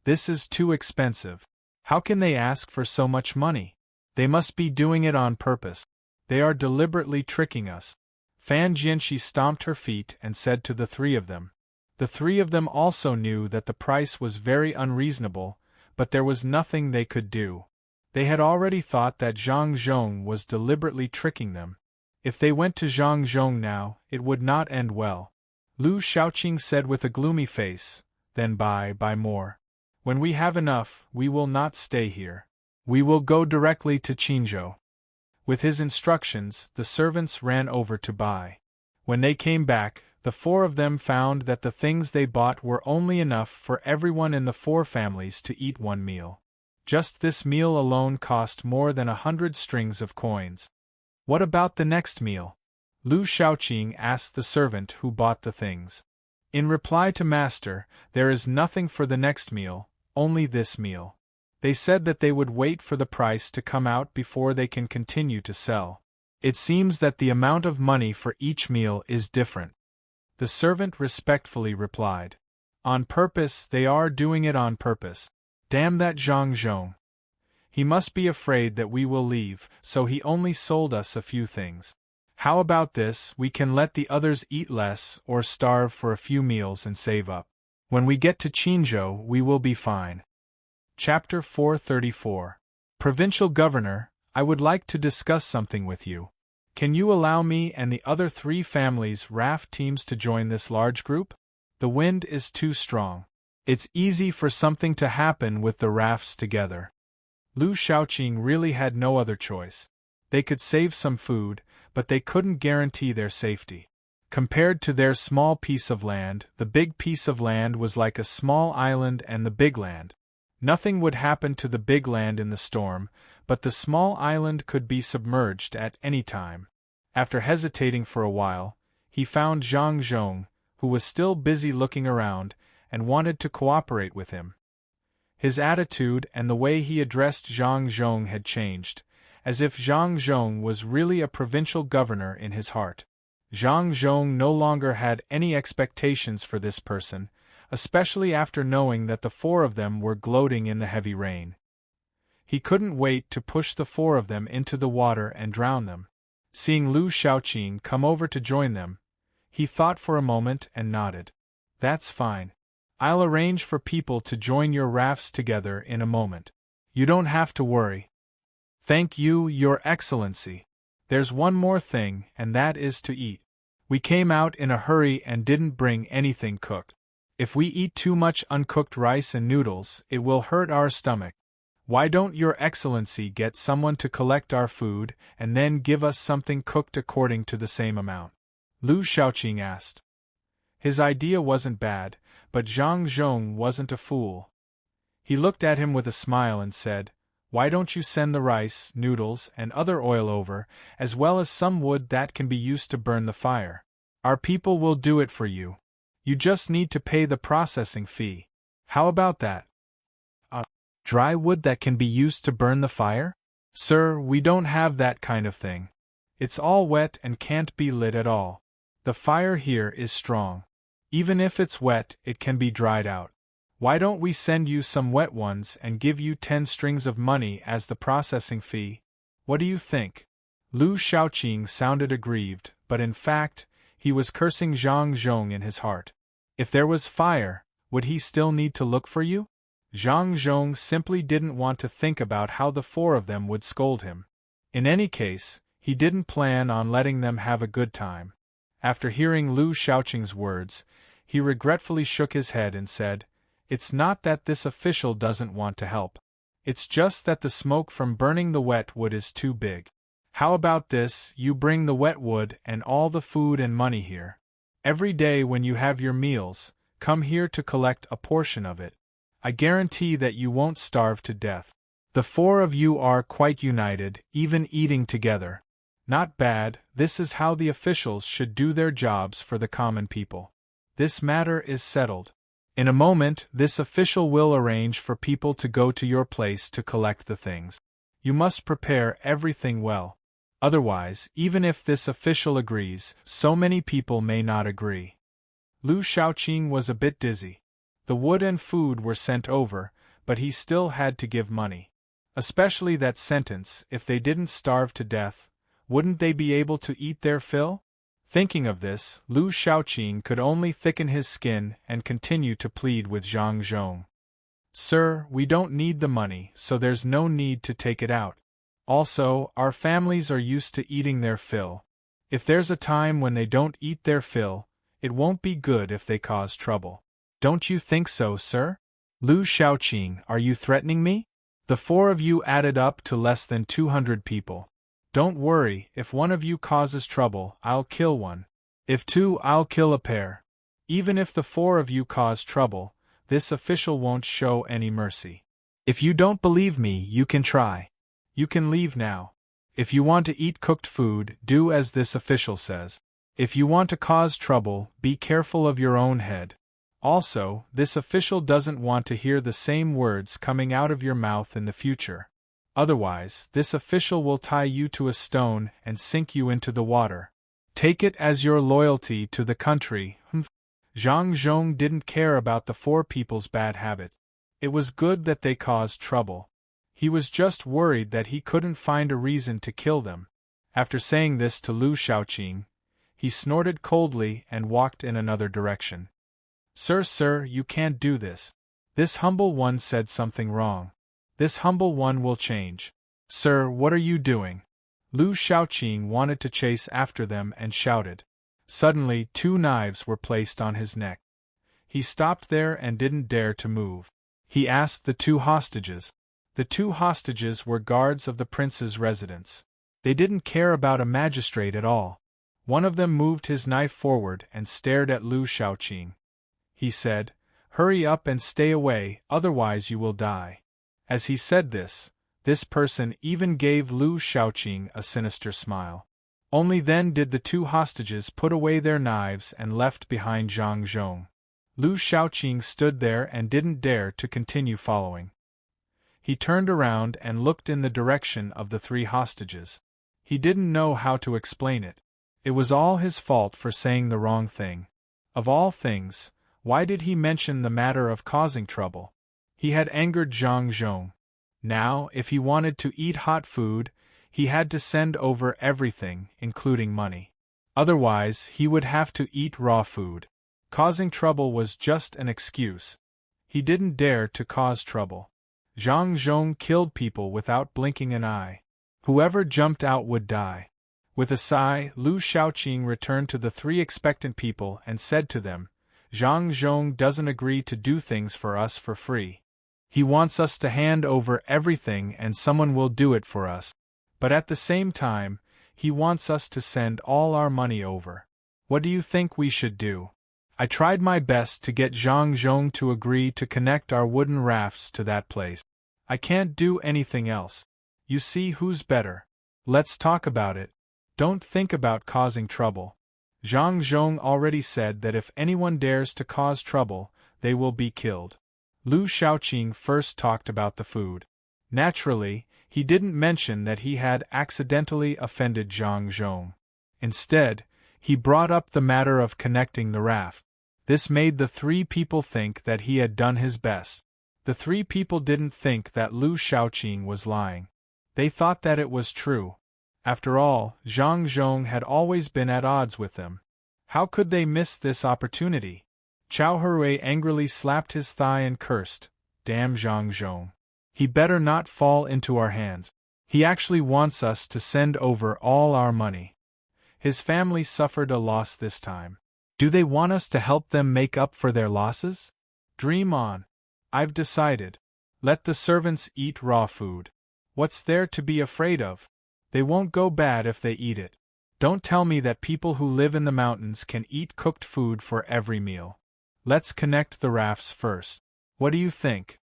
This is too expensive. How can they ask for so much money? They must be doing it on purpose. They are deliberately tricking us. Fan Jianxi stomped her feet and said to the 3 of them. The 3 of them also knew that the price was very unreasonable, but there was nothing they could do. They had already thought that Zhang Zhong was deliberately tricking them. If they went to Zhang Zhong now, it would not end well. Lu Shaoqing said with a gloomy face, then buy more. When we have enough, we will not stay here. We will go directly to Qinzhou. With his instructions, the servants ran over to buy. When they came back, the 4 of them found that the things they bought were only enough for everyone in the 4 families to eat 1 meal. Just this meal alone cost more than 100 strings of coins. What about the next meal? Lu Shaoqing asked the servant who bought the things. In reply to Master, there is nothing for the next meal, only this meal. They said that they would wait for the price to come out before they can continue to sell. It seems that the amount of money for each meal is different. The servant respectfully replied. On purpose, they are doing it on purpose. Damn that Zhang Zhong. He must be afraid that we will leave, so he only sold us a few things. How about this, we can let the others eat less or starve for a few meals and save up. When we get to Qinzhou, we will be fine. Chapter 434. Provincial Governor, I would like to discuss something with you. Can you allow me and the other 3 families' raft teams to join this large group? The wind is too strong. It's easy for something to happen with the rafts together. Lu Shaoqing really had no other choice. They could save some food, but they couldn't guarantee their safety. Compared to their small piece of land, the big piece of land was like a small island and the big land. Nothing would happen to the big land in the storm, but the small island could be submerged at any time. After hesitating for a while, he found Zhang Zhong, who was still busy looking around, and wanted to cooperate with him. His attitude and the way he addressed Zhang Zhong had changed, as if Zhang Zhong was really a provincial governor in his heart. Zhang Zhong no longer had any expectations for this person, especially after knowing that the 4 of them were gloating in the heavy rain. He couldn't wait to push the 4 of them into the water and drown them. Seeing Lu Shaoqing come over to join them, he thought for a moment and nodded. That's fine. I'll arrange for people to join your rafts together in a moment. You don't have to worry. Thank you, Your Excellency. There's one more thing, and that is to eat. We came out in a hurry and didn't bring anything cooked. If we eat too much uncooked rice and noodles, it will hurt our stomach. Why don't Your Excellency get someone to collect our food and then give us something cooked according to the same amount? Lu Shaoqing asked. His idea wasn't bad, but Zhang Zhong wasn't a fool. He looked at him with a smile and said, Why don't you send the rice, noodles, and other oil over, as well as some wood that can be used to burn the fire? Our people will do it for you. You just need to pay the processing fee. How about that? Dry wood that can be used to burn the fire? Sir, we don't have that kind of thing. It's all wet and can't be lit at all. The fire here is strong. Even if it's wet, it can be dried out. Why don't we send you some wet ones and give you 10 strings of money as the processing fee? What do you think? Lu Shaoqing sounded aggrieved, but in fact, he was cursing Zhang Zhong in his heart. If there was fire, would he still need to look for you? Zhang Zhong simply didn't want to think about how the four of them would scold him. In any case, he didn't plan on letting them have a good time. After hearing Lu Shaoqing's words, he regretfully shook his head and said, It's not that this official doesn't want to help. It's just that the smoke from burning the wet wood is too big. How about this, you bring the wet wood and all the food and money here. Every day when you have your meals, come here to collect a portion of it. I guarantee that you won't starve to death. The four of you are quite united, even eating together. Not bad, this is how the officials should do their jobs for the common people. This matter is settled. In a moment, this official will arrange for people to go to your place to collect the things. You must prepare everything well. Otherwise, even if this official agrees, so many people may not agree. Lu Shaoqing was a bit dizzy. The wood and food were sent over, but he still had to give money. Especially that sentence, if they didn't starve to death, wouldn't they be able to eat their fill? Thinking of this, Lu Shaoqing could only thicken his skin and continue to plead with Zhang Zhong. Sir, we don't need the money, so there's no need to take it out. Also, our families are used to eating their fill. If there's a time when they don't eat their fill, it won't be good if they cause trouble. Don't you think so, sir? Lu Shaoqing, are you threatening me? The four of you added up to less than 200 people. Don't worry, if one of you causes trouble, I'll kill one. If two, I'll kill a pair. Even if the four of you cause trouble, this official won't show any mercy. If you don't believe me, you can try. You can leave now. If you want to eat cooked food, do as this official says. If you want to cause trouble, be careful of your own head. Also, this official doesn't want to hear the same words coming out of your mouth in the future. Otherwise, this official will tie you to a stone and sink you into the water. Take it as your loyalty to the country. Zhang Zhong didn't care about the four people's bad habit. It was good that they caused trouble. He was just worried that he couldn't find a reason to kill them. After saying this to Lu Shaoqing, he snorted coldly and walked in another direction. Sir, you can't do this. This humble one said something wrong. This humble one will change. Sir, what are you doing? Lu Shaoqing wanted to chase after them and shouted. Suddenly, 2 knives were placed on his neck. He stopped there and didn't dare to move. He asked the 2 hostages. The 2 hostages were guards of the prince's residence. They didn't care about a magistrate at all. One of them moved his knife forward and stared at Lu Shaoqing. He said, Hurry up and stay away, otherwise you will die. As he said this person even gave Lu Shaoqing a sinister smile. Only then did the 2 hostages put away their knives and left behind Zhang Zhong. Lu Shaoqing stood there and didn't dare to continue following. He turned around and looked in the direction of the 3 hostages. He didn't know how to explain it. It was all his fault for saying the wrong thing. Of all things, why did he mention the matter of causing trouble? He had angered Zhang Zhong. Now, if he wanted to eat hot food, he had to send over everything, including money. Otherwise, he would have to eat raw food. Causing trouble was just an excuse. He didn't dare to cause trouble. Zhang Zhong killed people without blinking an eye. Whoever jumped out would die. With a sigh, Lu Shaoqing returned to the three expectant people and said to them, Zhang Zhong doesn't agree to do things for us for free. He wants us to hand over everything and someone will do it for us. But at the same time, he wants us to send all our money over. What do you think we should do? I tried my best to get Zhang Zhong to agree to connect our wooden rafts to that place. I can't do anything else. You see who's better. Let's talk about it. Don't think about causing trouble. Zhang Zhong already said that if anyone dares to cause trouble, they will be killed. Lu Shaoqing first talked about the food. Naturally, he didn't mention that he had accidentally offended Zhang Zhong. Instead, he brought up the matter of connecting the raft. This made the three people think that he had done his best. The three people didn't think that Lu Shaoqing was lying. They thought that it was true. After all, Zhang Zhong had always been at odds with them. How could they miss this opportunity? Chao Hui angrily slapped his thigh and cursed, "Damn Zhang Zhong. He better not fall into our hands. He actually wants us to send over all our money. His family suffered a loss this time. Do they want us to help them make up for their losses? Dream on. I've decided. Let the servants eat raw food. What's there to be afraid of? They won't go bad if they eat it. Don't tell me that people who live in the mountains can eat cooked food for every meal. Let's connect the rafts first. What do you think?"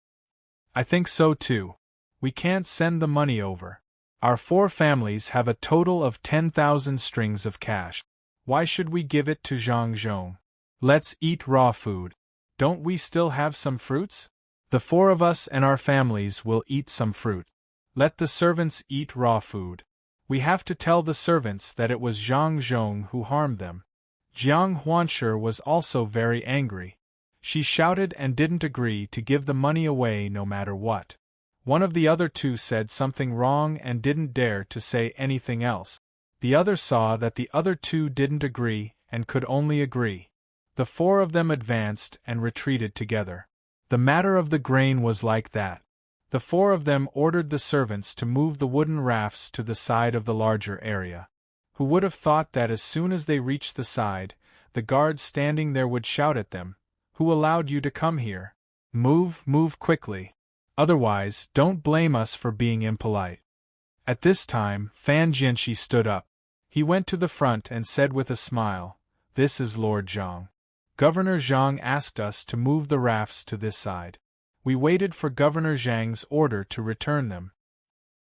"I think so too. We can't send the money over. Our 4 families have a total of 10,000 strings of cash. Why should we give it to Zhang Zhong? Let's eat raw food. Don't we still have some fruits? The 4 of us and our families will eat some fruit. Let the servants eat raw food. We have to tell the servants that it was Zhang Zhong who harmed them." Jiang Huanshe was also very angry. She shouted and didn't agree to give the money away no matter what. One of the other 2 said something wrong and didn't dare to say anything else. The other saw that the other 2 didn't agree and could only agree. The 4 of them advanced and retreated together. The matter of the grain was like that. The 4 of them ordered the servants to move the wooden rafts to the side of the larger area. Who would have thought that as soon as they reached the side, the guards standing there would shout at them, "Who allowed you to come here? Move quickly. Otherwise, don't blame us for being impolite." At this time, Fan Jianxi stood up. He went to the front and said with a smile, "This is Lord Zhang. Governor Zhang asked us to move the rafts to this side. We waited for Governor Zhang's order to return them."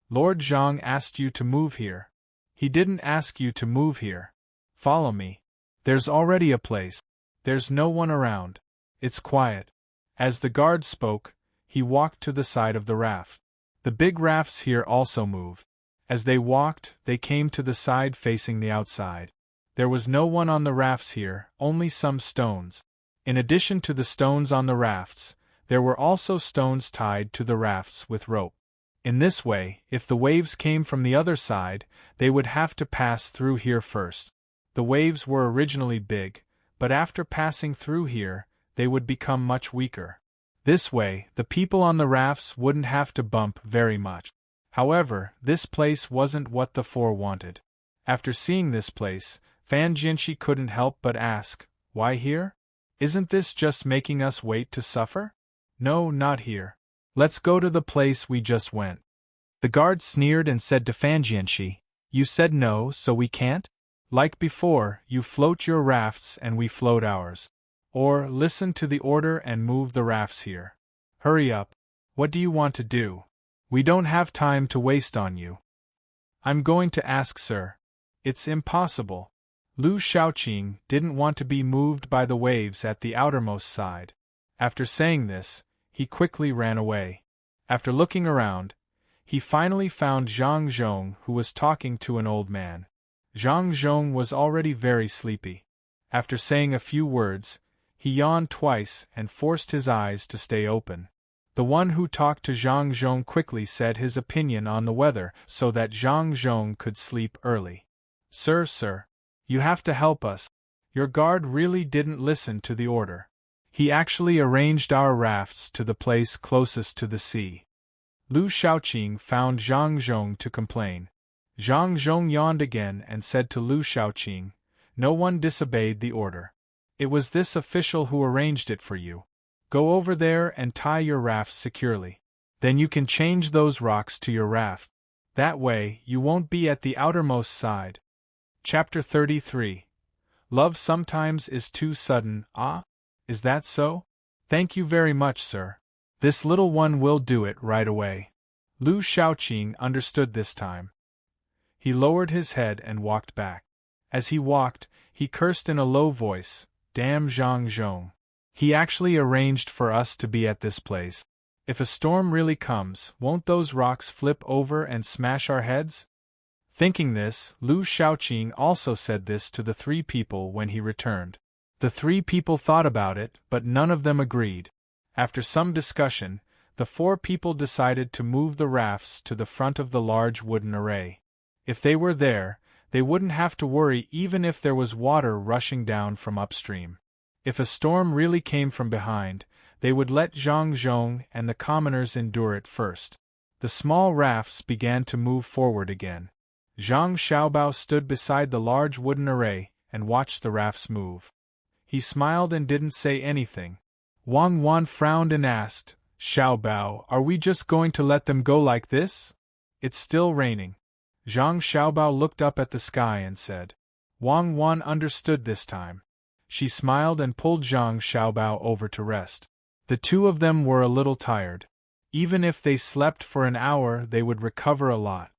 "Lord Zhang asked you to move here. He didn't ask you to move here. Follow me. There's already a place. There's no one around. It's quiet." As the guard spoke, he walked to the side of the raft. The big rafts here also moved. As they walked, they came to the side facing the outside. There was no one on the rafts here, only some stones. In addition to the stones on the rafts, there were also stones tied to the rafts with rope. In this way, if the waves came from the other side, they would have to pass through here first. The waves were originally big, but after passing through here, they would become much weaker. This way, the people on the rafts wouldn't have to bump very much. However, this place wasn't what the 4 wanted. After seeing this place, Fan Jianxi couldn't help but ask, "Why here? Isn't this just making us wait to suffer? No, not here. Let's go to the place we just went." The guard sneered and said to Fan Jianxi, "You said no, so we can't? Like before, you float your rafts and we float ours. Or, listen to the order and move the rafts here. Hurry up. What do you want to do? We don't have time to waste on you." "I'm going to ask, sir. It's impossible." Lu Shaoqing didn't want to be moved by the waves at the outermost side. After saying this, he quickly ran away. After looking around, he finally found Zhang Zhong, who was talking to an old man. Zhang Zhong was already very sleepy. After saying a few words, he yawned twice and forced his eyes to stay open. The one who talked to Zhang Zhong quickly said his opinion on the weather so that Zhang Zhong could sleep early. Sir, you have to help us." Your guard really didn't listen to the order. He actually arranged our rafts to the place closest to the sea. Lu Shaoqing found Zhang Zhong to complain. Zhang Zhong yawned again and said to Lu Shaoqing, "No one disobeyed the order. It was this official who arranged it for you. Go over there and tie your rafts securely. Then you can change those rocks to your raft. That way, you won't be at the outermost side." Chapter 33. Love sometimes is too sudden. Ah? Is that so? Thank you very much, sir. This little one will do it right away. Lu Shaoqing understood this time. He lowered his head and walked back. As he walked, he cursed in a low voice, "Damn Zhang Zhong. He actually arranged for us to be at this place. If a storm really comes, won't those rocks flip over and smash our heads?" Thinking this, Lu Shaoqing also said this to the three people when he returned. The three people thought about it, but none of them agreed. After some discussion, the four people decided to move the rafts to the front of the large wooden array. If they were there, they wouldn't have to worry even if there was water rushing down from upstream. If a storm really came from behind, they would let Zhang Zhong and the commoners endure it first. The small rafts began to move forward again. Zhang Xiaobao stood beside the large wooden array and watched the rafts move. He smiled and didn't say anything. Wang Wan frowned and asked, "Xiaobao, are we just going to let them go like this? It's still raining." Zhang Xiaobao looked up at the sky and said. Wang Wan understood this time. She smiled and pulled Zhang Xiaobao over to rest. The two of them were a little tired. Even if they slept for an hour, they would recover a lot.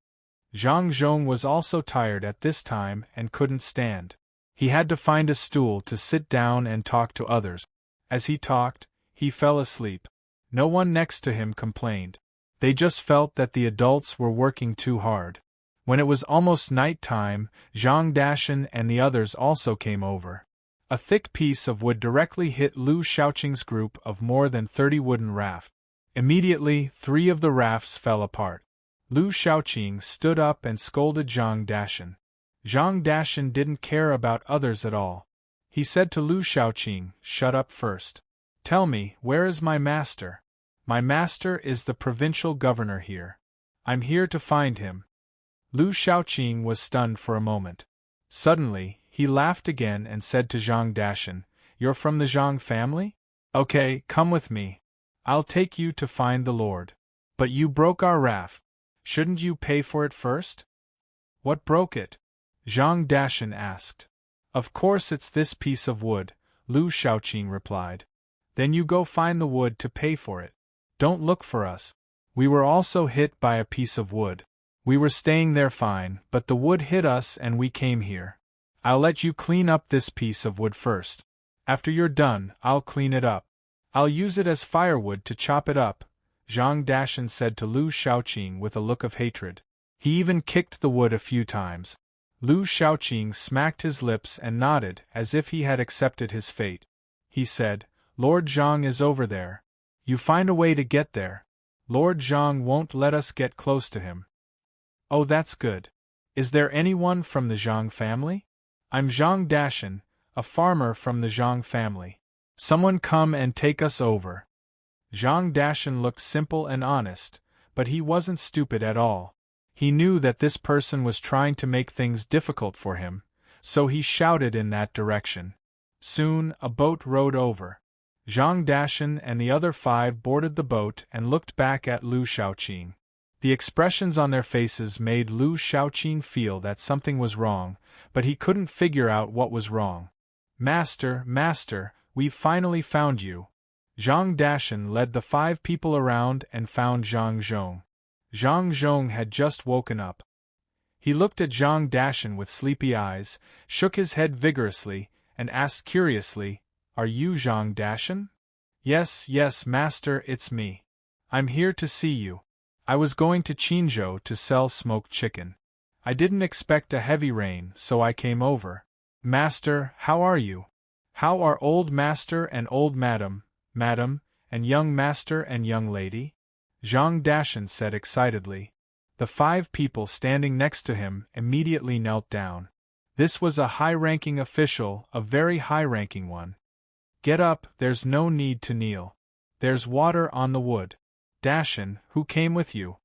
Zhang Zhong was also tired at this time and couldn't stand. He had to find a stool to sit down and talk to others. As he talked, he fell asleep. No one next to him complained. They just felt that the adults were working too hard. When it was almost night time, Zhang Dashan and the others also came over. A thick piece of wood directly hit Lu Shaoqing's group of more than 30 wooden rafts. Immediately, 3 of the rafts fell apart. Lu Shaoqing stood up and scolded Zhang Dashan. Zhang Dashan didn't care about others at all. He said to Lu Shaoqing, "Shut up first. Tell me, where is my master? My master is the provincial governor here. I'm here to find him." Lu Shaoqing was stunned for a moment. Suddenly, he laughed again and said to Zhang Dashan, "You're from the Zhang family? Okay, come with me. I'll take you to find the Lord. But you broke our raft. Shouldn't you pay for it first?" "What broke it?" Zhang Dashan asked. "Of course it's this piece of wood," Lu Shaoqing replied. "Then you go find the wood to pay for it. Don't look for us. We were also hit by a piece of wood. We were staying there fine, but the wood hit us and we came here. I'll let you clean up this piece of wood first. After you're done, I'll clean it up. I'll use it as firewood to chop it up," Zhang Dashan said to Lu Shaoqing with a look of hatred. He even kicked the wood a few times. Lu Shaoqing smacked his lips and nodded as if he had accepted his fate. He said, "Lord Zhang is over there. You find a way to get there. Lord Zhang won't let us get close to him." "Oh, that's good. Is there anyone from the Zhang family?" "I'm Zhang Dashan, a farmer from the Zhang family. Someone come and take us over." Zhang Dashan looked simple and honest, but he wasn't stupid at all. He knew that this person was trying to make things difficult for him, so he shouted in that direction. Soon, a boat rowed over. Zhang Dashan and the other 5 boarded the boat and looked back at Lu Shaoqing. The expressions on their faces made Lu Shaoqing feel that something was wrong, but he couldn't figure out what was wrong. "Master, master, we've finally found you." Zhang Dashan led the 5 people around and found Zhang Zhong. Zhang Zhong had just woken up. He looked at Zhang Dashan with sleepy eyes, shook his head vigorously, and asked curiously, "Are you Zhang Dashan?" Yes, master, it's me. I'm here to see you. I was going to Qinzhou to sell smoked chicken. I didn't expect a heavy rain, so I came over. Master, how are you? How are old master and old madam, and young master and young lady?" Zhang Dashan said excitedly. The 5 people standing next to him immediately knelt down. This was a high-ranking official, a very high-ranking one. Get up, there's no need to kneel. There's water on the wood. Dashan, who came with you?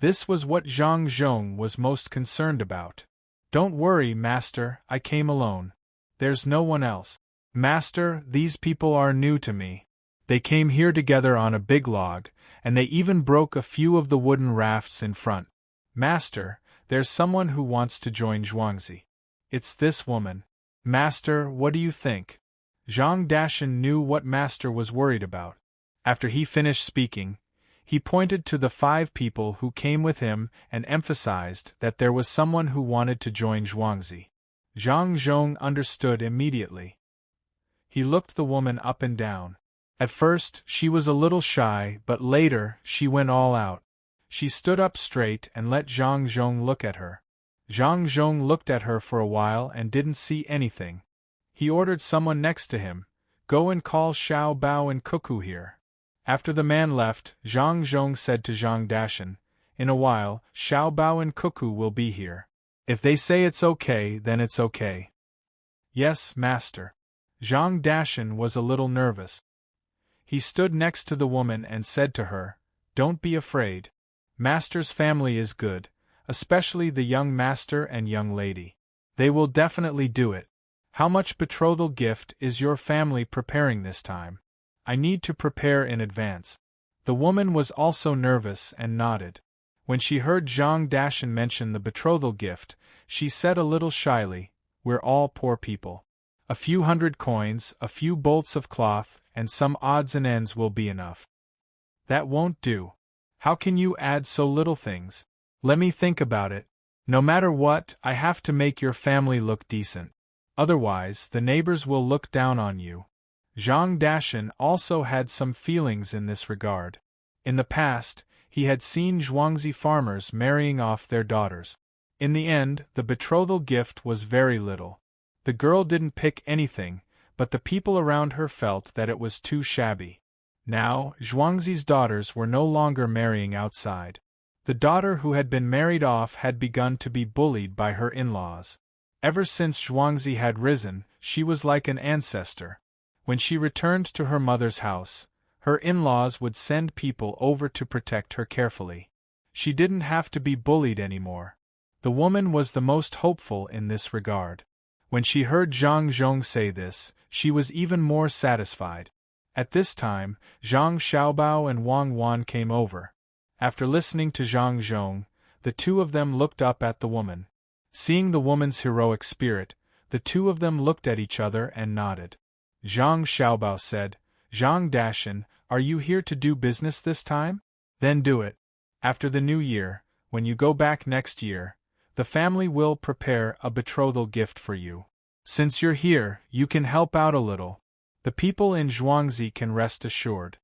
This was what Zhang Zhong was most concerned about. Don't worry, Master, I came alone. There's no one else. Master, these people are new to me. They came here together on a big log, and they even broke a few of the wooden rafts in front. Master, there's someone who wants to join Zhuangzi. It's this woman. Master, what do you think? Zhang Dashan knew what Master was worried about. After he finished speaking, he pointed to the 5 people who came with him and emphasized that there was someone who wanted to join Zhuangzi. Zhang Zhong understood immediately. He looked the woman up and down. At first, she was a little shy, but later, she went all out. She stood up straight and let Zhang Zhong look at her. Zhang Zhong looked at her for a while and didn't see anything. He ordered someone next to him, "Go and call Xiao Bao and Cuckoo here." After the man left, Zhang Zhong said to Zhang Dashan, "In a while, Xiao Bao and Cuckoo will be here. If they say it's okay, then it's okay." "Yes, Master." Zhang Dashan was a little nervous. He stood next to the woman and said to her, "Don't be afraid. Master's family is good, especially the young master and young lady. They will definitely do it. How much betrothal gift is your family preparing this time? I need to prepare in advance." The woman was also nervous and nodded. When she heard Zhang Dashan mention the betrothal gift, she said a little shyly, "We're all poor people. A few 100 coins, a few bolts of cloth, and some odds and ends will be enough." "That won't do. How can you add so little things? Let me think about it. No matter what, I have to make your family look decent. Otherwise, the neighbors will look down on you." Zhang Dashan also had some feelings in this regard. In the past, he had seen Zhuangzi farmers marrying off their daughters. In the end, the betrothal gift was very little. The girl didn't pick anything, but the people around her felt that it was too shabby. Now, Zhuangzi's daughters were no longer marrying outside. The daughter who had been married off had begun to be bullied by her in-laws. Ever since Zhuangzi had risen, she was like an ancestor. When she returned to her mother's house, her in-laws would send people over to protect her carefully. She didn't have to be bullied anymore. The woman was the most hopeful in this regard. When she heard Zhang Zhong say this, she was even more satisfied. At this time, Zhang Xiaobao and Wang Wan came over. After listening to Zhang Zhong, the 2 of them looked up at the woman. Seeing the woman's heroic spirit, the 2 of them looked at each other and nodded. Zhang Xiaobao said, "Zhang Dashan, are you here to do business this time? Then do it. After the new year, when you go back next year, the family will prepare a betrothal gift for you. Since you're here, you can help out a little. The people in Zhuangzi can rest assured."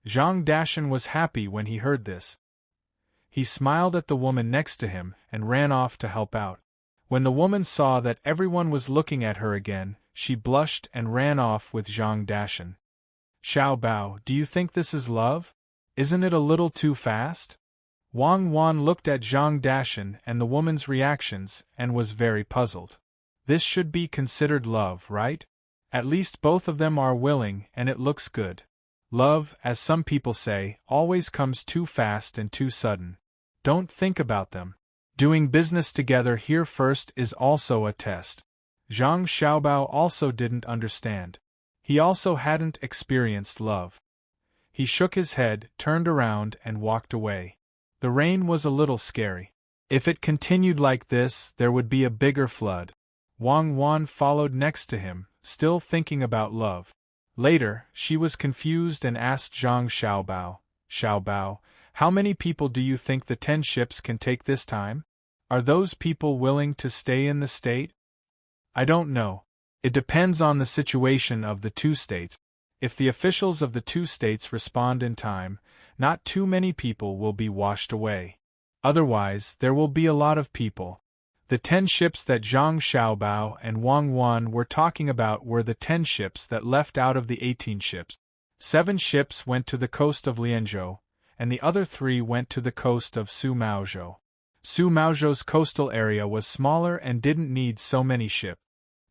Zhang Dashan was happy when he heard this. He smiled at the woman next to him and ran off to help out. When the woman saw that everyone was looking at her again, she blushed and ran off with Zhang Dashan. "Xiao Bao, do you think this is love? Isn't it a little too fast?" Wang Wan looked at Zhang Dashan and the woman's reactions and was very puzzled. This should be considered love, right? At least both of them are willing and it looks good. Love, as some people say, always comes too fast and too sudden. Don't think about them. Doing business together here first is also a test. Zhang Xiaobao also didn't understand. He also hadn't experienced love. He shook his head, turned around, and walked away. The rain was a little scary. If it continued like this, there would be a bigger flood. Wang Wan followed next to him, still thinking about love. Later, she was confused and asked Zhang Xiaobao, "Xiao Bao, how many people do you think the 10 ships can take this time? Are those people willing to stay in the state?" "I don't know. It depends on the situation of the 2 states. If the officials of the 2 states respond in time, not too many people will be washed away. Otherwise, there will be a lot of people." The 10 ships that Zhang Xiaobao and Wang Wan were talking about were the 10 ships that left out of the 18 ships. 7 ships went to the coast of Lianzhou, and the other 3 went to the coast of Sumaozhou. Su Maozhou's coastal area was smaller and didn't need so many ships.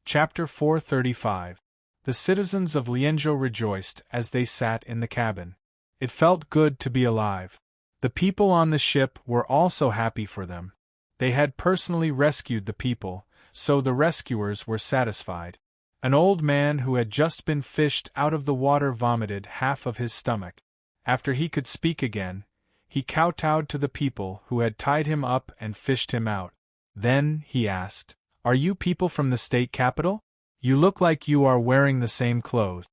Chapter 435. The citizens of Lianzhou rejoiced as they sat in the cabin. It felt good to be alive. The people on the ship were also happy for them. They had personally rescued the people, so the rescuers were satisfied. An old man who had just been fished out of the water vomited half of his stomach. After he could speak again, he kowtowed to the people who had tied him up and fished him out. Then, he asked, "Are you people from the state capital? You look like you are wearing the same clothes."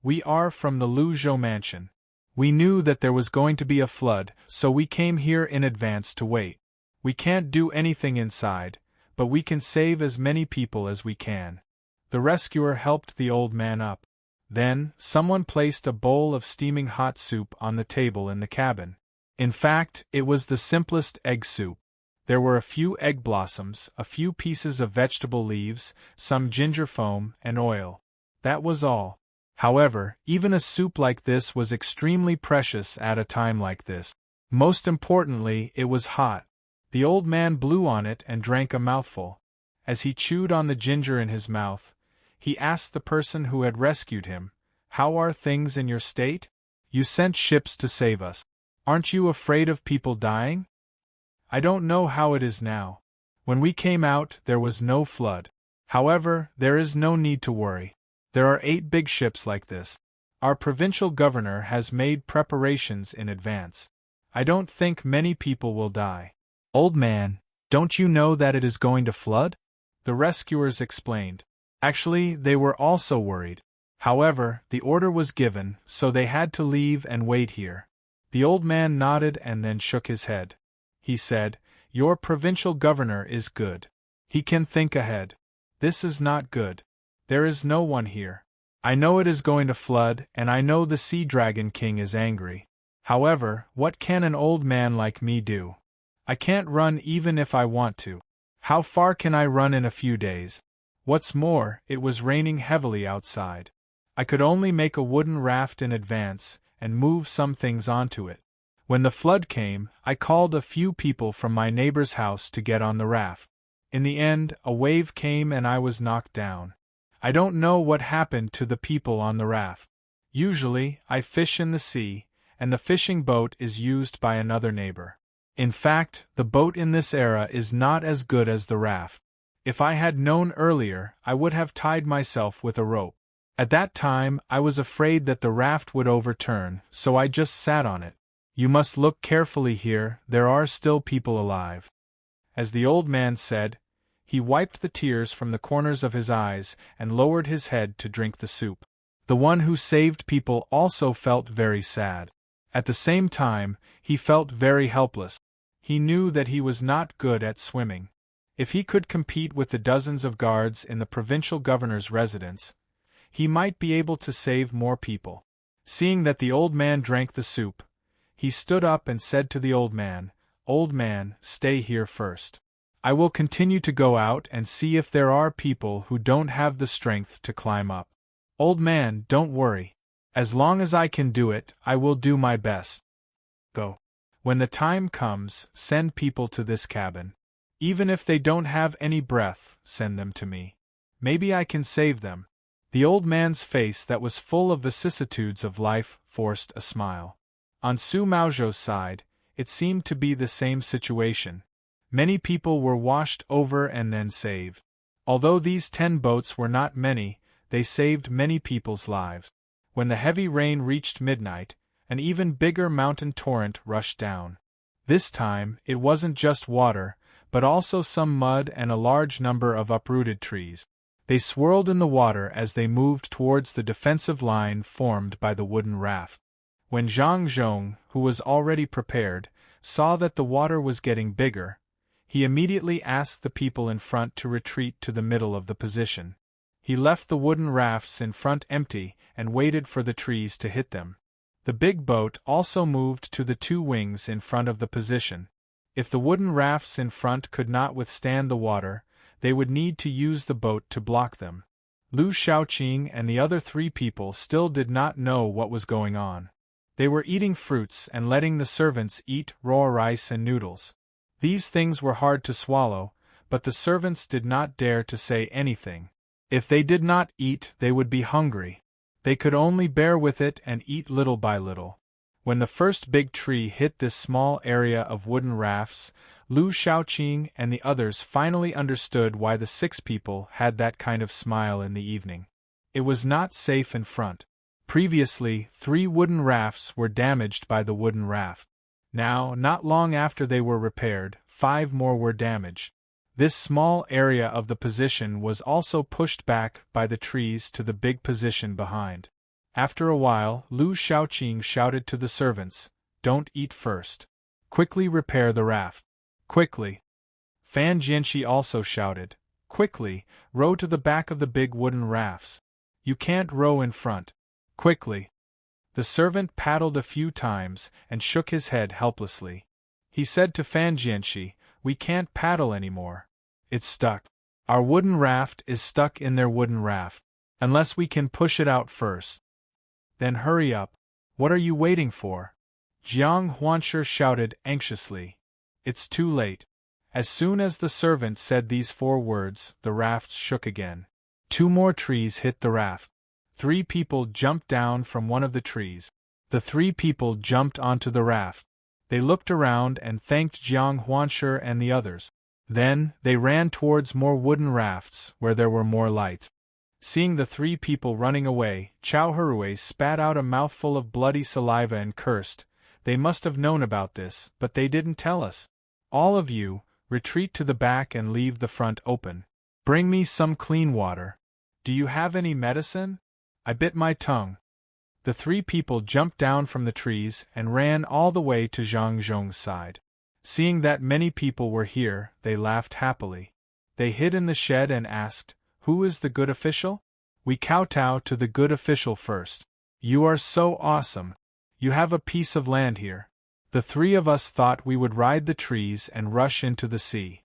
"We are from the Luzhou mansion. We knew that there was going to be a flood, so we came here in advance to wait. We can't do anything inside, but we can save as many people as we can." The rescuer helped the old man up. Then, someone placed a bowl of steaming hot soup on the table in the cabin. In fact, it was the simplest egg soup. There were a few egg blossoms, a few pieces of vegetable leaves, some ginger foam, and oil. That was all. However, even a soup like this was extremely precious at a time like this. Most importantly, it was hot. The old man blew on it and drank a mouthful. As he chewed on the ginger in his mouth, he asked the person who had rescued him, "How are things in your state? You sent ships to save us. Aren't you afraid of people dying?" "I don't know how it is now. When we came out, there was no flood. However, there is no need to worry. There are 8 big ships like this. Our provincial governor has made preparations in advance. I don't think many people will die." "Old man, don't you know that it is going to flood?" the rescuers explained. Actually, they were also worried. However, the order was given, so they had to leave and wait here. The old man nodded and then shook his head. He said, "Your provincial governor is good. He can think ahead. This is not good. There is no one here. I know it is going to flood, and I know the Sea Dragon King is angry. However, what can an old man like me do? I can't run even if I want to. How far can I run in a few days? What's more, it was raining heavily outside. I could only make a wooden raft in advance and move some things onto it. When the flood came, I called a few people from my neighbor's house to get on the raft. In the end, a wave came and I was knocked down. I don't know what happened to the people on the raft. Usually, I fish in the sea, and the fishing boat is used by another neighbor. In fact, the boat in this era is not as good as the raft. If I had known earlier, I would have tied myself with a rope. At that time, I was afraid that the raft would overturn, so I just sat on it. You must look carefully here, there are still people alive." As the old man said, he wiped the tears from the corners of his eyes and lowered his head to drink the soup. The one who saved people also felt very sad. At the same time, he felt very helpless. He knew that he was not good at swimming. If he could compete with the dozens of guards in the provincial governor's residence, he might be able to save more people. Seeing that the old man drank the soup, he stood up and said to the old man, "Old man, stay here first. I will continue to go out and see if there are people who don't have the strength to climb up. Old man, don't worry. As long as I can do it, I will do my best. Go. When the time comes, send people to this cabin. Even if they don't have any breath, send them to me. Maybe I can save them." The old man's face that was full of vicissitudes of life forced a smile. On Su Maozhou's side, it seemed to be the same situation. Many people were washed over and then saved. Although these 10 boats were not many, they saved many people's lives. When the heavy rain reached midnight, an even bigger mountain torrent rushed down. This time, it wasn't just water, but also some mud and a large number of uprooted trees. They swirled in the water as they moved towards the defensive line formed by the wooden raft. When Zhang Zhong, who was already prepared, saw that the water was getting bigger, he immediately asked the people in front to retreat to the middle of the position. He left the wooden rafts in front empty and waited for the trees to hit them. The big boat also moved to the 2 wings in front of the position. If the wooden rafts in front could not withstand the water, they would need to use the boat to block them. Lu Shaoqing and the other 3 people still did not know what was going on. They were eating fruits and letting the servants eat raw rice and noodles. These things were hard to swallow, but the servants did not dare to say anything. If they did not eat, they would be hungry. They could only bear with it and eat little by little. When the first big tree hit this small area of wooden rafts, Lu Shaoqing and the others finally understood why the 6 people had that kind of smile in the evening. It was not safe in front. Previously, 3 wooden rafts were damaged by the wooden raft. Now, not long after they were repaired, 5 more were damaged. This small area of the position was also pushed back by the trees to the big position behind. After a while, Lu Shaoqing shouted to the servants, "Don't eat first. Quickly repair the raft. Quickly." Fan Jianxi also shouted, "Quickly, row to the back of the big wooden rafts. You can't row in front. Quickly." The servant paddled a few times and shook his head helplessly. He said to Fan Jianxi, "We can't paddle anymore. It's stuck. Our wooden raft is stuck in their wooden raft. Unless we can push it out first." "Then hurry up. What are you waiting for?" Jiang Huanshe shouted anxiously. "It's too late." As soon as the servant said these 4 words, the raft shook again. 2 more trees hit the raft. 3 people jumped down from one of the trees. The 3 people jumped onto the raft. They looked around and thanked Jiang Huanshe and the others. Then, they ran towards more wooden rafts, where there were more lights. Seeing the 3 people running away, Chao Hurui spat out a mouthful of bloody saliva and cursed, "They must have known about this, but they didn't tell us. All of you, retreat to the back and leave the front open. Bring me some clean water. Do you have any medicine?" I bit my tongue. The 3 people jumped down from the trees and ran all the way to Zhang Zhong's side. Seeing that many people were here, they laughed happily. They hid in the shed and asked, "Who is the good official?" "We kowtow to the good official first." "You are so awesome. You have a piece of land here." The 3 of us thought we would ride the trees and rush into the sea.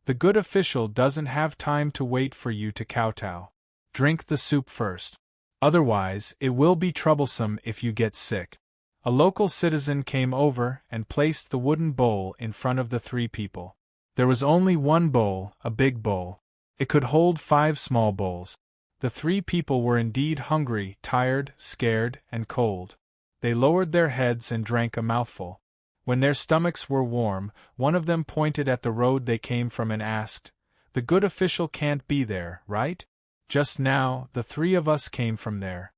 "The good official doesn't have time to wait for you to kowtow. Drink the soup first. Otherwise, it will be troublesome if you get sick." A local citizen came over and placed the wooden bowl in front of the 3 people. There was only one bowl, a big bowl. It could hold 5 small bowls. The 3 people were indeed hungry, tired, scared, and cold. They lowered their heads and drank a mouthful. When their stomachs were warm, one of them pointed at the road they came from and asked, "The good official can't be there, right?" "Just now, the 3 of us came from there."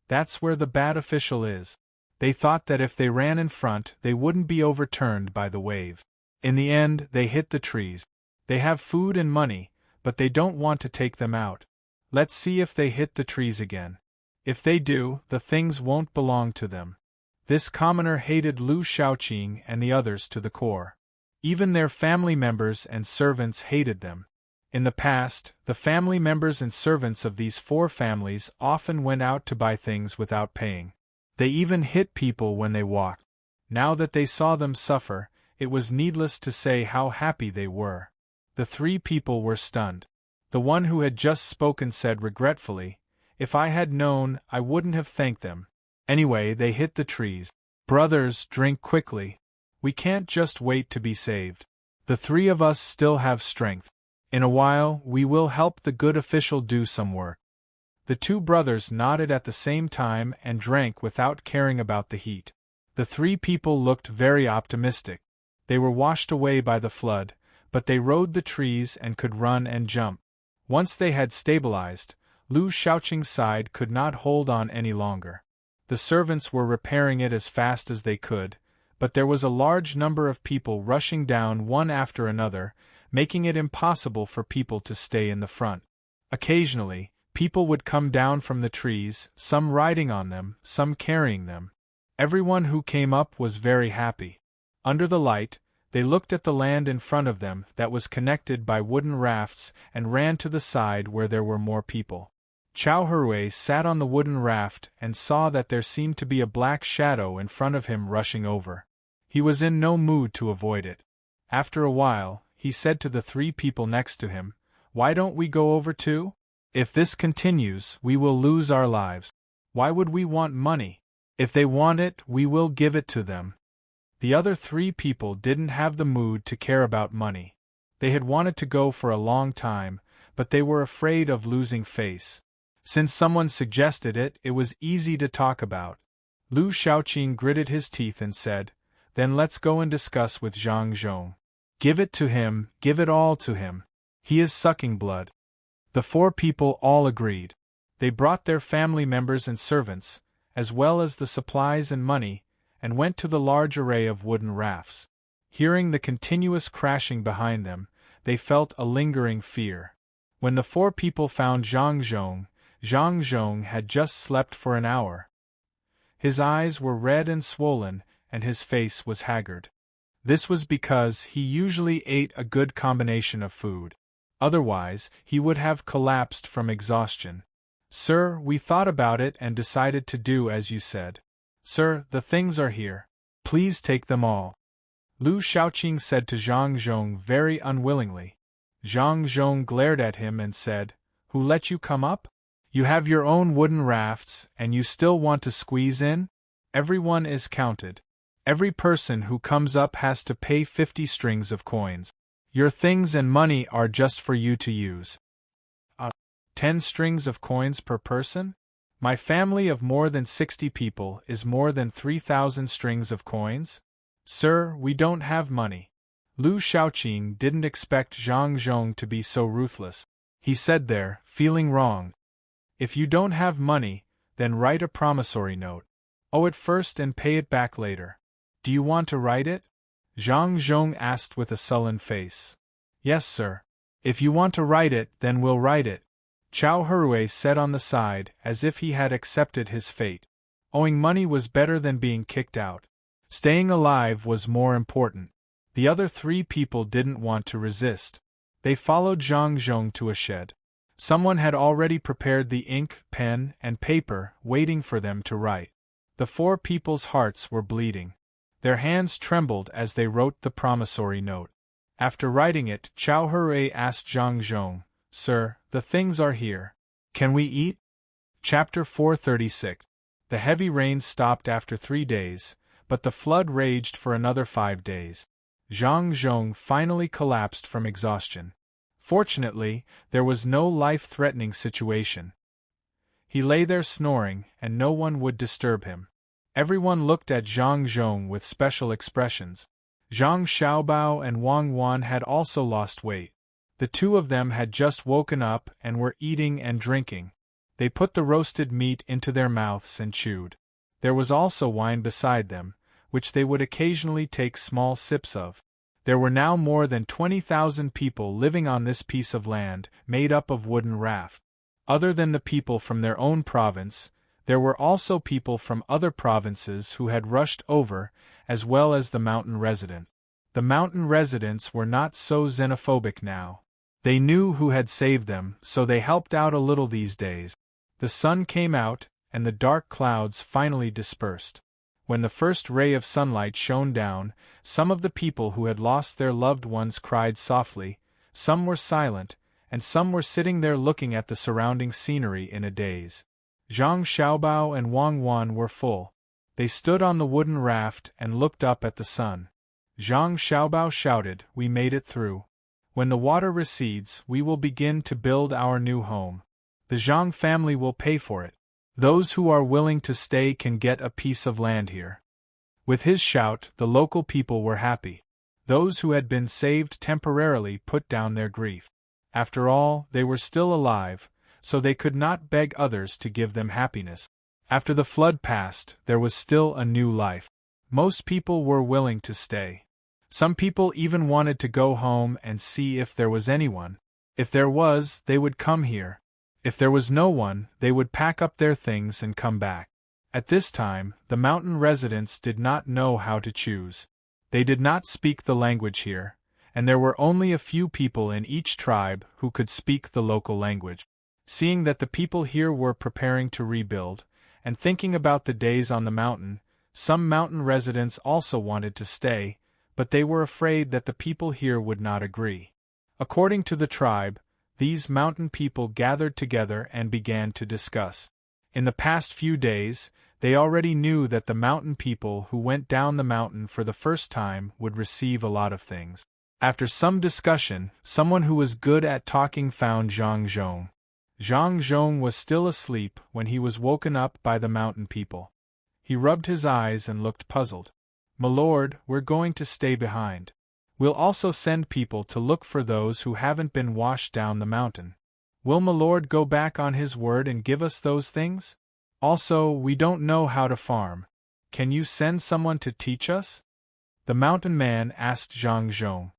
"That's where the bad official is." They thought that if they ran in front, they wouldn't be overturned by the wave. In the end, they hit the trees. They have food and money, but they don't want to take them out. Let's see if they hit the trees again. If they do, the things won't belong to them. This commoner hated Lu Shaoqing and the others to the core. Even their family members and servants hated them. In the past, the family members and servants of these 4 families often went out to buy things without paying. They even hit people when they walked. Now that they saw them suffer, it was needless to say how happy they were. The 3 people were stunned. The one who had just spoken said regretfully, "If I had known, I wouldn't have thanked them." Anyway, they hit the trees. "Brothers, drink quickly. We can't just wait to be saved. The 3 of us still have strength. In a while, we will help the good official do some work." The 2 brothers nodded at the same time and drank without caring about the heat. The 3 people looked very optimistic. They were washed away by the flood, but they rode the trees and could run and jump. Once they had stabilized, Lu Shaoqing's side could not hold on any longer. The servants were repairing it as fast as they could, but there was a large number of people rushing down one after another, making it impossible for people to stay in the front. Occasionally, people would come down from the trees, some riding on them, some carrying them. Everyone who came up was very happy. Under the light, they looked at the land in front of them that was connected by wooden rafts and ran to the side where there were more people. Chao Hurui sat on the wooden raft and saw that there seemed to be a black shadow in front of him rushing over. He was in no mood to avoid it. After a while, he said to the 3 people next to him, "Why don't we go over too? If this continues, we will lose our lives. Why would we want money? If they want it, we will give it to them." The other 3 people didn't have the mood to care about money. They had wanted to go for a long time, but they were afraid of losing face. Since someone suggested it, it was easy to talk about. Lu Shaoqing gritted his teeth and said, "Then let's go and discuss with Zhang Zhong. Give it to him, give it all to him. He is sucking blood." The 4 people all agreed. They brought their family members and servants, as well as the supplies and money, and went to the large array of wooden rafts. Hearing the continuous crashing behind them, they felt a lingering fear. When the 4 people found Zhang Zhong had just slept for an hour. His eyes were red and swollen, and his face was haggard. This was because he usually ate a good combination of food. Otherwise, he would have collapsed from exhaustion. "Sir, we thought about it and decided to do as you said. Sir, the things are here. Please take them all." Lu Shaoqing said to Zhang Zhong very unwillingly. Zhang Zhong glared at him and said, "Who let you come up? You have your own wooden rafts, and you still want to squeeze in? Everyone is counted. Every person who comes up has to pay 50 strings of coins. Your things and money are just for you to use." 10 strings of coins per person? My family of more than 60 people is more than 3,000 strings of coins? Sir, we don't have money. Lu Shaoqing didn't expect Zhang Zhong to be so ruthless. He said there, feeling wrong. "If you don't have money, then write a promissory note. Owe it first and pay it back later. Do you want to write it?" Zhang Zhong asked with a sullen face. "Yes, sir. If you want to write it, then we'll write it," Chao Hurue said on the side, as if he had accepted his fate. Owing money was better than being kicked out. Staying alive was more important. The other 3 people didn't want to resist. They followed Zhang Zhong to a shed. Someone had already prepared the ink, pen, and paper, waiting for them to write. The 4 people's hearts were bleeding. Their hands trembled as they wrote the promissory note. After writing it, Chao Hurue asked Zhang Zhong, "Sir, the things are here. Can we eat?" Chapter 436. The heavy rain stopped after 3 days, but the flood raged for another 5 days. Zhang Zhong finally collapsed from exhaustion. Fortunately, there was no life-threatening situation. He lay there snoring, and no one would disturb him. Everyone looked at Zhang Zhong with special expressions. Zhang Xiaobao and Wang Wan had also lost weight. The 2 of them had just woken up and were eating and drinking. They put the roasted meat into their mouths and chewed. There was also wine beside them, which they would occasionally take small sips of. There were now more than 20,000 people living on this piece of land, made up of wooden raft. Other than the people from their own province, there were also people from other provinces who had rushed over, as well as the mountain resident. The mountain residents were not so xenophobic now. They knew who had saved them, so they helped out a little these days. The sun came out, and the dark clouds finally dispersed. When the first ray of sunlight shone down, some of the people who had lost their loved ones cried softly, some were silent, and some were sitting there looking at the surrounding scenery in a daze. Zhang Xiaobao and Wang Wan were full. They stood on the wooden raft and looked up at the sun. Zhang Xiaobao shouted, "We made it through. When the water recedes, we will begin to build our new home. The Zhang family will pay for it. Those who are willing to stay can get a piece of land here." With his shout, the local people were happy. Those who had been saved temporarily put down their grief. After all, they were still alive, so they could not beg others to give them happiness. After the flood passed, there was still a new life. Most people were willing to stay. Some people even wanted to go home and see if there was anyone. If there was, they would come here. If there was no one, they would pack up their things and come back. At this time, the mountain residents did not know how to choose. They did not speak the language here, and there were only a few people in each tribe who could speak the local language. Seeing that the people here were preparing to rebuild, and thinking about the days on the mountain, some mountain residents also wanted to stay, but they were afraid that the people here would not agree. According to the tribe, these mountain people gathered together and began to discuss. In the past few days, They already knew that the mountain people who went down the mountain for the first time would receive a lot of things. After some discussion, someone who was good at talking found Zhang Zhong. Zhang Zhong was still asleep when he was woken up by the mountain people. He rubbed his eyes and looked puzzled. "My lord, we're going to stay behind. We'll also send people to look for those who haven't been washed down the mountain. Will my lord go back on his word and give us those things? Also, we don't know how to farm. Can you send someone to teach us?" The mountain man asked Zhang Zhong.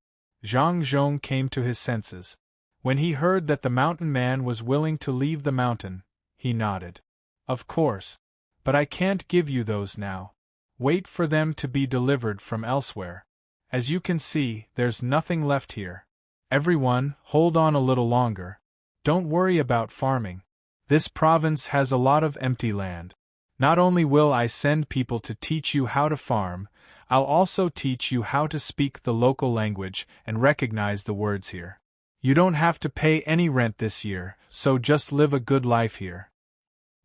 Zhang Zhong came to his senses. When he heard that the mountain man was willing to leave the mountain, he nodded. "Of course. But I can't give you those now. Wait for them to be delivered from elsewhere. As you can see, there's nothing left here. Everyone, hold on a little longer. Don't worry about farming. This province has a lot of empty land. Not only will I send people to teach you how to farm, I'll also teach you how to speak the local language and recognize the words here. You don't have to pay any rent this year, so just live a good life here."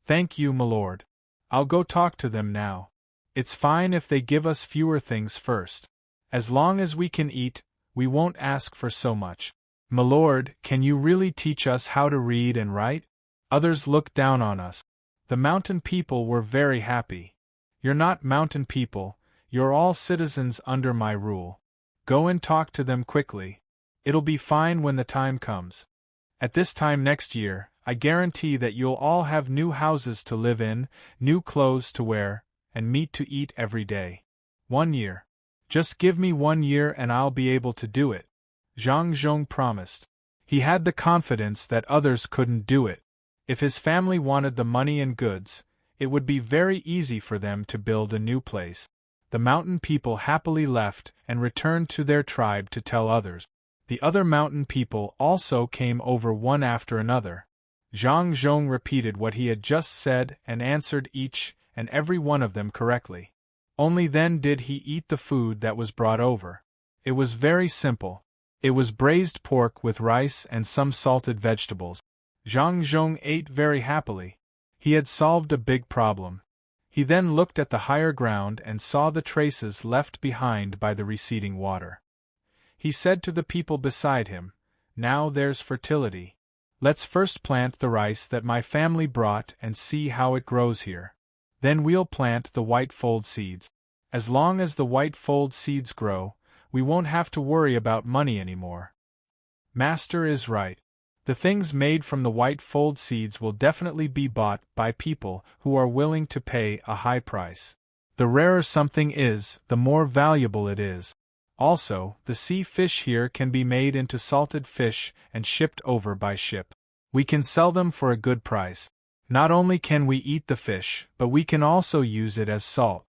"Thank you, my lord. I'll go talk to them now. It's fine if they give us fewer things first. As long as we can eat, we won't ask for so much. My lord, can you really teach us how to read and write? Others look down on us." The mountain people were very happy. "You're not mountain people, you're all citizens under my rule. Go and talk to them quickly. It'll be fine when the time comes. At this time next year, I guarantee that you'll all have new houses to live in, new clothes to wear, and meat to eat every day. 1 year. Just give me 1 year and I'll be able to do it," Zhang Zhong promised. He had the confidence that others couldn't do it. If his family wanted the money and goods, it would be very easy for them to build a new place. The mountain people happily left and returned to their tribe to tell others. The other mountain people also came over one after another. Zhang Zhong repeated what he had just said and answered each and every one of them correctly. Only then did he eat the food that was brought over. It was very simple. It was braised pork with rice and some salted vegetables. Zhang Zhong ate very happily. He had solved a big problem. He then looked at the higher ground and saw the traces left behind by the receding water. He said to the people beside him, "Now there's fertility. Let's first plant the rice that my family brought and see how it grows here. Then we'll plant the white fold seeds. As long as the white fold seeds grow, we won't have to worry about money anymore." Master is right. The things made from the white fold seeds will definitely be bought by people who are willing to pay a high price. The rarer something is, the more valuable it is. Also, the sea fish here can be made into salted fish and shipped over by ship. We can sell them for a good price. Not only can we eat the fish, but we can also use it as salt.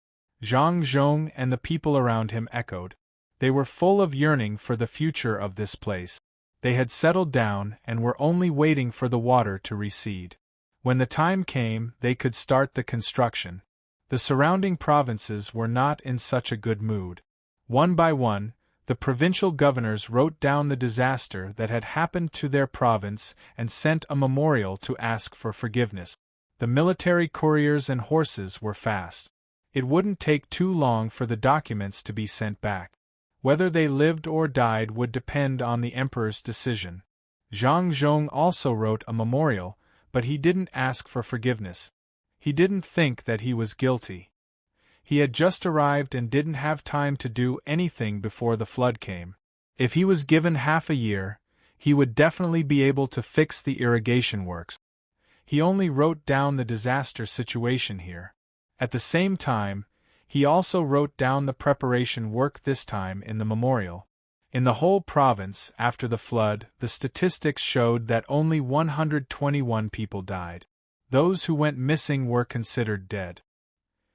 Zhang Zhong and the people around him echoed. They were full of yearning for the future of this place. They had settled down and were only waiting for the water to recede. When the time came, they could start the construction. The surrounding provinces were not in such a good mood. One by one, the provincial governors wrote down the disaster that had happened to their province and sent a memorial to ask for forgiveness. The military couriers and horses were fast. It wouldn't take too long for the documents to be sent back. Whether they lived or died would depend on the emperor's decision. Zhang Zhong also wrote a memorial, but he didn't ask for forgiveness. He didn't think that he was guilty. He had just arrived and didn't have time to do anything before the flood came. If he was given half a year, he would definitely be able to fix the irrigation works. He only wrote down the disaster situation here. At the same time, he also wrote down the preparation work this time in the memorial. In the whole province, after the flood, the statistics showed that only 121 people died. Those who went missing were considered dead.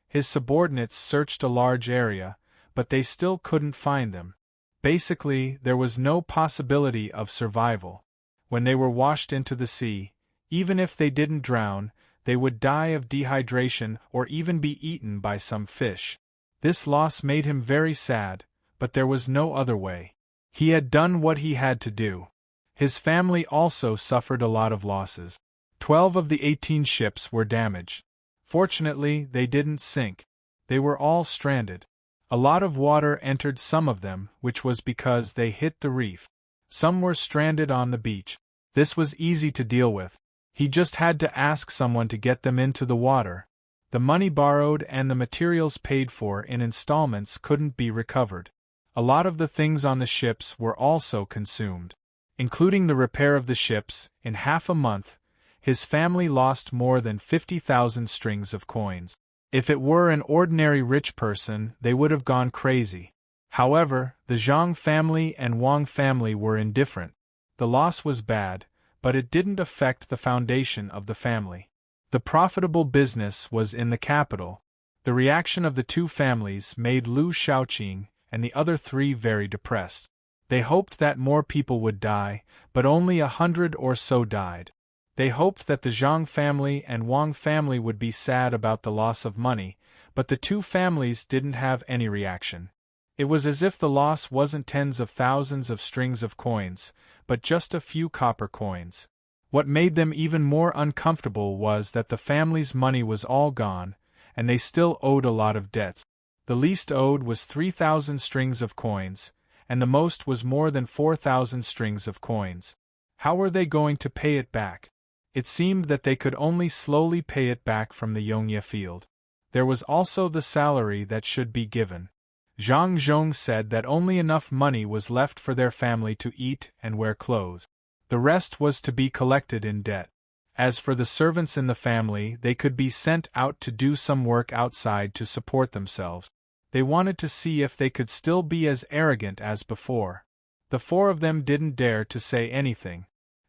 His subordinates searched a large area, but they still couldn't find them. Basically, there was no possibility of survival. When they were washed into the sea, even if they didn't drown, they would die of dehydration or even be eaten by some fish. This loss made him very sad, but there was no other way. He had done what he had to do. His family also suffered a lot of losses. 12 of the 18 ships were damaged. Fortunately, they didn't sink. They were all stranded. A lot of water entered some of them, which was because they hit the reef. Some were stranded on the beach. This was easy to deal with. He just had to ask someone to get them into the water. The money borrowed and the materials paid for in installments couldn't be recovered. A lot of the things on the ships were also consumed. Including the repair of the ships, in half a month, his family lost more than 50,000 strings of coins. If it were an ordinary rich person, they would have gone crazy. However, the Zhang family and Wang family were indifferent. The loss was bad, but it didn't affect the foundation of the family. The profitable business was in the capital. The reaction of the two families made Lu Shaoqing and the other three very depressed. They hoped that more people would die, but only 100 or so died. They hoped that the Zhang family and Wang family would be sad about the loss of money, but the two families didn't have any reaction. It was as if the loss wasn't tens of thousands of strings of coins, but just a few copper coins. What made them even more uncomfortable was that the family's money was all gone, and they still owed a lot of debts. The least owed was 3,000 strings of coins, and the most was more than 4,000 strings of coins. How were they going to pay it back? It seemed that they could only slowly pay it back from the Yongye field. There was also the salary that should be given. Zhang Zhong said that only enough money was left for their family to eat and wear clothes. The rest was to be collected in debt. As for the servants in the family, they could be sent out to do some work outside to support themselves. They wanted to see if they could still be as arrogant as before. The four of them didn't dare to say anything.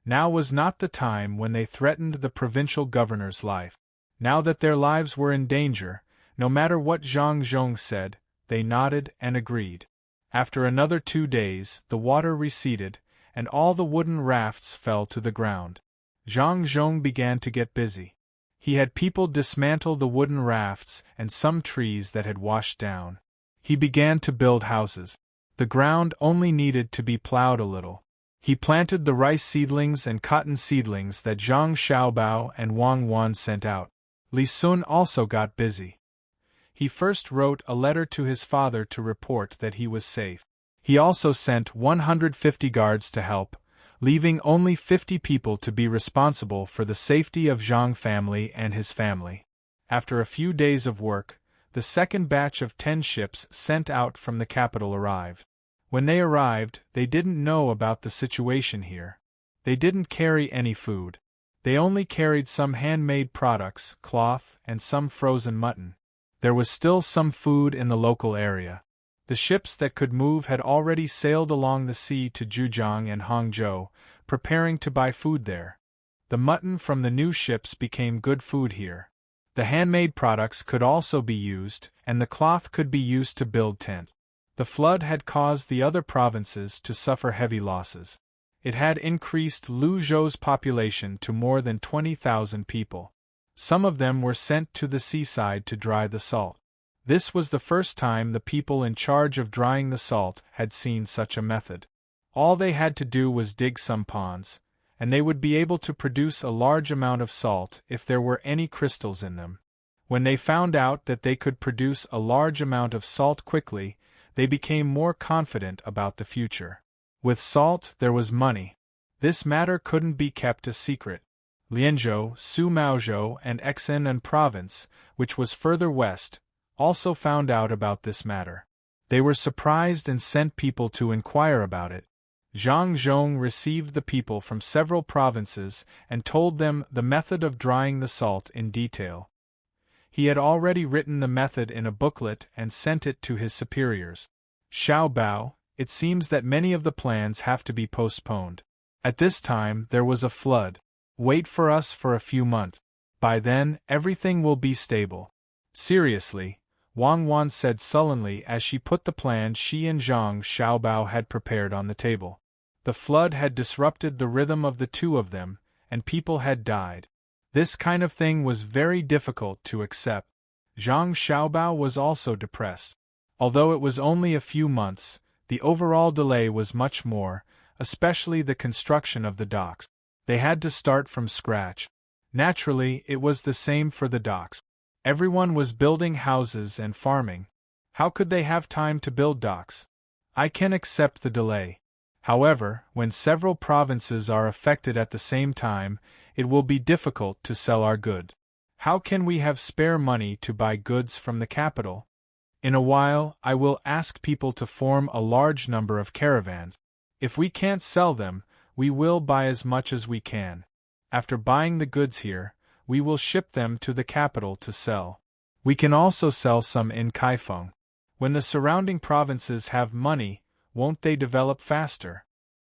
Now was not the time when they threatened the provincial governor's life. Now that their lives were in danger, no matter what Zhang Zhong said, they nodded and agreed. After another 2 days, the water receded, and all the wooden rafts fell to the ground. Zhang Zhong began to get busy. He had people dismantle the wooden rafts and some trees that had washed down. He began to build houses. The ground only needed to be plowed a little. He planted the rice seedlings and cotton seedlings that Zhang Xiaobao and Wang Wan sent out. Li Sun also got busy. He first wrote a letter to his father to report that he was safe. He also sent 150 guards to help, leaving only 50 people to be responsible for the safety of Zhang family and his family. After a few days of work, the second batch of 10 ships sent out from the capital arrived. When they arrived, they didn't know about the situation here. They didn't carry any food. They only carried some handmade products, cloth, and some frozen mutton. There was still some food in the local area. The ships that could move had already sailed along the sea to Zhujiang and Hangzhou, preparing to buy food there. The mutton from the new ships became good food here. The handmade products could also be used, and the cloth could be used to build tents. The flood had caused the other provinces to suffer heavy losses. It had increased Luzhou's population to more than 20,000 people. Some of them were sent to the seaside to dry the salt. This was the first time the people in charge of drying the salt had seen such a method. All they had to do was dig some ponds, and they would be able to produce a large amount of salt if there were any crystals in them. When they found out that they could produce a large amount of salt quickly, they became more confident about the future. With salt, there was money. This matter couldn't be kept a secret. Lianzhou, Sumaozhou, and Xin'an province, which was further west, also found out about this matter. They were surprised and sent people to inquire about it. Zhang Zhong received the people from several provinces and told them the method of drying the salt in detail. He had already written the method in a booklet and sent it to his superiors. Xiao Bao, it seems that many of the plans have to be postponed. At this time there was a flood. Wait for us for a few months. By then, everything will be stable. Seriously, Wang Wan said sullenly as she put the plan she and Zhang Xiaobao had prepared on the table. The flood had disrupted the rhythm of the two of them, and people had died. This kind of thing was very difficult to accept. Zhang Xiaobao was also depressed. Although it was only a few months, the overall delay was much more, especially the construction of the docks. They had to start from scratch. Naturally, it was the same for the docks. Everyone was building houses and farming. How could they have time to build docks? I can accept the delay. However, when several provinces are affected at the same time, it will be difficult to sell our goods. How can we have spare money to buy goods from the capital? In a while, I will ask people to form a large number of caravans. If we can't sell them, we will buy as much as we can. After buying the goods here, we will ship them to the capital to sell. We can also sell some in Kaifeng. When the surrounding provinces have money, won't they develop faster?